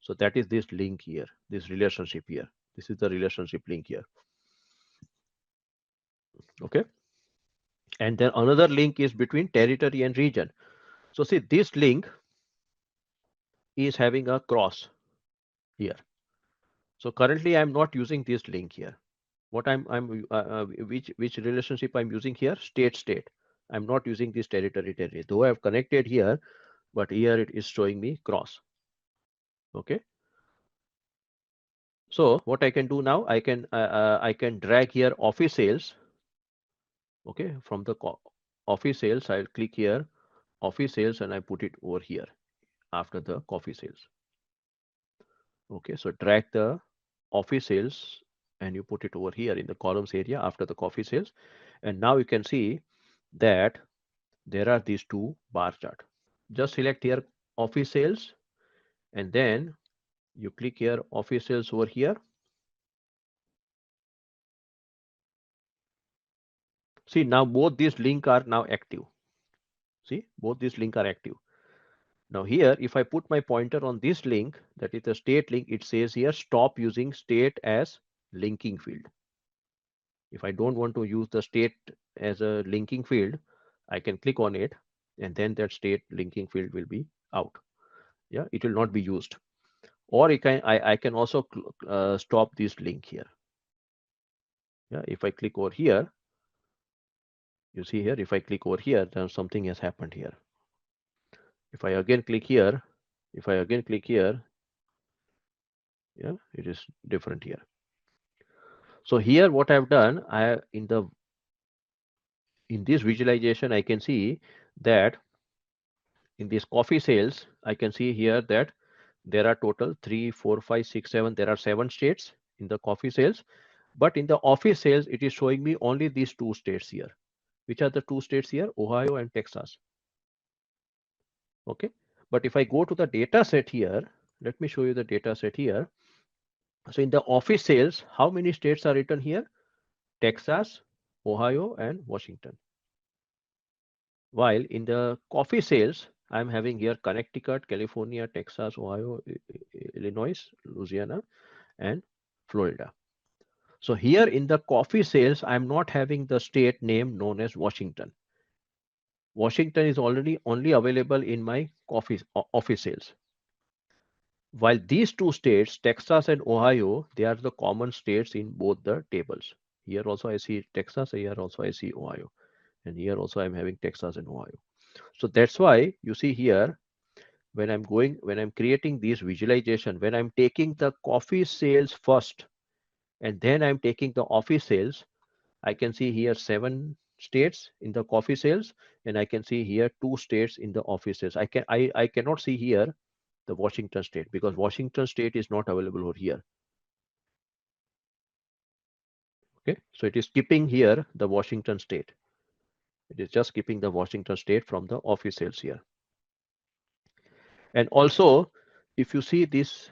So that is this link here, this relationship here. This is the relationship link here. Okay. And then another link is between territory and region. So see, this link is having a cross here. So currently I'm not using this link here. What which relationship I'm using here? State. I'm not using this territory. Though I've connected here, but here it is showing me cross. Okay. So what I can do now, I can drag here office sales. Okay, from the office sales, I'll click here office sales and I put it over here after the coffee sales. Okay, so drag the office sales and you put it over here in the columns area after the coffee sales. And now you can see that there are these two bar chart. Just select here office sales and then you click here office sales over here. See, now both these links are now active. See, both these links are active. Now here, if I put my pointer on this link, that is the state link, it says here, stop using state as linking field. If I don't want to use the state as a linking field, I can click on it and then that state linking field will be out. Yeah, it will not be used. Or I can also stop this link here. Yeah, if I click over here, you see here, if I click over here, then something has happened here. If I again click here, yeah, it is different here. So here what I've done, in this visualization, I can see that in this coffee sales, I can see here that there are total 3, 4, 5, 6, 7. There are 7 states in the coffee sales. But in the office sales, it is showing me only these 2 states here. Which are the 2 states here? Ohio and Texas. Okay. But if I go to the data set here, let me show you the data set here. So in the office sales, how many states are written here? Texas, Ohio, and Washington. While in the coffee sales, I'm having here Connecticut, California, Texas, Ohio, Illinois, Louisiana, and Florida. So here in the coffee sales, I'm not having the state name known as Washington. Washington is already only available in my office sales. While these two states, Texas and Ohio, they are the common states in both the tables. Here also I see Texas, here also I see Ohio. And here also I'm having Texas and Ohio. So that's why you see here, when I'm creating this visualization, when I'm taking the coffee sales first, and then I'm taking the office sales, I can see here 7 states in the coffee sales, and I can see here 2 states in the office sales. I cannot see here the Washington state because Washington state is not available over here. Okay, so it is skipping here the Washington state. It is just skipping the Washington state from the office sales here. And also, if you see this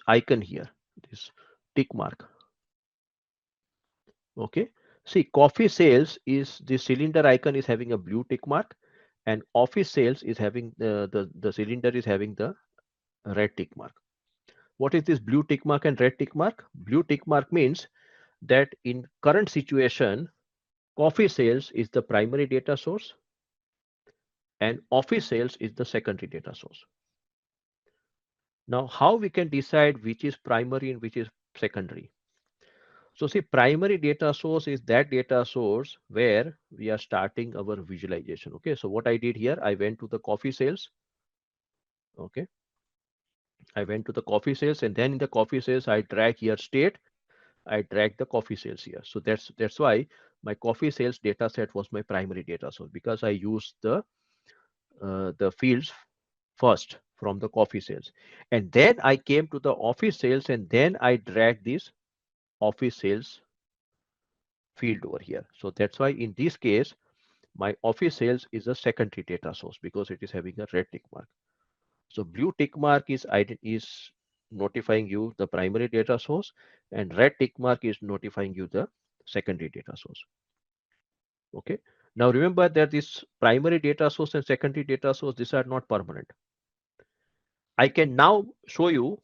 icon here, this tick mark. Okay, see, coffee sales is the cylinder icon is having a blue tick mark, and office sales is having the cylinder is having the red tick mark. What is this blue tick mark and red tick mark? Blue tick mark means that in current situation, coffee sales is the primary data source and office sales is the secondary data source. Now, how we can decide which is primary and which is secondary? So see, primary data source is that data source where we are starting our visualization. Okay, so what I did here, I went to the coffee sales. Okay, I went to the coffee sales, and then in the coffee sales, I drag here state. I drag the coffee sales here. So that's why my coffee sales data set was my primary data source because I used the fields first. from the coffee sales. And then I came to the office sales and then I dragged this office sales field over here. So that's why in this case, my office sales is a secondary data source because it is having a red tick mark. So blue tick mark is notifying you the primary data source and red tick mark is notifying you the secondary data source. Okay. Now remember that this primary data source and secondary data source, these are not permanent. I can now show you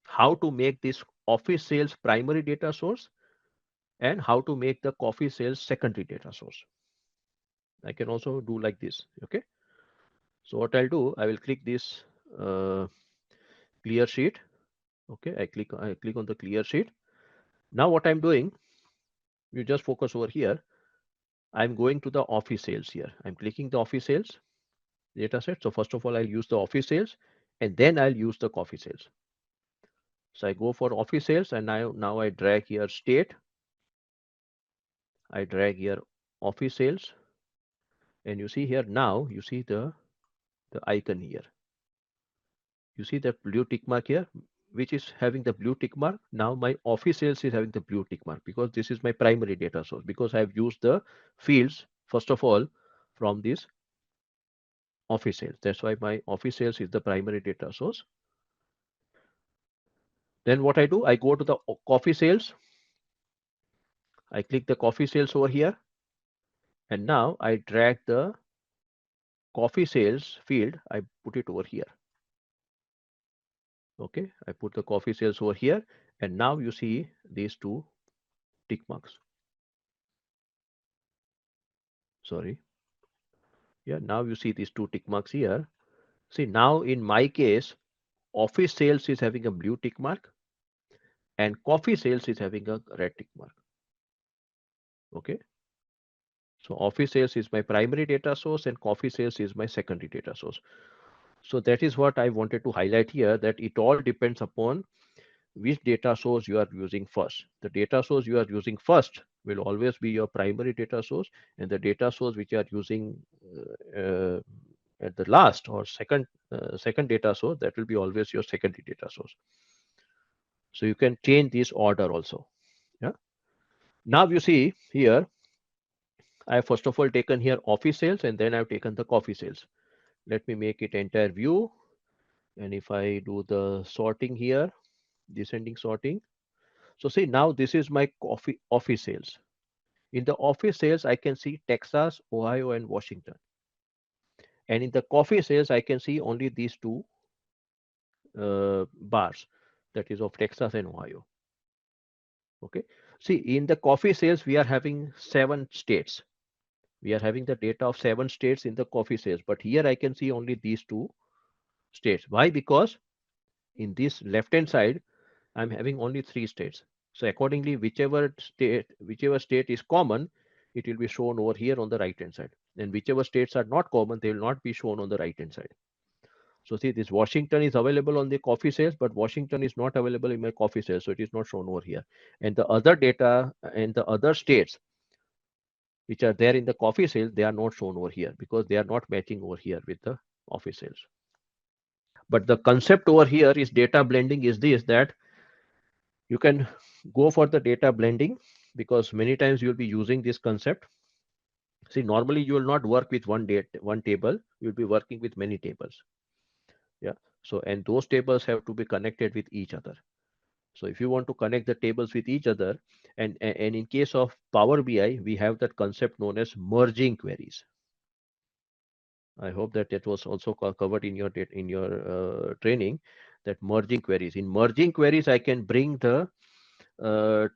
how to make this office sales primary data source and how to make the coffee sales secondary data source. I can also do like this. Okay. So what I'll do, I will click this uh, clear sheet. Okay. I click on the clear sheet. Now what I'm doing, you just focus over here. I'm going to the office sales here. I'm clicking the office sales data set. So first of all, I'll use the office sales and then I'll use the coffee sales. So I go for office sales and now I drag here state. I drag here office sales and you see here now you see the icon here. You see that blue tick mark here, which is having the blue tick mark. Now my office sales is having the blue tick mark because this is my primary data source because I have used the fields first of all from this office sales. That's why my office sales is the primary data source. Then what I do, I go to the coffee sales. I click the coffee sales over here and now I drag the coffee sales field. I put it over here. Okay, I put the coffee sales over here and now you see these two tick marks. Sorry. Yeah, now you see these two tick marks here. See, now in my case, office sales is having a blue tick mark and coffee sales is having a red tick mark. Okay. So office sales is my primary data source and coffee sales is my secondary data source. So that is what I wanted to highlight here, that it all depends upon which data source you are using first. The data source you are using first will always be your primary data source, and the data source which you are using at the last or second data source, that will be always your secondary data source. So you can change this order also. Yeah. Now you see here, I have first of all taken here office sales and then I've taken the coffee sales. Let me make it entire view. And if I do the sorting here, descending sorting. So see, now this is my coffee office sales. In the office sales, I can see Texas, Ohio, and Washington. And in the coffee sales, I can see only these two bars, that is of Texas and Ohio. Okay. See, in the coffee sales, we are having 7 states. We are having the data of 7 states in the coffee sales. But here I can see only these two states. Why? Because in this left-hand side, I'm having only 3 states. So accordingly, whichever state is common, it will be shown over here on the right hand side. And whichever states are not common, they will not be shown on the right hand side. So see, this Washington is available on the coffee sales, but Washington is not available in my coffee sales, so it is not shown over here. And the other data and the other states which are there in the coffee sales, they are not shown over here because they are not matching over here with the office sales. But the concept over here is data blending is this, that you can go for the data blending because many times you'll be using this concept. See, normally you will not work with one table, you'll be working with many tables. Yeah. So, and those tables have to be connected with each other. So if you want to connect the tables with each other, and in case of Power BI, we have that concept known as merging queries. I hope that it was also covered in your training, that merging queries. In merging queries, I can bring the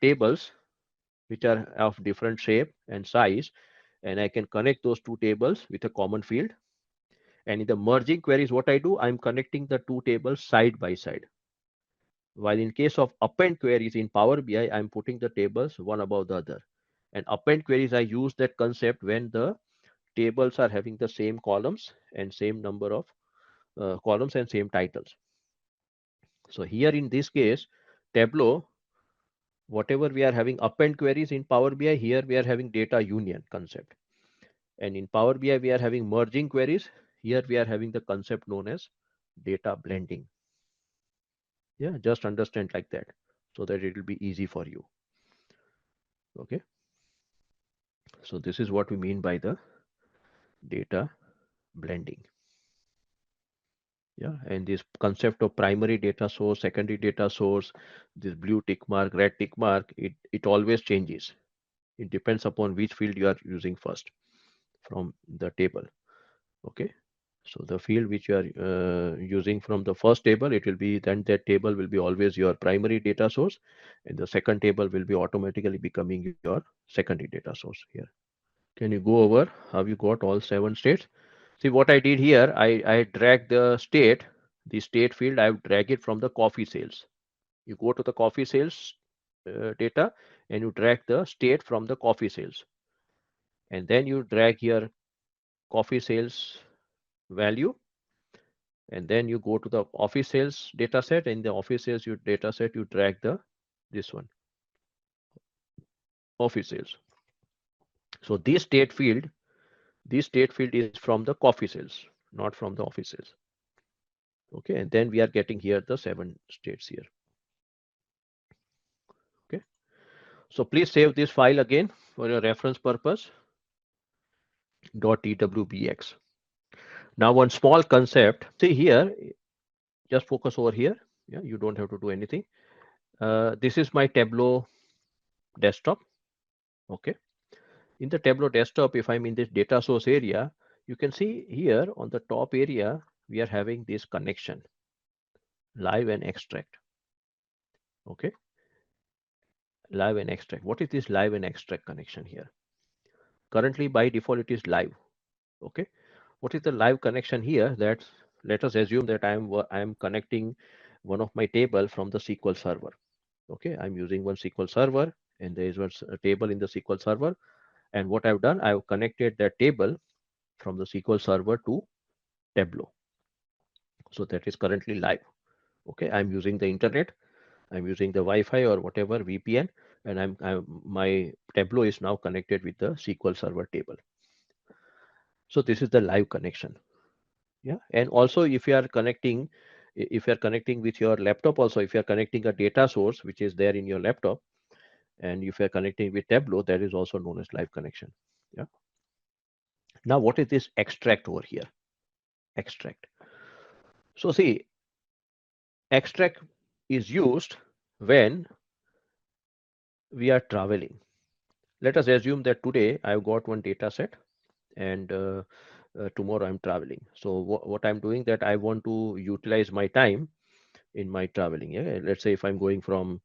tables which are of different shape and size, and I can connect those two tables with a common field. And in the merging queries, what I do, I'm connecting the two tables side by side. While in case of append queries in Power BI, I'm putting the tables one above the other. And append queries, I use that concept when the tables are having the same columns and same number of columns and same titles. So here in this case, Tableau, whatever we are having append queries in Power BI, here we are having data union concept. And in Power BI, we are having merging queries. Here we are having the concept known as data blending. Yeah, just understand like that so that it will be easy for you. Okay, so this is what we mean by the data blending. Yeah, and this concept of primary data source, secondary data source, this blue tick mark, red tick mark, it always changes. It depends upon which field you are using first from the table. Okay, so the field which you are using from the first table, it will be then that table will be always your primary data source, and the second table will be automatically becoming your secondary data source here. Can you go over how you got all 7 states? See what I did here, I drag the state field, I drag it from the coffee sales. You go to the coffee sales data and you drag the state from the coffee sales. And then you drag here coffee sales value. And then you go to the office sales data set. In the office sales you data set, you drag this one, office sales. So this state field is from the coffee sales, not from the office sales. Okay, and then we are getting here the 7 states here. Okay, so please save this file again for your reference purpose. .twbx. Now one small concept. See here, just focus over here. Yeah, you don't have to do anything. This is my Tableau desktop. Okay. In the Tableau desktop, if I'm in this data source area, you can see here on the top area, we are having this connection, live and extract. Okay. Live and extract. What is this live and extract connection here? Currently, by default, it is live. Okay. What is the live connection here? That let us assume that I am connecting one of my table from the SQL server. Okay, I'm using one SQL server, and there is one table in the SQL server. And what I've done, I've connected that table from the SQL server to Tableau. So that is currently live. Okay, I'm using the internet, I'm using the Wi-Fi or whatever VPN, and my Tableau is now connected with the SQL server table. So this is the live connection. Yeah, and also if you are connecting with your laptop, also if you are connecting a data source which is there in your laptop, and if you are connecting with Tableau, that is also known as live connection. Yeah. Now, what is this extract over here? Extract. So see, extract is used when we are traveling. Let us assume that today I've got one data set, and tomorrow I'm traveling. So what I'm doing, that I want to utilize my time in my traveling. Yeah, let's say if I'm going from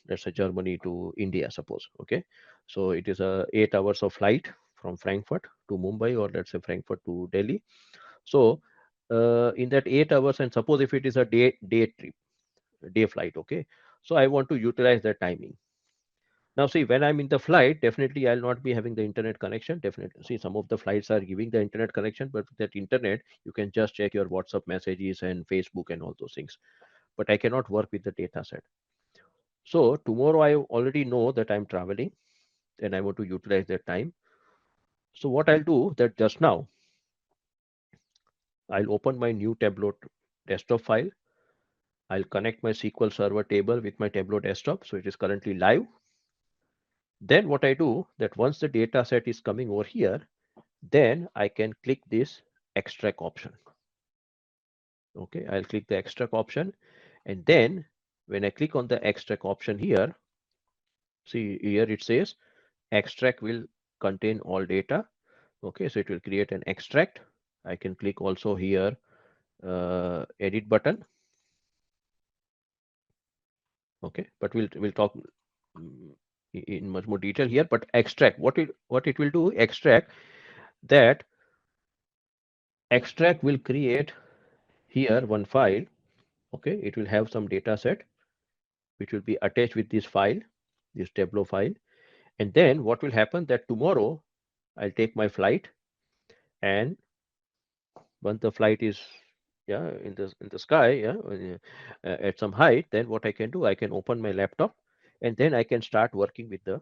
let's say Germany to India, suppose. Okay, so it is a 8 hours of flight from Frankfurt to Mumbai, or let's say Frankfurt to Delhi. So in that 8 hours, and suppose if it is a day trip, day flight. Okay, so I want to utilize that timing. Now, see, when I'm in the flight, definitely I'll not be having the internet connection. Definitely, see, some of the flights are giving the internet connection, but with that internet, you can just check your WhatsApp messages and Facebook and all those things. But I cannot work with the data set. So tomorrow I already know that I'm traveling and I want to utilize that time. So what I'll do, that just now, I'll open my new Tableau desktop file. I'll connect my SQL Server table with my Tableau desktop. So it is currently live. Then what I do, that once the data set is coming over here, then I can click this extract option. Okay, I'll click the extract option, and then when I click on the extract option here, see here it says extract will contain all data. Okay, so it will create an extract. I can click also here edit button. Okay, but we'll talk in much more detail here. But extract, what it will do, that extract will create here one file. Okay, it will have some data set which will be attached with this file, this Tableau file. And then what will happen, that tomorrow I'll take my flight, and once the flight is, yeah, in the sky, yeah, at some height, then what I can do, I can open my laptop, and then I can start working with the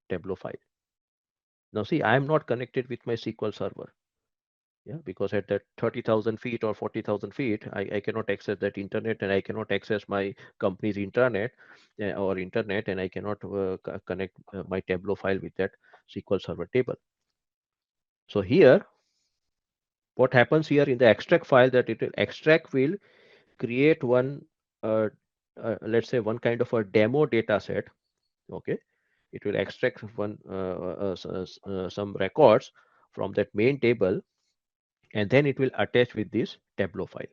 Tableau file. Now see, I am not connected with my SQL server. Yeah, because at that 30,000 feet or 40,000 feet, I cannot access that internet, and I cannot access my company's internet or internet, and I cannot connect my Tableau file with that SQL Server table. So here, what happens here in the extract file, that it will extract will create one, uh, let's say one kind of a demo data set. Okay, it will extract one some records from that main table, and then it will attach with this Tableau file.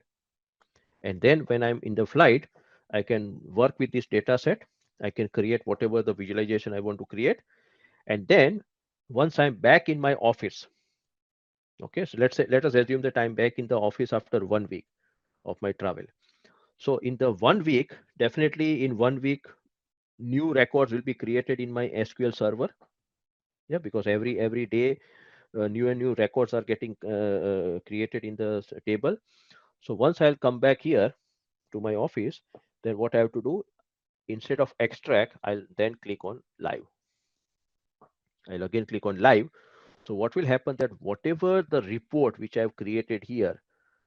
And then when I'm in the flight, I can work with this data set. I can create whatever the visualization I want to create. And then once I'm back in my office, okay, so let us assume that I'm back in the office after 1 week of my travel. So in the 1 week, definitely in 1 week, new records will be created in my SQL server. Yeah, because every day new and new records are getting created in the table. So once I'll come back here to my office, then what I have to do, instead of extract, I'll then click on live. I'll again click on live. So what will happen, that whatever the report which I've created here,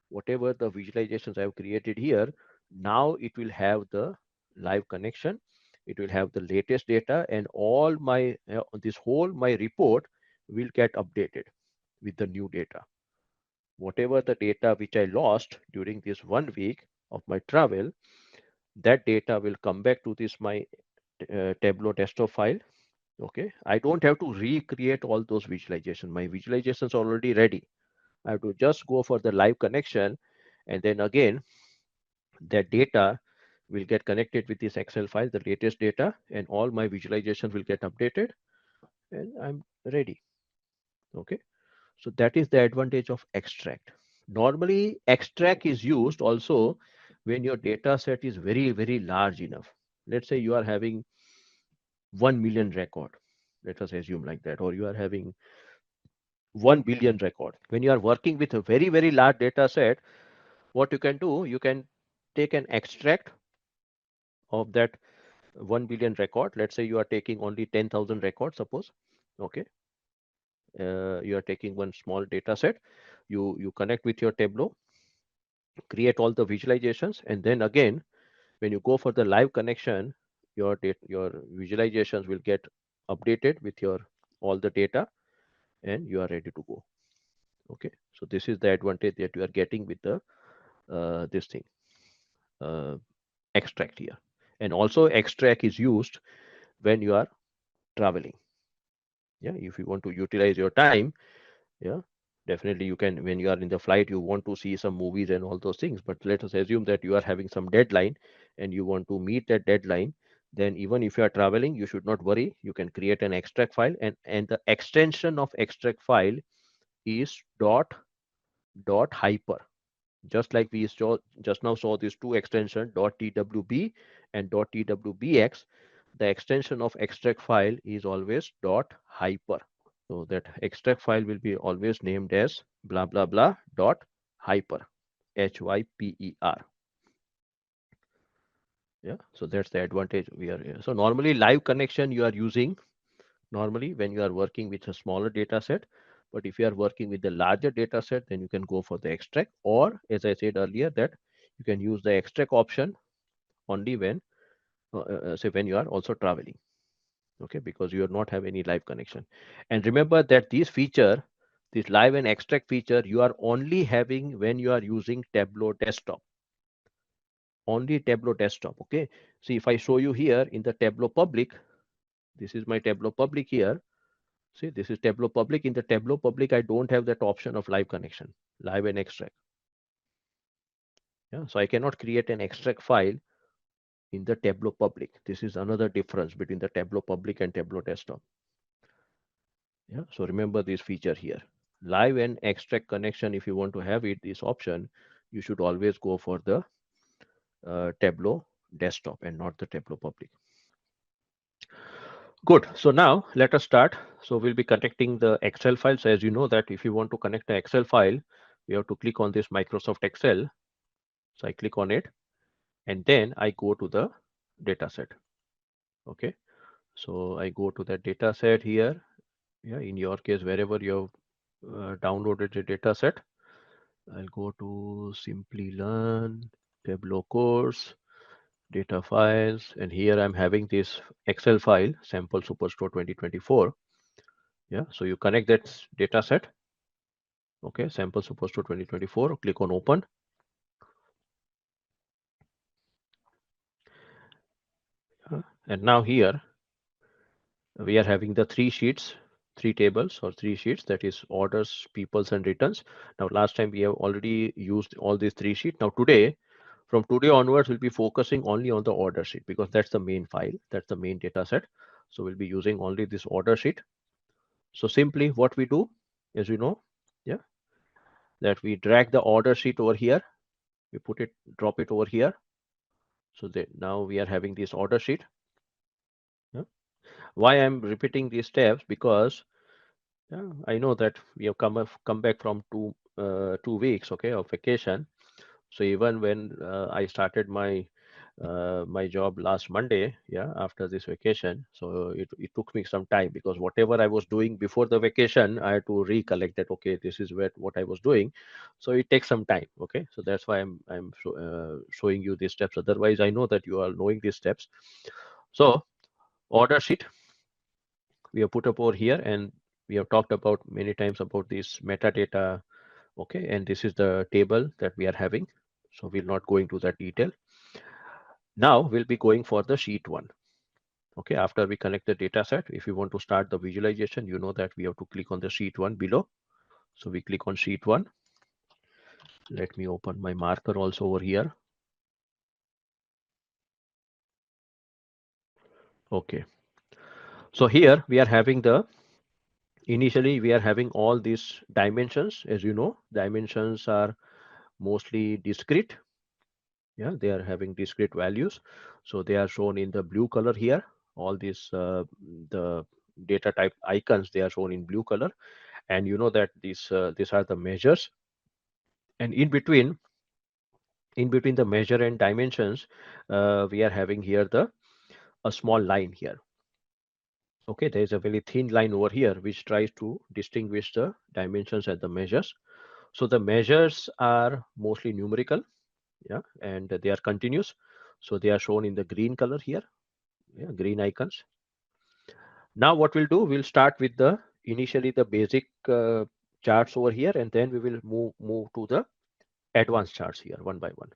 whatever the visualizations I've created here, now it will have the live connection. It will have the latest data, and all my this whole my report will get updated with the new data. Whatever the data which I lost during this 1 week of my travel, that data will come back to this my Tableau desktop file. Okay, I don't have to recreate all those visualizations. My visualizations are already ready. I have to just go for the live connection, and then again that data will get connected with this Excel file, the latest data, and all my visualization will get updated, and I'm ready. Okay, so that is the advantage of extract. Normally extract is used also when your data set is very large enough. Let's say you are having 1 million record, let us assume like that, or you are having 1 billion record. When you are working with a very large data set, what you can do, you can take an extract of that 1 billion record. Let's say you are taking only 10,000 records, suppose. Okay, you are taking one small data set. You connect with your Tableau, create all the visualizations, and then again when you go for the live connection, your visualizations will get updated with your all the data, and you are ready to go. Okay, so this is the advantage that you are getting with the this thing, uh, extract here. And also extract is used when you are traveling. Yeah, if you want to utilize your time, yeah, definitely you can. When you are in the flight, you want to see some movies and all those things, but let us assume that you are having some deadline and you want to meet that deadline. Then even if you are traveling, you should not worry. You can create an extract file, and the extension of extract file is dot hyper. Just like we just now saw these two extensions, .twb and .twbx, the extension of extract file is always .hyper. So that extract file will be always named as blah blah blah .hyper, hyper. Yeah, so that's the advantage we are here. So normally live connection you are using normally when you are working with a smaller data set. But if you are working with the larger data set, then you can go for the extract, or as I said earlier, that you can use the extract option only when say when you are also traveling. Okay, because you are not have any live connection. And remember that this live and extract feature, you are only having when you are using Tableau desktop. Only Tableau desktop. Okay, see if I show you here in the Tableau public, this is my Tableau public here. See, this is Tableau public. In the Tableau public, I don't have that option of live connection, live and extract. Yeah, so I cannot create an extract file in the Tableau public. This is another difference between the Tableau public and Tableau desktop. Yeah, so remember this feature here. Live and extract connection, if you want to have it, this option, you should always go for the Tableau desktop and not the Tableau public. Good. So now let us start. So we'll be connecting the Excel file. So as you know that if you want to connect the Excel file, we have to click on this Microsoft Excel. So I click on it, and then I go to the data set. Okay. So I go to that data set here. Yeah. In your case, wherever you have downloaded the data set. I'll go to Simplilearn, Tableau course, data files, and here I'm having this Excel file, sample superstore 2024. Yeah, so you connect that data set. Okay, sample superstore 2024, click on open. And now here we are having the three sheets, three tables or three sheets, that is orders, peoples and returns. Now last time we have already used all these three sheets. Now today, from today onwards, we'll be focusing only on the order sheet because that's the main file, that's the main data set. So we'll be using only this order sheet. So simply what we do, as you know, yeah, that we drag the order sheet over here, we put it, drop it over here. So that now we are having this order sheet. Yeah. Why I'm repeating these steps? Because yeah, I know that we have come back from 2 weeks, okay, of vacation. So even when I started my job last Monday, yeah, after this vacation, so it took me some time because whatever I was doing before the vacation, I had to recollect that okay, this is what I was doing. So it takes some time, okay. So that's why I'm showing you these steps. Otherwise, I know that you are knowing these steps. So order sheet we have put up over here, and we have talked about many times about this metadata. Okay, and this is the table that we are having. So we'll not go into that detail. Now we'll be going for the sheet one. Okay, after we connect the data set, if you want to start the visualization, you know that we have to click on the sheet one below. So we click on sheet one. Let me open my marker also over here. Okay, so here we are having initially we are having all these dimensions. As you know, dimensions are mostly discrete. Yeah, they are having discrete values. So they are shown in the blue color here. All these the data type icons, they are shown in blue color. And you know that these are the measures. And in between the measure and dimensions, we are having here the a small line here. Okay, there is a very thin line over here which tries to distinguish the dimensions and the measures. So the measures are mostly numerical, yeah, and they are continuous. So they are shown in the green color here, yeah, green icons. Now what we'll do, we'll start with the initially the basic charts over here, and then we will move to the advanced charts here one by one.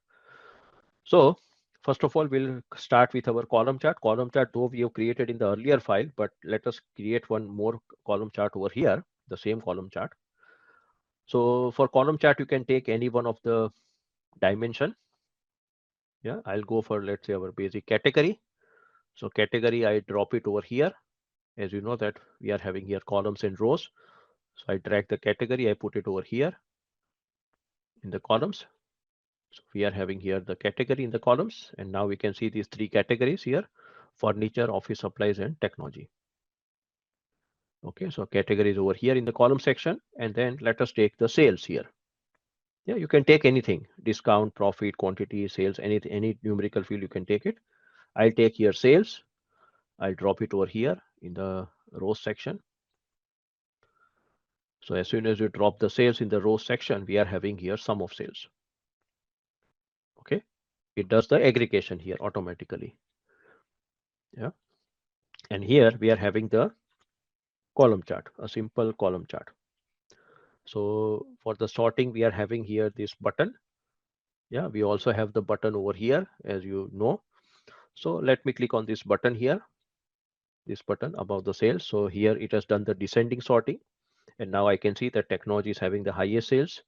So first of all, we'll start with our column chart. Column chart, though we have created in the earlier file, but let us create one more column chart over here, the same column chart. So for column chart, you can take any one of the dimension. Yeah, I'll go for, let's say, our basic category. So category, I drop it over here. As you know that we are having here columns and rows. So I drag the category, I put it over here in the columns. So we are having here the category in the columns. And now we can see these three categories here: furniture, office supplies, and technology. Okay, so categories over here in the column section. And then let us take the sales here. Yeah, you can take anything: discount, profit, quantity, sales, any numerical field, you can take it. I'll take here sales. I'll drop it over here in the rows section. So as soon as you drop the sales in the rows section, we are having here sum of sales. Okay, it does the aggregation here automatically. Yeah, and here we are having the column chart, a simple column chart. So for the sorting, we are having here this button. Yeah, we also have the button over here, as you know. So let me click on this button here, this button above the sales. So here it has done the descending sorting. And now I can see that technology is having the highest sales,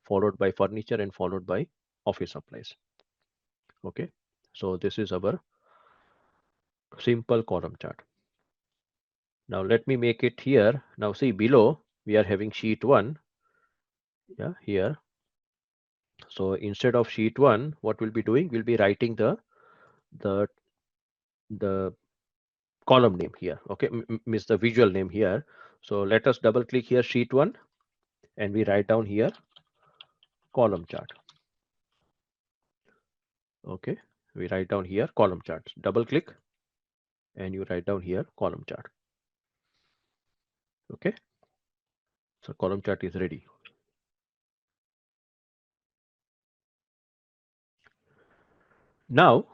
followed by furniture and followed by office supplies. Okay, so this is our simple column chart. Now let me make it here. Now see below, we are having sheet one. Yeah, here. So instead of sheet one, what we'll be doing, we'll be writing the the column name here. Okay, means the visual name here. So let us double click here sheet one, and we write down here column chart. Okay, we write down here column charts. Double click, and you write down here column chart. Okay, so column chart is ready. Now,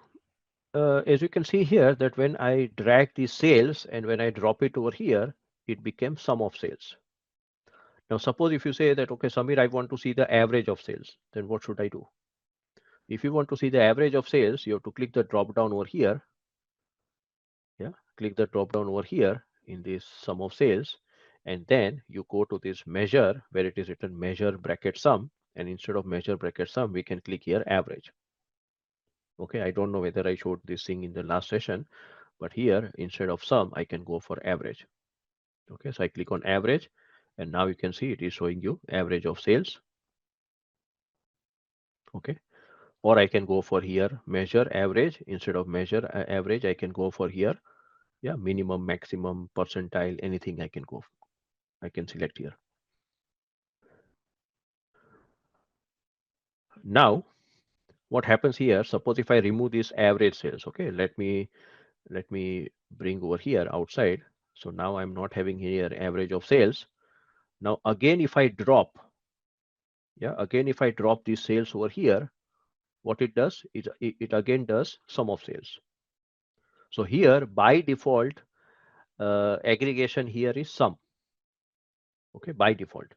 as you can see here that when I drag the sales and when I drop it over here, it became sum of sales. Now, suppose if you say that, okay, Samir, I want to see the average of sales, then what should I do? If you want to see the average of sales, you have to click the drop down over here. Yeah, click the drop down over here in this sum of sales, and then you go to this measure where it is written measure bracket sum, and instead of measure bracket sum, we can click here average. Okay, I don't know whether I showed this thing in the last session, but here instead of sum, I can go for average. Okay, so I click on average, and now you can see it is showing you average of sales. Okay, or I can go for here measure average. Instead of measure average, I can go for here, yeah, minimum, maximum, percentile, anything I can go. I can select here. Now, what happens here? Suppose if I remove this average sales, okay, let me bring over here outside. So now I'm not having here average of sales. Now again, if I drop, yeah, again if I drop these sales over here, what it does is it again does sum of sales. So here by default, aggregation here is sum. Okay, by default.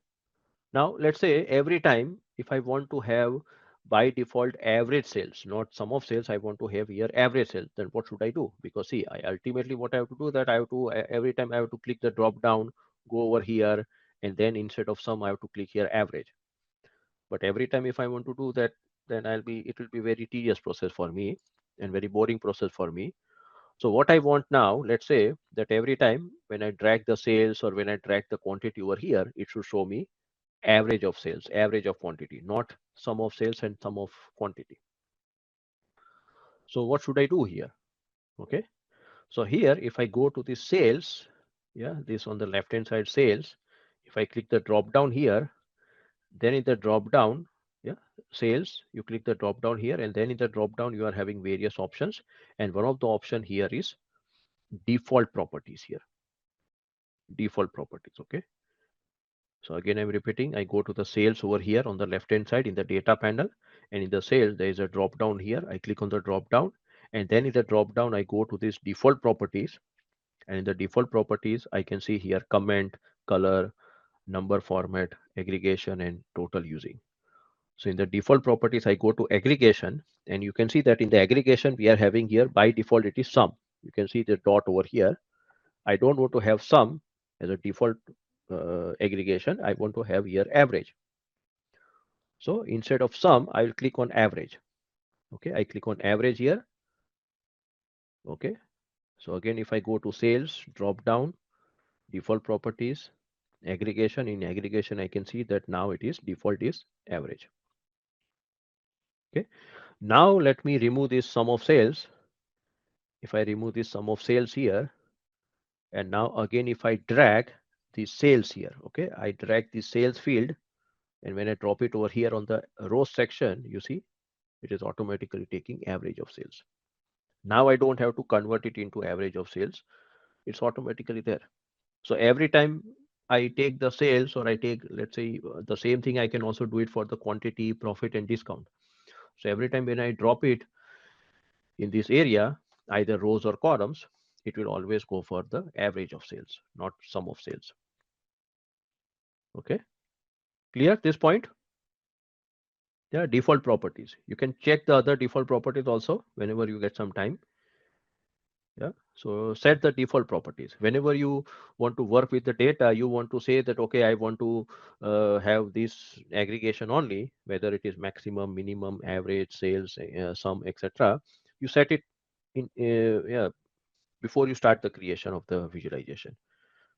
Now let's say every time if I want to have by default average sales, not sum of sales, I want to have here average sales, then what should I do? Because see, I ultimately what I have to do that I have to every time I have to click the drop down, go over here, and then instead of sum I have to click here average. But every time if I want to do that, then it will be very tedious process for me and very boring process for me. So what I want now, let's say that every time when I drag the sales or when I drag the quantity over here, it should show me average of sales, average of quantity, not sum of sales and sum of quantity. So what should I do here? Okay. So here, if I go to the sales, yeah, this on the left hand side sales, if I click the drop down here, then in the drop down, yeah, sales, you click the drop down here, and then in the drop down, you are having various options. And one of the option here is default properties here, default properties. Okay. So again, I'm repeating, I go to the sales over here on the left hand side in the data panel, and in the sales, there is a drop down here. I click on the drop down, and then in the drop down, I go to this default properties, and in the default properties, I can see here comment, color, number format, aggregation, and total using. So in the default properties, I go to aggregation, and you can see that in the aggregation, we are having here by default, it is sum. You can see the dot over here. I don't want to have sum as a default aggregation. I want to have here average. So instead of sum, I will click on average. Okay, I click on average here. Okay, so again, if I go to sales, drop down, default properties, aggregation, in aggregation, I can see that now it is default is average. Okay, now let me remove this sum of sales. If I remove this sum of sales here, and now again, if I drag the sales here, okay, I drag the sales field, and when I drop it over here on the row section, you see it is automatically taking average of sales. Now I don't have to convert it into average of sales. It's automatically there. So every time I take the sales or I take, let's say, the same thing, I can also do it for the quantity, profit, and discount. So every time when I drop it in this area, either rows or columns, it will always go for the average of sales, not sum of sales. Okay, clear this point? Yeah, default properties. You can check the other default properties also whenever you get some time. Yeah, so set the default properties. Whenever you want to work with the data, you want to say that, okay, I want to have this aggregation only, whether it is maximum, minimum, average, sales, sum, etc. You set it in, yeah, before you start the creation of the visualization.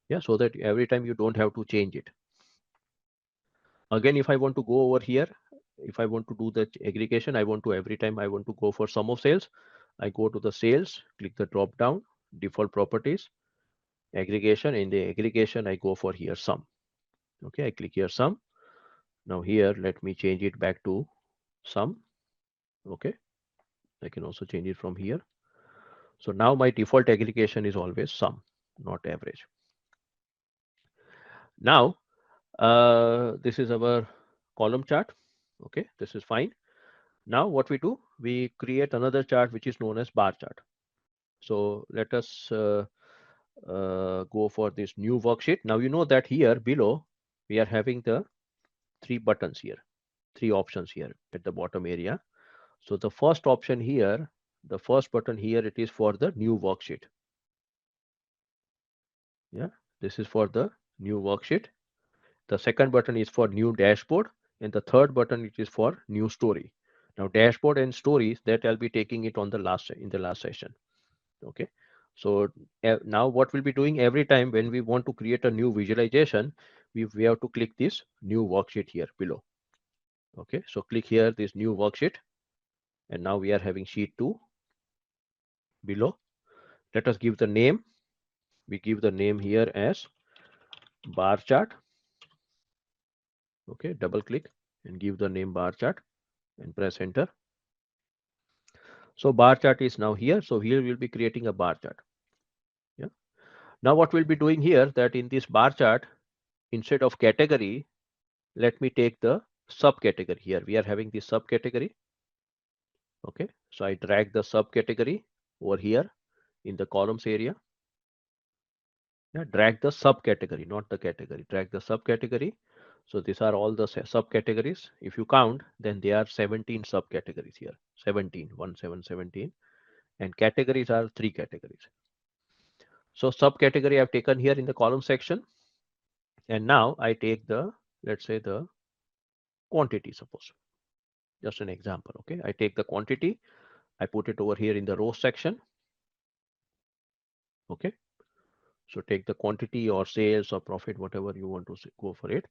Yeah, so that every time you don't have to change it. Again, if I want to go over here, if I want to do the aggregation, I want to every time I want to go for sum of sales, I go to the sales, click the drop down, default properties, aggregation. In the aggregation, I go for here sum. Okay, I click here sum. Now here, let me change it back to sum. Okay, I can also change it from here. So now my default aggregation is always sum, not average. Now, this is our column chart. Okay, this is fine. Now what we do, we create another chart which is known as bar chart. So let us go for this new worksheet. Now you know that here below we are having the three buttons here, three options here at the bottom area. So the first option here, the first button here, it is for the new worksheet. Yeah, this is for the new worksheet. The second button is for new dashboard, and the third button it is for new story. Now dashboard and stories, that I'll be taking it on the last in the last session. Okay, so now what we'll be doing every time when we want to create a new visualization, we have to click this new worksheet here below. Okay, so click here this new worksheet, and now we are having sheet 2 below. Let us give the name. We give the name here as bar chart. Okay, double click and give the name bar chart and press enter. So bar chart is now here. So here we'll be creating a bar chart. Yeah. Now what we'll be doing here, that in this bar chart, instead of category, let me take the subcategory here. We are having this subcategory. Okay. So I drag the subcategory over here in the columns area. Yeah, drag the subcategory, not the category. Drag the subcategory. So these are all the subcategories. If you count, then there are 17 subcategories here. 17, 1, 7, 17. And categories are 3 categories. So subcategory I've taken here in the column section. And now I take the, let's say the quantity, suppose. Just an example. Okay. I take the quantity. I put it over here in the row section. Okay. So take the quantity or sales or profit, whatever you want to go for it.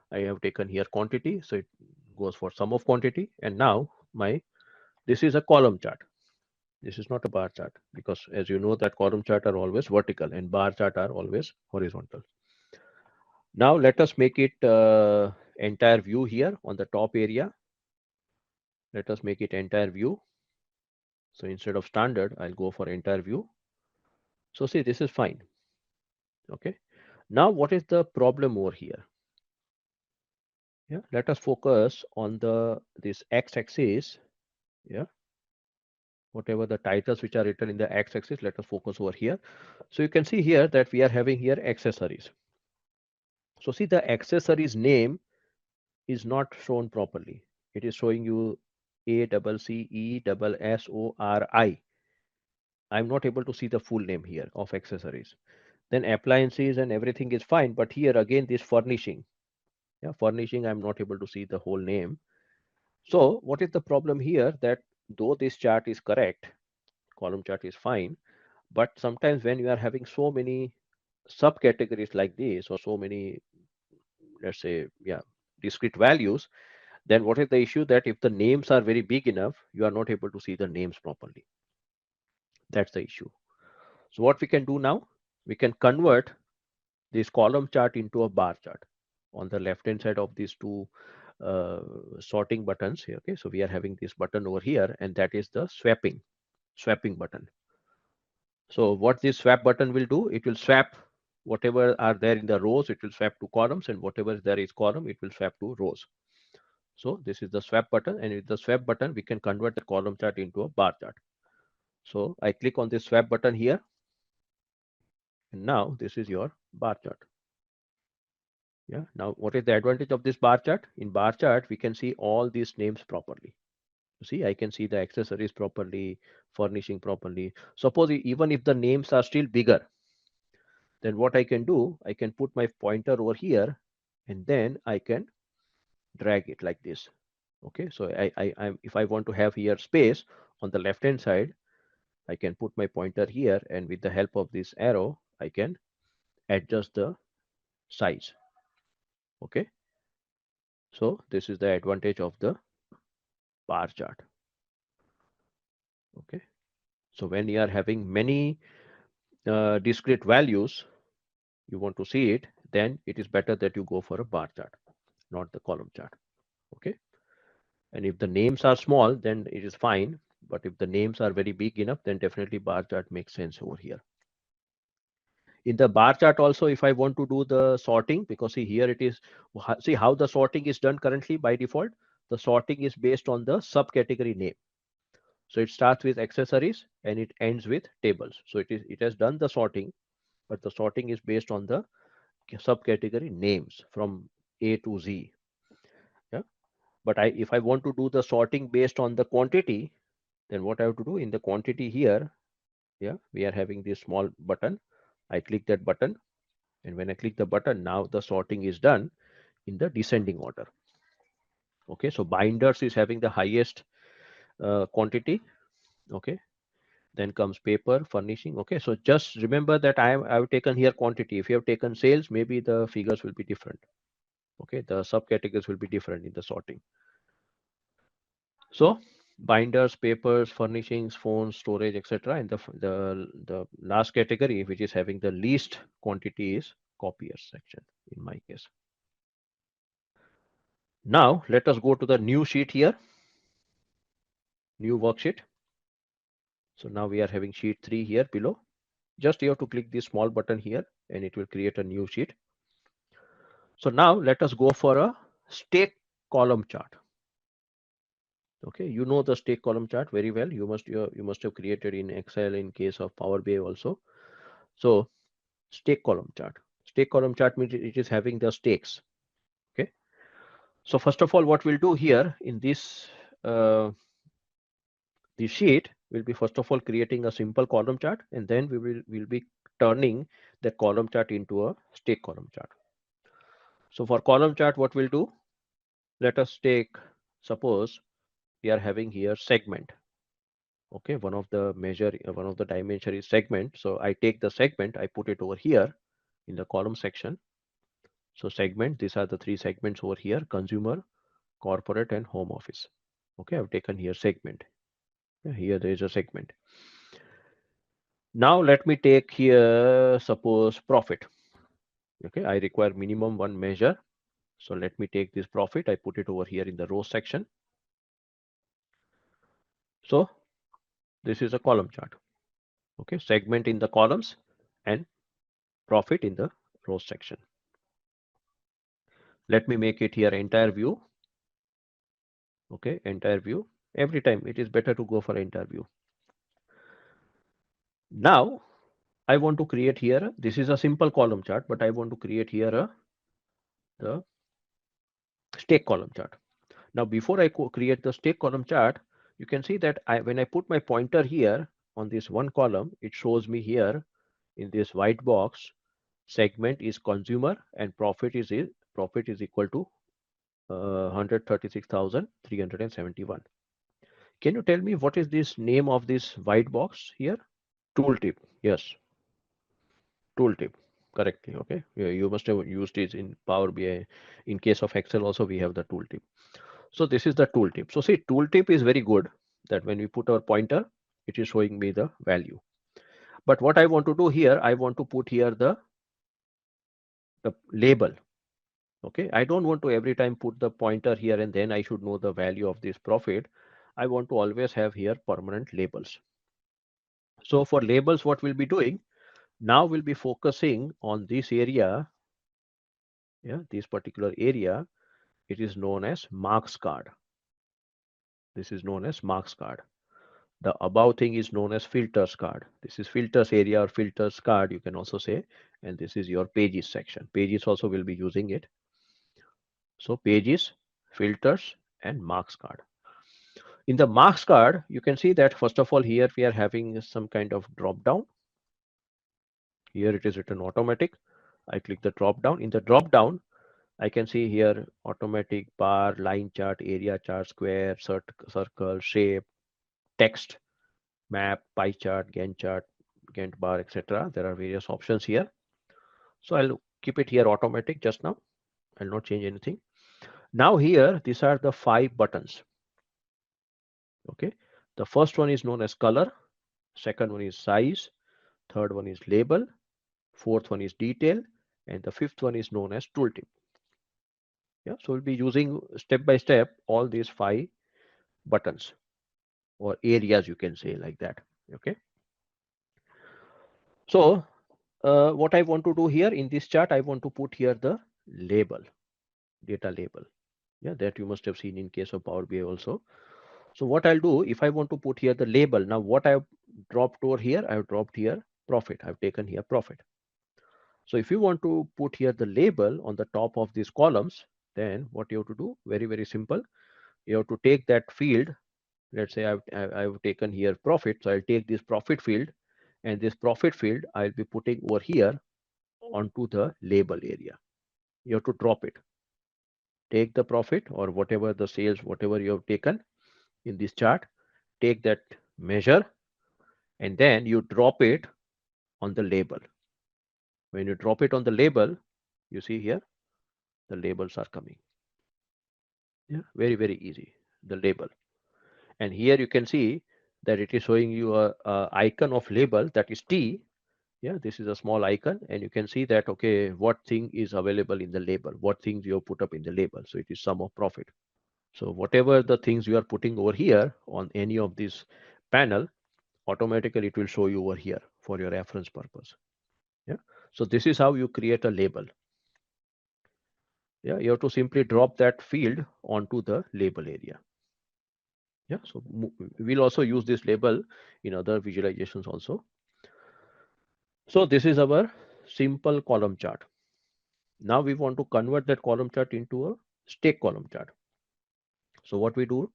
I have taken here quantity. So it goes for sum of quantity. And now this is a column chart. This is not a bar chart, because as you know that column chart are always vertical and bar chart are always horizontal. Now let us make it entire view here on the top area. Let us make it entire view. So instead of standard, I'll go for entire view. So see, this is fine. Okay. Now what is the problem over here? Yeah, let us focus on this x-axis. Yeah, whatever the titles which are written in the x-axis, let us focus over here. So you can see here that we are having here accessories. So see, the accessories name is not shown properly. It is showing you ACCESSORI. I'm not able to see the full name here of accessories. Then appliances and everything is fine, but here again this furnishing. Yeah, furnishing, I'm not able to see the whole name. So what is the problem here? That though this chart is correct, column chart is fine, but sometimes when you are having so many subcategories like this, or so many, let's say, yeah, discrete values, then what is the issue? That if the names are very big enough, you are not able to see the names properly. That's the issue. So what we can do now, we can convert this column chart into a bar chart on the left hand side of these two uh, sorting buttons here. Okay, so we are having this button over here, and that is the swapping button. So what this swap button will do, it will swap whatever are there in the rows, it will swap to columns, and whatever there is column, it will swap to rows. So this is the swap button, and with the swap button, we can convert the column chart into a bar chart. So I click on this swap button here, and now this is your bar chart. Yeah. Now, what is the advantage of this bar chart? In bar chart, we can see all these names properly. You see, I can see the accessories properly, furnishing properly. Suppose even if the names are still bigger, then what I can do, I can put my pointer over here, and then I can drag it like this. Okay. So if I want to have here space on the left hand side, I can put my pointer here, and with the help of this arrow, I can adjust the size. Okay. So this is the advantage of the bar chart. Okay. So when you are having many discrete values, you want to see it, then it is better that you go for a bar chart, not the column chart. Okay. And if the names are small, then it is fine. But if the names are very big enough, then definitely bar chart makes sense over here. In the bar chart also, if I want to do the sorting, because see here it is, see how the sorting is done currently by default. the sorting is based on the subcategory name. So it starts with accessories and it ends with tables. So it has done the sorting, but the sorting is based on the subcategory names from A to Z. Yeah. But if I want to do the sorting based on the quantity, then what I have to do in the quantity here, yeah, we are having this small button. I click that button, and when I click the button, now the sorting is done in the descending order. Okay, so binders is having the highest quantity. Okay, then comes paper, furnishing. Okay, so just remember that I've taken here quantity. If you have taken sales, maybe the figures will be different. Okay, the subcategories will be different in the sorting. So binders, papers, furnishings, phones, storage, etc. And the last category, which is having the least quantity, is copiers section in my case. Now let us go to the new sheet here, new worksheet. So now we are having sheet 3 here below. Just you have to click this small button here and it will create a new sheet. So now let us go for a stake column chart. Okay, you know the stake column chart very well. You must have created in Excel in case of Power BI also. So stake column chart. Stake column chart means it is having the stakes. Okay. So first of all, what we'll do here in this the sheet will be first of all creating a simple column chart, and then will be turning the column chart into a stake column chart. So for column chart, what we'll do? Let us take, suppose we are having here segment. Okay, one of the one of the dimension is segment. So I take the segment, I put it over here in the column section. So segment, these are the three segments over here: consumer, corporate, and home office. Okay, I've taken here segment. Yeah, here there is a segment. Now let me take here, suppose profit. Okay, I require minimum one measure. So let me take this profit, I put it over here in the row section. So this is a column chart. Okay, segment in the columns and profit in the row section. Let me make it here entire view. Okay, entire view. Every time it is better to go for entire view. Now I want to create here, this is a simple column chart, but I want to create here the stake column chart. Now before I create the stake column chart, you can see that when I put my pointer here on this one column, it shows me here in this white box, segment is consumer and profit is equal to 136,371. Can you tell me what is this name of this white box here? Tooltip. Yes, tooltip. Correctly. Okay. Yeah, you must have used it in Power BI. In case of Excel, also we have the tooltip. So this is the tooltip. So see, tooltip is very good that when we put our pointer, it is showing me the value. But what I want to do here, I want to put here the label. Okay, I don't want to every time put the pointer here and then I should know the value of this profit. I want to always have here permanent labels. So for labels, what we'll be doing now, we'll be focusing on this area. Yeah, this particular area, it is known as marks card. This is known as marks card. The above thing is known as filters card. This is filters area or filters card, you can also say. And this is your pages section. Pages also will be using it. So pages, filters, and marks card. In the marks card, you can see that first of all, here we are having some kind of drop down. Here it is written automatic. I click the drop down. In the drop down, I can see here automatic bar, line chart, area chart, square, circle, shape, text, map, pie chart, Gantt bar, etc. There are various options here. So I'll keep it here automatic just now. I'll not change anything. Now here, these are the 5 buttons. Okay. The first one is known as color. Second one is size. Third one is label. Fourth one is detail. And the fifth one is known as tooltip. Yeah. So we'll be using step by step all these 5 buttons or areas, you can say like that. Okay. So what I want to do here in this chart, I want to put here the label, data label. Yeah, that you must have seen in case of Power BI also. So what I'll do, if I want to put here the label, now what I've dropped over here, I've dropped here profit. I've taken here profit. So if you want to put here the label on the top of these columns, then what you have to do, very, very simple. You have to take that field. Let's say I've taken here profit. So I'll take this profit field, and this profit field I'll be putting over here onto the label area. You have to drop it. Take the profit or whatever the sales, whatever you have taken in this chart, take that measure, and then you drop it on the label. When you drop it on the label, you see here, the labels are coming. Yeah, very, very easy. The label. And here you can see that it is showing you a icon of label, that is T. Yeah, this is a small icon, and you can see that, okay, what thing is available in the label, what things you have put up in the label. So it is sum of profit. So whatever the things you are putting over here on any of this panel, automatically it will show you over here for your reference purpose. Yeah. So this is how you create a label. Yeah, you have to simply drop that field onto the label area. Yeah, so we'll also use this label in other visualizations also. So this is our simple column chart. Now we want to convert that column chart into a stake column chart. So what we do,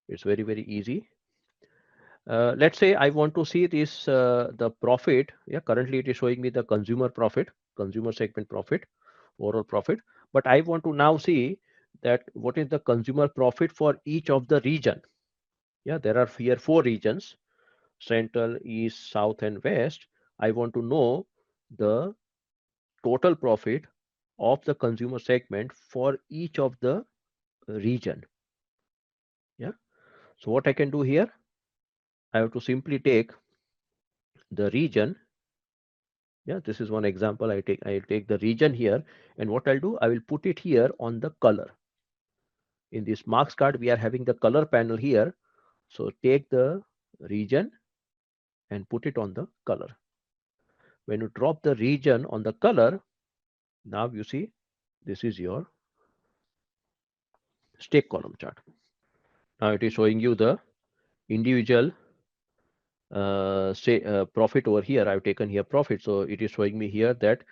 it's very, very easy. Let's say I want to see this, the profit. Yeah, currently it is showing me the consumer profit, consumer segment profit, overall profit. But I want to now see that what is the consumer profit for each of the region. Yeah, there are here 4 regions: Central, East, South, and West. I want to know the total profit of the consumer segment for each of the region. Yeah. So what I can do here, I have to simply take the region. Yeah, this is one example. I'll take the region here, and what I'll do, I will put it here on the color. In this marks card, we are having the color panel here. So take the region and put it on the color. When you drop the region on the color, now you see this is your stake column chart. Now it is showing you the individual say profit over here. I've taken here profit, so it is showing me here that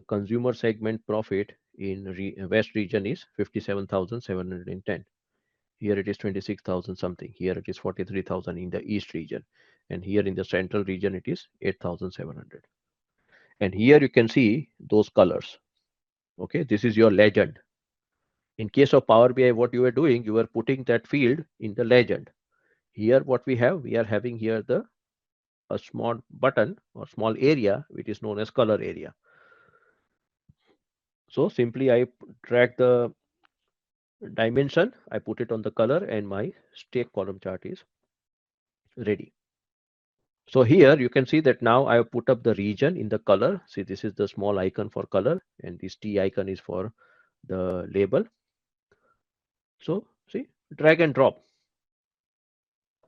consumer segment profit in west region is 57,710. Here it is 26,000 something. Here it is 43,000 in the east region, and here in the central region it is 8,700. And here you can see those colors. Okay, this is your legend. In case of Power BI, what you are doing, you are putting that field in the legend. Here what we have, we are having here the a small button or small area which is known as color area. So simply I drag the dimension, I put it on the color, and my stake column chart is ready. So here you can see that now I have put up the region in the color. See, this is the small icon for color, and this T icon is for the label. So see, drag and drop.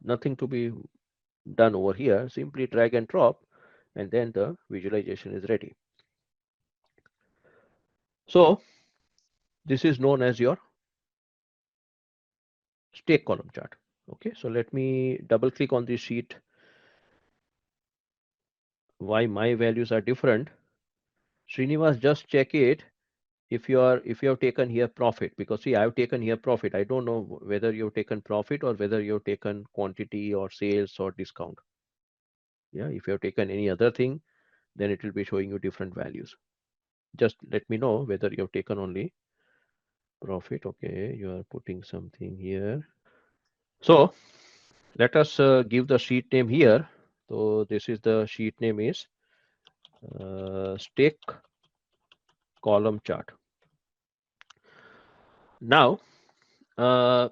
Nothing to be done over here. Simply drag and drop, and then the visualization is ready. So this is known as your stake column chart. Okay, so let me double click on this sheet. Why my values are different? Srinivas, just check it if you have taken here profit, because see, I've taken here profit. I don't know whether you've taken profit or whether you've taken quantity or sales or discount. Yeah, if you have taken any other thing, then it will be showing you different values. Just let me know whether you have taken only profit. Okay, you are putting something here. So let us give the sheet name here. So this is the sheet name is stake column chart. Now, uh,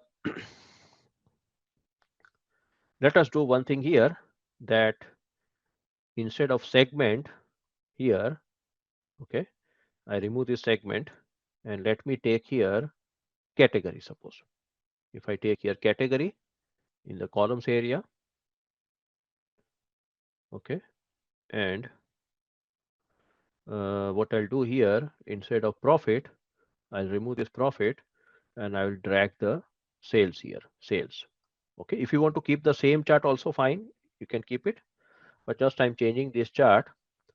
let us do one thing here, that instead of segment here, okay, I remove this segment and let me take here category. Suppose if I take here category in the columns area, okay, and what I'll do here, instead of profit, I'll remove this profit and I will drag the sales here, sales. Okay, if you want to keep the same chart also fine, you can keep it, but just I'm changing this chart.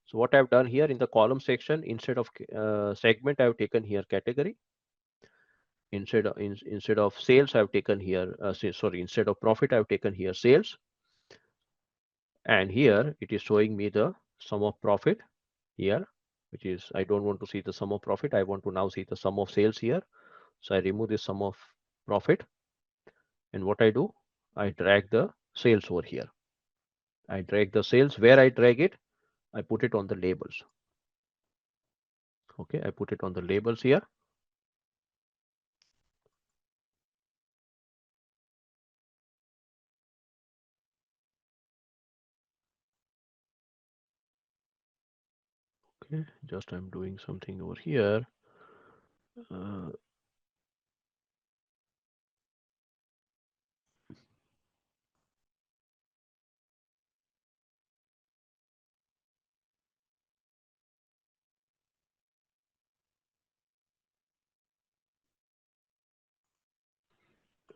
So what I've done here in the column section, instead of segment, I've taken here category. Instead of sales, I've taken here, sorry, instead of profit, I've taken here sales. And here it is showing me the sum of profit here, which is, I don't want to see the sum of profit. I want to now see the sum of sales here. So I remove the sum of profit. And what I do, I drag the sales over here. I drag the sales. Where I drag it, I put it on the labels. Okay, I put it on the labels here. Okay, just I'm doing something over here. Uh,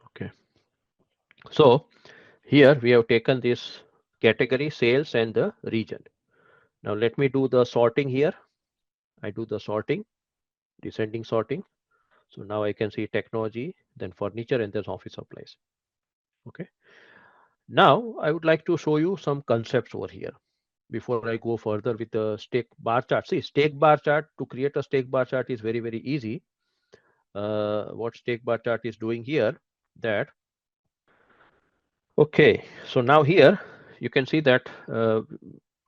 okay, so here we have taken this category, sales, and the region. Now let me do the sorting here. I do the sorting, descending sorting. So now I can see technology, then furniture, and then office supplies. Okay. Now I would like to show you some concepts over here before I go further with the stake bar chart. See, stake bar chart, to create a stake bar chart is very, very easy. What stake bar chart is doing here, that, okay, so now here you can see that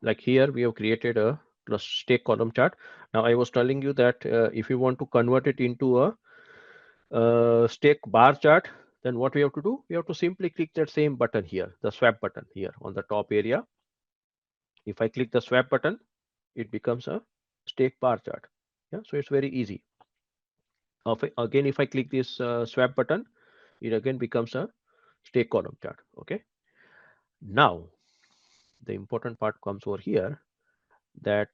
like here we have created a plus stake column chart. Now I was telling you that if you want to convert it into a stake bar chart, then what we have to do? We have to simply click that same button here, the swap button here on the top area. If I click the swap button, it becomes a stake bar chart. Yeah, so it's very easy. Again, if I click this swap button, it again becomes a stake column chart. Okay. Now, the important part comes over here, that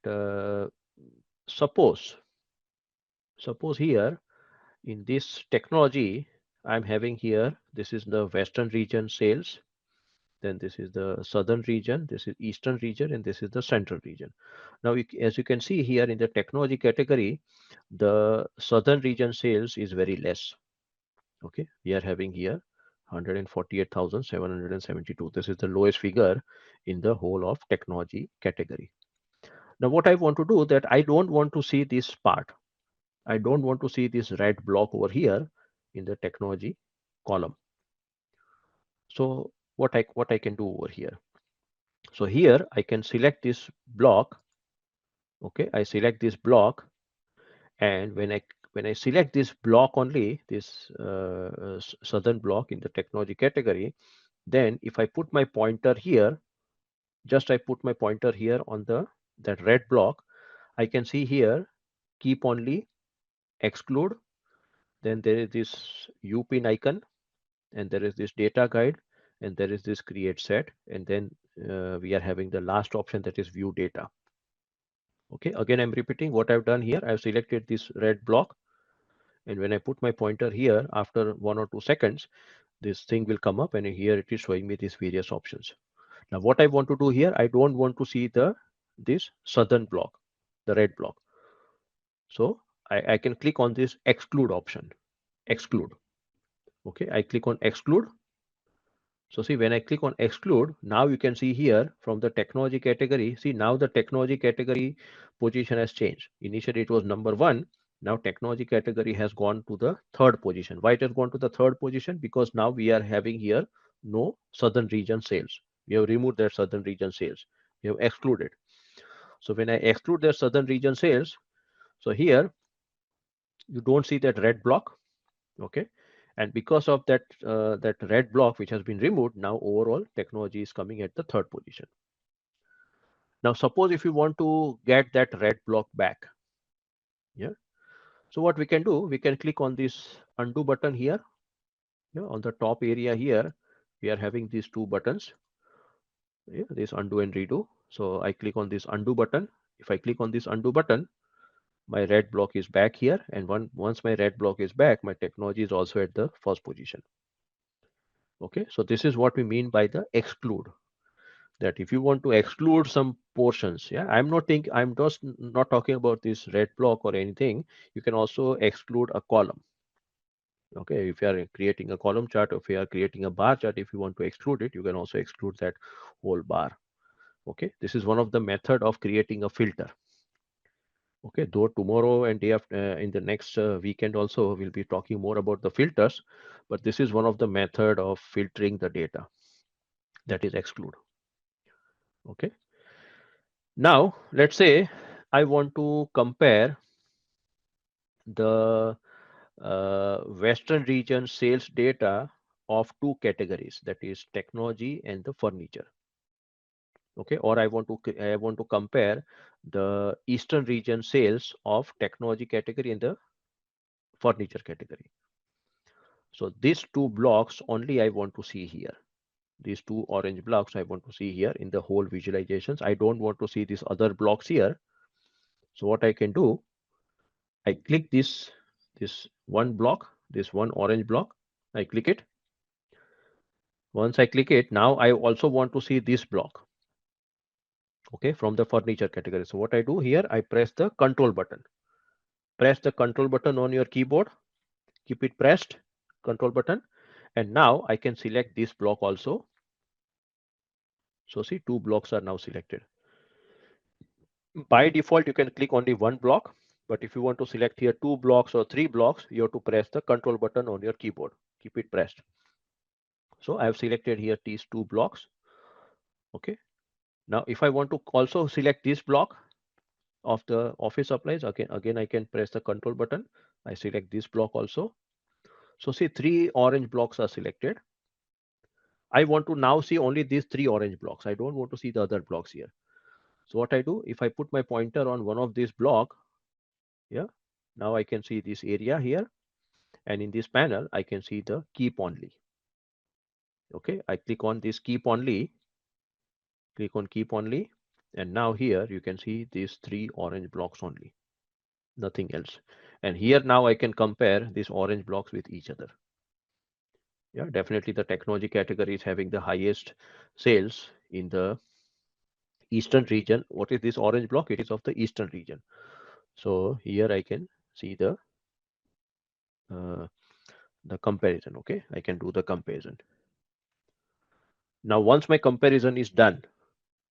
suppose here in this technology, I'm having here, this is the Western region sales, then this is the southern region, this is eastern region, and this is the central region. Now, as you can see here in the technology category, the southern region sales is very less. Okay, we are having here 148,772. This is the lowest figure in the whole of technology category. Now, what I want to do, that I don't want to see this part. I don't want to see this red block over here in the technology column. So what I can do over here? So here I can select this block. Okay, I select this block, and when I select this block only, this southern block in the technology category, then if I put my pointer here, just I put my pointer here on that red block, I can see here keep only, exclude, then there is this UPIN icon, and there is this data guide, and there is this create set, and then we are having the last option, that is view data. Okay, again I'm repeating what I've done here. I've selected this red block, and when I put my pointer here, after 1 or 2 seconds, this thing will come up, and here it is showing me these various options. Now what I want to do here, I don't want to see this southern block, the red block. So I can click on this exclude option, exclude. Okay, I click on exclude. So see, when I click on exclude, now you can see here from the technology category, see now the technology category position has changed. Initially it was number 1. Now technology category has gone to the 3rd position. Why it has gone to the 3rd position? Because now we are having here no southern region sales. We have removed that southern region sales. We have excluded. So when I exclude the southern region sales, so here you don't see that red block. Okay, and because of that red block which has been removed, now overall technology is coming at the 3rd position. Now suppose if you want to get that red block back, yeah, so what we can do, we can click on this undo button here. Yeah, on the top area here we are having these 2 buttons, yeah, this undo and redo. So I click on this undo button. If I click on this undo button, my red block is back here, and once my red block is back, my technology is also at the first position. Okay, so this is what we mean by the exclude. That if you want to exclude some portions, yeah, I'm just not talking about this red block or anything. You can also exclude a column. Okay, if you are creating a column chart, or if you are creating a bar chart, if you want to exclude it, you can also exclude that whole bar. Okay, this is one of the method of creating a filter. Okay, though tomorrow and day after, in the next weekend also, we'll be talking more about the filters, but this is one of the method of filtering the data, that is exclude. Okay, now let's say I want to compare the Western region sales data of two categories, that is technology and the furniture. Okay, or I want to compare the Eastern region sales of technology category and the furniture category. So these two blocks only I want to see here. These two orange blocks I want to see here in the whole visualizations. I don't want to see these other blocks here. So what I can do, I click this one block, this one orange block. I click it. Once I click it, now I also want to see this block. Okay, from the furniture category. So what I do here, I press the control button. Press the control button on your keyboard. Keep it pressed, control button. And now I can select this block also. So see, two blocks are now selected. By default, you can click only one block. But if you want to select here two blocks or three blocks, you have to press the control button on your keyboard. Keep it pressed. So I have selected here these two blocks. Okay. Now, if I want to also select this block of the office supplies, again I can press the control button. I select this block also. So see, three orange blocks are selected. I want to now see only these three orange blocks. I don't want to see the other blocks here. So what I do, if I put my pointer on one of these block, yeah, now I can see this area here. And in this panel, I can see the keep only. Okay, I click on this keep only, click on keep only. And now here you can see these three orange blocks only, nothing else. And here now I can compare these orange blocks with each other. Yeah, definitely the technology category is having the highest sales in the eastern region. What is this orange block? It is of the eastern region. So here I can see uh, the comparison. Okay, I can do the comparison. Now once my comparison is done,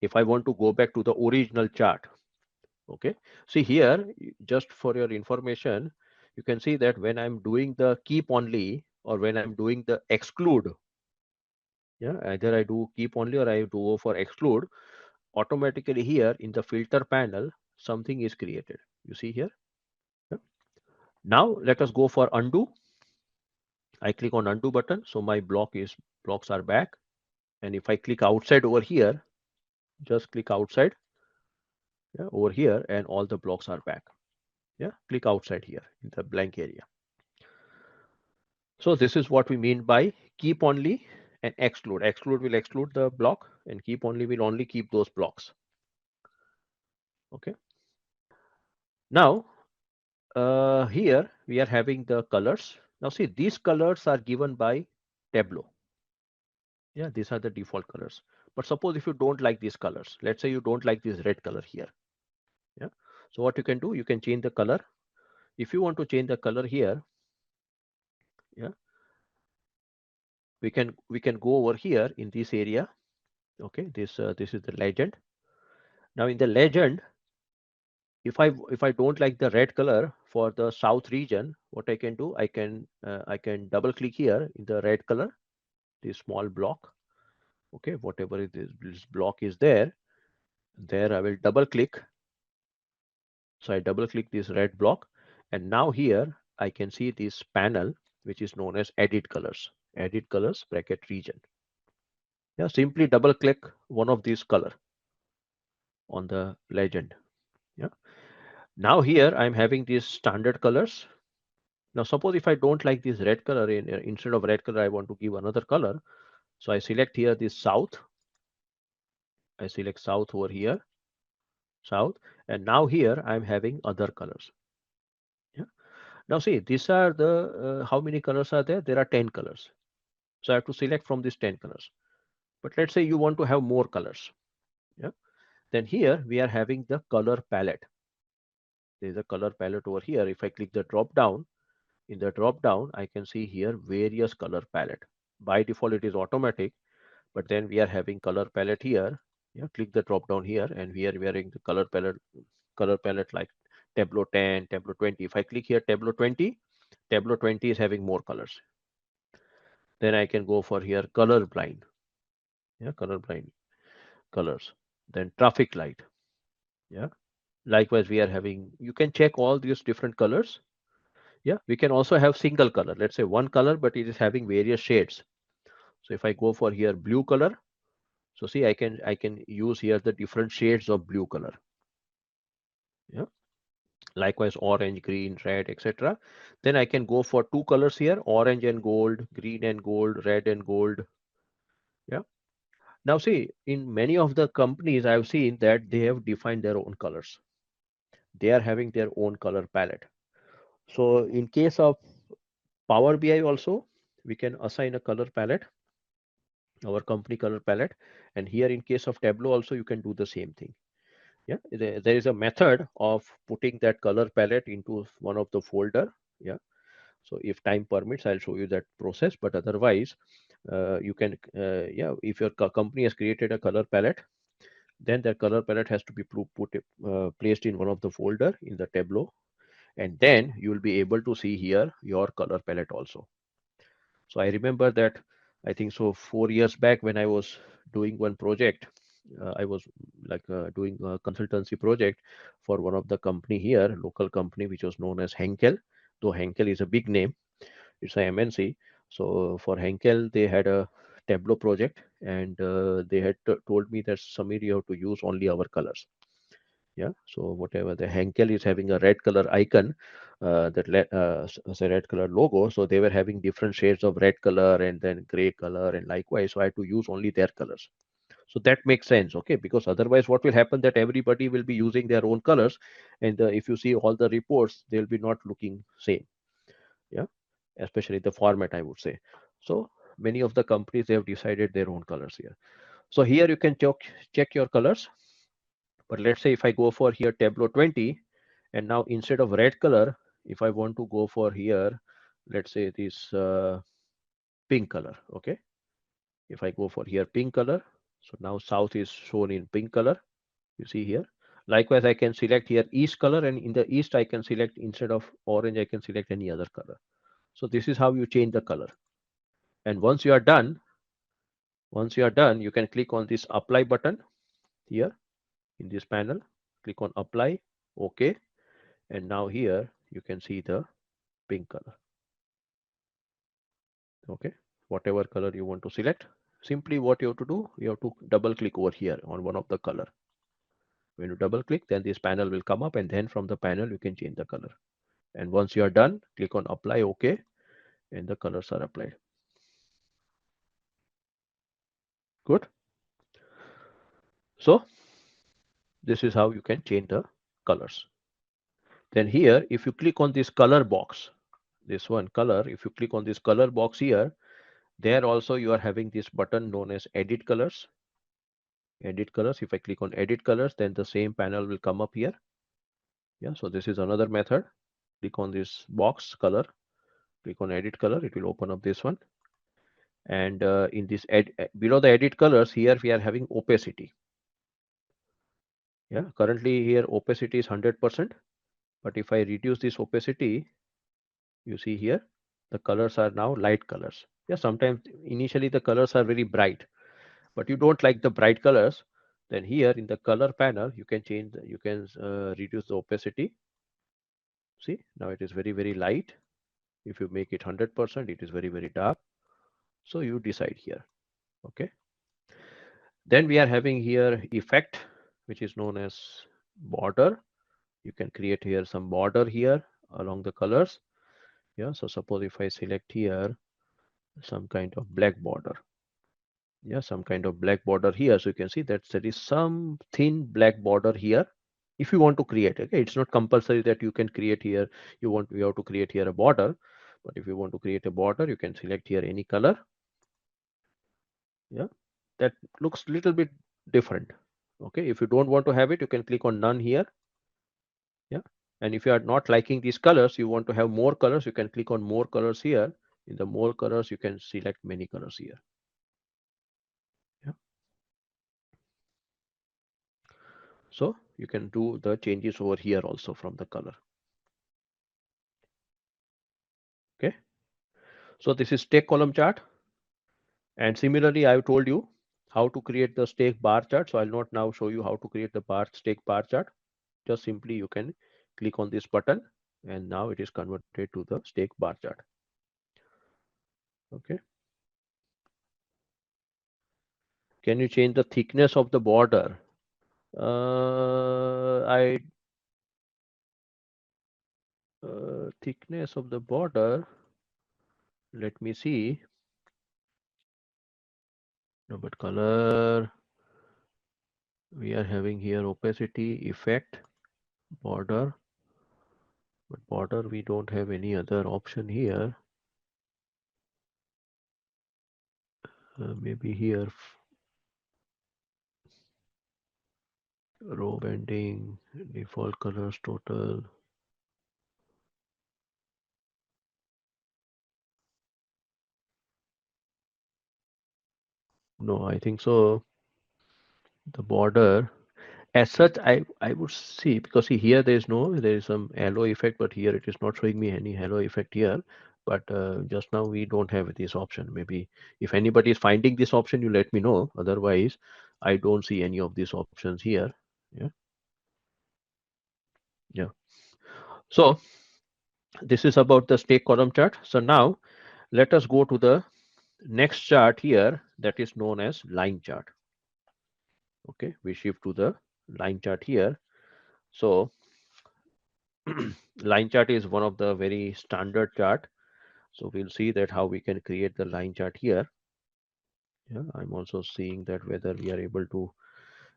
if I want to go back to the original chart, okay, see here, just for your information, you can see that when I'm doing the keep only or when I'm doing the exclude, yeah, either I do keep only or I do go for exclude, automatically here in the filter panel, something is created. You see here. Yeah. Now let us go for undo. I click on undo button. So my blocks are back. And if I click outside over here, just click outside, yeah, over here, and all the blocks are back. Yeah, click outside here in the blank area. So this is what we mean by keep only and exclude. Exclude will exclude the block, and keep only will only keep those blocks. Okay. Now here we are having the colors. Now see, these colors are given by Tableau. Yeah, these are the default colors. But suppose if you don't like these colors, let's say you don't like this red color here. Yeah. So what you can do, you can change the color. If you want to change the color here, yeah, we can go over here in this area. Okay, this is the legend. Now in the legend, if I don't like the red color for the south region, what I can do, I can double click here in the red color, this small block. Okay, whatever it is, this block is there. There I will double click. So I double click this red block, and now here I can see this panel which is known as edit colors bracket region. Yeah, simply double click one of these color on the legend. Yeah. Now here I'm having these standard colors. Now suppose if I don't like this red color, instead of red color I want to give another color. So I select here this south. I select south over here, south, and now here I'm having other colors. Now see, these are the how many colors are there? There are 10 colors. So I have to select from these 10 colors. But let's say you want to have more colors. Yeah. Then here we are having the color palette. There is a color palette over here. If I click the drop down, in the drop down, I can see here various color palette. By default, it is automatic, but then we are having color palette here. Yeah, click the drop down here, and we are having the color palette like Tableau 10, Tableau 20. If I click here Tableau 20, Tableau 20 is having more colors. Then I can go for here color blind. Yeah, color blind colors. Then traffic light. Yeah. Likewise, we are having, you can check all these different colors. Yeah. We can also have single color. Let's say one color, but it is having various shades. So if I go for here blue color, so see, I can use here the different shades of blue color. Yeah. Likewise, orange, green, red, etc. Then I can go for two colors here, orange and gold, green and gold, red and gold. Yeah. Now see, in many of the companies I've seen that they have defined their own colors. They are having their own color palette. So in case of Power BI also, we can assign a color palette, our company color palette. And here in case of Tableau also, you can do the same thing. Yeah, there is a method of putting that color palette into one of the folder. Yeah. So if time permits, I'll show you that process. But otherwise, you can, yeah, if your company has created a color palette, then that color palette has to be placed in one of the folder in the Tableau, and then you will be able to see here your color palette also. So I remember that, I think so 4 years back when I was doing one project, I was like doing a consultancy project for one of the company here, local company, which was known as Henkel. Though Henkel is a big name, it's a MNC. So for Henkel, they had a Tableau project, and they had told me that Samir, you have to use only our colors. Yeah, so whatever the Henkel is having a red color icon, as a red color logo, so they were having different shades of red color and then gray color, and likewise, so I had to use only their colors. So that makes sense, okay, because otherwise what will happen, that everybody will be using their own colors, and if you see all the reports, they'll be not looking same. Yeah, especially the format, I would say. So many of the companies, they have decided their own colors here. So here you can check your colors. But let's say if I go for here Tableau 20, and now instead of red color, if I want to go for here, let's say this pink color, okay. If I go for here pink color, so now south is shown in pink color, you see here. Likewise, I can select here east color, and in the east I can select, instead of orange, I can select any other color. So this is how you change the color. And once you are done, you can click on this apply button here in this panel. Click on apply, okay. And now here you can see the pink color. Okay, whatever color you want to select, simply what you have to do, you have to double click over here on one of the color. When you double click, then this panel will come up, and then from the panel you can change the color. And once you are done, click on apply, okay, and the colors are applied. Good. So this is how you can change the colors. Then here, if you click on this color box, this one color, if you click on this color box here, there also you are having this button known as edit colors. Edit colors. If I click on edit colors, then the same panel will come up here. Yeah, so this is another method. Click on this box color, click on edit color, it will open up this one. And in this below the edit colors, here we are having opacity. Yeah, currently here opacity is 100%. But if I reduce this opacity, you see here the colors are now light colors. Yeah, sometimes initially the colors are very bright, but you don't like the bright colors, then here in the color panel you can change you can reduce the opacity. See, now it is very, very light. If you make it 100%, it is very, very dark. So you decide here. Okay. Then we are having here effect, which is known as border. You can create here some border here along the colors. Yeah. So suppose if I select here some kind of black border. Yeah, some kind of black border here. So you can see that there is some thin black border here. if you want to create. Okay, it's not compulsory that you can create here. You have to create here a border, but if you want to create a border, you can select here any color. Yeah, that looks little bit different. Okay, if you don't want to have it, you can click on none here. Yeah, and if you are not liking these colors, you want to have more colors, you can click on more colors here. In the more colors, you can select many colors here. Yeah, so you can do the changes over here also from the color. Okay, so this is stake column chart, and similarly I've told you how to create the stake bar chart, so I'll not now show you how to create the stake bar chart. Just simply you can click on this button, and now it is converted to the stake bar chart. Okay, can you change the thickness of the border? I Thickness of the border, let me see. No, but color, we are having here opacity, effect, border, but border we don't have any other option here. Maybe here row bending, default colors, total. No, I think so. The border as such, I would see, because see here there is some halo effect, but here it is not showing me any halo effect here. But just now we don't have this option. Maybe if anybody is finding this option, you let me know. Otherwise, I don't see any of these options here. Yeah, yeah. So this is about the stake column chart. So now let us go to the next chart here, that is known as line chart. Okay, we shift to the line chart here. So line chart is one of the very standard chart. So we'll see that how we can create the line chart here. Yeah, I'm also seeing that whether we are able to,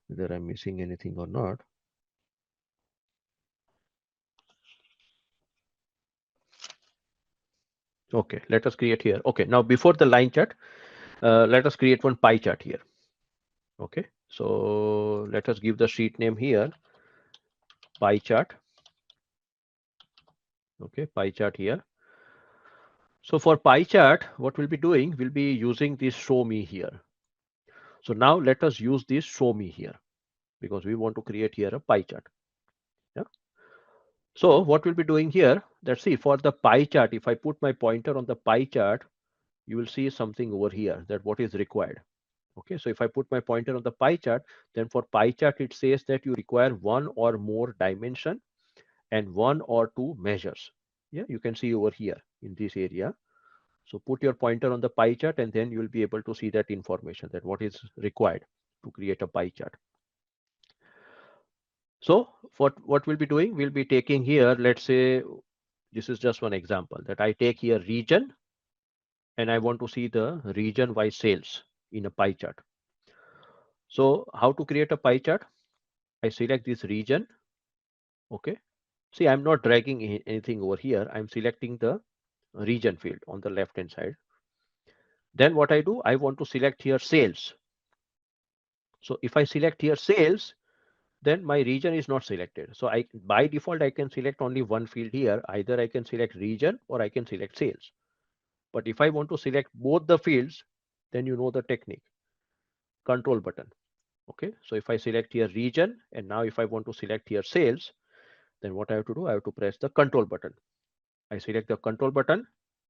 whether I'm missing anything or not. Okay, let us create here. Okay, now before the line chart, let us create one pie chart here. Okay, so let us give the sheet name here, pie chart. Okay, pie chart here. So for pie chart, what we'll be doing, we'll be using this show me here. So now let us use this show me here, because we want to create here a pie chart. Yeah. So what we'll be doing here, let's see, for the pie chart, if I put my pointer on the pie chart, you will see something over here that what is required. Okay, so if I put my pointer on the pie chart, then for pie chart, it says that you require one or more dimension and one or two measures. Yeah, you can see over here in this area. So put your pointer on the pie chart, and then you will be able to see that information, that what is required to create a pie chart. So what we'll be doing, we'll be taking here, let's say, this is just one example, that I take here region, and I want to see the region wise sales in a pie chart. So how to create a pie chart? I select this region. Okay. See, I'm not dragging anything over here. I'm selecting the region field on the left hand side. Then what I do, I want to select here sales. So if I select here sales, then my region is not selected. So I, by default, I can select only one field here. Either I can select region or I can select sales. But if I want to select both the fields, then you know the technique, control button. Okay, so if I select here region, and now if I want to select here sales, then what I have to do, I have to press the control button. I select the control button,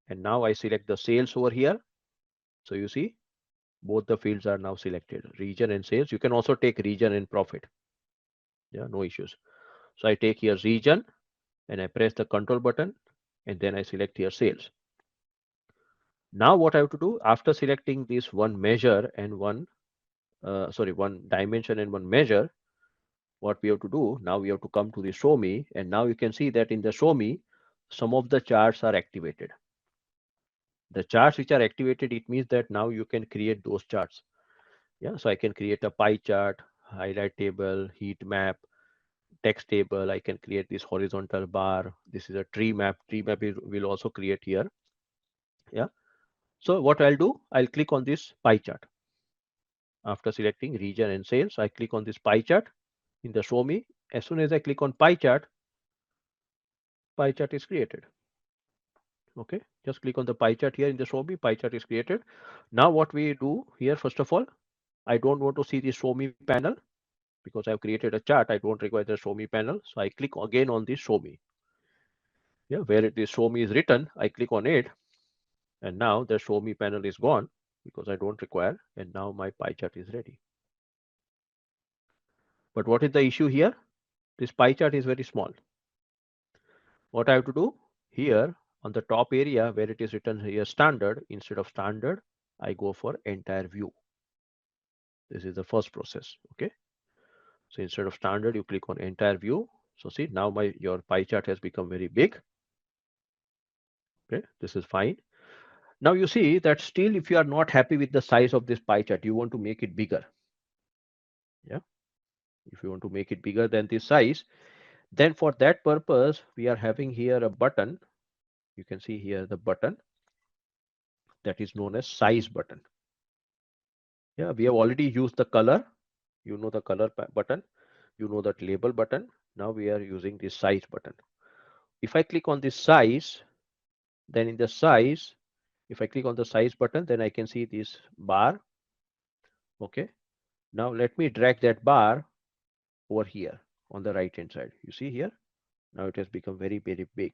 and now I select the sales over here. So you see, both the fields are now selected, region and sales. You can also take region and profit. Yeah, no issues. So I take here region, and I press the control button, and then I select here sales. Now what I have to do, after selecting this one measure and one one dimension and one measure, what we have to do, now we have to come to the show me, and now you can see that in the show me, some of the charts are activated. The charts which are activated, it means that now you can create those charts. Yeah, so I can create a pie chart, highlight table, heat map, text table. I can create this horizontal bar. This is a tree map. Tree map will also create here. Yeah. So what I'll do, I'll click on this pie chart. After selecting region and sales, I click on this pie chart in the show me. As soon as I click on pie chart is created. Okay, just click on the pie chart here in the show me, pie chart is created. Now what we do here, first of all, I don't want to see the show me panel because I've created a chart. I don't require the show me panel. So I click again on this show me. Yeah, where it is show me is written, I click on it, and now the show me panel is gone because I don't require, and now my pie chart is ready. But what is the issue here? This pie chart is very small. What I have to do here on the top area where it is written here standard, instead of standard, I go for entire view. This is the first process. Okay. So instead of standard, you click on entire view. So see, now your pie chart has become very big. Okay, this is fine. Now you see that still, if you are not happy with the size of this pie chart, you want to make it bigger. Yeah. If you want to make it bigger than this size, then for that purpose, we are having here a button. You can see here the button that is known as size button. Yeah, we have already used the color. You know the color button. You know that label button. Now we are using this size button. If I click on this size, then in the size, if I click on the size button, then I can see this bar. Okay. Now let me drag that bar over here on the right hand side. You see here? Now it has become very, very big.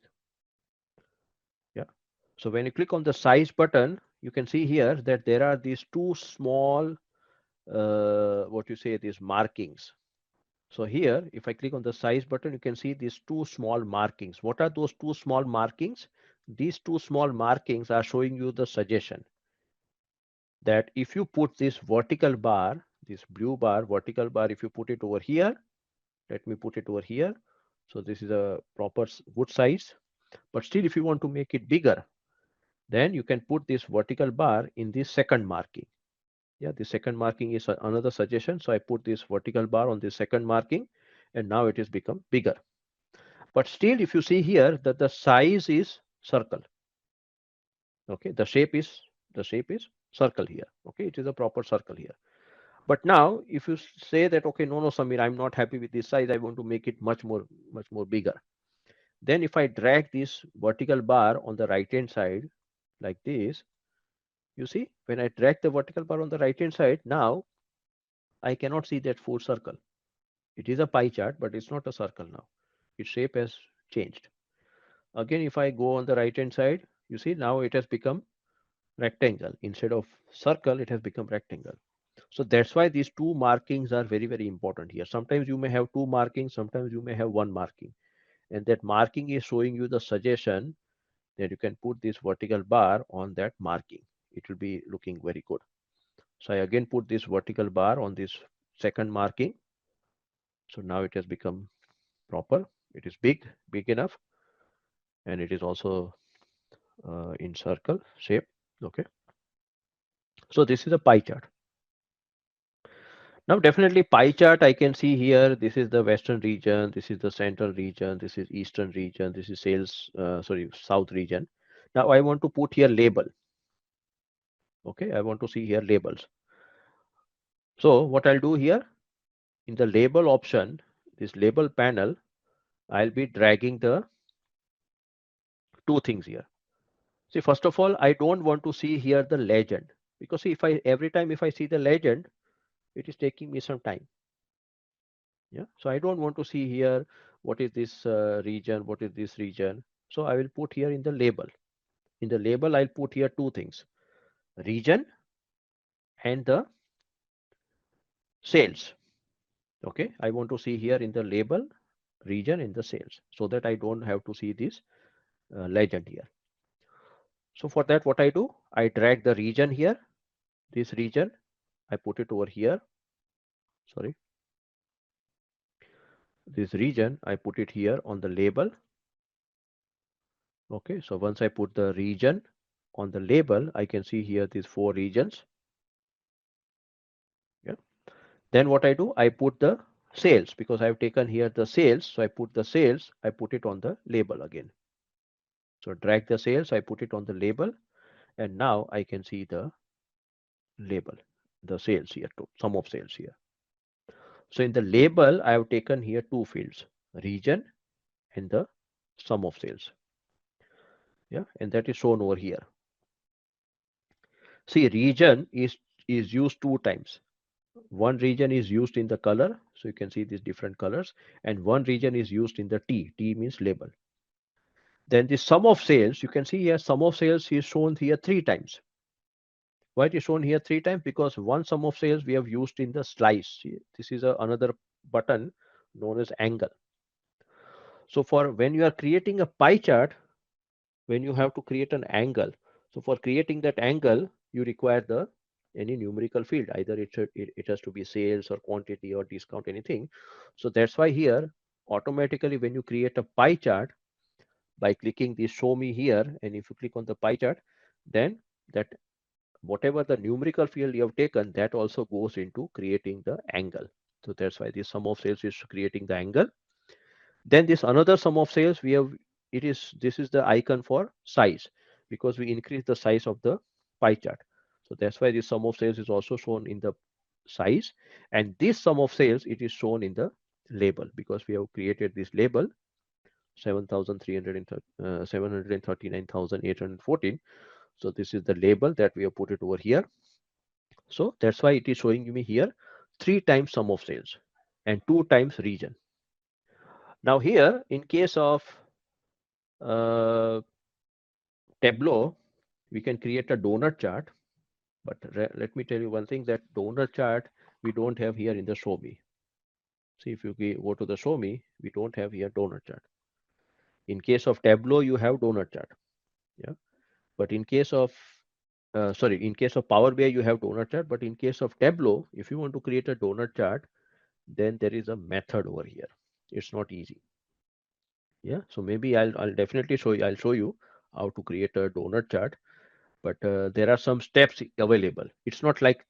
Yeah. So when you click on the size button, you can see here that there are these two small, what you say, these markings. So here, if I click on the size button, you can see these two small markings. What are those two small markings? These two small markings are showing you the suggestion that if you put this vertical bar, this blue bar, vertical bar, if you put it over here, let me put it over here. So this is a proper good size. But still, if you want to make it bigger, then you can put this vertical bar in the second marking. Yeah, the second marking is another suggestion. So I put this vertical bar on the second marking, and now it has become bigger. But still, if you see here that the size is circle. Okay, the shape is circle here. Okay, it is a proper circle here. But now, if you say that, okay, no, Samir, I'm not happy with this size. I want to make it much more bigger. Then if I drag this vertical bar on the right hand side like this, you see, when I drag the vertical bar on the right hand side, now I cannot see that full circle. It is a pie chart, but it's not a circle now. Its shape has changed. Again, if I go on the right hand side, you see now it has become rectangle. Instead of circle, it has become rectangle. So that's why these two markings are very, very important here. Sometimes you may have two markings, sometimes you may have one marking. And that marking is showing you the suggestion that you can put this vertical bar on that marking. It will be looking very good. So I again put this vertical bar on this second marking. So now it has become proper. It is big enough, and it is also in circle shape. Okay. So this is a pie chart. Now definitely pie chart I can see here. This is the western region. This is the central region. This is eastern region. This is south region. Now I want to put here label. Okay, I want to see here labels. So what I'll do here in the label option, this label panel, I'll be dragging the two things here. See, first of all, I don't want to see here the legend, because see, if I every time if I see the legend, it is taking me some time. Yeah, so I don't want to see here what is this region, what is this region. So I will put here in the label. In the label, I'll put here two things: region and the sales. Okay, I want to see here in the label region and the sales, so that I don't have to see this legend here. So for that, what I do, I drag the region here, this region, I put it over here. Sorry, this region, I put it here on the label. Okay, so once I put the region on the label, I can see here these four regions. Yeah. Then what I do, I put the sales, because I've taken here the sales. So I put the sales, I put it on the label again. So drag the sales, I put it on the label, and now I can see the label, the sales here, to sum of sales here. So in the label, I have taken here two fields, region and the sum of sales. Yeah, and that is shown over here. See, region is used two times. One region is used in the color, so you can see these different colors, and one region is used in the T. T means label. Then the sum of sales, you can see here sum of sales is shown here three times. Why it is shown here three times? Because one sum of sales we have used in the slice. See, this is another button known as angle. So for when you are creating a pie chart, when you have to create an angle, so for creating that angle, you require the any numerical field. Either it has to be sales or quantity or discount, anything. So that's why here automatically when you create a pie chart, by clicking this show me here, and if you click on the pie chart, then that whatever the numerical field you have taken, that also goes into creating the angle. So that's why this sum of sales is creating the angle. Then this another sum of sales we have, this is the icon for size, because we increase the size of the pie chart. So that's why this sum of sales is also shown in the size, and this sum of sales it is shown in the label, because we have created this label 739,814. So this is the label that we have put it over here. So that's why it is showing me here three times sum of sales and two times region. Now here, in case of uh, Tableau, we can create a donut chart. But let me tell you one thing, that donut chart we don't have here in the show me. See, if you go to the show me, we don't have here donut chart. In case of Tableau, you have donut chart. Yeah. But in case of in case of Power BI, you have donut chart. But in case of Tableau, if you want to create a donut chart, then there is a method over here. It's not easy. Yeah. So maybe I'll definitely show you. I'll show you how to create a donut chart. But there are some steps available. It's not like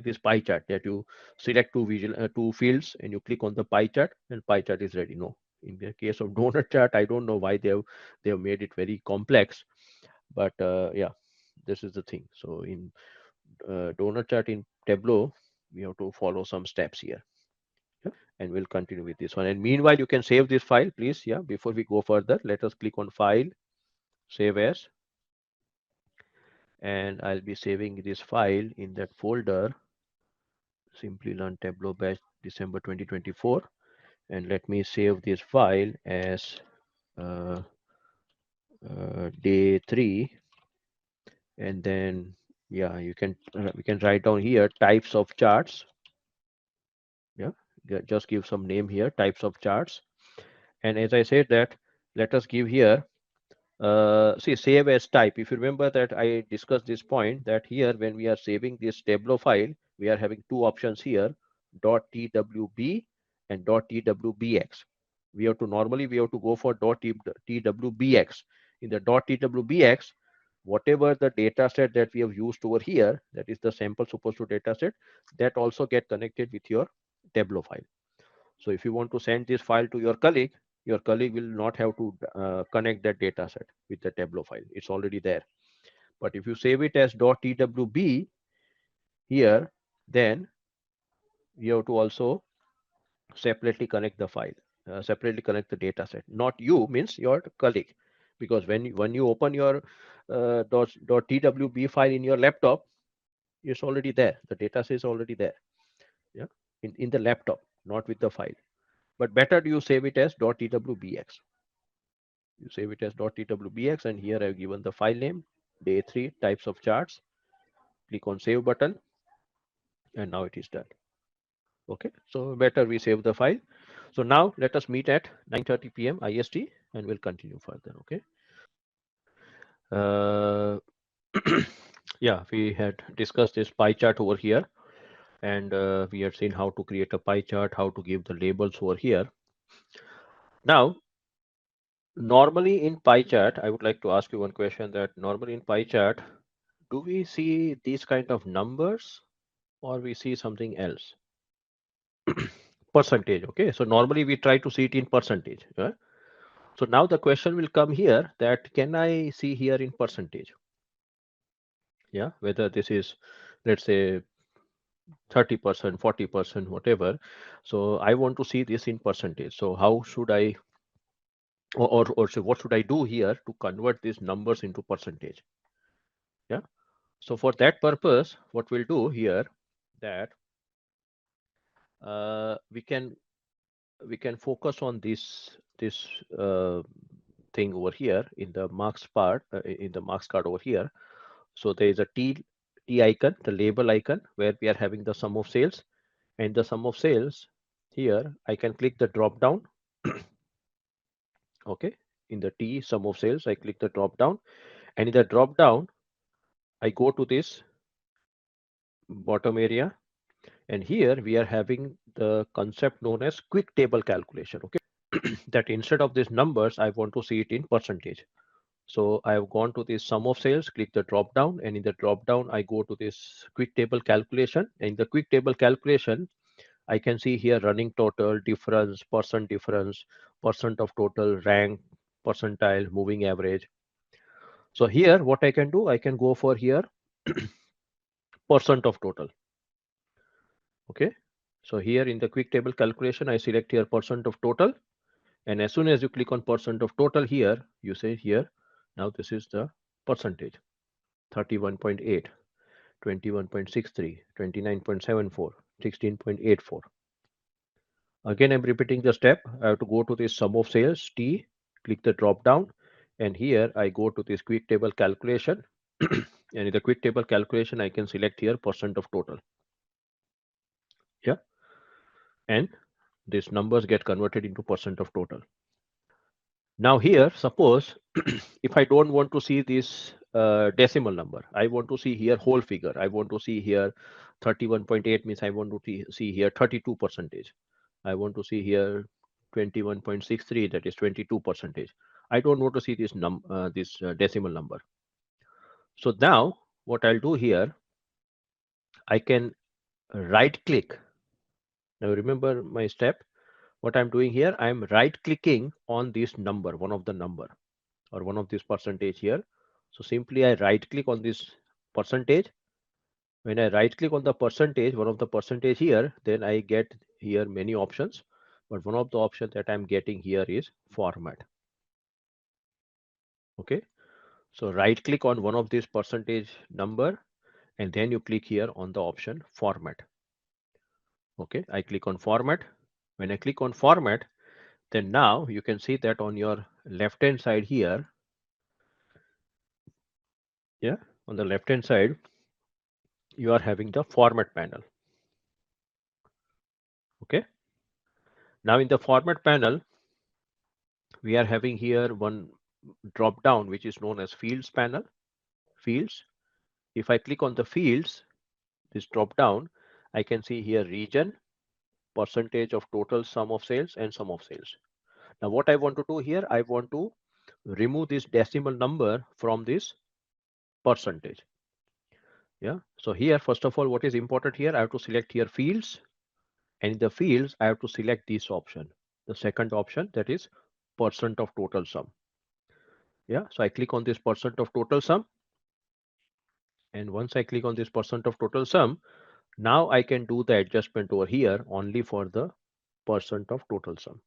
this pie chart that you select two fields and you click on the pie chart and pie chart is ready. No. In the case of donut chart, I don't know why they have made it very complex. But yeah, this is the thing. So in donut chart in Tableau, we have to follow some steps here. Yeah, and we'll continue with this one. And meanwhile, you can save this file, please. Yeah, before we go further, let us click on File, Save As, and I'll be saving this file in that folder, Simplilearn Tableau Batch December 2024. And let me save this file as uh, day 3. And then, yeah, we can write down here types of charts. Yeah, just give some name here, types of charts. And as I said that, let us give here see, save as type. If you remember that I discussed this point, that here when we are saving this Tableau file, we are having two options here, .twb and .twbx. We have to go for .twbx. In the .twbx, whatever the data set that we have used over here, that is the sample superstore data set, that also get connected with your Tableau file. So if you want to send this file to your colleague will not have to connect that data set with the Tableau file. It's already there. But if you save it as .twb here, then you have to also separately connect the file, separately connect the data set. Not you means your colleague, because when you open your .twb file in your laptop, it's already there. The data set is already there. Yeah, in the laptop, not with the file. But better you save it as .twbx. You save it as .twbx, and here I've given the file name, day 3, types of charts. Click on save button, and now it is done. Okay, so better we save the file. So now let us meet at 9:30 p.m. IST, and we'll continue further. Okay. Uh, yeah, we had discussed this pie chart over here, and we had seen how to create a pie chart, how to give the labels over here. Now, normally in pie chart, I would like to ask you one question, that normally in pie chart, do we see these kind of numbers or we see something else? percentage. Okay, so normally we try to see it in percentage. So now the question will come here that can I see here in percentage? Yeah, whether this is, let's say, 30%, 40%, whatever. So I want to see this in percentage. So how should I, or so what should I do here to convert these numbers into percentage? Yeah. So for that purpose, what we'll do here that we can focus on this thing over here in the marks part, in the marks card over here. So there is a T icon, the label icon, where we are having the sum of sales, and the sum of sales here. I can click the drop down. Okay, in the T sum of sales, I click the drop down, and in the drop down, I go to this bottom area, and here we are having the concept known as quick table calculation. Okay, that instead of these numbers, I want to see it in percentage. So I have gone to this sum of sales, click the drop down, and in the drop down, I go to this quick table calculation. And in the quick table calculation, I can see here running total, difference, percent of total, rank, percentile, moving average. So here, what I can do, I can go for here percent of total. Okay. So here in the quick table calculation, I select here percent of total. And as soon as you click on percent of total here, you say here, now this is the percentage, 31.8, 21.63, 29.74, 16.84. Again, I'm repeating the step. I have to go to this sum of sales, T, click the drop down, and here I go to this quick table calculation. And in the quick table calculation, I can select here percent of total. Yeah. And these numbers get converted into percent of total. Now here, suppose if I don't want to see this decimal number, I want to see here whole figure. I want to see here 31.8 means I want to see here 32 percentage. I want to see here 21.63, that is 22 percentage. I don't want to see this decimal number. So now what I'll do here, I can right click. Now remember my step. What I'm doing here, I'm right clicking on this number, one of the number, or one of this percentage here. So simply I right click on this percentage. When I right click on the percentage, one of the percentage here, then I get here many options. But one of the options that I'm getting here is format. Okay. So right click on one of these percentage number, and then you click here on the option format. Okay. I click on format. When I click on format, then now you can see that on your left hand side here, yeah, on the left hand side, you are having the format panel. Okay. Now in the format panel, we are having here one drop down which is known as fields panel. Fields. If I click on the fields, this drop down, I can see here region, percentage of total sum of sales, and sum of sales. Now what I want to do here, I want to remove this decimal number from this percentage. Yeah. So here, first of all, what is important here, I have to select here fields, and in the fields, I have to select this option, the second option, that is percent of total sum. Yeah. So I click on this percent of total sum. And once I click on this percent of total sum, now I can do the adjustment over here only for the percent of total sum.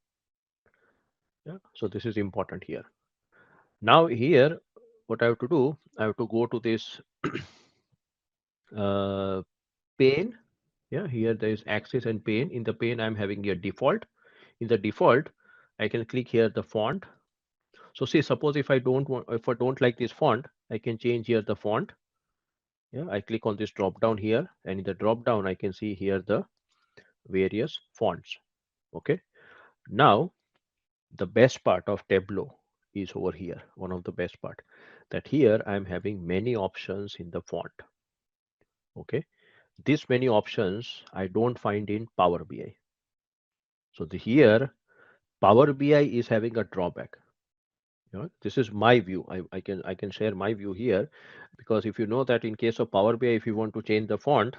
Yeah. So this is important here. Now here, what I have to do, I have to go to this pane. Yeah, here there is axis and pane. In the pane, I'm having here default. In the default, I can click here the font. So see, suppose if I don't like this font, I can change here the font. Yeah, I click on this drop down here, and in the drop down, I can see here the various fonts. Okay. Now the best part of Tableau is over here. One of the best part, that here I'm having many options in the font. Okay. This many options I don't find in Power BI. So here Power BI is having a drawback. This is my view. I can share my view here, because if you know that in case of Power BI, if you want to change the font,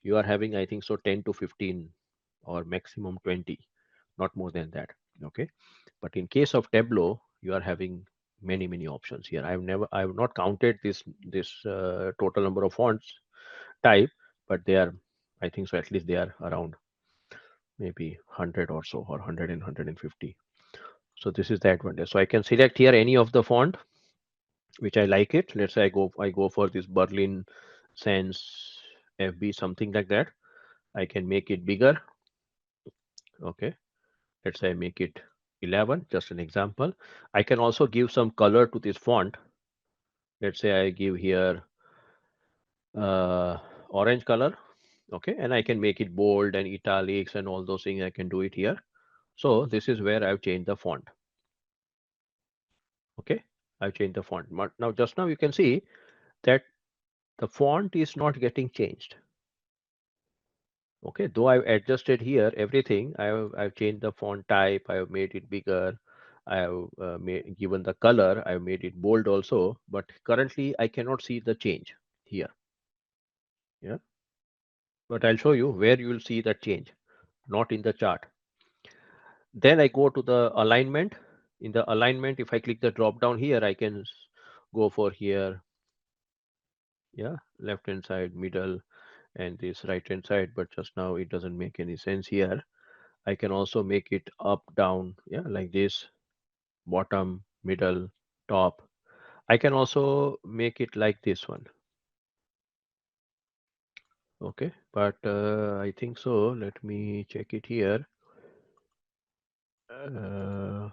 you are having, I think so, 10 to 15 or maximum 20, not more than that. Okay, but in case of Tableau, you are having many options here. I have not counted this total number of fonts type, but they are, I think so, at least they are around maybe 100 or so, or 100 and 150. So this is the advantage. So I can select here any of the font which I like it. Let's say I go for this Berlin Sans FB, something like that. I can make it bigger. Okay, let's say I make it 11, just an example. I can also give some color to this font. Let's say I give here uh, orange color. Okay, and I can make it bold and italics and all those things. I can do it here. So this is where I've changed the font. Okay, I've changed the font. But now, just now you can see that the font is not getting changed. Okay, though I've adjusted here everything, I've changed the font type, I've made it bigger, I have given the color, I've made it bold also, but currently I cannot see the change here. Yeah, but I'll show you where you will see that change, not in the chart. Then I go to the alignment. In the alignment, if I click the drop down here, I can go for here, yeah, left hand side, middle, and this right hand side, but just now it doesn't make any sense here. I can also make it up, down, yeah, like this, bottom, middle, top. I can also make it like this one. Okay, but I think so. Let me check it here. Uh,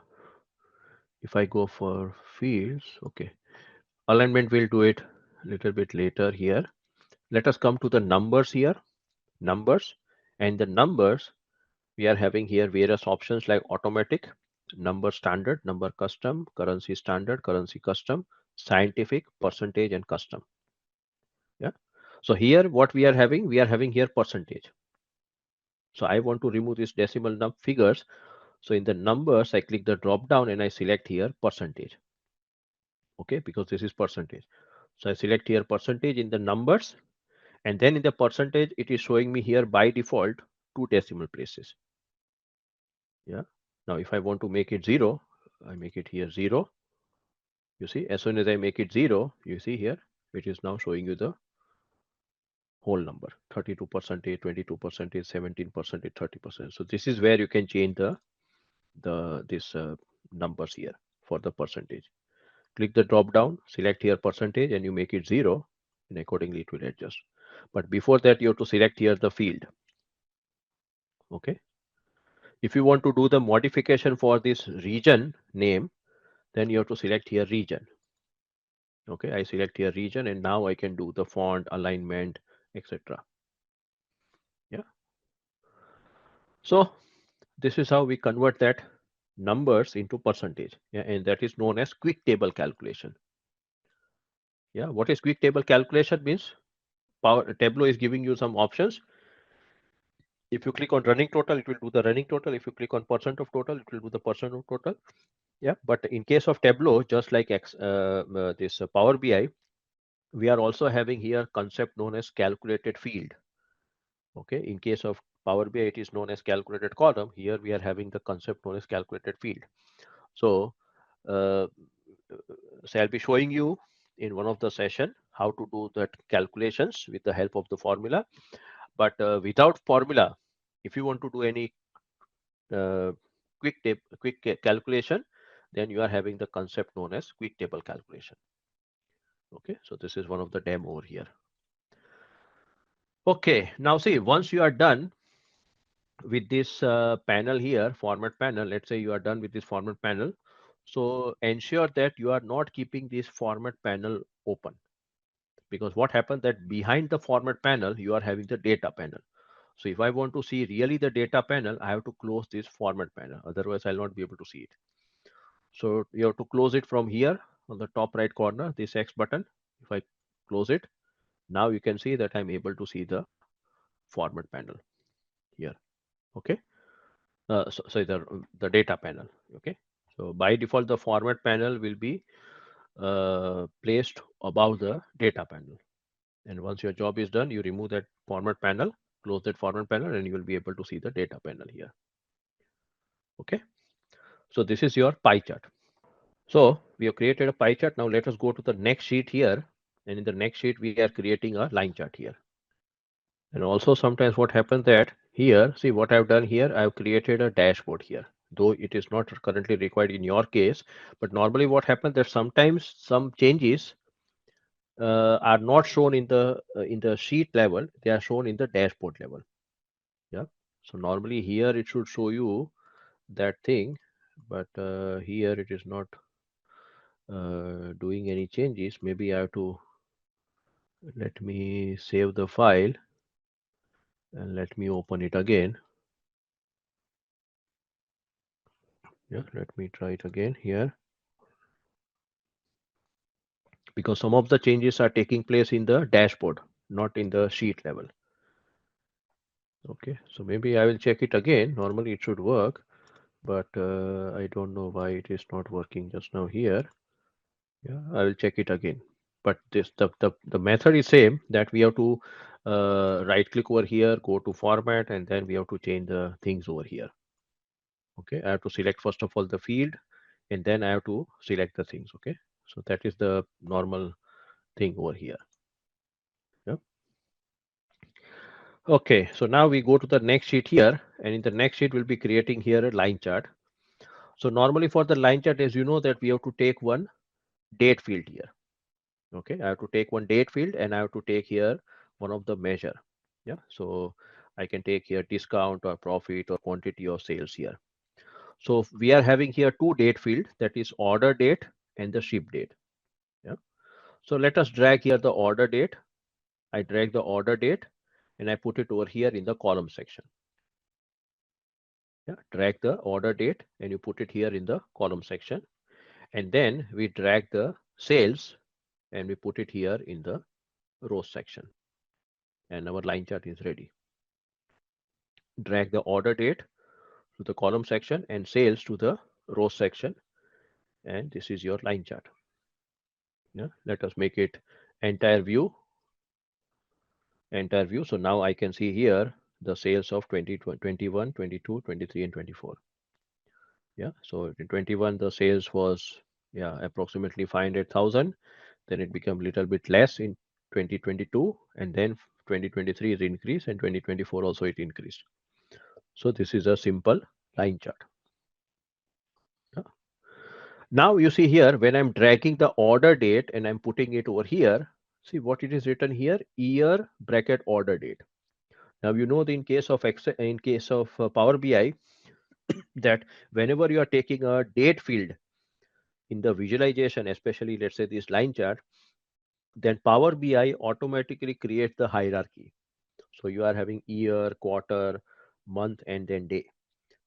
if I go for fields, okay, alignment will do it a little bit later here. Let us come to the numbers here. Numbers, and the numbers, we are having here various options like automatic, number standard, number custom, currency standard, currency custom, scientific, percentage, and custom. Yeah. So here what we are having here percentage. So I want to remove this decimal figures. So in the numbers, I click the drop down and I select here percentage. Okay, because this is percentage. So I select here percentage in the numbers, and then in the percentage, it is showing me here by default 2 decimal places. Yeah. Now if I want to make it 0, I make it here 0. You see, as soon as I make it 0, you see here, it is now showing you the whole number, 32%, 22%, 17%, 30%. So this is where you can change the numbers here for the percentage. Click the drop down, select here percentage, and you make it 0, and accordingly it will adjust. But before that, you have to select here the field. Okay. If you want to do the modification for this region name, then you have to select here region. Okay, I select here region, and now I can do the font alignment, etc. Yeah. So this is how we convert that numbers into percentage. Yeah, and that is known as quick table calculation. Yeah, what is quick table calculation means? Tableau is giving you some options. If you click on running total, it will do the running total. If you click on percent of total, it will do the percent of total. Yeah, but in case of Tableau, just like this Power BI, we are also having here concept known as calculated field. Okay, in case of Power BI, it is known as calculated column. Here we are having the concept known as calculated field. So, uh, so I'll be showing you in one of the session how to do that calculations with the help of the formula. But without formula, if you want to do any uh, quick calculation, then you are having the concept known as quick table calculation. Okay, so this is one of the demo over here. Okay, now see, once you are done with this panel here, format panel, let's say you are done with this format panel. So ensure that you are not keeping this format panel open, because what happens that behind the format panel, you are having the data panel. So if I want to see really the data panel, I have to close this format panel. Otherwise, I'll not be able to see it. So you have to close it from here on the top right corner, this X button. If I close it, now you can see that I'm able to see the format panel here. Okay. So the data panel. Okay. So by default, the format panel will be placed above the data panel. And once your job is done, you remove that format panel, close that format panel, and you will be able to see the data panel here. Okay, so this is your pie chart. So we have created a pie chart. Now let us go to the next sheet here, and in the next sheet we are creating a line chart here. And also sometimes what happens that here, see what I've done here, I've created a dashboard here, though it is not currently required in your case. But normally what happens that sometimes some changes are not shown in the sheet level, they are shown in the dashboard level. Yeah, so normally here it should show you that thing, but here it is not doing any changes. Maybe I have to let me save the file and let me open it again. Yeah, let me try it again here, because some of the changes are taking place in the dashboard, not in the sheet level. Okay, so maybe I will check it again. Normally it should work, but I don't know why it is not working just now here. Yeah, I will check it again. But this the method is same, that we have to right click over here, go to format, and then we have to change the things over here. Okay, I have to select first of all the field, and then I have to select the things. Okay, so that is the normal thing over here. Yeah. Okay, so now we go to the next sheet here, and in the next sheet we'll be creating here a line chart. So normally for the line chart, as you know, that we have to take one date field here. Okay, I have to take one date field, and I have to take here one of the measure. Yeah, so I can take here discount or profit or quantity of sales here. So we are having here two date field, that is order date and the ship date. Yeah, so let us drag here the order date. I drag the order date and I put it over here in the column section. Yeah, drag the order date and you put it here in the column section, and then we drag the sales and we put it here in the rows section, and our line chart is ready. Drag the order date to the column section and sales to the row section, and this is your line chart. Yeah, let us make it entire view. So now I can see here the sales of 2021, 22, 23, and 24. Yeah, so in 21 the sales was, yeah, approximately 500,000. Then it became a little bit less in 2022, and then 2023 is increased, and 2024 also it increased. So this is a simple line chart. Yeah. Now you see here, when I'm dragging the order date and I'm putting it over here, see what it is written here, year bracket order date. Now you know that in case of Power BI, that whenever you are taking a date field in the visualization, especially let's say this line chart, then Power BI automatically creates the hierarchy. So you are having year, quarter, month, and then day.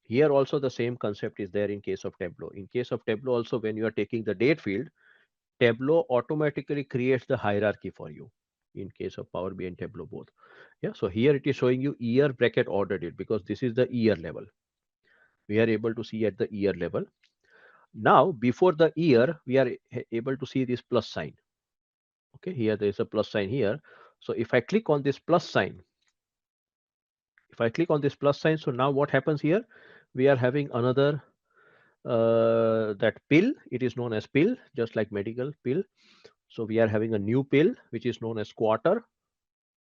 Here also the same concept is there in case of Tableau. In case of Tableau also, when you are taking the date field, Tableau automatically creates the hierarchy for you in case of Power BI and Tableau both. Yeah, so here it is showing you year bracket order date, because this is the year level. We are able to see at the year level. Now, before the year, we are able to see this plus sign. Okay, here there is a plus sign here. So if I click on this plus sign, so now what happens here? We are having another that pill. It is known as pill, just like medical pill. So we are having a new pill, which is known as quarter.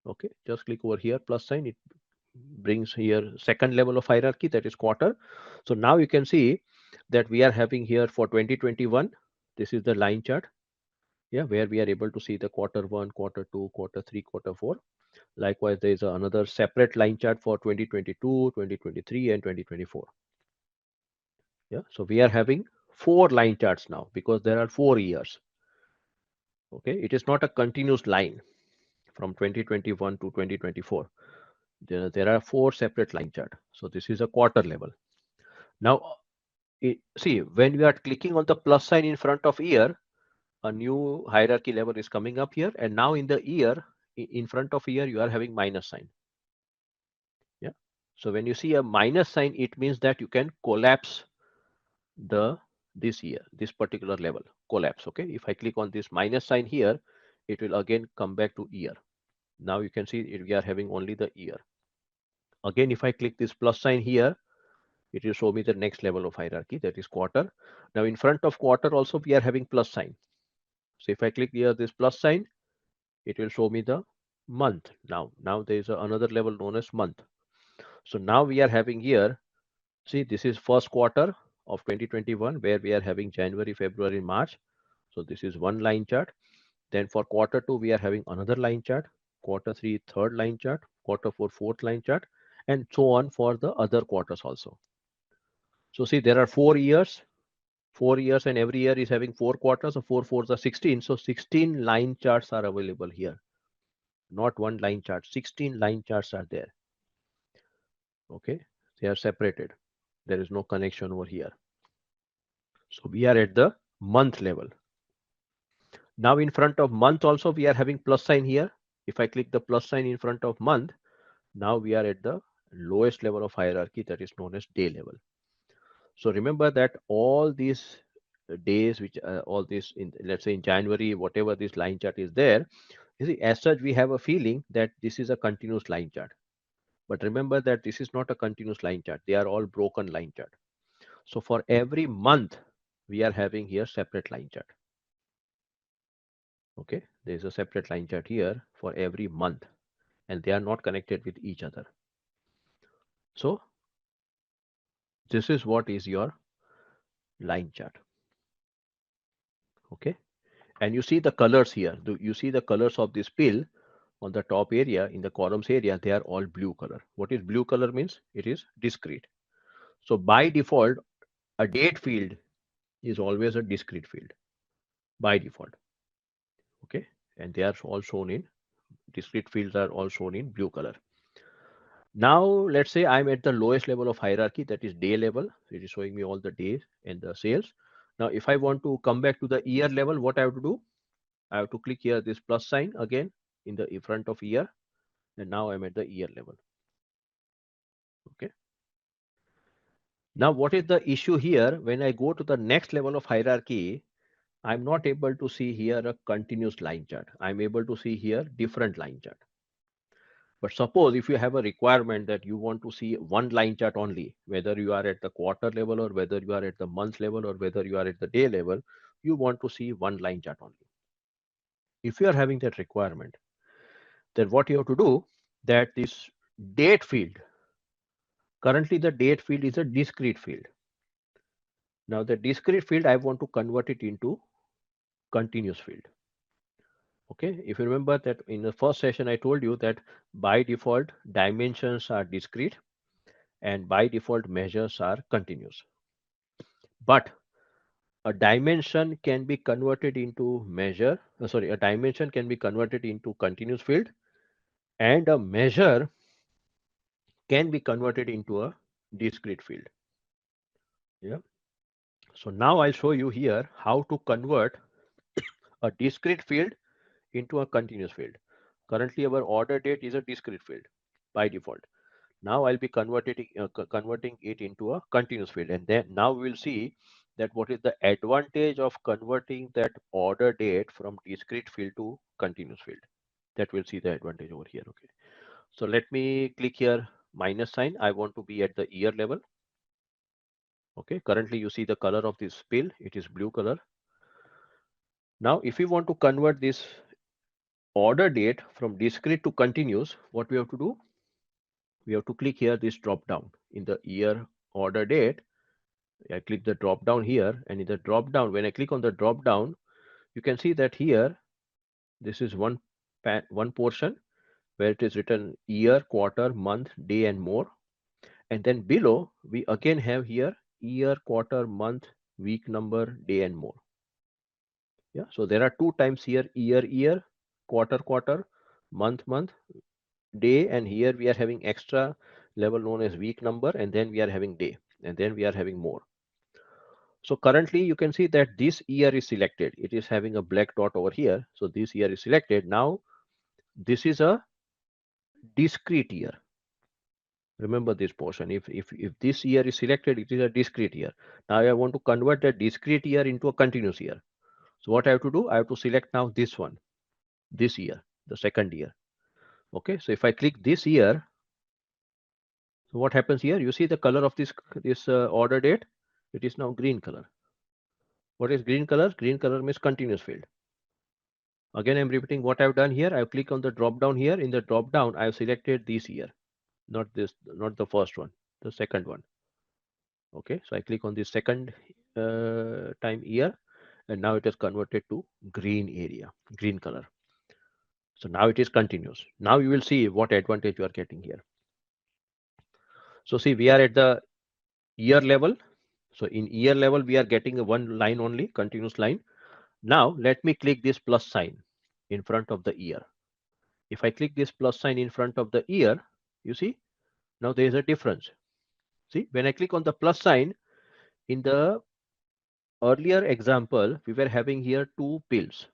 Okay, just click over here, plus sign. It brings here second level of hierarchy, that is quarter. So now you can see that we are having here for 2021. This is the line chart. Yeah, where we are able to see the quarter one, quarter two, quarter three, quarter four. Likewise, there is another separate line chart for 2022, 2023, and 2024. Yeah, so we are having four line charts now because there are 4 years. Okay, it is not a continuous line from 2021 to 2024. There are four separate line chart. So this is a quarter level. Now, see, when we are clicking on the plus sign in front of year, a new hierarchy level is coming up here. And now in the year, in front of year, you are having minus sign. Yeah. So when you see a minus sign, it means that you can collapse this year, this particular level, collapse. Okay. If I click on this minus sign here, it will again come back to year. Now you can see we are having only the year. Again, if I click this plus sign here, it will show me the next level of hierarchy, that is quarter. Now in front of quarter also we are having plus sign. So if I click here this plus sign, it will show me the month. Now there is another level known as month. So now we are having here, see, this is first quarter of 2021 where we are having January, February, March. So this is one line chart. Then for quarter two, we are having another line chart, quarter three, third line chart, quarter four, fourth line chart, and so on for the other quarters also. So see, there are 4 years, and every year is having 4 quarters. So 4 fours are 16. So 16 line charts are available here. Not one line chart, 16 line charts are there. Okay, they are separated. There is no connection over here. So we are at the month level. Now in front of month also we are having plus sign here. If I click the plus sign in front of month, now we are at the lowest level of hierarchy, that is known as day level. So remember that all these days, which all this in, let's say in January, whatever this line chart is there, you see, as such we have a feeling that this is a continuous line chart. But remember that this is not a continuous line chart. They are all broken line chart. So for every month, we are having here separate line chart. Okay, there is a separate line chart here for every month, and they are not connected with each other. So this is what is your line chart. Okay, and you see the colors here. You see the colors of this pill on the top area, in the columns area, they are all blue color. What is blue color means? It is discrete. So by default, a date field is always a discrete field by default. Okay, and they are all shown in discrete fields are all shown in blue color. Now let's say I'm at the lowest level of hierarchy, that is day level. It is showing me all the days and the sales. Now if I want to come back to the year level, what I have to do? I have to click here this plus sign again in front of year, and now I'm at the year level. Okay. Now what is the issue here? When I go to the next level of hierarchy, I'm not able to see here a continuous line chart. I'm able to see here different line chart. But suppose if you have a requirement that you want to see one line chart only, whether you are at the quarter level or whether you are at the month level or whether you are at the day level, you want to see one line chart only. If you are having that requirement, then what you have to do, that this date field, currently the date field is a discrete field. Now the discrete field, I want to convert it into continuous field. Okay, if you remember that in the first session, I told you that by default dimensions are discrete and by default measures are continuous. But a dimension can be converted into a dimension can be converted into continuous field, and a measure can be converted into a discrete field. Yeah. So now I'll show you here how to convert a discrete field into a continuous field. Currently our order date is a discrete field by default. Now I'll be converting it into a continuous field, and then now we'll see that what is the advantage of converting that order date from discrete field to continuous field. That we'll see the advantage over here. Okay, so let me click here minus sign. I want to be at the year level. Okay, currently you see the color of this pill, it is blue color. Now if we want to convert this order date from discrete to continuous, what we have to do? We have to click here this drop down in the year order date. I click the drop down here, and in the drop down, when I click on the drop down, you can see that here this is one portion where it is written year, quarter, month, day, and more. And then below we again have here year, quarter, month, week number, day, and more. Yeah, so there are two times here: year, quarter, month, day, and here we are having extra level known as week number, and then we are having day, and then we are having more. So currently you can see that this year is selected. It is having a black dot over here. So this year is selected. Now this is a discrete year. Remember this portion. If this year is selected, it is a discrete year. Now I want to convert that discrete year into a continuous year. So what I have to do? I have to select now this one, this year, the second year. Okay. So if I click this year, So what happens here? You see the color of this order date? It is now green color. What is green color? Green color means continuous field. Again, I'm repeating what I've done here. I've clicked on the drop down here. In the drop down, I've selected this year, not this, not the first one, the second one. Okay, so I click on the second time year, and now it is converted to green area, green color. So now it is continuous. Now you will see what advantage you are getting here. So see, we are at the year level. So in year level, we are getting a one line only, continuous line. Now let me click this plus sign in front of the year. If I click this plus sign in front of the year, you see, now there is a difference. See, when I click on the plus sign, in the earlier example, we were having here two pills.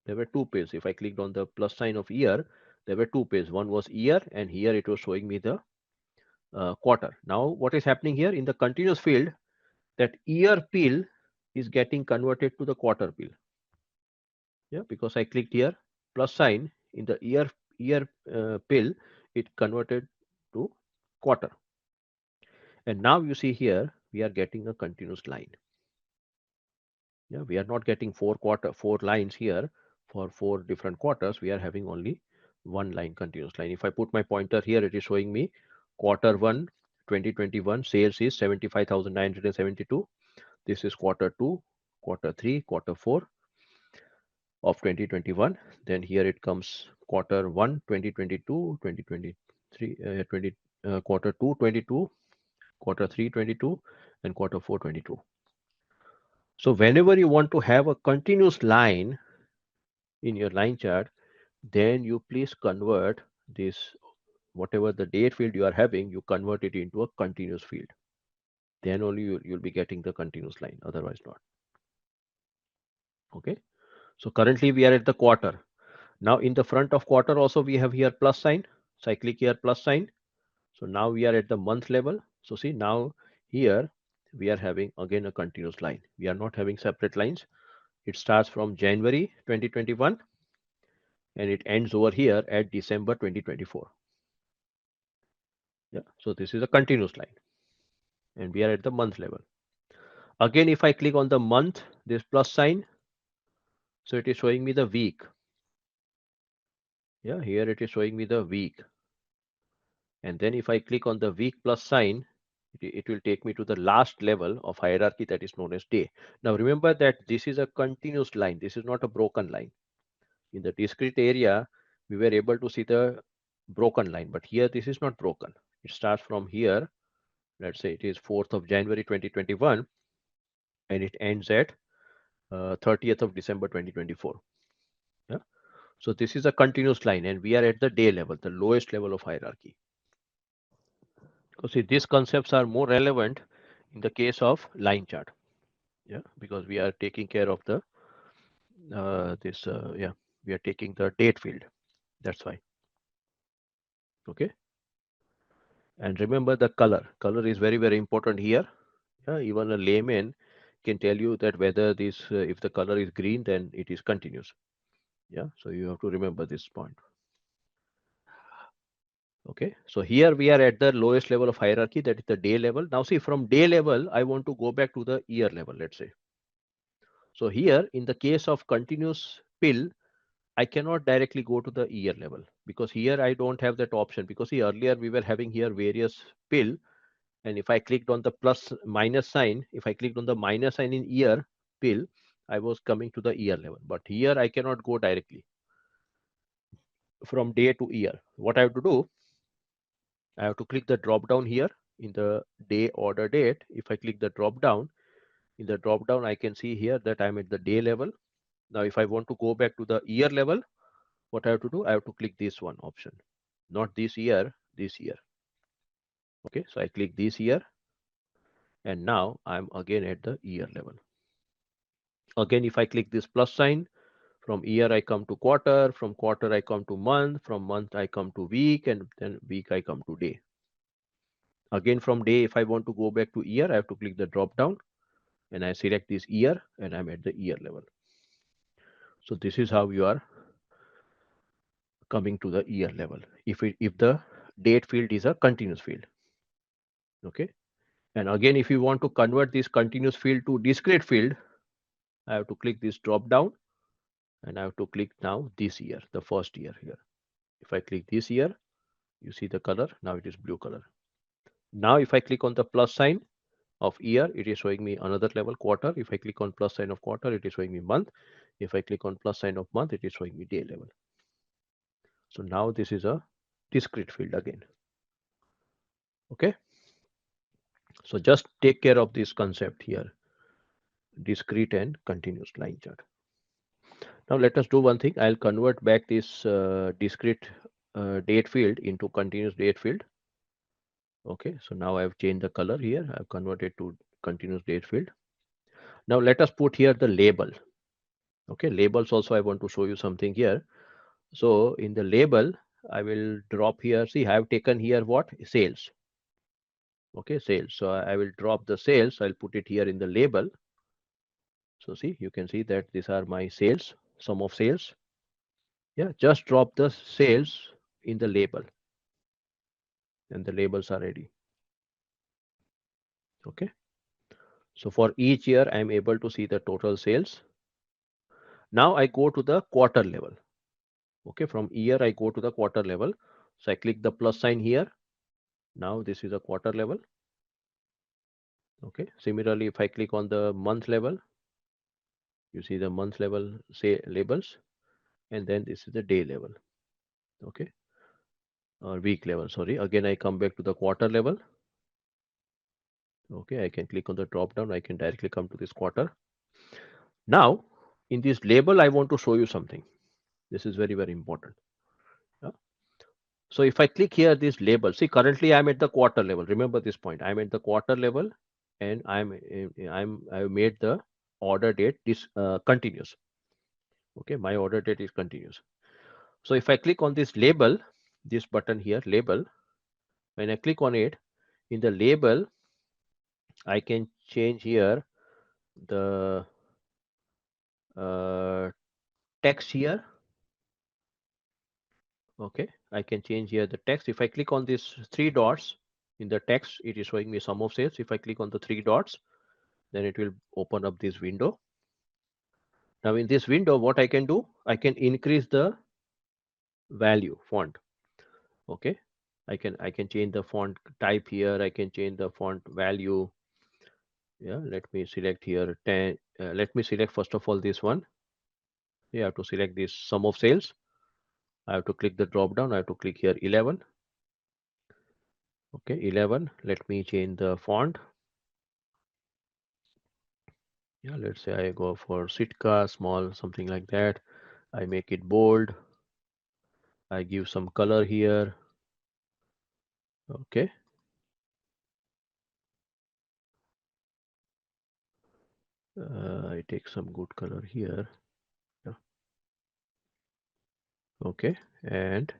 There were two pills. If I clicked on the plus sign of year, there were two pills. One was year, and here it was showing me the quarter. Now, what is happening here in the continuous field, that year pill is getting converted to the quarter pill. Yeah, because I clicked here plus sign in the year pill, it converted to quarter. And now you see here we are getting a continuous line. Yeah, we are not getting four lines here for four different quarters. We are having only one line, continuous line. If I put my pointer here, it is showing me quarter one 2021 sales is 75,972. This is quarter two, quarter three, quarter four of 2021. Then here it comes quarter one 2022, 2023, 20, quarter two 22, quarter three 22, and quarter four 22. So whenever you want to have a continuous line in your line chart, then you please convert this, whatever the date field you are having, you convert it into a continuous field. Then only you'll be getting the continuous line, otherwise not. Okay. So currently we are at the quarter. Now in the front of quarter also we have here plus sign. So I click here plus sign. So now we are at the month level. So see, now here we are having again a continuous line. We are not having separate lines. It starts from January 2021 and it ends over here at December 2024. Yeah, so this is a continuous line and we are at the month level. Again, if I click on the month, this plus sign, so it is showing me the week. Yeah, here it is showing me the week. And then if I click on the week plus sign, it will take me to the last level of hierarchy, that is known as day. Now remember that this is a continuous line. This is not a broken line. In the discrete area, we were able to see the broken line, but here this is not broken. It starts from here. Let's say it is 4th of January 2021 and it ends at 30th of December 2024. Yeah. So this is a continuous line and we are at the day level, the lowest level of hierarchy. So see, these concepts are more relevant in the case of line chart. Yeah, because we are taking care of the we are taking the date field. That's why. Okay. And remember the color. Color is very, very important here. Yeah, even a layman can tell you that whether this, if the color is green, then it is continuous. Yeah, so you have to remember this point. Okay, so here we are at the lowest level of hierarchy, that is the day level. Now see, from day level, I want to go back to the year level, let's say. So here, in the case of continuous pill, I cannot directly go to the year level because here I don't have that option, because see, earlier we were having here various pill, and if I clicked on the plus minus sign, if I clicked on the minus sign in year pill, I was coming to the year level. But here I cannot go directly from day to year. What I have to do, I have to click the drop down here in the day order date. If I click the drop down, in the drop down, I can see here that I'm at the day level. Now, if I want to go back to the year level, what I have to do, I have to click this one option, not this year, this year. Okay, so I click this year, and now I'm again at the year level. Again, if I click this plus sign, from year I come to quarter, from quarter I come to month, from month I come to week, and then week I come to day. Again, from day, if I want to go back to year, I have to click the drop down and I select this year and I'm at the year level. So this is how you are coming to the year level if the date field is a continuous field. Okay. And again, if you want to convert this continuous field to discrete field, I have to click this drop down and I have to click now this year, the first year here. If I click this year, you see the color, now it is blue color. Now if I click on the plus sign of year, it is showing me another level, quarter. If I click on plus sign of quarter, it is showing me month. If I click on plus sign of month, it is showing me day level. So now this is a discrete field again. Okay. So just take care of this concept here, discrete and continuous line chart. Now let us do one thing. I'll convert back this discrete date field into continuous date field. Okay, so now I've changed the color here. I've converted to continuous date field. Now let us put here the label. Okay, labels also I want to show you something here. So in the label, I will drop here. See, I have taken here what? Sales. Okay, sales. So I will drop the sales. I'll put it here in the label. So see, you can see that these are my sales, sum of sales. Yeah, just drop the sales in the label and the labels are ready. Okay. So for each year, I'm able to see the total sales. Now I go to the quarter level. Okay, from year I go to the quarter level. So I click the plus sign here. Now this is a quarter level. Okay, similarly, if I click on the month level, you see the month level say labels, and then this is the day level. Okay, or week level. Sorry, again I come back to the quarter level. Okay, I can click on the drop down. I can directly come to this quarter. Now, in this label, I want to show you something. This is very, very important. Yeah. So if I click here, this label, see, currently I'm at the quarter level. Remember this point. I'm at the quarter level, and I've made the order date this continuous. Okay, my order date is continuous. So if I click on this label, this button here, label, when I click on it, in the label, I can change here the text here. Okay, I can change here the text. If I click on these three dots in the text, it is showing me sum of sales. If I click on the three dots, then it will open up this window. Now in this window, what I can do, I can increase the value font. Okay, I can change the font type here. I can change the font value. Yeah, let me select here 10. Let me select first of all this one. You have to select this sum of sales. I have to click the drop down. I have to click here 11. Okay, 11. Let me change the font. Yeah, let's say I go for Sitka, small, something like that. I make it bold. I give some color here. Okay. I take some good color here. Yeah. Okay. And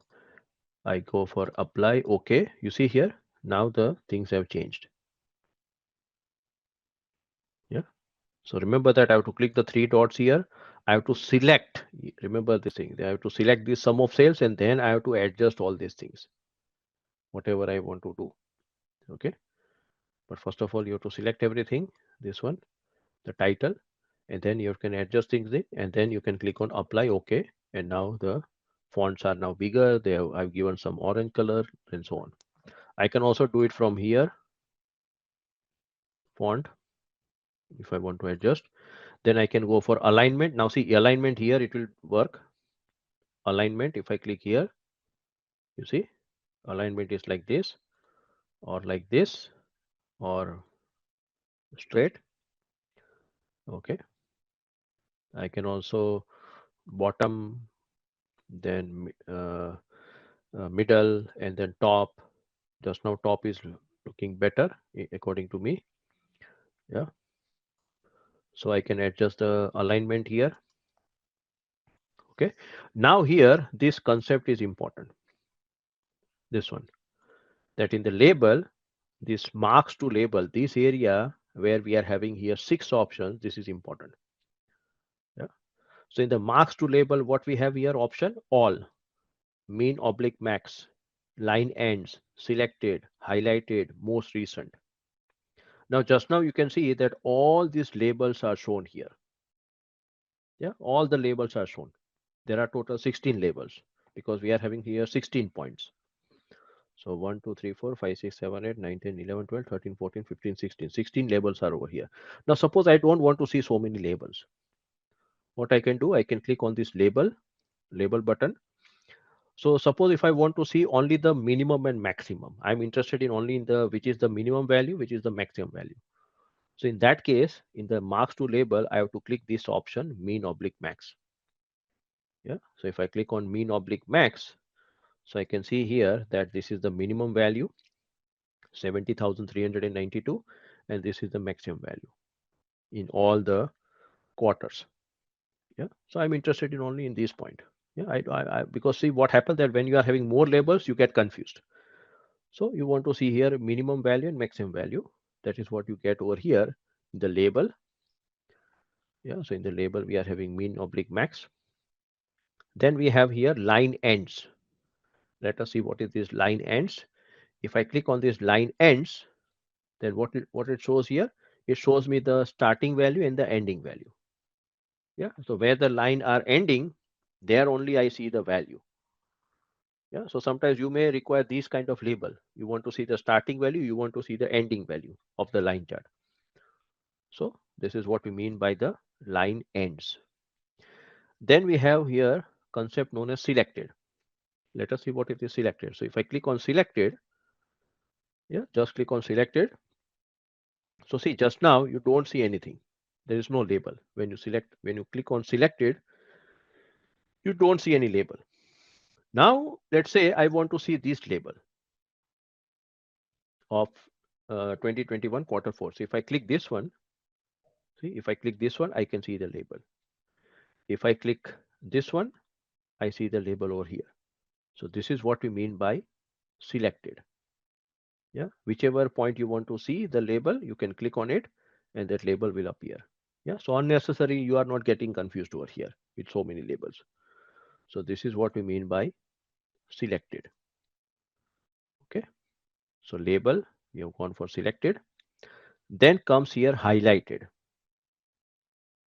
I go for apply. Okay. You see here, now the things have changed. Yeah. So remember that I have to click the three dots here. I have to select, remember this thing. I have to select the sum of sales and then I have to adjust all these things, whatever I want to do. Okay. But first of all, you have to select everything. This one, the title, and then you can adjust things in, and then you can click on apply. Okay. And now the fonts are now bigger. I've given some orange color and so on. I can also do it from here, font, if I want to adjust. Then I can go for alignment. Now see alignment here, it will work. Alignment, if I click here, you see alignment is like this or like this or straight. Okay. I can also bottom, then middle, and then top. Just now top is looking better according to me. Yeah. So I can adjust the alignment here. Okay. Now here, this concept is important. This one, that in the label, this marks to label, this area where we are having here 6 options, this is important. Yeah. So in the marks to label, what we have here option all, min oblique max. line ends, selected, highlighted, most recent. Now, just now you can see that all these labels are shown here. Yeah, all the labels are shown. There are total 16 labels because we are having here 16 points. So 1, 2, 3, 4, 5, 6, 7, 8, 9, 10, 11, 12, 13, 14, 15, 16. 16 labels are over here. Now, suppose I don't want to see so many labels. What I can do, I can click on this label button. So suppose if I want to see only the minimum and maximum, I'm interested in only in the which is the minimum value, which is the maximum value. So in that case, in the marks to label, I have to click this option mean oblique max. Yeah. So if I click on mean oblique max, so I can see here that this is the minimum value, 70,392, and this is the maximum value in all the quarters. Yeah. So I'm interested in only in this point. Yeah. Because see what happens that when you are having more labels, you get confused. So you want to see here minimum value and maximum value. That is what you get over here in the label. Yeah. So in the label, we are having mean oblique max. Then we have here line ends. Let us see what is this line ends. If I click on this line ends, then what it shows here, it shows me the starting value and the ending value. Yeah. So where the line are ending, there only I see the value. Yeah. So sometimes you may require these kind of label. You want to see the starting value, you want to see the ending value of the line chart. So this is what we mean by the line ends. Then we have here concept known as selected. Let us see what it is selected. So if I click on selected, yeah, just click on selected. So see, just now you don't see anything. There is no label. When you click on selected, you don't see any label. Now, let's say I want to see this label of 2021 quarter four. So if I click this one, see, if I click this one, I can see the label. If I click this one, I see the label over here. So this is what we mean by selected. Yeah, whichever point you want to see the label, you can click on it and that label will appear. Yeah, so unnecessary, you are not getting confused over here with so many labels. So this is what we mean by selected. Okay, so label, we have gone for selected. Then comes here highlighted.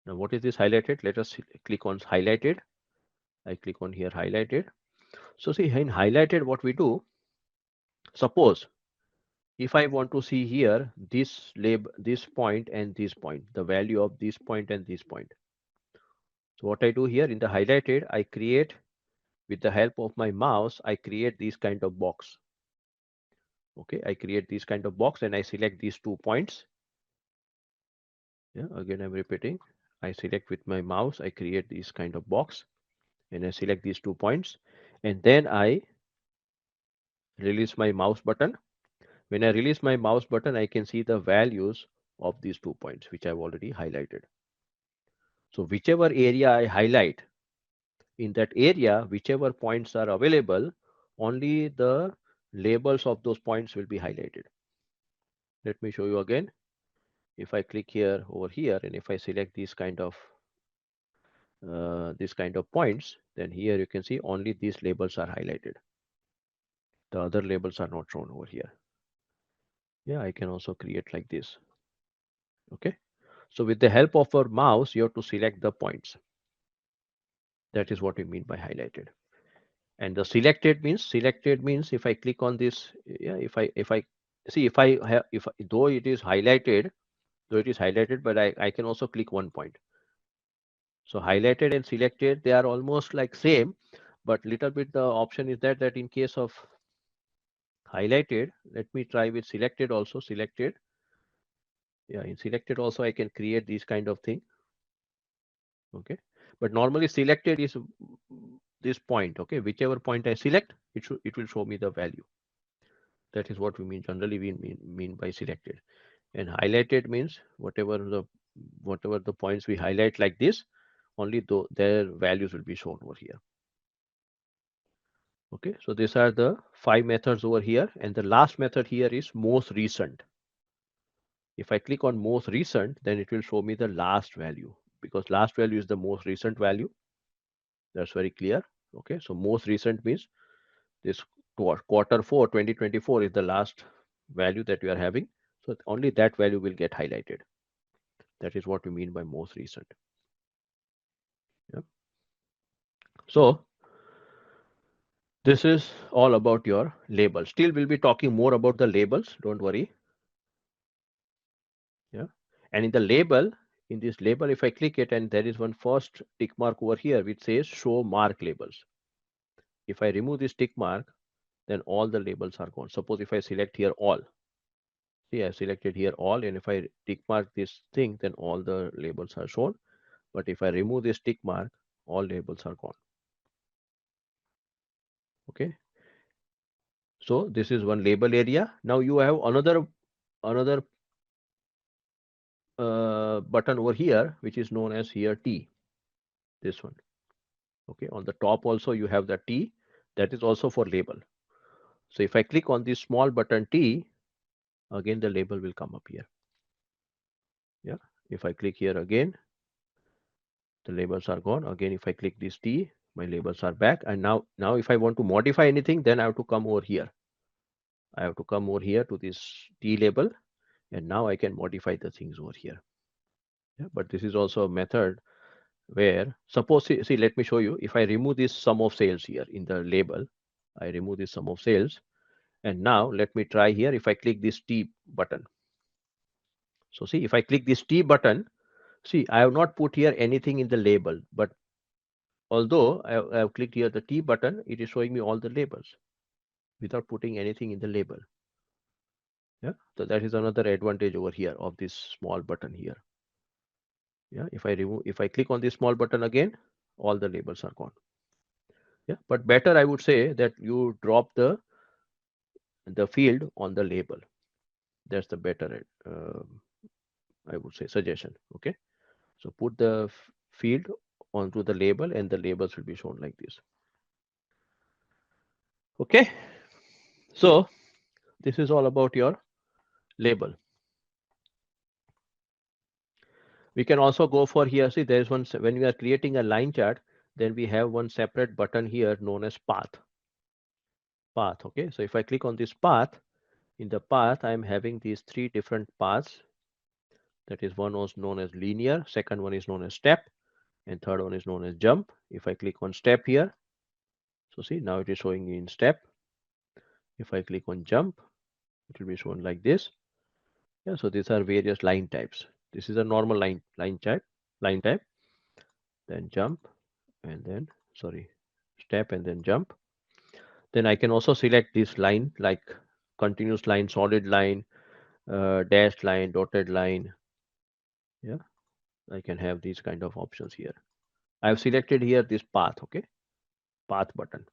Now what is this highlighted? Let us click on highlighted. I click on here highlighted. So see in highlighted what we do, suppose if I want to see here this label, this point and this point, the value of this point and this point. So what I do here in the highlighted, I create with the help of my mouse, I create this kind of box. Okay, I create this kind of box and I select these 2 points. Yeah, again I'm repeating. I select with my mouse, I create this kind of box and I select these 2 points and then I release my mouse button. When I release my mouse button, I can see the values of these 2 points which I've already highlighted. So whichever area I highlight, in that area, whichever points are available, only the labels of those points will be highlighted. Let me show you again. If I click here over here and if I select these kind of points, then here you can see only these labels are highlighted. The other labels are not shown over here. Yeah, I can also create like this. Okay. So with the help of our mouse, you have to select the points. That is what we mean by highlighted. And the selected means if I click on this, yeah, if I see if I have if though it is highlighted, but I can also click one point. So highlighted and selected, they are almost like same, but little bit the option is that in case of highlighted, let me try with selected also. Selected, yeah, in selected also I can create these kind of thing. Okay, but normally selected is this point. Okay, whichever point I select, it will show me the value. That is what we mean generally we mean by selected. And highlighted means whatever the points we highlight like this, only though their values will be shown over here. Okay, so these are the 5 methods over here, and the last method here is most recent. If I click on most recent, then it will show me the last value, because last value is the most recent value. That's very clear. Okay, so most recent means this quarter 4 2024 is the last value that you are having. So only that value will get highlighted. That is what we mean by most recent. Yeah. So this is all about your labels. Still, we'll be talking more about the labels. Don't worry. Yeah. And in the label, in this label, if I click it and there is one first tick mark over here which says show mark labels. If I remove this tick mark, then all the labels are gone. Suppose if I select here all, see I selected here all, and if I tick mark this thing, then all the labels are shown. But if I remove this tick mark, all labels are gone. Okay. So this is one label area. Now you have another button over here, which is known as here T. This one. Okay. On the top also you have the T. That is also for label. So if I click on this small button T, again the label will come up here. Yeah. If I click here again, the labels are gone. Again, if I click this T, my labels are back. And now if I want to modify anything, then I have to come over here. I have to come over here to this T label, and now I can modify the things over here. Yeah, but this is also a method where suppose see let me show you. If I remove this sum of sales here in the label, I remove this sum of sales, and now let me try here. If I click this T button, so see if I click this T button, see I have not put here anything in the label, but although I have clicked here the T button, it is showing me all the labels without putting anything in the label. Yeah, so that is another advantage over here of this small button here. Yeah, if I click on this small button again, all the labels are gone. Yeah, but better I would say that you drop the field on the label. That's the better I would say suggestion. Okay, so put the field onto the label and the labels will be shown like this. Okay, so this is all about your label. We can also go for here. See, there is one when we are creating a line chart, then we have one separate button here known as path. Path. Okay, so if I click on this path, in the path I am having these three different paths. That is one was known as linear, second one is known as step, and third one is known as jump. If I click on step here, so see now it is showing me in step. If I click on jump, it will be shown like this. Yeah, so these are various line types. This is a normal line type, then jump, and then sorry, step and then jump. Then I can also select this line like continuous line, solid line, dashed line, dotted line. Yeah, I can have these kind of options here. I have selected here this path, okay, path button.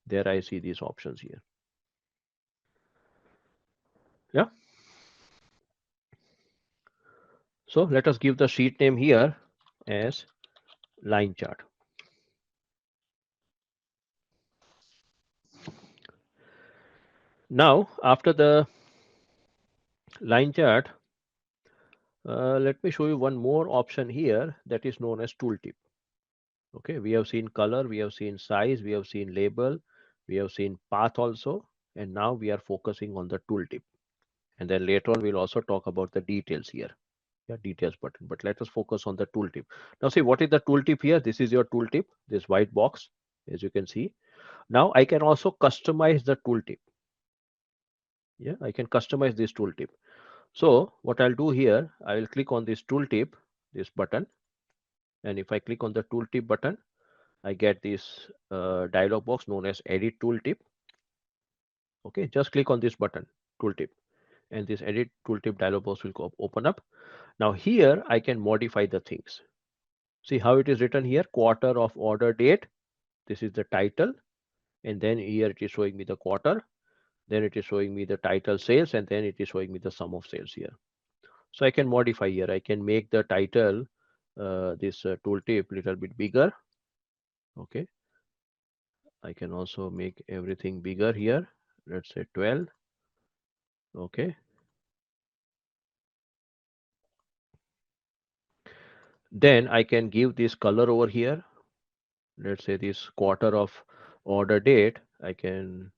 There I see these options here. Yeah. So let us give the sheet name here as line chart. Now, after the line chart, let me show you one more option here that is known as tooltip. Okay, we have seen color, we have seen size, we have seen label, we have seen path also, and now we are focusing on the tooltip. And then later on, we'll also talk about the details here. Yeah, details button. But let us focus on the tooltip. Now, see what is the tooltip here? This is your tooltip, this white box, as you can see. Now I can also customize the tooltip. Yeah, I can customize this tooltip. So what I'll do here, I will click on this tooltip, this button. And if I click on the tooltip button, I get this dialog box known as edit tooltip. Okay, just click on this button, tooltip, and this edit tooltip dialog box will open up. Now here I can modify the things. See how it is written here, quarter of order date. This is the title, and then here it is showing me the quarter. Then it is showing me the title sales, and then it is showing me the sum of sales here. So I can modify here. I can make the title, this tooltip little bit bigger. Okay. I can also make everything bigger here. Let's say 12. Okay. Then I can give this color over here. Let's say this quarter of order date. I can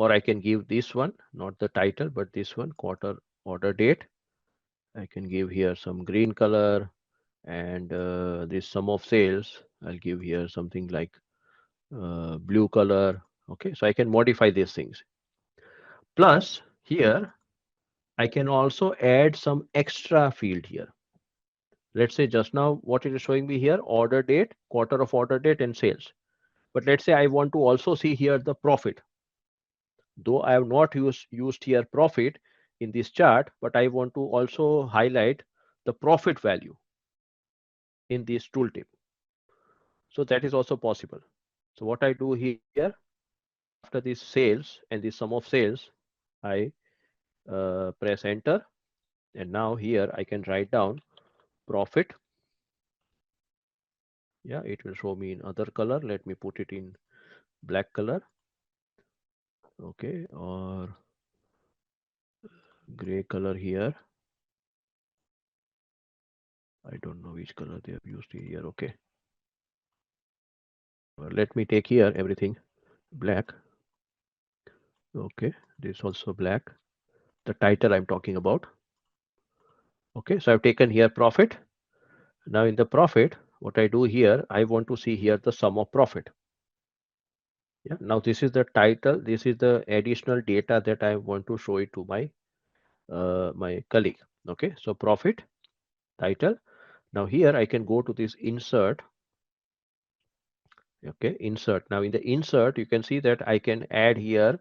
or I can give this one, not the title, but this one, quarter order date. I can give here some green color, and this sum of sales, I'll give here something like blue color. Okay, so I can modify these things. Plus here, I can also add some extra field here. Let's say just now what it is showing me here, order date, quarter of order date and sales. But let's say I want to also see here the profit. Though I have not used here profit in this chart, but I want to also highlight the profit value in this tooltip. So that is also possible. So what I do here, after this sales and the sum of sales, I press enter, and now here I can write down profit. Yeah, it will show me in other color. Let me put it in black color. Okay, or gray color here. I don't know which color they have used here. Okay, let me take here everything black. Okay, this also black. The title I'm talking about. Okay, so I've taken here profit. Now in the profit, what I do here, I want to see here the sum of profit. Yeah, now this is the title. This is the additional data that I want to show it to my colleague. Okay, so profit title. Now here I can go to this insert. Okay, insert. Now in the insert, you can see that I can add here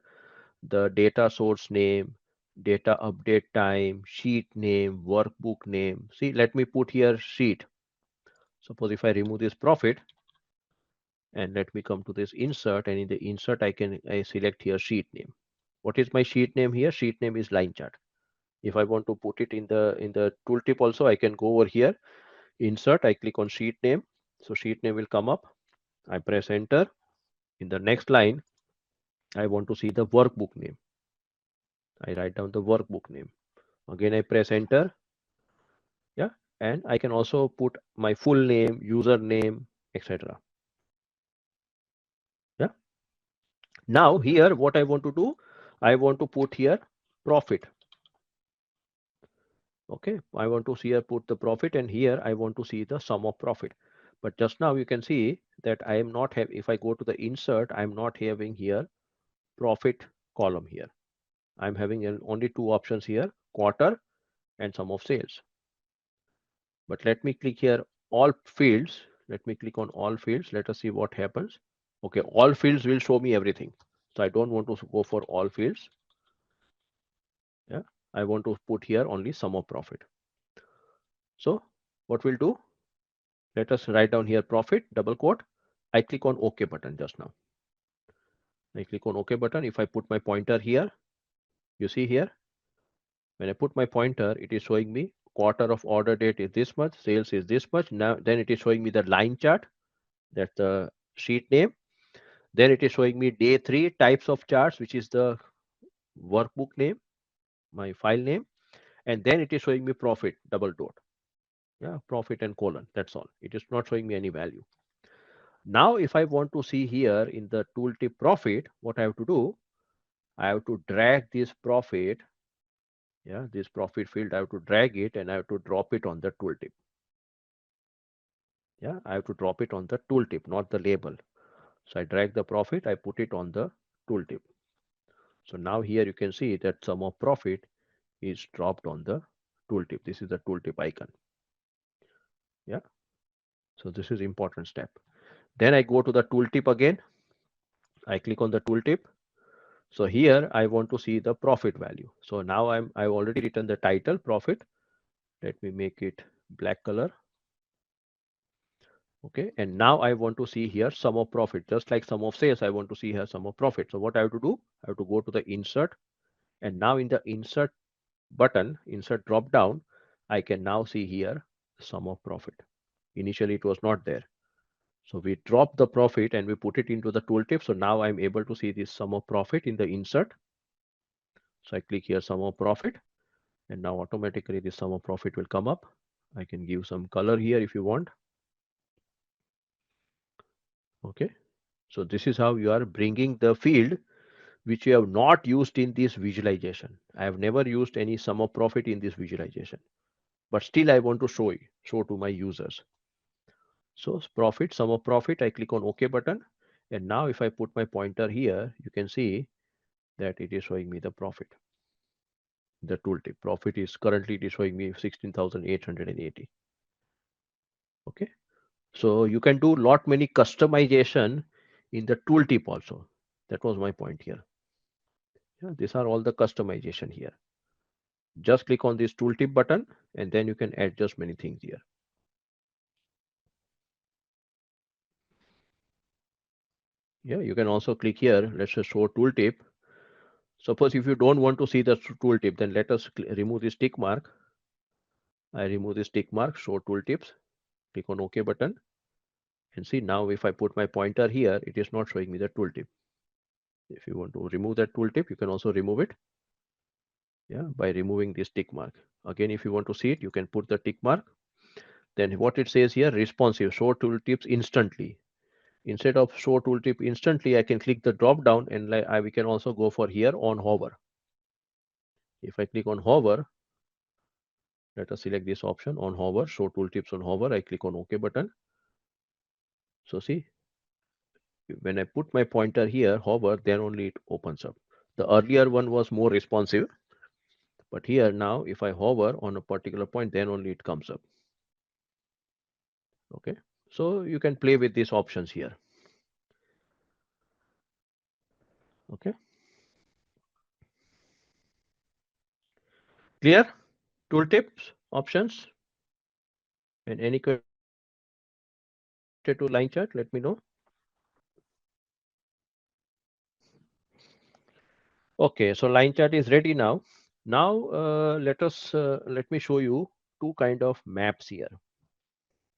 the data source name, data update time, sheet name, workbook name. See, let me put here sheet. Suppose if I remove this profit and let me come to this insert, and in the insert I select here sheet name. What is my sheet name here? Sheet name is line chart. If I want to put it in the tooltip also, I can go over here, insert, I click on sheet name. So sheet name will come up. I press enter. In the next line, I want to see the workbook name. I write down the workbook name. Again, I press enter. Yeah, and I can also put my full name, username, etc. Yeah. Now here, what I want to do, I want to put here profit. Okay, I want to see here put the profit, and here I want to see the sum of profit. But just now you can see that I am not have. If I go to the insert, I am not having here profit column here. I'm having only two options here, quarter and sum of sales. But let me click here all fields. Let me click on all fields. Let us see what happens. Okay, all fields will show me everything. So I don't want to go for all fields. Yeah, I want to put here only sum of profit. So what we'll do, let us write down here profit, double quote. I click on OK button just now. I click on OK button. If I put my pointer here, you see here, when I put my pointer, it is showing me quarter of order date is this much, sales is this much. Now, then it is showing me the line chart. That's the sheet name. Then it is showing me day 3 types of charts, which is the workbook name, my file name. And then it is showing me profit, double dot. Yeah, profit and colon. That's all. It is not showing me any value. Now, if I want to see here in the tooltip profit, what I have to do, I have to drag this profit. Yeah, this profit field, I have to drag it and I have to drop it on the tooltip. Yeah, I have to drop it on the tooltip, not the label. So I drag the profit, I put it on the tooltip. So now here you can see that sum of profit is dropped on the tooltip. This is the tooltip icon. Yeah. So this is important step. Then I go to the tooltip again. I click on the tooltip. So here I want to see the profit value. So now I've already written the title profit. Let me make it black color. Okay. And now I want to see here sum of profit. Just like sum of sales, I want to see here sum of profit. So what I have to do, I have to go to the insert. And now in the insert button, insert drop down, I can now see here sum of profit. Initially it was not there. So we drop the profit and we put it into the tooltip. So now I'm able to see this sum of profit in the insert. So I click here sum of profit, and now automatically this sum of profit will come up. I can give some color here if you want. Okay. So this is how you are bringing the field which you have not used in this visualization. I have never used any sum of profit in this visualization, but still I want to show to my users. So profit, sum of profit, I click on OK button. And now if I put my pointer here, you can see that it is showing me the profit. The tooltip profit is currently it is showing me 16,880. Okay. So you can do lot many customization in the tooltip also. That was my point here. Yeah, these are all the customization here. Just click on this tooltip button and then you can adjust many things here. Yeah, you can also click here. Let's just show tooltip. Suppose if you don't want to see the tooltip, then let us remove this tick mark. I remove this tick mark, show tooltips. Click on OK button. And see now if I put my pointer here, it is not showing me the tooltip. If you want to remove that tooltip, you can also remove it. Yeah, by removing this tick mark. Again, if you want to see it, you can put the tick mark. Then what it says here, responsive, show tooltips instantly. Instead of show tooltip instantly, I can click the drop down and we can also go for here on hover. If I click on hover, let us select this option on hover, show tooltips on hover. I click on OK button. So see, when I put my pointer here, hover, then only it opens up. The earlier one was more responsive, but here now, if I hover on a particular point, then only it comes up. Okay, so you can play with these options here. Okay, clear? Tooltips, options, and any question related to line chart, let me know. Okay, so line chart is ready now. Now let me show you two kind of maps here.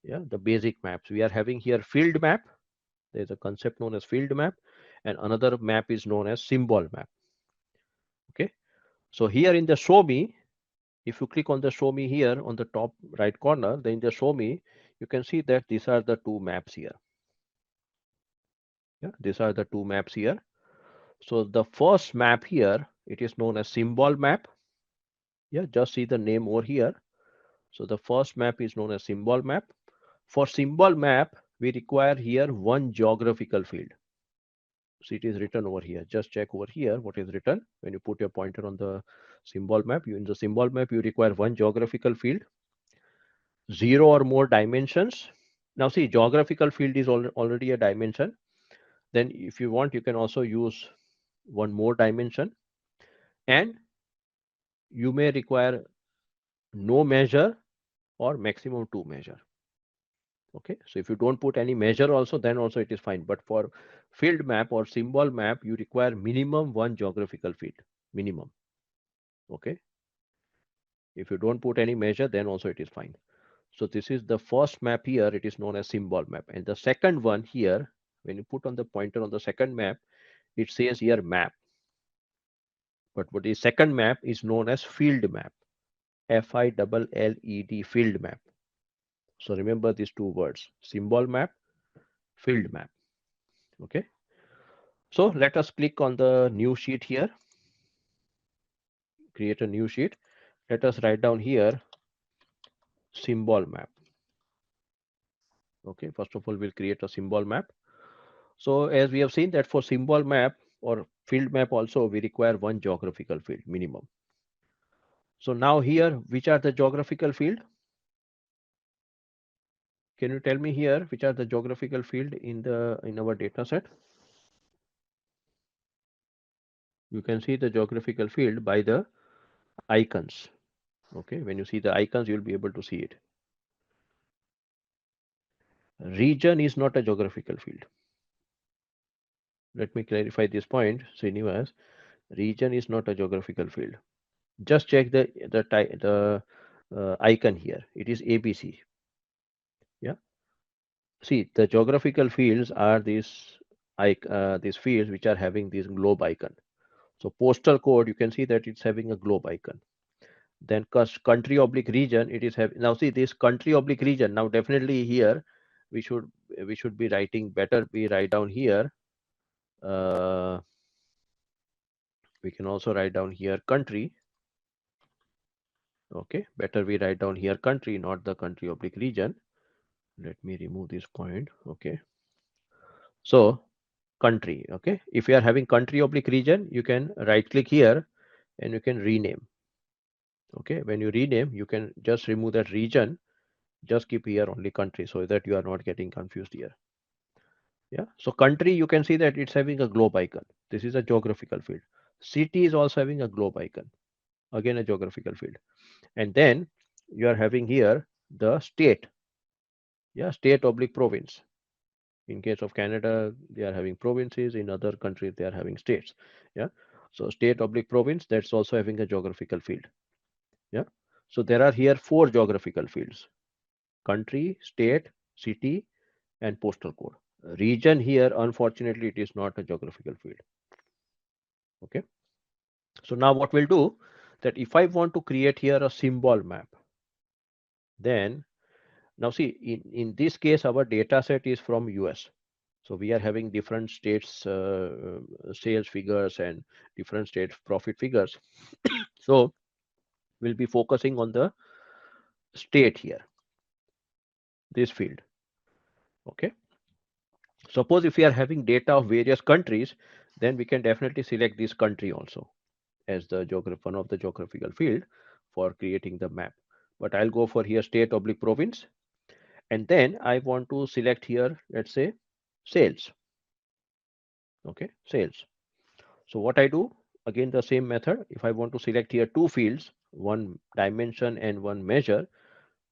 Yeah, the basic maps. We are having here field map. There's a concept known as field map, and another map is known as symbol map. Okay, so here in the show me, if you click on the show me here on the top right corner, then in the show me, you can see that these are the two maps here. Yeah, these are the two maps here. So the first map here, it is known as symbol map. Yeah, just see the name over here. So the first map is known as symbol map. For symbol map, we require here one geographical field. So it is written over here. Just check over here what is written. When you put your pointer on the symbol map, in the symbol map, you require one geographical field, 0 or more dimensions. Now see, geographical field is already a dimension. Then if you want, you can also use one more dimension, and you may require no measure or maximum 2 measure. Okay, so if you don't put any measure also, then also it is fine. But for field map or symbol map, you require minimum one geographical field, minimum. Okay, if you don't put any measure, then also it is fine. So this is the first map here, it is known as symbol map. And the second one here, when you put on the pointer on the second map, it says here map. But what the second map is known as field map, FILLED, field map. So remember these two words, symbol map, field map. Okay, so let us click on the new sheet here, create a new sheet. Let us write down here symbol map. Okay, first of all, we'll create a symbol map. So as we have seen that for symbol map or field map also, we require one geographical field minimum. So now here, which are the geographical field? Can you tell me here which are the geographical field in our data set? You can see the geographical field by the icons. Okay, when you see the icons, you'll be able to see it. Region is not a geographical field. Let me clarify this point, Srinivas. Region is not a geographical field. Just check the icon here. It is ABC. Yeah. See, the geographical fields are these fields which are having this globe icon. So postal code, you can see that it's having a globe icon. Then country oblique region, it is having. Now see this country oblique region. Now definitely here we should be writing better. We write down here. We can also write down here country. Okay, better we write down here country, not the country oblique region. Let me remove this point. Okay, so country. Okay, if you are having country oblique region, you can right click here and you can rename. Okay, when you rename, you can just remove that region, just keep here only country so that you are not getting confused here. Yeah, so country, you can see that it's having a globe icon. This is a geographical field. City is also having a globe icon, again a geographical field. And then you are having here the state. Yeah, state oblique province. In case of Canada, they are having provinces. In other countries, they are having states. Yeah, so state oblique province, that's also having a geographical field. Yeah, so there are here 4 geographical fields: country, state, city, and postal code. Region here, unfortunately, it is not a geographical field. Okay, so now what we'll do, that if I want to create here a symbol map, then now see, in this case, our data set is from US. So we are having different states sales figures and different states profit figures. So we'll be focusing on the state here, this field. Okay, suppose if we are having data of various countries, then we can definitely select this country also as the one of the geographical field for creating the map. But I'll go for here state oblique province, and then I want to select here, let's say, sales. Okay, sales. So what I do, again the same method. If I want to select here 2 fields, one dimension and one measure,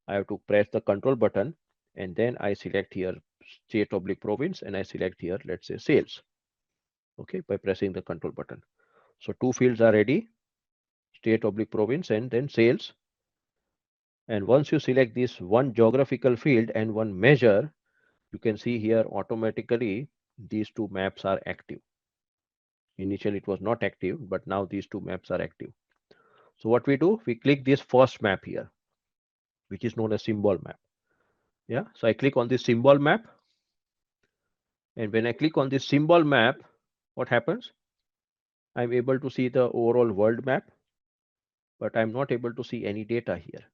I have to press the control button, and then I select here state oblique province, and I select here, let's say, sales. Okay, by pressing the control button. So 2 fields are ready, state oblique province and then sales. And once you select this one geographical field and one measure, you can see here automatically these 2 maps are active. Initially it was not active, but now these 2 maps are active. So what we do, we click this first map here, which is known as symbol map. Yeah, so I click on this symbol map, and when I click on this symbol map, what happens? I'm able to see the overall world map, but I'm not able to see any data here.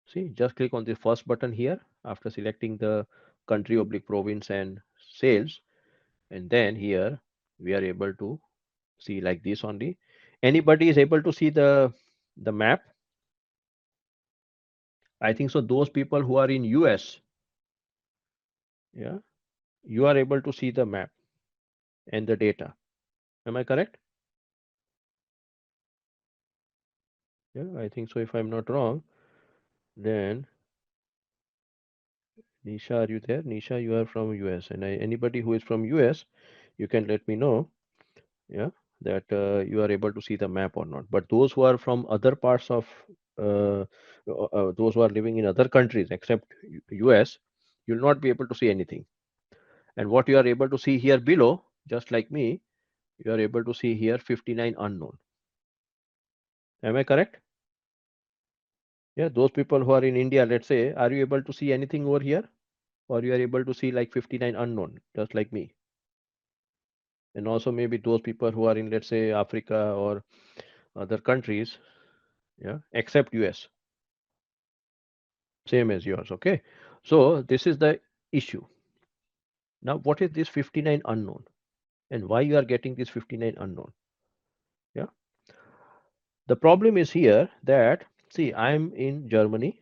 See, just click on the first button here after selecting the country oblique province and sales, and then here we are able to see like this only. Anybody is able to see the map? I think so. Those people who are in US, yeah, you are able to see the map and the data. Am I correct? Yeah, I think so. If I'm not wrong, then Nisha, are you there? Nisha, you are from US, and anybody who is from US, you can let me know. Yeah, that you are able to see the map or not. But those who are from other parts of those who are living in other countries except US, you'll not be able to see anything. And what you are able to see here below, just like me, you are able to see here 59 unknown. Am I correct? Yeah, those people who are in India, let's say, are you able to see anything over here? Or you are able to see like 59 unknown, just like me? And also maybe those people who are in, let's say, Africa or other countries, yeah, except US, same as yours. Okay, so this is the issue. Now, what is this 59 unknown, and why you are getting this 59 unknown? Yeah, the problem is here that, see, I'm in Germany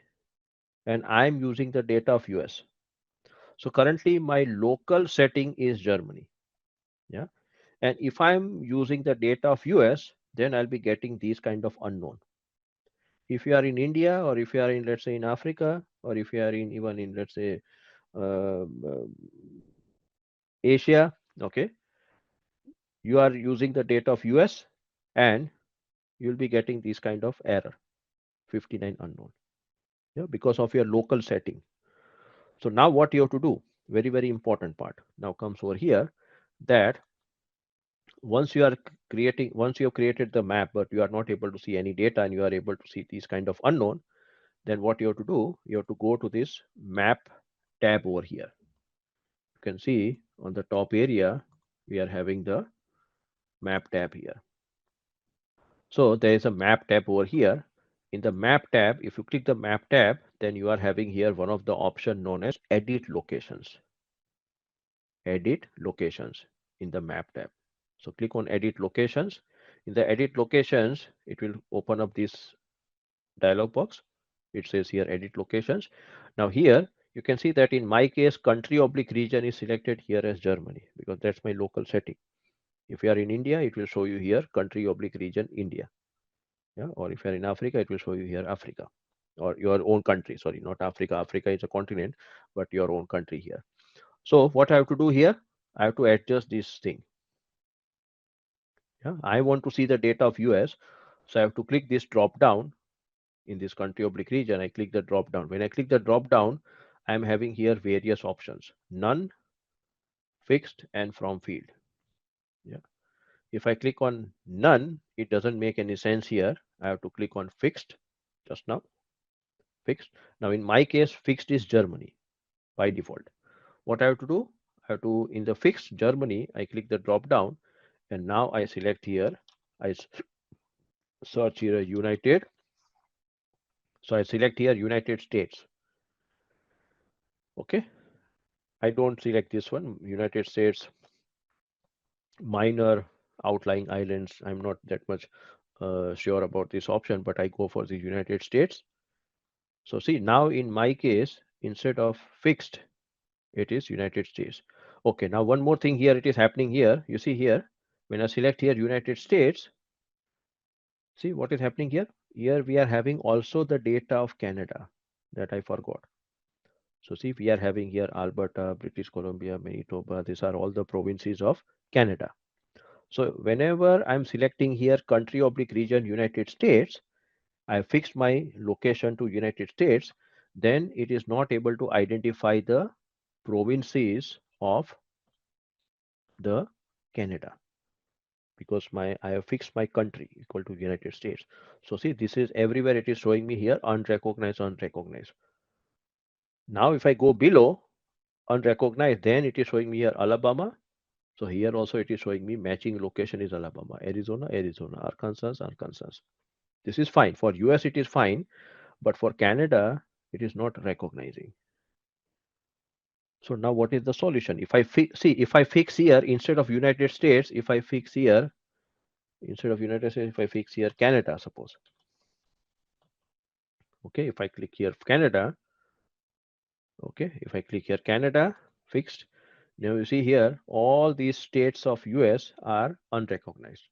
and I'm using the data of US. So currently my local setting is Germany. Yeah, and if I'm using the data of US, then I'll be getting these kind of unknown. If you are in India, or if you are in, let's say, in Africa, or if you are in even in, let's say, Asia, okay, you are using the data of US, and you'll be getting this kind of error, 59 unknown. Yeah, because of your local setting. So now what you have to do, very, very important part now comes over here, that once you have created the map, but you are not able to see any data and you are able to see these kind of unknown, then what you have to do, you have to go to this map tab over here. You can see on the top area, we are having the Map tab here. So there is a map tab over here. In the map tab, if you click the map tab, then you are having here one of the option known as edit locations. Edit locations in the map tab. So click on edit locations. In the edit locations, it will open up this dialog box. It says here edit locations. Now here you can see that in my case country oblique region is selected here as Germany because that's my local setting. If you are in India, it will show you here country oblique region India. Yeah, or if you are in Africa, it will show you here Africa or your own country. Sorry, not Africa. Africa is a continent, but your own country here. So what I have to do here, I have to adjust this thing. Yeah, I want to see the data of US, so I have to click this drop down in this country oblique region. I click the drop down. When I click the drop down, I'm having here various options: none, fixed, and from field. Yeah. If I click on none, it doesn't make any sense here. I have to click on fixed just now. Fixed. Now in my case, fixed is Germany by default. What I have to do? I have to in the fixed Germany, I click the drop down and now I select here. I search here United. So I select here United States. Okay. I don't select this one, United States, minor outlying islands. I'm not that much sure about this option, but I go for the United States. So see now in my case, instead of fixed, it is United States. Okay, now one more thing here, it is happening here. You see here, when I select here United States, see what is happening here? Here we are having also the data of Canada that I forgot. So see, we are having here Alberta, British Columbia, Manitoba. These are all the provinces of Canada. So whenever I'm selecting here country oblique region United States, I fixed my location to United States, then it is not able to identify the provinces of the Canada because my I have fixed my country equal to United States. So see, this is everywhere it is showing me here unrecognized, unrecognized. Now if I go below unrecognized, then it is showing me here Alabama. So here also it is showing me matching location is Alabama, Arizona, Arizona, Arkansas, Arkansas. This is fine. For US it is fine, but for Canada it is not recognizing. So now what is the solution? If I see if I fix here instead of United States, if I fix here instead of United States, if I fix here Canada, suppose. Okay, if I click here Canada, okay, if I click here Canada, fixed. Now you see here all these states of US are unrecognized.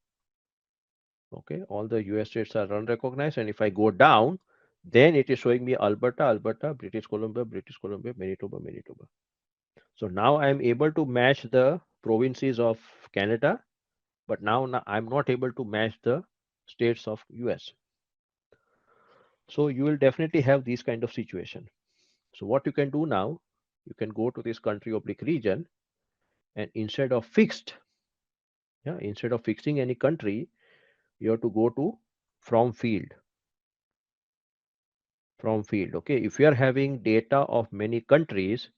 Okay, all the US states are unrecognized, and if I go down, then it is showing me Alberta, Alberta, British Columbia, British Columbia, Manitoba, Manitoba. So now I am able to match the provinces of Canada, but now I'm not able to match the states of US. So you will definitely have these kind of situation. So what you can do now, you can go to this country oblique region, and instead of fixed, yeah, instead of fixing any country, you have to go to from field. From field. Okay, if you are having data of many countries,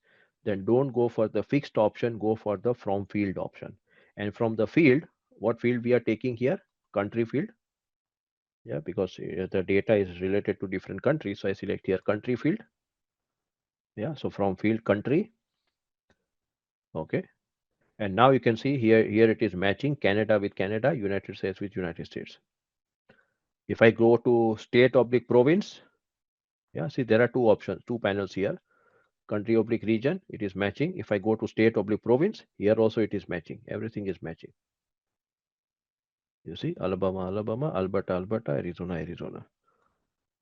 then don't go for the fixed option, go for the from field option. And from the field, what field we are taking here? Country field. Yeah, because the data is related to different countries, so I select here country field. Yeah, so from field country. Okay, and now you can see here it is matching Canada with Canada, United States with United States. If I go to state oblique province, yeah, see there are two options, two panels here. Country oblique region, it is matching. If I go to state oblique province, here also it is matching. Everything is matching. You see, Alabama, Alabama, Alberta, Alberta, Arizona, Arizona.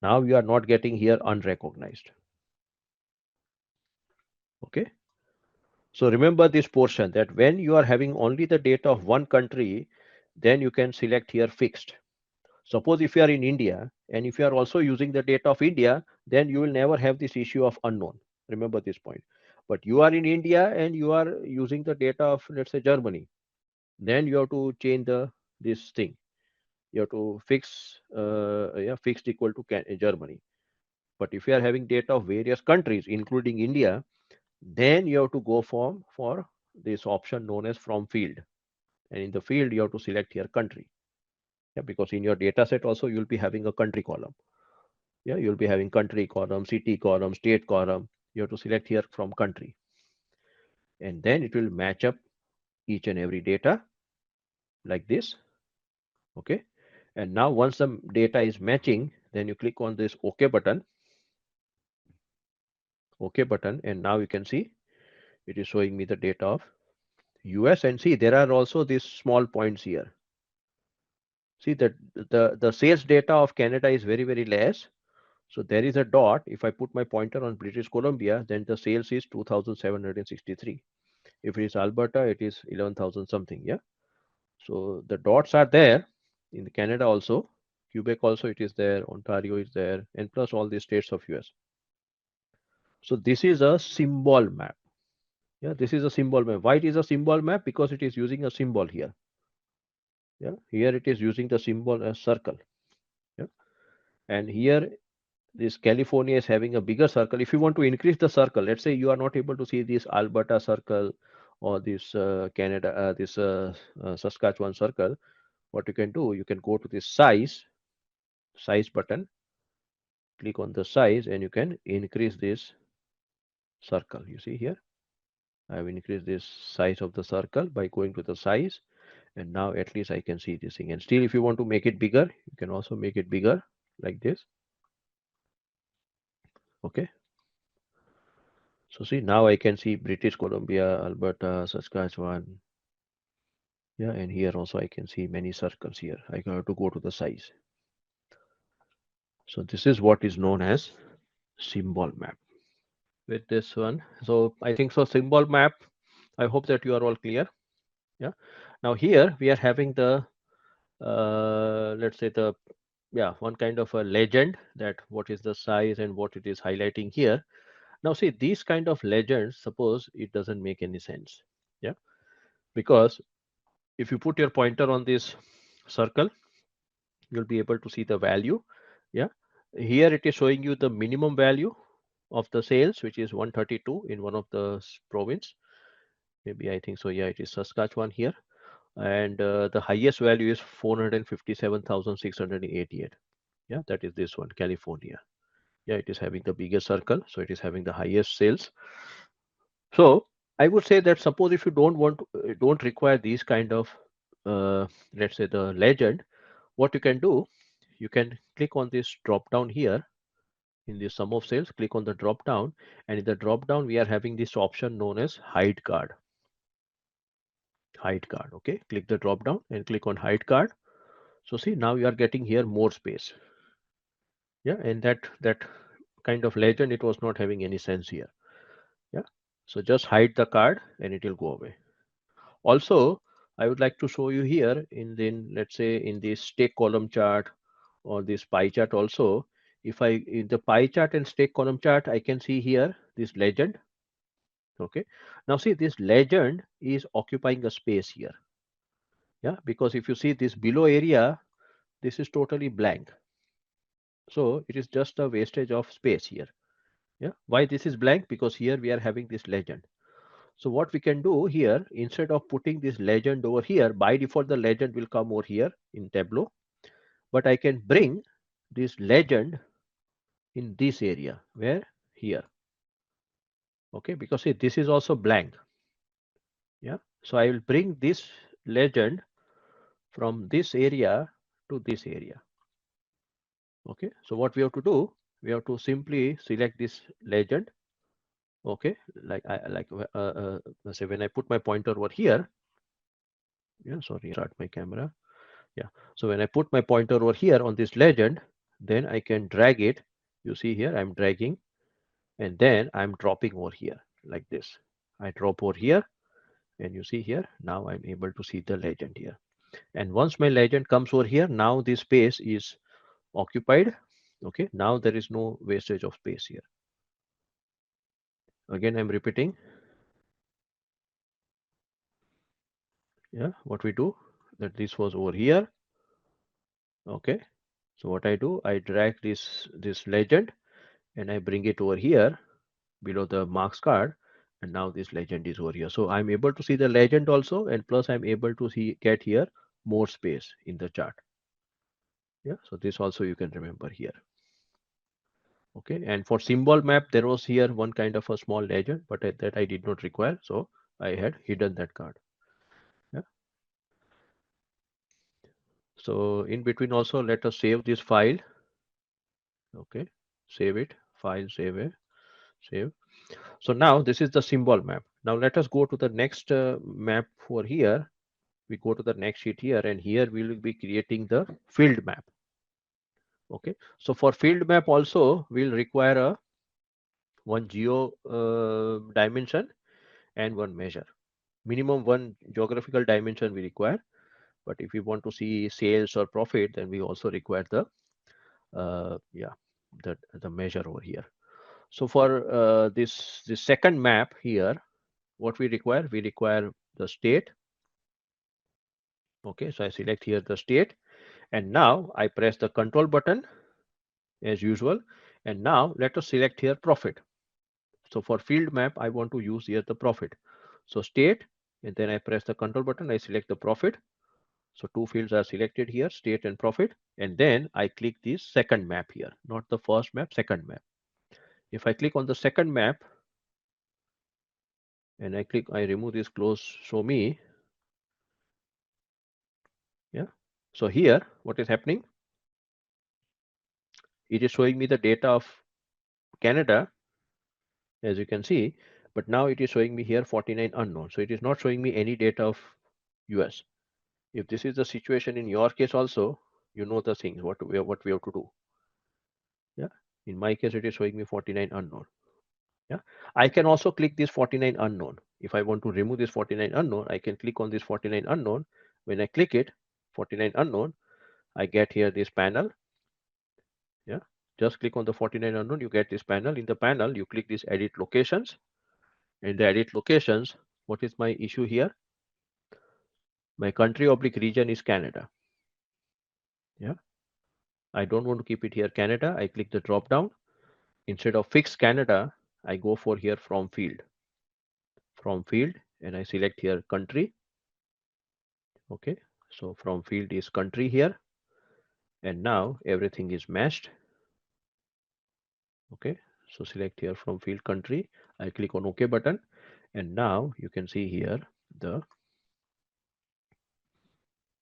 Now you are not getting here unrecognized. Okay. So remember this portion that when you are having only the data of one country, then you can select here fixed. Suppose if you are in India and if you are also using the data of India, then you will never have this issue of unknown. Remember this point. But you are in India and you are using the data of, let's say, Germany. Then you have to change this thing. You have to fix yeah, fixed equal to Germany. But if you are having data of various countries, including India, then you have to go for this option known as from field. and in the field you have to select here country. Yeah, because in your data set also you'll be having a country column. Yeah, you'll be having country column, city column, state column. You have to select here from country, and then it will match up each and every data like this. Okay, and now once the data is matching, then you click on this OK button, and now you can see it is showing me the data of US. And see, there are also these small points here. See that the sales data of Canada is very, very less. So there is a dot. If I put my pointer on British Columbia, then the sales is 2,763. If it is Alberta, it is 11,000 something. Yeah. So the dots are there in Canada also. Quebec also it is there. Ontario is there, and plus all the states of US. So this is a symbol map. Yeah, this is a symbol map. Why it is a symbol map? Because it is using a symbol here. Yeah, here it is using the symbol as circle. Yeah, and here this California is having a bigger circle. If you want to increase the circle, let's say you are not able to see this Alberta circle or this Canada, Saskatchewan circle, what you can do, you can go to this size button, click on the size, and you can increase this circle. You see here, I have increased this size of the circle by going to the size, and now at least I can see this thing. And still, if you want to make it bigger, you can also make it bigger like this. Okay. So see, now I can see British Columbia, Alberta, Saskatchewan. Yeah, and here also I can see many circles here. I have to go to the size. So this is what is known as symbol map with this one. So I think so symbol map. I hope that you are all clear. Yeah. Now here we are having the let's say the one kind of a legend that what is the size and what it is highlighting here. Now see these kind of legends, suppose it doesn't make any sense. Yeah, because if you put your pointer on this circle, you'll be able to see the value. Yeah, here it is showing you the minimum value of the sales, which is 132 in one of the province. Maybe I think so. Yeah, it is Saskatchewan here, and the highest value is 457,688. Yeah, that is this one, California. Yeah, it is having the biggest circle, so it is having the highest sales. So I would say that suppose if you don't require these kind of let's say the legend, what you can do, you can click on this drop down here in the sum of sales, click on the drop down, and in the drop down we are having this option known as hide card. Hide card. Okay, click the drop down and click on hide card. So see, now you are getting here more space. Yeah, and that kind of legend, it was not having any sense here. Yeah, so just hide the card and it will go away. Also, I would like to show you here let's say in this stake column chart or this pie chart also. If I in the pie chart and stake column chart, I can see here this legend. Okay, now see this legend is occupying a space here. Yeah, because if you see this below area, this is totally blank. So it is just a wastage of space here. Yeah, why this is blank? Because here we are having this legend. So what we can do here, instead of putting this legend over here, by default the legend will come over here in Tableau, but I can bring this legend in this area, where here. Okay, because see this is also blank. Yeah, so I will bring this legend from this area to this area. Okay, so what we have to do, we have to simply select this legend. Okay, let's say when I put my pointer over here. Yeah, sorry, start my camera. Yeah, so when I put my pointer over here on this legend, then I can drag it. You see here I'm dragging, and then I'm dropping over here like this. I drop over here, and you see here now I'm able to see the legend here. And once my legend comes over here, now this space is occupied. Okay, now there is no wastage of space here. Again I'm repeating. Yeah, what we do, that this was over here. Okay, so what I do, I drag this legend and I bring it over here below the marks card, and now this legend is over here. So I'm able to see the legend also, and plus I'm able to see get here more space in the chart. Yeah, so this also you can remember here. Okay, and for symbol map, there was here one kind of a small legend, but that I did not require, so I had hidden that card. Yeah. So in between also, let us save this file. Okay, save it, file, save it, save. So now this is the symbol map. Now let us go to the next map for here. We go to the next sheet here, and here we will be creating the field map. Okay, so for field map also we'll require a one geo dimension and one measure. Minimum one geographical dimension we require, but if we want to see sales or profit, then we also require the yeah, the measure over here. So for this second map here, what we require the state. Okay, so I select here the state, and now I press the control button as usual, and now let us select here profit. So for field map, I want to use here the profit. So state, and then I press the control button, I select the profit. So two fields are selected here, state and profit, and then I click this second map here, not the first map, second map. If I click on the second map and I remove this close show me. Yeah. So here, what is happening? It is showing me the data of Canada, as you can see, but now it is showing me here 49 unknown. So it is not showing me any data of US. If this is the situation in your case also, you know the things, what we have to do. Yeah. In my case, it is showing me 49 unknown. Yeah. I can also click this 49 unknown. If I want to remove this 49 unknown, I can click on this 49 unknown. When I click it, 49 unknown, I get here this panel. Yeah. Just click on the 49 unknown, you get this panel. In the panel, you click this edit locations. In the edit locations, what is my issue here? My country oblique region is Canada. Yeah. I don't want to keep it here Canada. I click the drop down. Instead of fix Canada, I go for here from field. From field, and I select here country. Okay. So from field is country here. And now everything is matched. Okay. So select here from field country. I click on OK button. And now you can see here the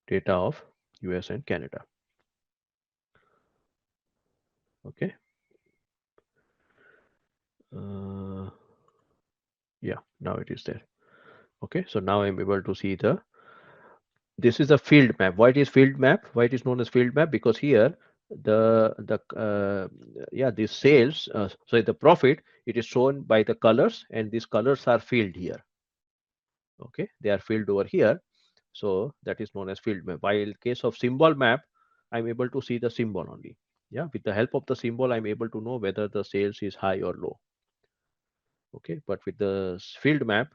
data of US and Canada. Okay. Yeah, now it is there. Okay, so now I'm able to see this is a field map. Why it is field map? Why it is known as field map? Because here yeah, the sales, sorry, the profit, it is shown by the colors, and these colors are filled here. Okay, they are filled over here. So that is known as field map. While in case of symbol map, I'm able to see the symbol only. Yeah, with the help of the symbol, I'm able to know whether the sales is high or low. Okay, but with the field map,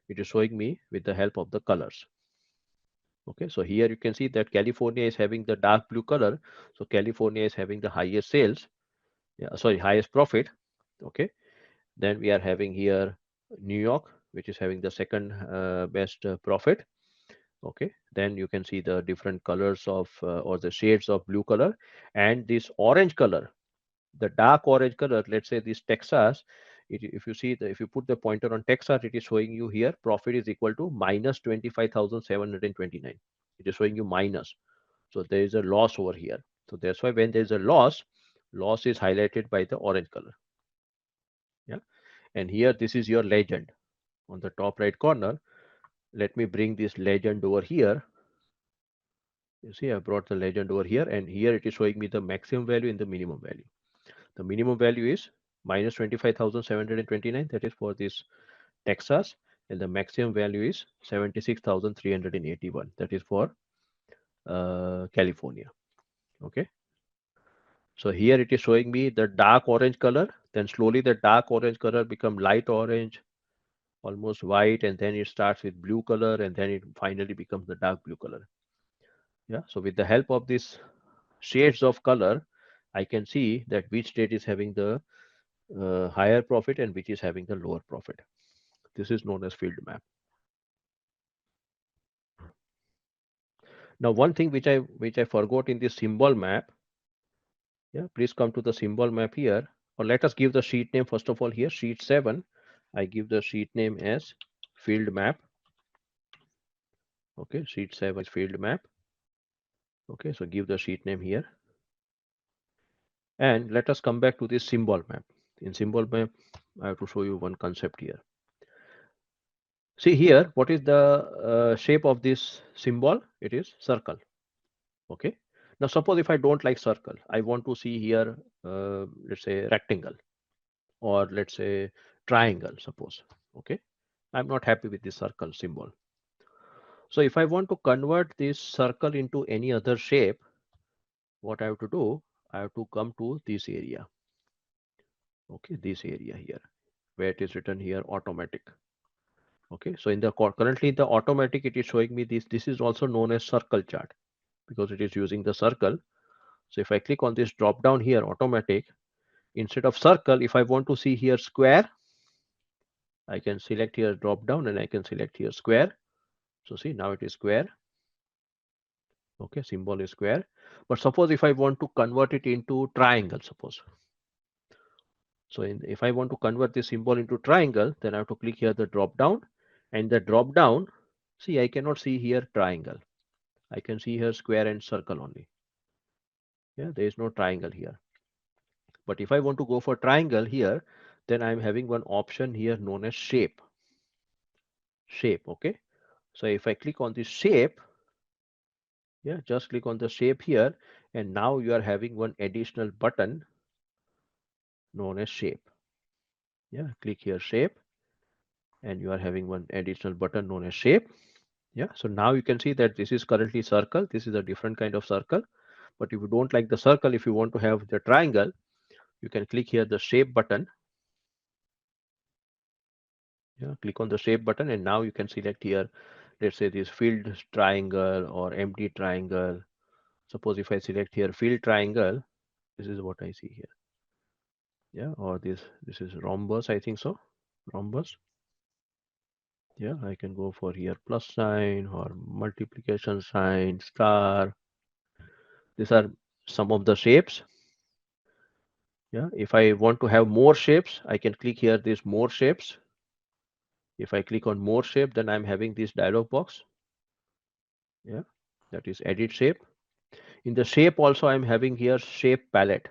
it is showing me with the help of the colors. Okay, so here you can see that California is having the dark blue color. So California is having the highest sales. Yeah, sorry, highest profit. Okay, then we are having here New York, which is having the second best profit. Okay, then you can see the different colors of or the shades of blue color, and this orange color, the dark orange color. Let's say this Texas. If you see if you put the pointer on Texas, it is showing you here profit is equal to minus 25,729. It is showing you minus. So there is a loss over here. So that's why when there is a loss is highlighted by the orange color. Yeah. And here this is your legend on the top right corner. Let me bring this legend over here. You see, I brought the legend over here, and here it is showing me the maximum value and the minimum value. The minimum value is minus 25,729. That is for this Texas, and the maximum value is 76,381. That is for California. Okay. So here it is showing me the dark orange color. Then slowly the dark orange color become light orange, almost white, and then it starts with blue color, and then it finally becomes the dark blue color. Yeah. So with the help of these shades of color, I can see that which state is having the higher profit and which is having the lower profit. This is known as field map. Now, one thing which I forgot in this symbol map. Yeah, please come to the symbol map here. Or let us give the sheet name first of all here. Sheet 7. I give the sheet name as field map. Okay, sheet 7 is field map. Okay, so give the sheet name here. And let us come back to this symbol map. In symbol map, I have to show you one concept here. See here, what is the shape of this symbol? It is circle. Okay. Now suppose if I don't like circle, I want to see here, let's say rectangle, or let's say triangle, suppose. Okay. I'm not happy with this circle symbol. So if I want to convert this circle into any other shape, what I have to do, I have to come to this area. Okay, this area here, where it is written here automatic. Okay, so in the currently in the automatic, it is showing me this. This is also known as circle chart because it is using the circle. So if I click on this drop down here, automatic, instead of circle, if I want to see here square, I can select here drop down and I can select here square. So see, now it is square. Okay, symbol is square. But suppose if I want to convert it into triangle, suppose. So if I want to convert this symbol into triangle, then I have to click here the drop down, and the drop down, see, I cannot see here triangle. I can see here square and circle only. Yeah, there is no triangle here. But if I want to go for triangle here, then I'm having one option here known as shape. Shape, okay. So if I click on this shape, yeah, just click on the shape here, and now you are having one additional button known as shape. Yeah, click here shape, and you are having one additional button known as shape. Yeah, so now you can see that this is currently circle. This is a different kind of circle. But if you don't like the circle, if you want to have the triangle, you can click here the shape button. Yeah, click on the shape button, and now you can select here, let's say this filled triangle or empty triangle. Suppose if I select here filled triangle, this is what I see here. Yeah, or this is rhombus, I think so. Rhombus. Yeah, I can go for here plus sign or multiplication sign, star. These are some of the shapes. Yeah, if I want to have more shapes, I can click here this more shapes. If I click on more shape, then I'm having this dialog box. Yeah, that is edit shape. In the shape also, I'm having here shape palette.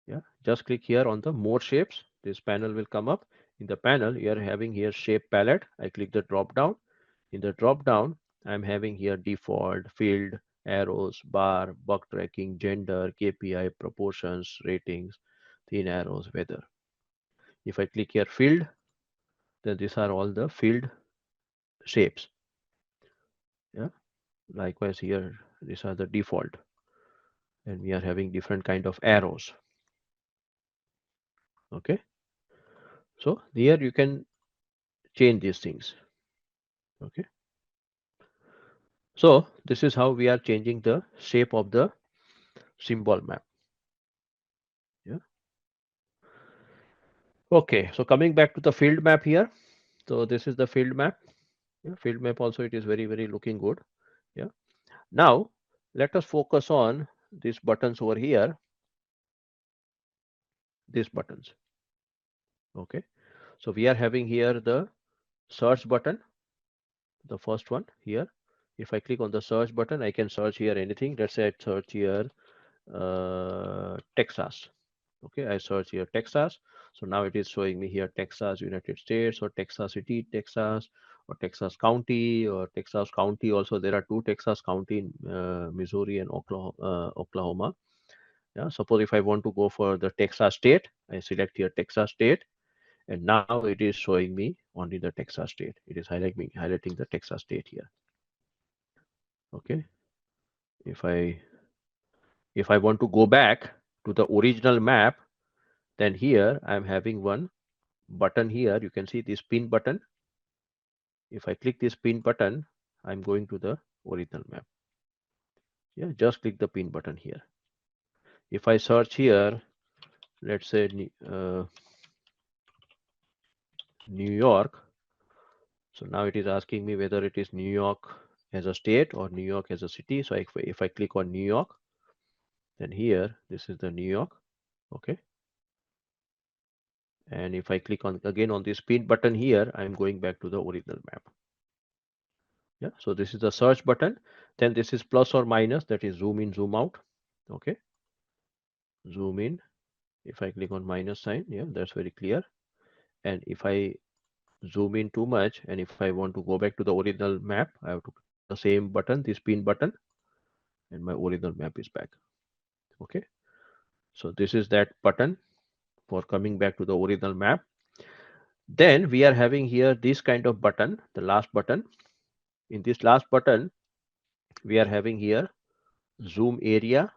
Yeah, just click here on the more shapes. This panel will come up. In the panel, you are having here shape palette. I click the drop down. In the drop down, I'm having here default, field, arrows, bar, bug tracking, gender, KPI, proportions, ratings, thin arrows, weather. If I click here field, then these are all the field shapes. Yeah, likewise here, these are the default, and we are having different kind of arrows. Okay, so here you can change these things. Okay, so this is how we are changing the shape of the symbol map. Yeah. Okay, so coming back to the field map here. So this is the field map. Yeah, field map also, it is very looking good. Yeah. Now let us focus on these buttons over here. These buttons. Okay. So we are having here the search button, the first one here. If I click on the search button, I can search here anything. Let's say I search here Texas. Okay, I search here Texas. So now it is showing me here Texas, United States, or Texas City, Texas, or Texas County, or Texas County. Also, there are two Texas County in Missouri and Oklahoma. Yeah, suppose if I want to go for the Texas state, I select here Texas state, and now it is showing me only the Texas state. It is highlighting the Texas state here. Okay, if I want to go back to the original map, then here I'm having one button here. You can see this pin button. If I click this pin button, I'm going to the original map. Yeah, just click the pin button here. If I search here, let's say New York. So now it is asking me whether it is New York as a state or New York as a city. So if I click on New York, then here this is the New York. Okay. And if I click on again on this pin button here, I'm going back to the original map. Yeah. So this is the search button. Then this is plus or minus, that is zoom in, zoom out. Okay. Zoom in. If I click on minus sign, yeah, that's very clear. And if I zoom in too much, and if I want to go back to the original map, I have to click the same button, this pin button, and my original map is back. Okay. So this is that button for coming back to the original map. Then we are having here this kind of button, the last button. In this last button, we are having here zoom area.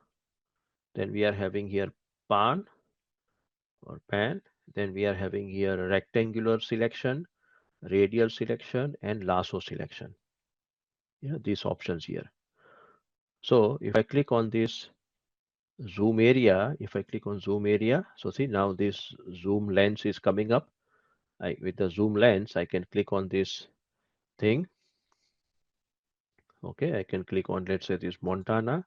Then we are having here pan or pan. Then we are having here rectangular selection, radial selection, and lasso selection. Yeah, these options here. So if I click on this zoom area, if I click on zoom area, so see now this zoom lens is coming up. With the zoom lens, I can click on this thing. Okay, I can click on, let's say, this Montana.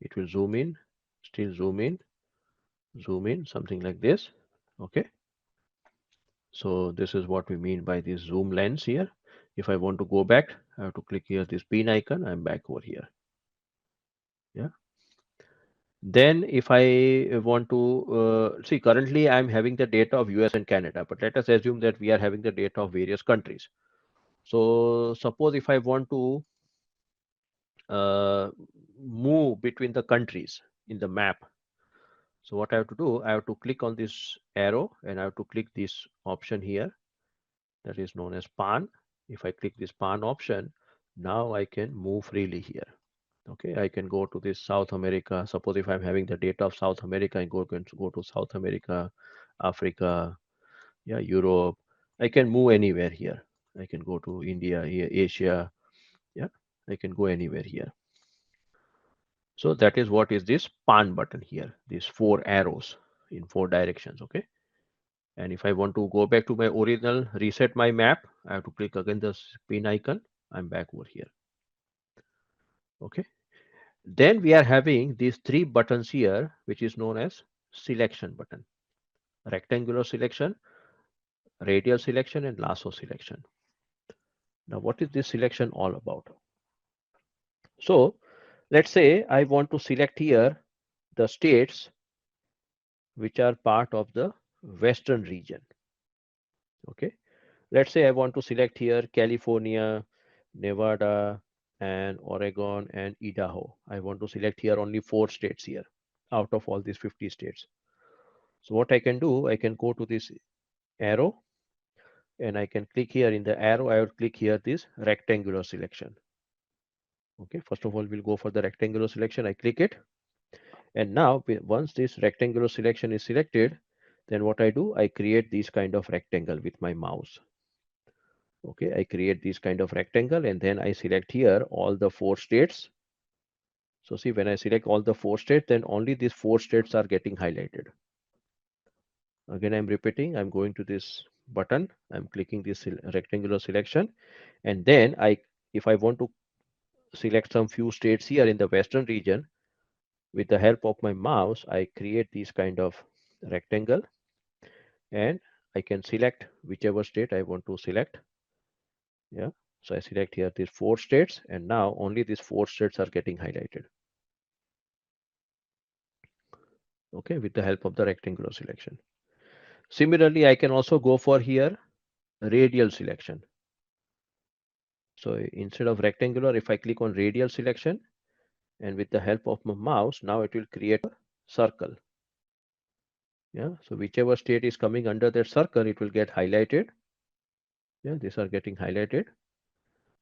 It will zoom in, still zoom in, something like this. Okay, so this is what we mean by this zoom lens here. If I want to go back, I have to click here this pin icon. I'm back over here. Yeah. Then if I want to see, currently I'm having the data of US and Canada, but let us assume that we are having the data of various countries. So suppose if I want to uh, move between the countries in the map. So what I have to do, I have to click on this arrow and I have to click this option here that is known as pan. If I click this pan option, now I can move freely here. Okay, I can go to this South America. Suppose if I'm having the data of South America, I can go to South America, Africa, yeah, Europe. I can move anywhere here. I can go to India, Asia. Yeah, I can go anywhere here. So that is what is this pan button here, these four arrows in four directions. Okay. And if I want to go back to my original, reset my map, I have to click again the pin icon. I'm back over here. Okay. Then we are having these three buttons here, which is known as selection button, rectangular selection, radial selection, and lasso selection. Now, what is this selection all about? So let's say I want to select here the states which are part of the western region. Okay. Let's say I want to select here California, Nevada, and Oregon and Idaho. I want to select here only 4 states here out of all these 50 states. So what I can do, I can go to this arrow and I can click here in the arrow. I will click here this rectangular selection. Okay, first of all, we'll go for the rectangular selection. I click it. And now once this rectangular selection is selected, then what I do, I create this kind of rectangle with my mouse. Okay, I create this kind of rectangle and then I select here all the 4 states. So see, when I select all the 4 states, then only these 4 states are getting highlighted. Again, I'm repeating, I'm going to this button, I'm clicking this rectangular selection, and then if I want to select some few states here in the western region, with the help of my mouse, I create this kind of rectangle and I can select whichever state I want to select. Yeah. So I select here these 4 states and now only these 4 states are getting highlighted. Okay, with the help of the rectangular selection. Similarly, I can also go for here radial selection. So instead of rectangular, if I click on radial selection and with the help of my mouse, now it will create a circle. Yeah, so whichever state is coming under that circle, it will get highlighted. Yeah, these are getting highlighted.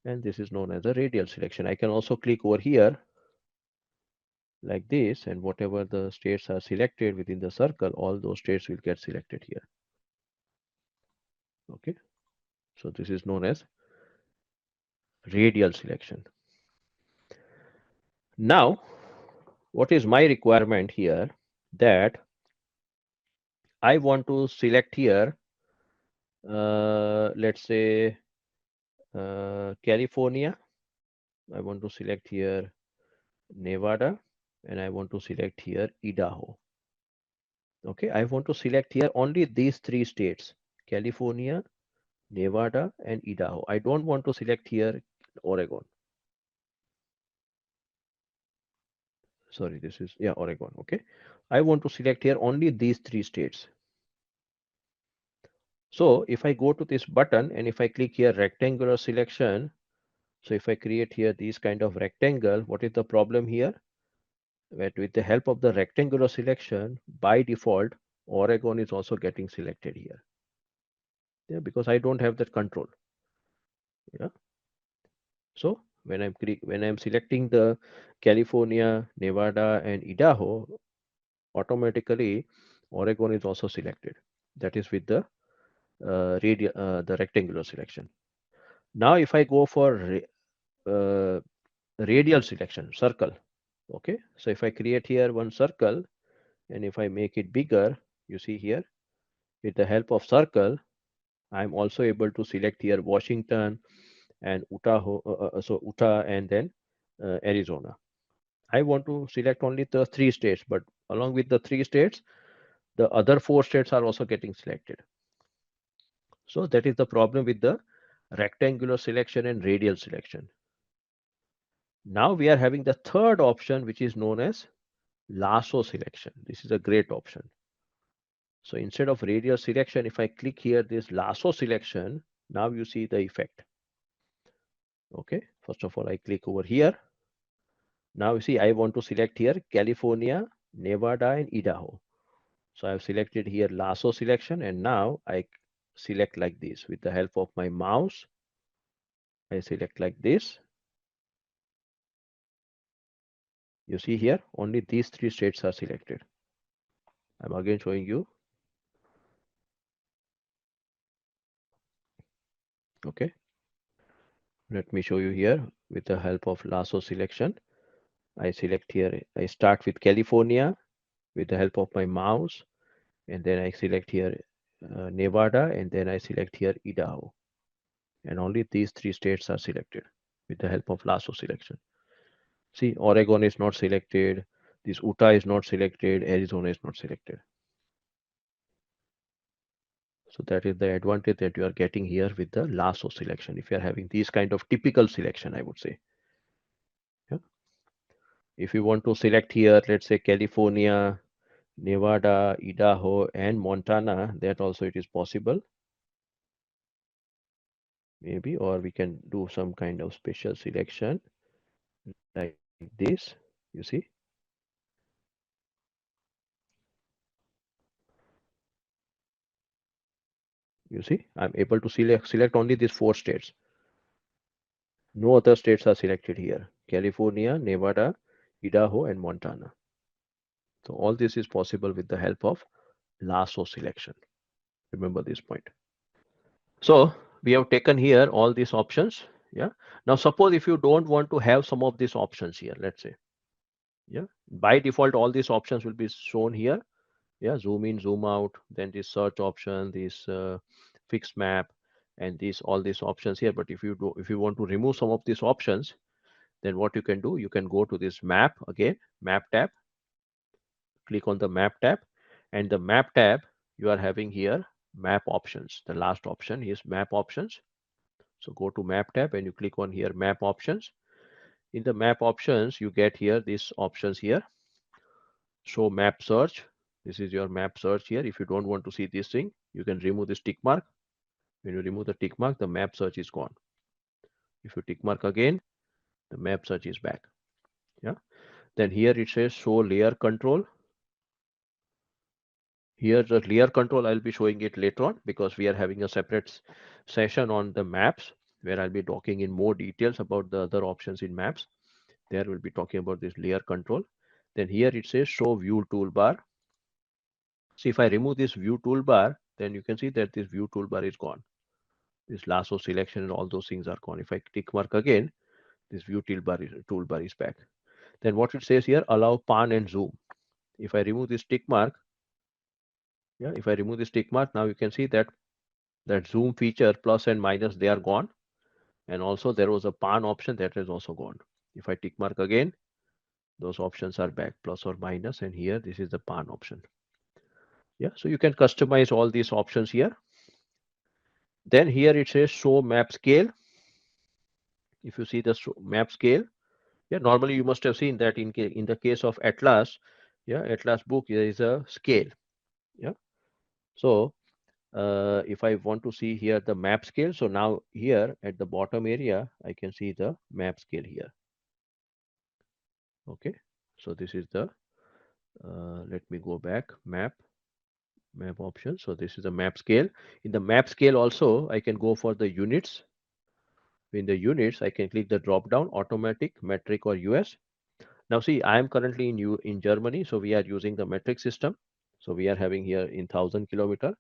And this is known as a radial selection. I can also click over here like this, and whatever the states are selected within the circle, all those states will get selected here. Okay, so this is known as radial selection. Now, what is my requirement here? That I want to select here let's say California. I want to select here Nevada, and I want to select here Idaho. Okay, I want to select here only these three states: California, Nevada, and Idaho. I don't want to select here Oregon. Sorry, this is, yeah, Oregon. Okay, I want to select here only these three states. So if I go to this button and if I click here rectangular selection, so if I create here these kind of rectangle, what is the problem here? That with the help of the rectangular selection, by default, Oregon is also getting selected here. Yeah, because I don't have that control. Yeah. So when I'm selecting the California, Nevada, and Idaho, automatically Oregon is also selected. That is with the the rectangular selection. Now, if I go for radial selection, circle. Okay, so if I create here one circle and if I make it bigger, you see here with the help of circle, I'm also able to select here Washington and Utah and then Arizona. I want to select only the three states, but along with the three states, the other four states are also getting selected. So that is the problem with the rectangular selection and radial selection. Now we are having the third option, which is known as lasso selection. This is a great option. So instead of radial selection, if I click here this lasso selection, now you see the effect. Okay, first of all, I click over here. Now you see I want to select here California, Nevada, and Idaho. So I've selected here lasso selection, and now I select like this with the help of my mouse. I select like this. You see here only these three states are selected. I'm again showing you. Okay, let me show you here with the help of lasso selection. I select here, I start with California with the help of my mouse, and then I select here Nevada, and then I select here Idaho. And only these three states are selected with the help of lasso selection. See, Oregon is not selected, this Utah is not selected, Arizona is not selected. So that is the advantage that you are getting here with the lasso selection. If you are having these kind of typical selection, I would say. Yeah. If you want to select here, let's say California, Nevada, Idaho, and Montana, that also it is possible. Maybe, or we can do some kind of special selection like this. You see, I'm able to select only these four states. No other states are selected here: California, Nevada, Idaho, and Montana. So all this is possible with the help of lasso selection. Remember this point. So we have taken here all these options. Yeah. Now suppose if you don't want to have some of these options here, let's say, yeah, by default all these options will be shown here. Yeah, zoom in, zoom out, then this search option, this fixed map, and these all these options here. But if you want to remove some of these options, then what you can do, you can go to this map again, map tab, click on the map tab, and the map tab you are having here map options. The last option is map options. So go to map tab and you click on here map options. In the map options, you get here these options here. Show map search. This is your map search here. If you don't want to see this thing, you can remove this tick mark. When you remove the tick mark, the map search is gone. If you tick mark again, the map search is back. Yeah. Then here it says show layer control. Here the layer control, I'll be showing it later on because we are having a separate session on the maps where I'll be talking in more details about the other options in maps. There we'll be talking about this layer control. Then here it says show view toolbar. See, if I remove this view toolbar, then you can see that this view toolbar is gone. This lasso selection and all those things are gone. If I tick mark again, this view toolbar is back. Then what it says here, allow pan and zoom. If I remove this tick mark, yeah, if I remove this tick mark, now you can see that That zoom feature, plus and minus, they are gone. And also there was a pan option that is also gone. If I tick mark again, those options are back, plus or minus, and here this is the pan option. Yeah, so you can customize all these options here. Then here it says show map scale. If you see the map scale, yeah, normally you must have seen that in the case of Atlas, yeah, Atlas book, there is a scale. Yeah, so if I want to see here the map scale, so now here at the bottom area, I can see the map scale here. Okay, so this is the, let me go back, map option. So this is the map scale. In the map scale also, I can go for the units. In the units, I can click the drop down, automatic, metric, or US. Now see, I am currently in Germany, so we are using the metric system. So we are having here in 1,000 kilometer.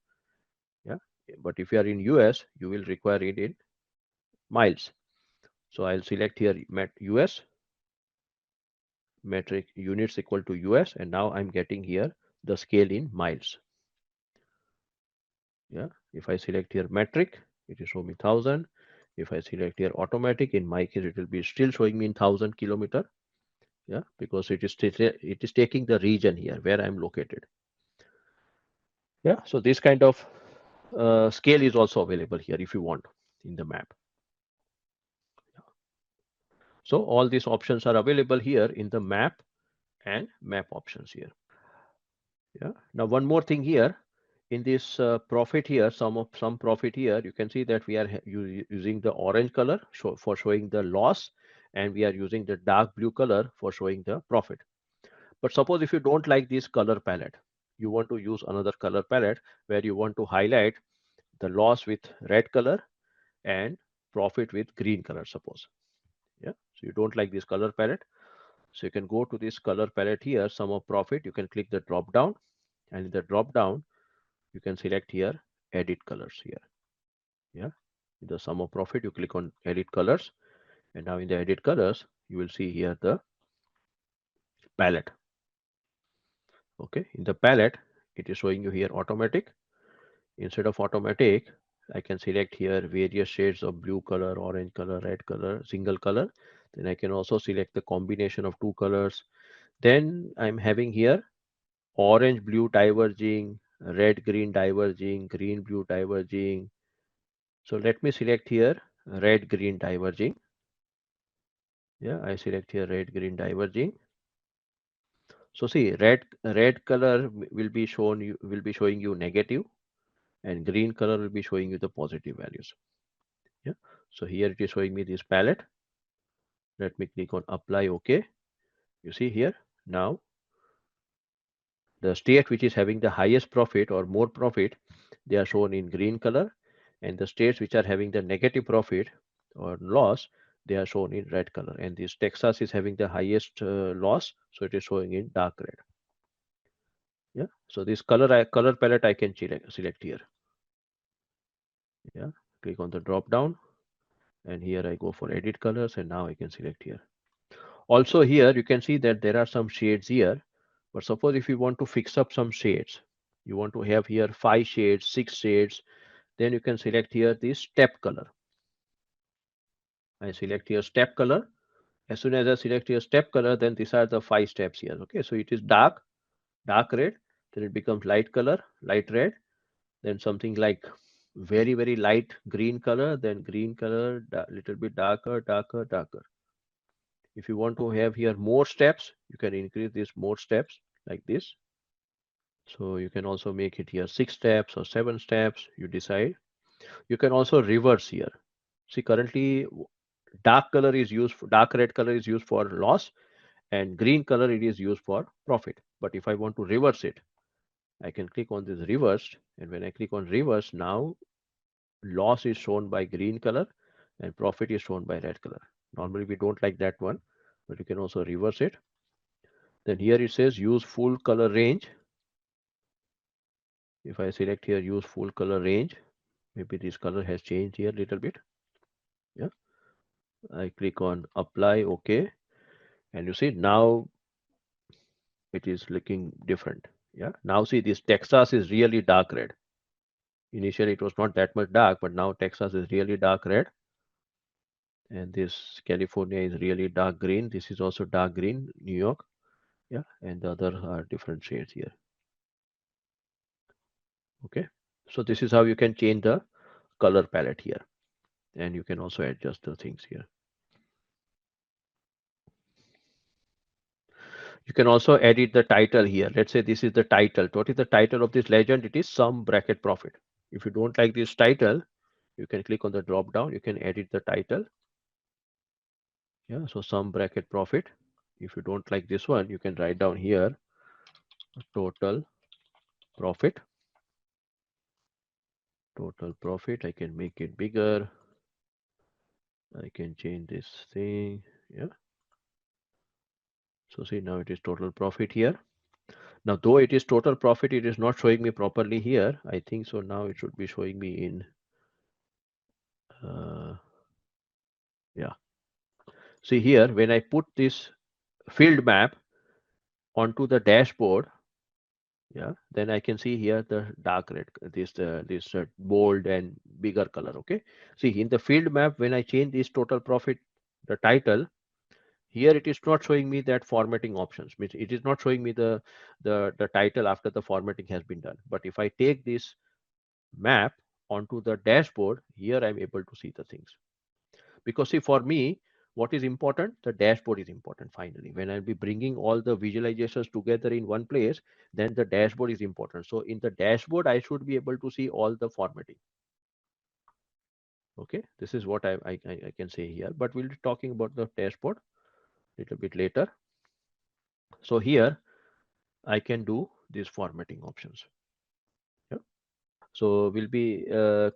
Yeah, but if you are in US, you will require it in miles. So I'll select here US, metric units equal to US, and now I'm getting here the scale in miles. Yeah, if I select here metric, it is showing me 1,000. If I select here automatic, in my case, it will be still showing me in 1,000 kilometer. Yeah, because it is taking the region here where I'm located. Yeah, so this kind of scale is also available here if you want in the map. So all these options are available here in the map and map options here. Yeah. Now one more thing here in this profit here, some profit here, you can see that we are using the orange color for showing the loss, and we are using the dark blue color for showing the profit. But suppose if you don't like this color palette, you want to use another color palette where you want to highlight the loss with red color and profit with green color, suppose. Yeah. So you don't like this color palette. So you can go to this color palette here, sum of profit. You can click the drop down, and in the drop down, you can select here edit colors here. Yeah. In the sum of profit, you click on edit colors, and now in the edit colors, you will see here the palette. Okay. In the palette, it is showing you here automatic. Instead of automatic, I can select here various shades of blue color, orange color, red color, single color. Then I can also select the combination of two colors. Then I'm having here orange blue diverging, red green diverging, green blue diverging. So let me select here red green diverging. Yeah, I select here red green diverging. So see, red color will be showing you negative, and green color will be showing you the positive values. Yeah. So here it is showing me this palette. Let me click on apply. OK. You see here now the state which is having the highest profit or more profit, they are shown in green color, and the states which are having the negative profit or loss, they are shown in red color. And this Texas is having the highest loss, so it is showing in dark red. Yeah. So this color palette I can select here. Yeah. Click on the drop down, and here I go for edit colors, and now I can select here. Also here you can see that there are some shades here, but suppose if you want to fix up some shades, you want to have here 5 shades, 6 shades, then you can select here this step color. I select here step color. As soon as I select here step color, then these are the 5 steps here. Okay, so it is dark red, then it becomes light color, light red, then something like very light green color, then green color, little bit darker. If you want to have here more steps, you can increase this more steps like this. So you can also make it here 6 steps or 7 steps, you decide. You can also reverse here. See, currently dark red color is used for loss, and green color it is used for profit. But if I want to reverse it, I can click on this reversed, and when I click on reverse, now loss is shown by green color and profit is shown by red color. Normally we don't like that one, but you can also reverse it. Then here it says use full color range. If I select here use full color range, maybe this color has changed here a little bit. Yeah, I click on apply. OK, and you see now it is looking different. Yeah, now see this Texas is really dark red. Initially it was not that much dark, but now Texas is really dark red, and this California is really dark green. This is also dark green, New York. Yeah, and the other are different shades here. Okay, so this is how you can change the color palette here, and you can also adjust the things here. You can also edit the title here. Let's say this is the title. What is the title of this legend? It is sum bracket profit. If you don't like this title, you can click on the drop down. You can edit the title. Yeah, so sum bracket profit. If you don't like this one, you can write down here total profit. Total profit. I can make it bigger. I can change this thing. Yeah. So see, now it is total profit here. Now, though it is total profit, it is not showing me properly here. I think so. Now it should be showing me in, yeah. See here, when I put this field map onto the dashboard, yeah, then I can see here the dark red, this bold and bigger color. Okay. See in the field map, when I change this total profit, the title, here it is not showing me that formatting options, means it is not showing me the title after the formatting has been done. But if I take this map onto the dashboard, here I'm able to see the things. Because see, for me, what is important? The dashboard is important. Finally, when I'll be bringing all the visualizations together in one place, then the dashboard is important. So in the dashboard, I should be able to see all the formatting. Okay, this is what I can say here, but we'll be talking about the dashboard a little bit later. So here I can do these formatting options. Yeah. So we'll be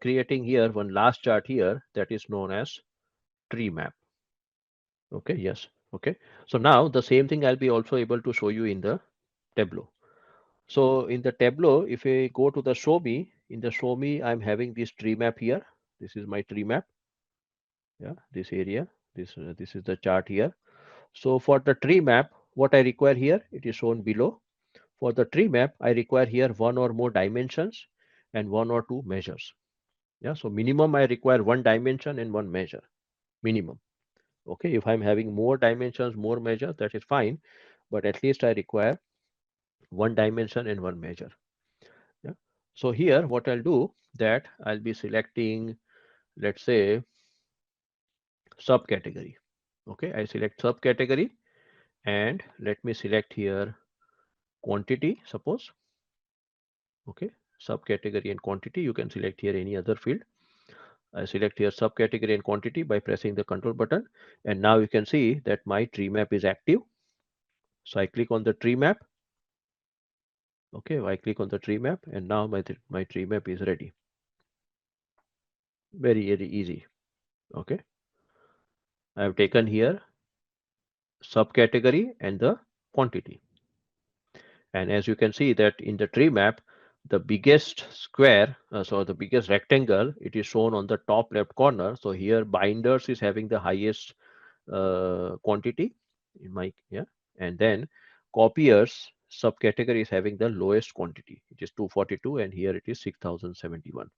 creating here one last chart here that is known as tree map. Okay, yes. Okay. So now the same thing I'll be also able to show you in the Tableau. So in the Tableau, if I go to the show me, in the show me, I'm having this tree map here. This is my tree map. Yeah, this area. This is the chart here. So for the tree map, what I require here, it is shown below. For the tree map, I require here one or more dimensions and one or two measures. Yeah, so minimum I require one dimension and one measure. Minimum. Okay, if I'm having more dimensions, more measures, that is fine, but at least I require one dimension and one measure. Yeah. So here what I'll do, that I'll be selecting, let's say, subcategory. Okay, I select subcategory, and let me select here quantity, suppose. Okay, subcategory and quantity, you can select here any other field. I select here subcategory and quantity by pressing the control button, and now you can see that my tree map is active. So I click on the tree map. Okay, I click on the tree map, and now my tree map is ready. Very easy. Okay, I have taken here subcategory and the quantity, and as you can see that in the tree map, the biggest square, so the biggest rectangle, it is shown on the top left corner. So here binders is having the highest quantity in my, yeah, and then copiers subcategory is having the lowest quantity. It is 242, and here it is 6071.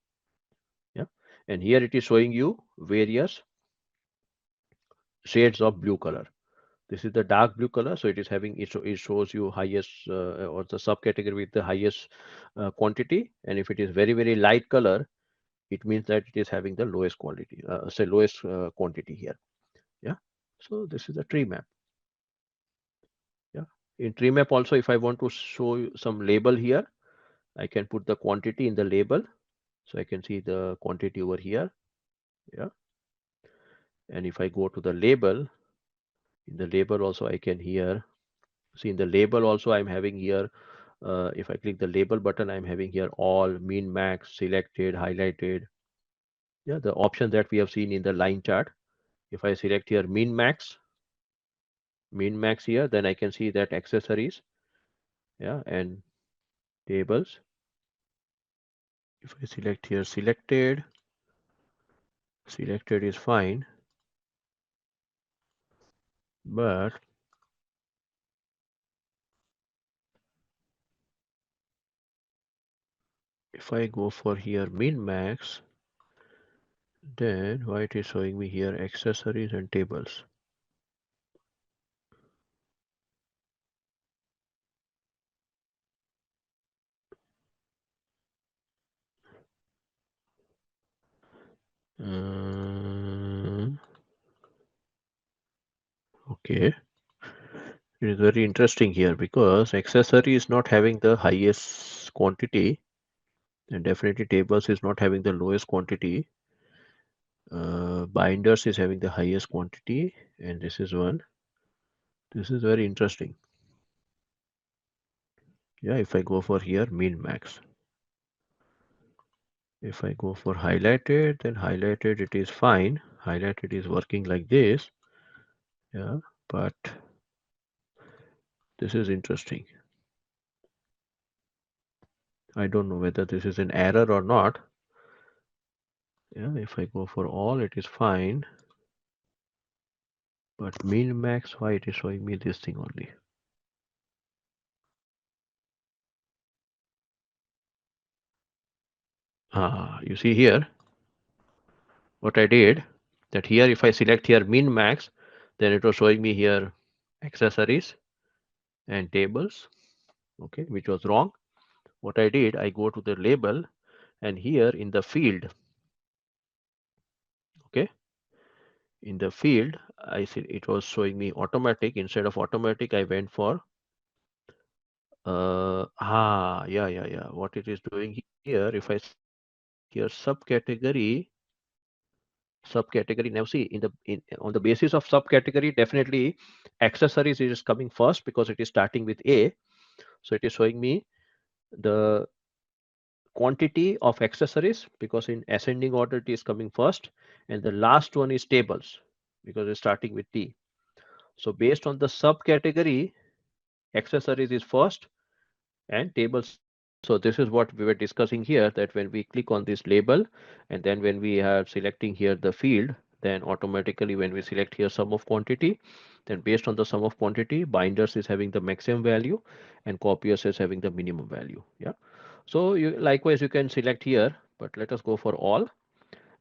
Yeah, and here it is showing you various shades of blue color. This is the dark blue color, so it is having it shows you highest or the subcategory with the highest quantity, and if it is very light color, it means that it is having the lowest quality, say lowest quantity here. Yeah, so this is the tree map. Yeah, in tree map also, if I want to show you some label here, I can put the quantity in the label, so I can see the quantity over here. Yeah, and if I go to the label, in the label also I can here see, in the label also I'm having here, if I click the label button, I'm having here all, min, max, selected, highlighted. Yeah, the option that we have seen in the line chart. If I select here min max here, then I can see that accessories, yeah, and tables. If I select here selected is fine, but if I go for here min max, then why it is showing me here accessories and tables. Okay, it is very interesting here because accessory is not having the highest quantity, and definitely tables is not having the lowest quantity. Binders is having the highest quantity, and this is one. This is very interesting. Yeah, if I go for here min max, if I go for highlighted, then highlighted it is fine. Highlighted is working like this. Yeah, but this is interesting. I don't know whether this is an error or not. Yeah, if I go for all, it is fine. But min max, why it is showing me this thing only? You see here what I did, that here if I select here min max, then it was showing me here accessories and tables, okay, which was wrong. What I did, I go to the label, and here in the field, okay, in the field, I see it was showing me automatic. Instead of automatic, I went for yeah. What it is doing here, if I here subcategory, now see on the basis of subcategory, definitely accessories is coming first because it is starting with A. So it is showing me the quantity of accessories because in ascending order it is coming first, and the last one is tables because it's starting with T. So based on the subcategory, accessories is first and tables. So this is what we were discussing here, that when we click on this label and then when we are selecting here the field, then automatically when we select here sum of quantity, then based on the sum of quantity, binders is having the maximum value and copiers is having the minimum value. Yeah. So you likewise you can select here, but let us go for all.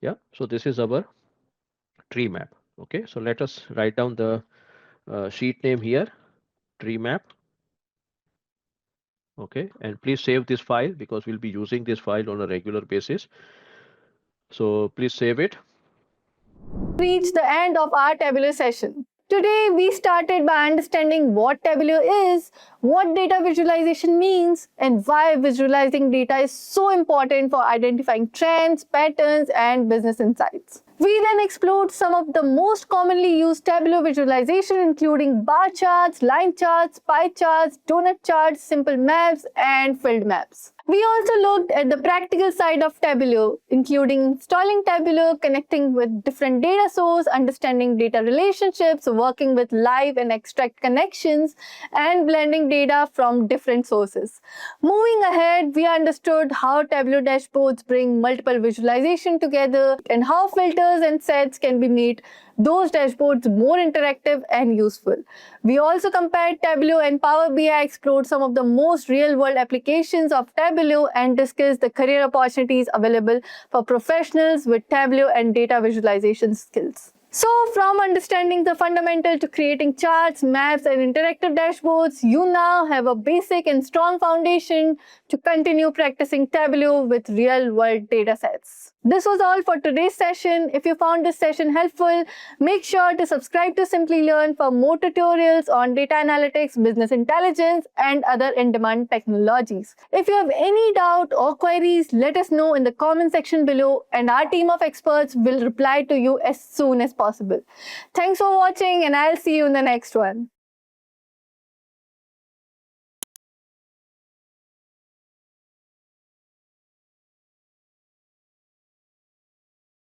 Yeah. So this is our tree map. Okay. So let us write down the sheet name here, tree map. Okay, and please save this file because we'll be using this file on a regular basis. So please save it.
Reach the end of our Tableau session. Today, we started by understanding what Tableau is, what data visualization means, and why visualizing data is so important for identifying trends, patterns, and business insights. We then explored some of the most commonly used Tableau visualization, including bar charts, line charts, pie charts, donut charts, simple maps, and filled maps. We also looked at the practical side of Tableau, including installing Tableau, connecting with different data sources, understanding data relationships, working with live and extract connections, and blending data from different sources. Moving ahead, we understood how Tableau dashboards bring multiple visualization together and how filters and sets can be made those dashboards more interactive and useful. We also compared Tableau and Power BI, explored some of the most real-world applications of Tableau, and discussed the career opportunities available for professionals with Tableau and data visualization skills. So, from understanding the fundamental to creating charts, maps, and interactive dashboards, you now have a basic and strong foundation to continue practicing Tableau with real-world data sets. This was all for today's session. If you found this session helpful, make sure to subscribe to Simplilearn for more tutorials on data analytics, business intelligence, and other in-demand technologies. If you have any doubt or queries, let us know in the comment section below, and our team of experts will reply to you as soon as possible. Thanks for watching, and I'll see you in the next one.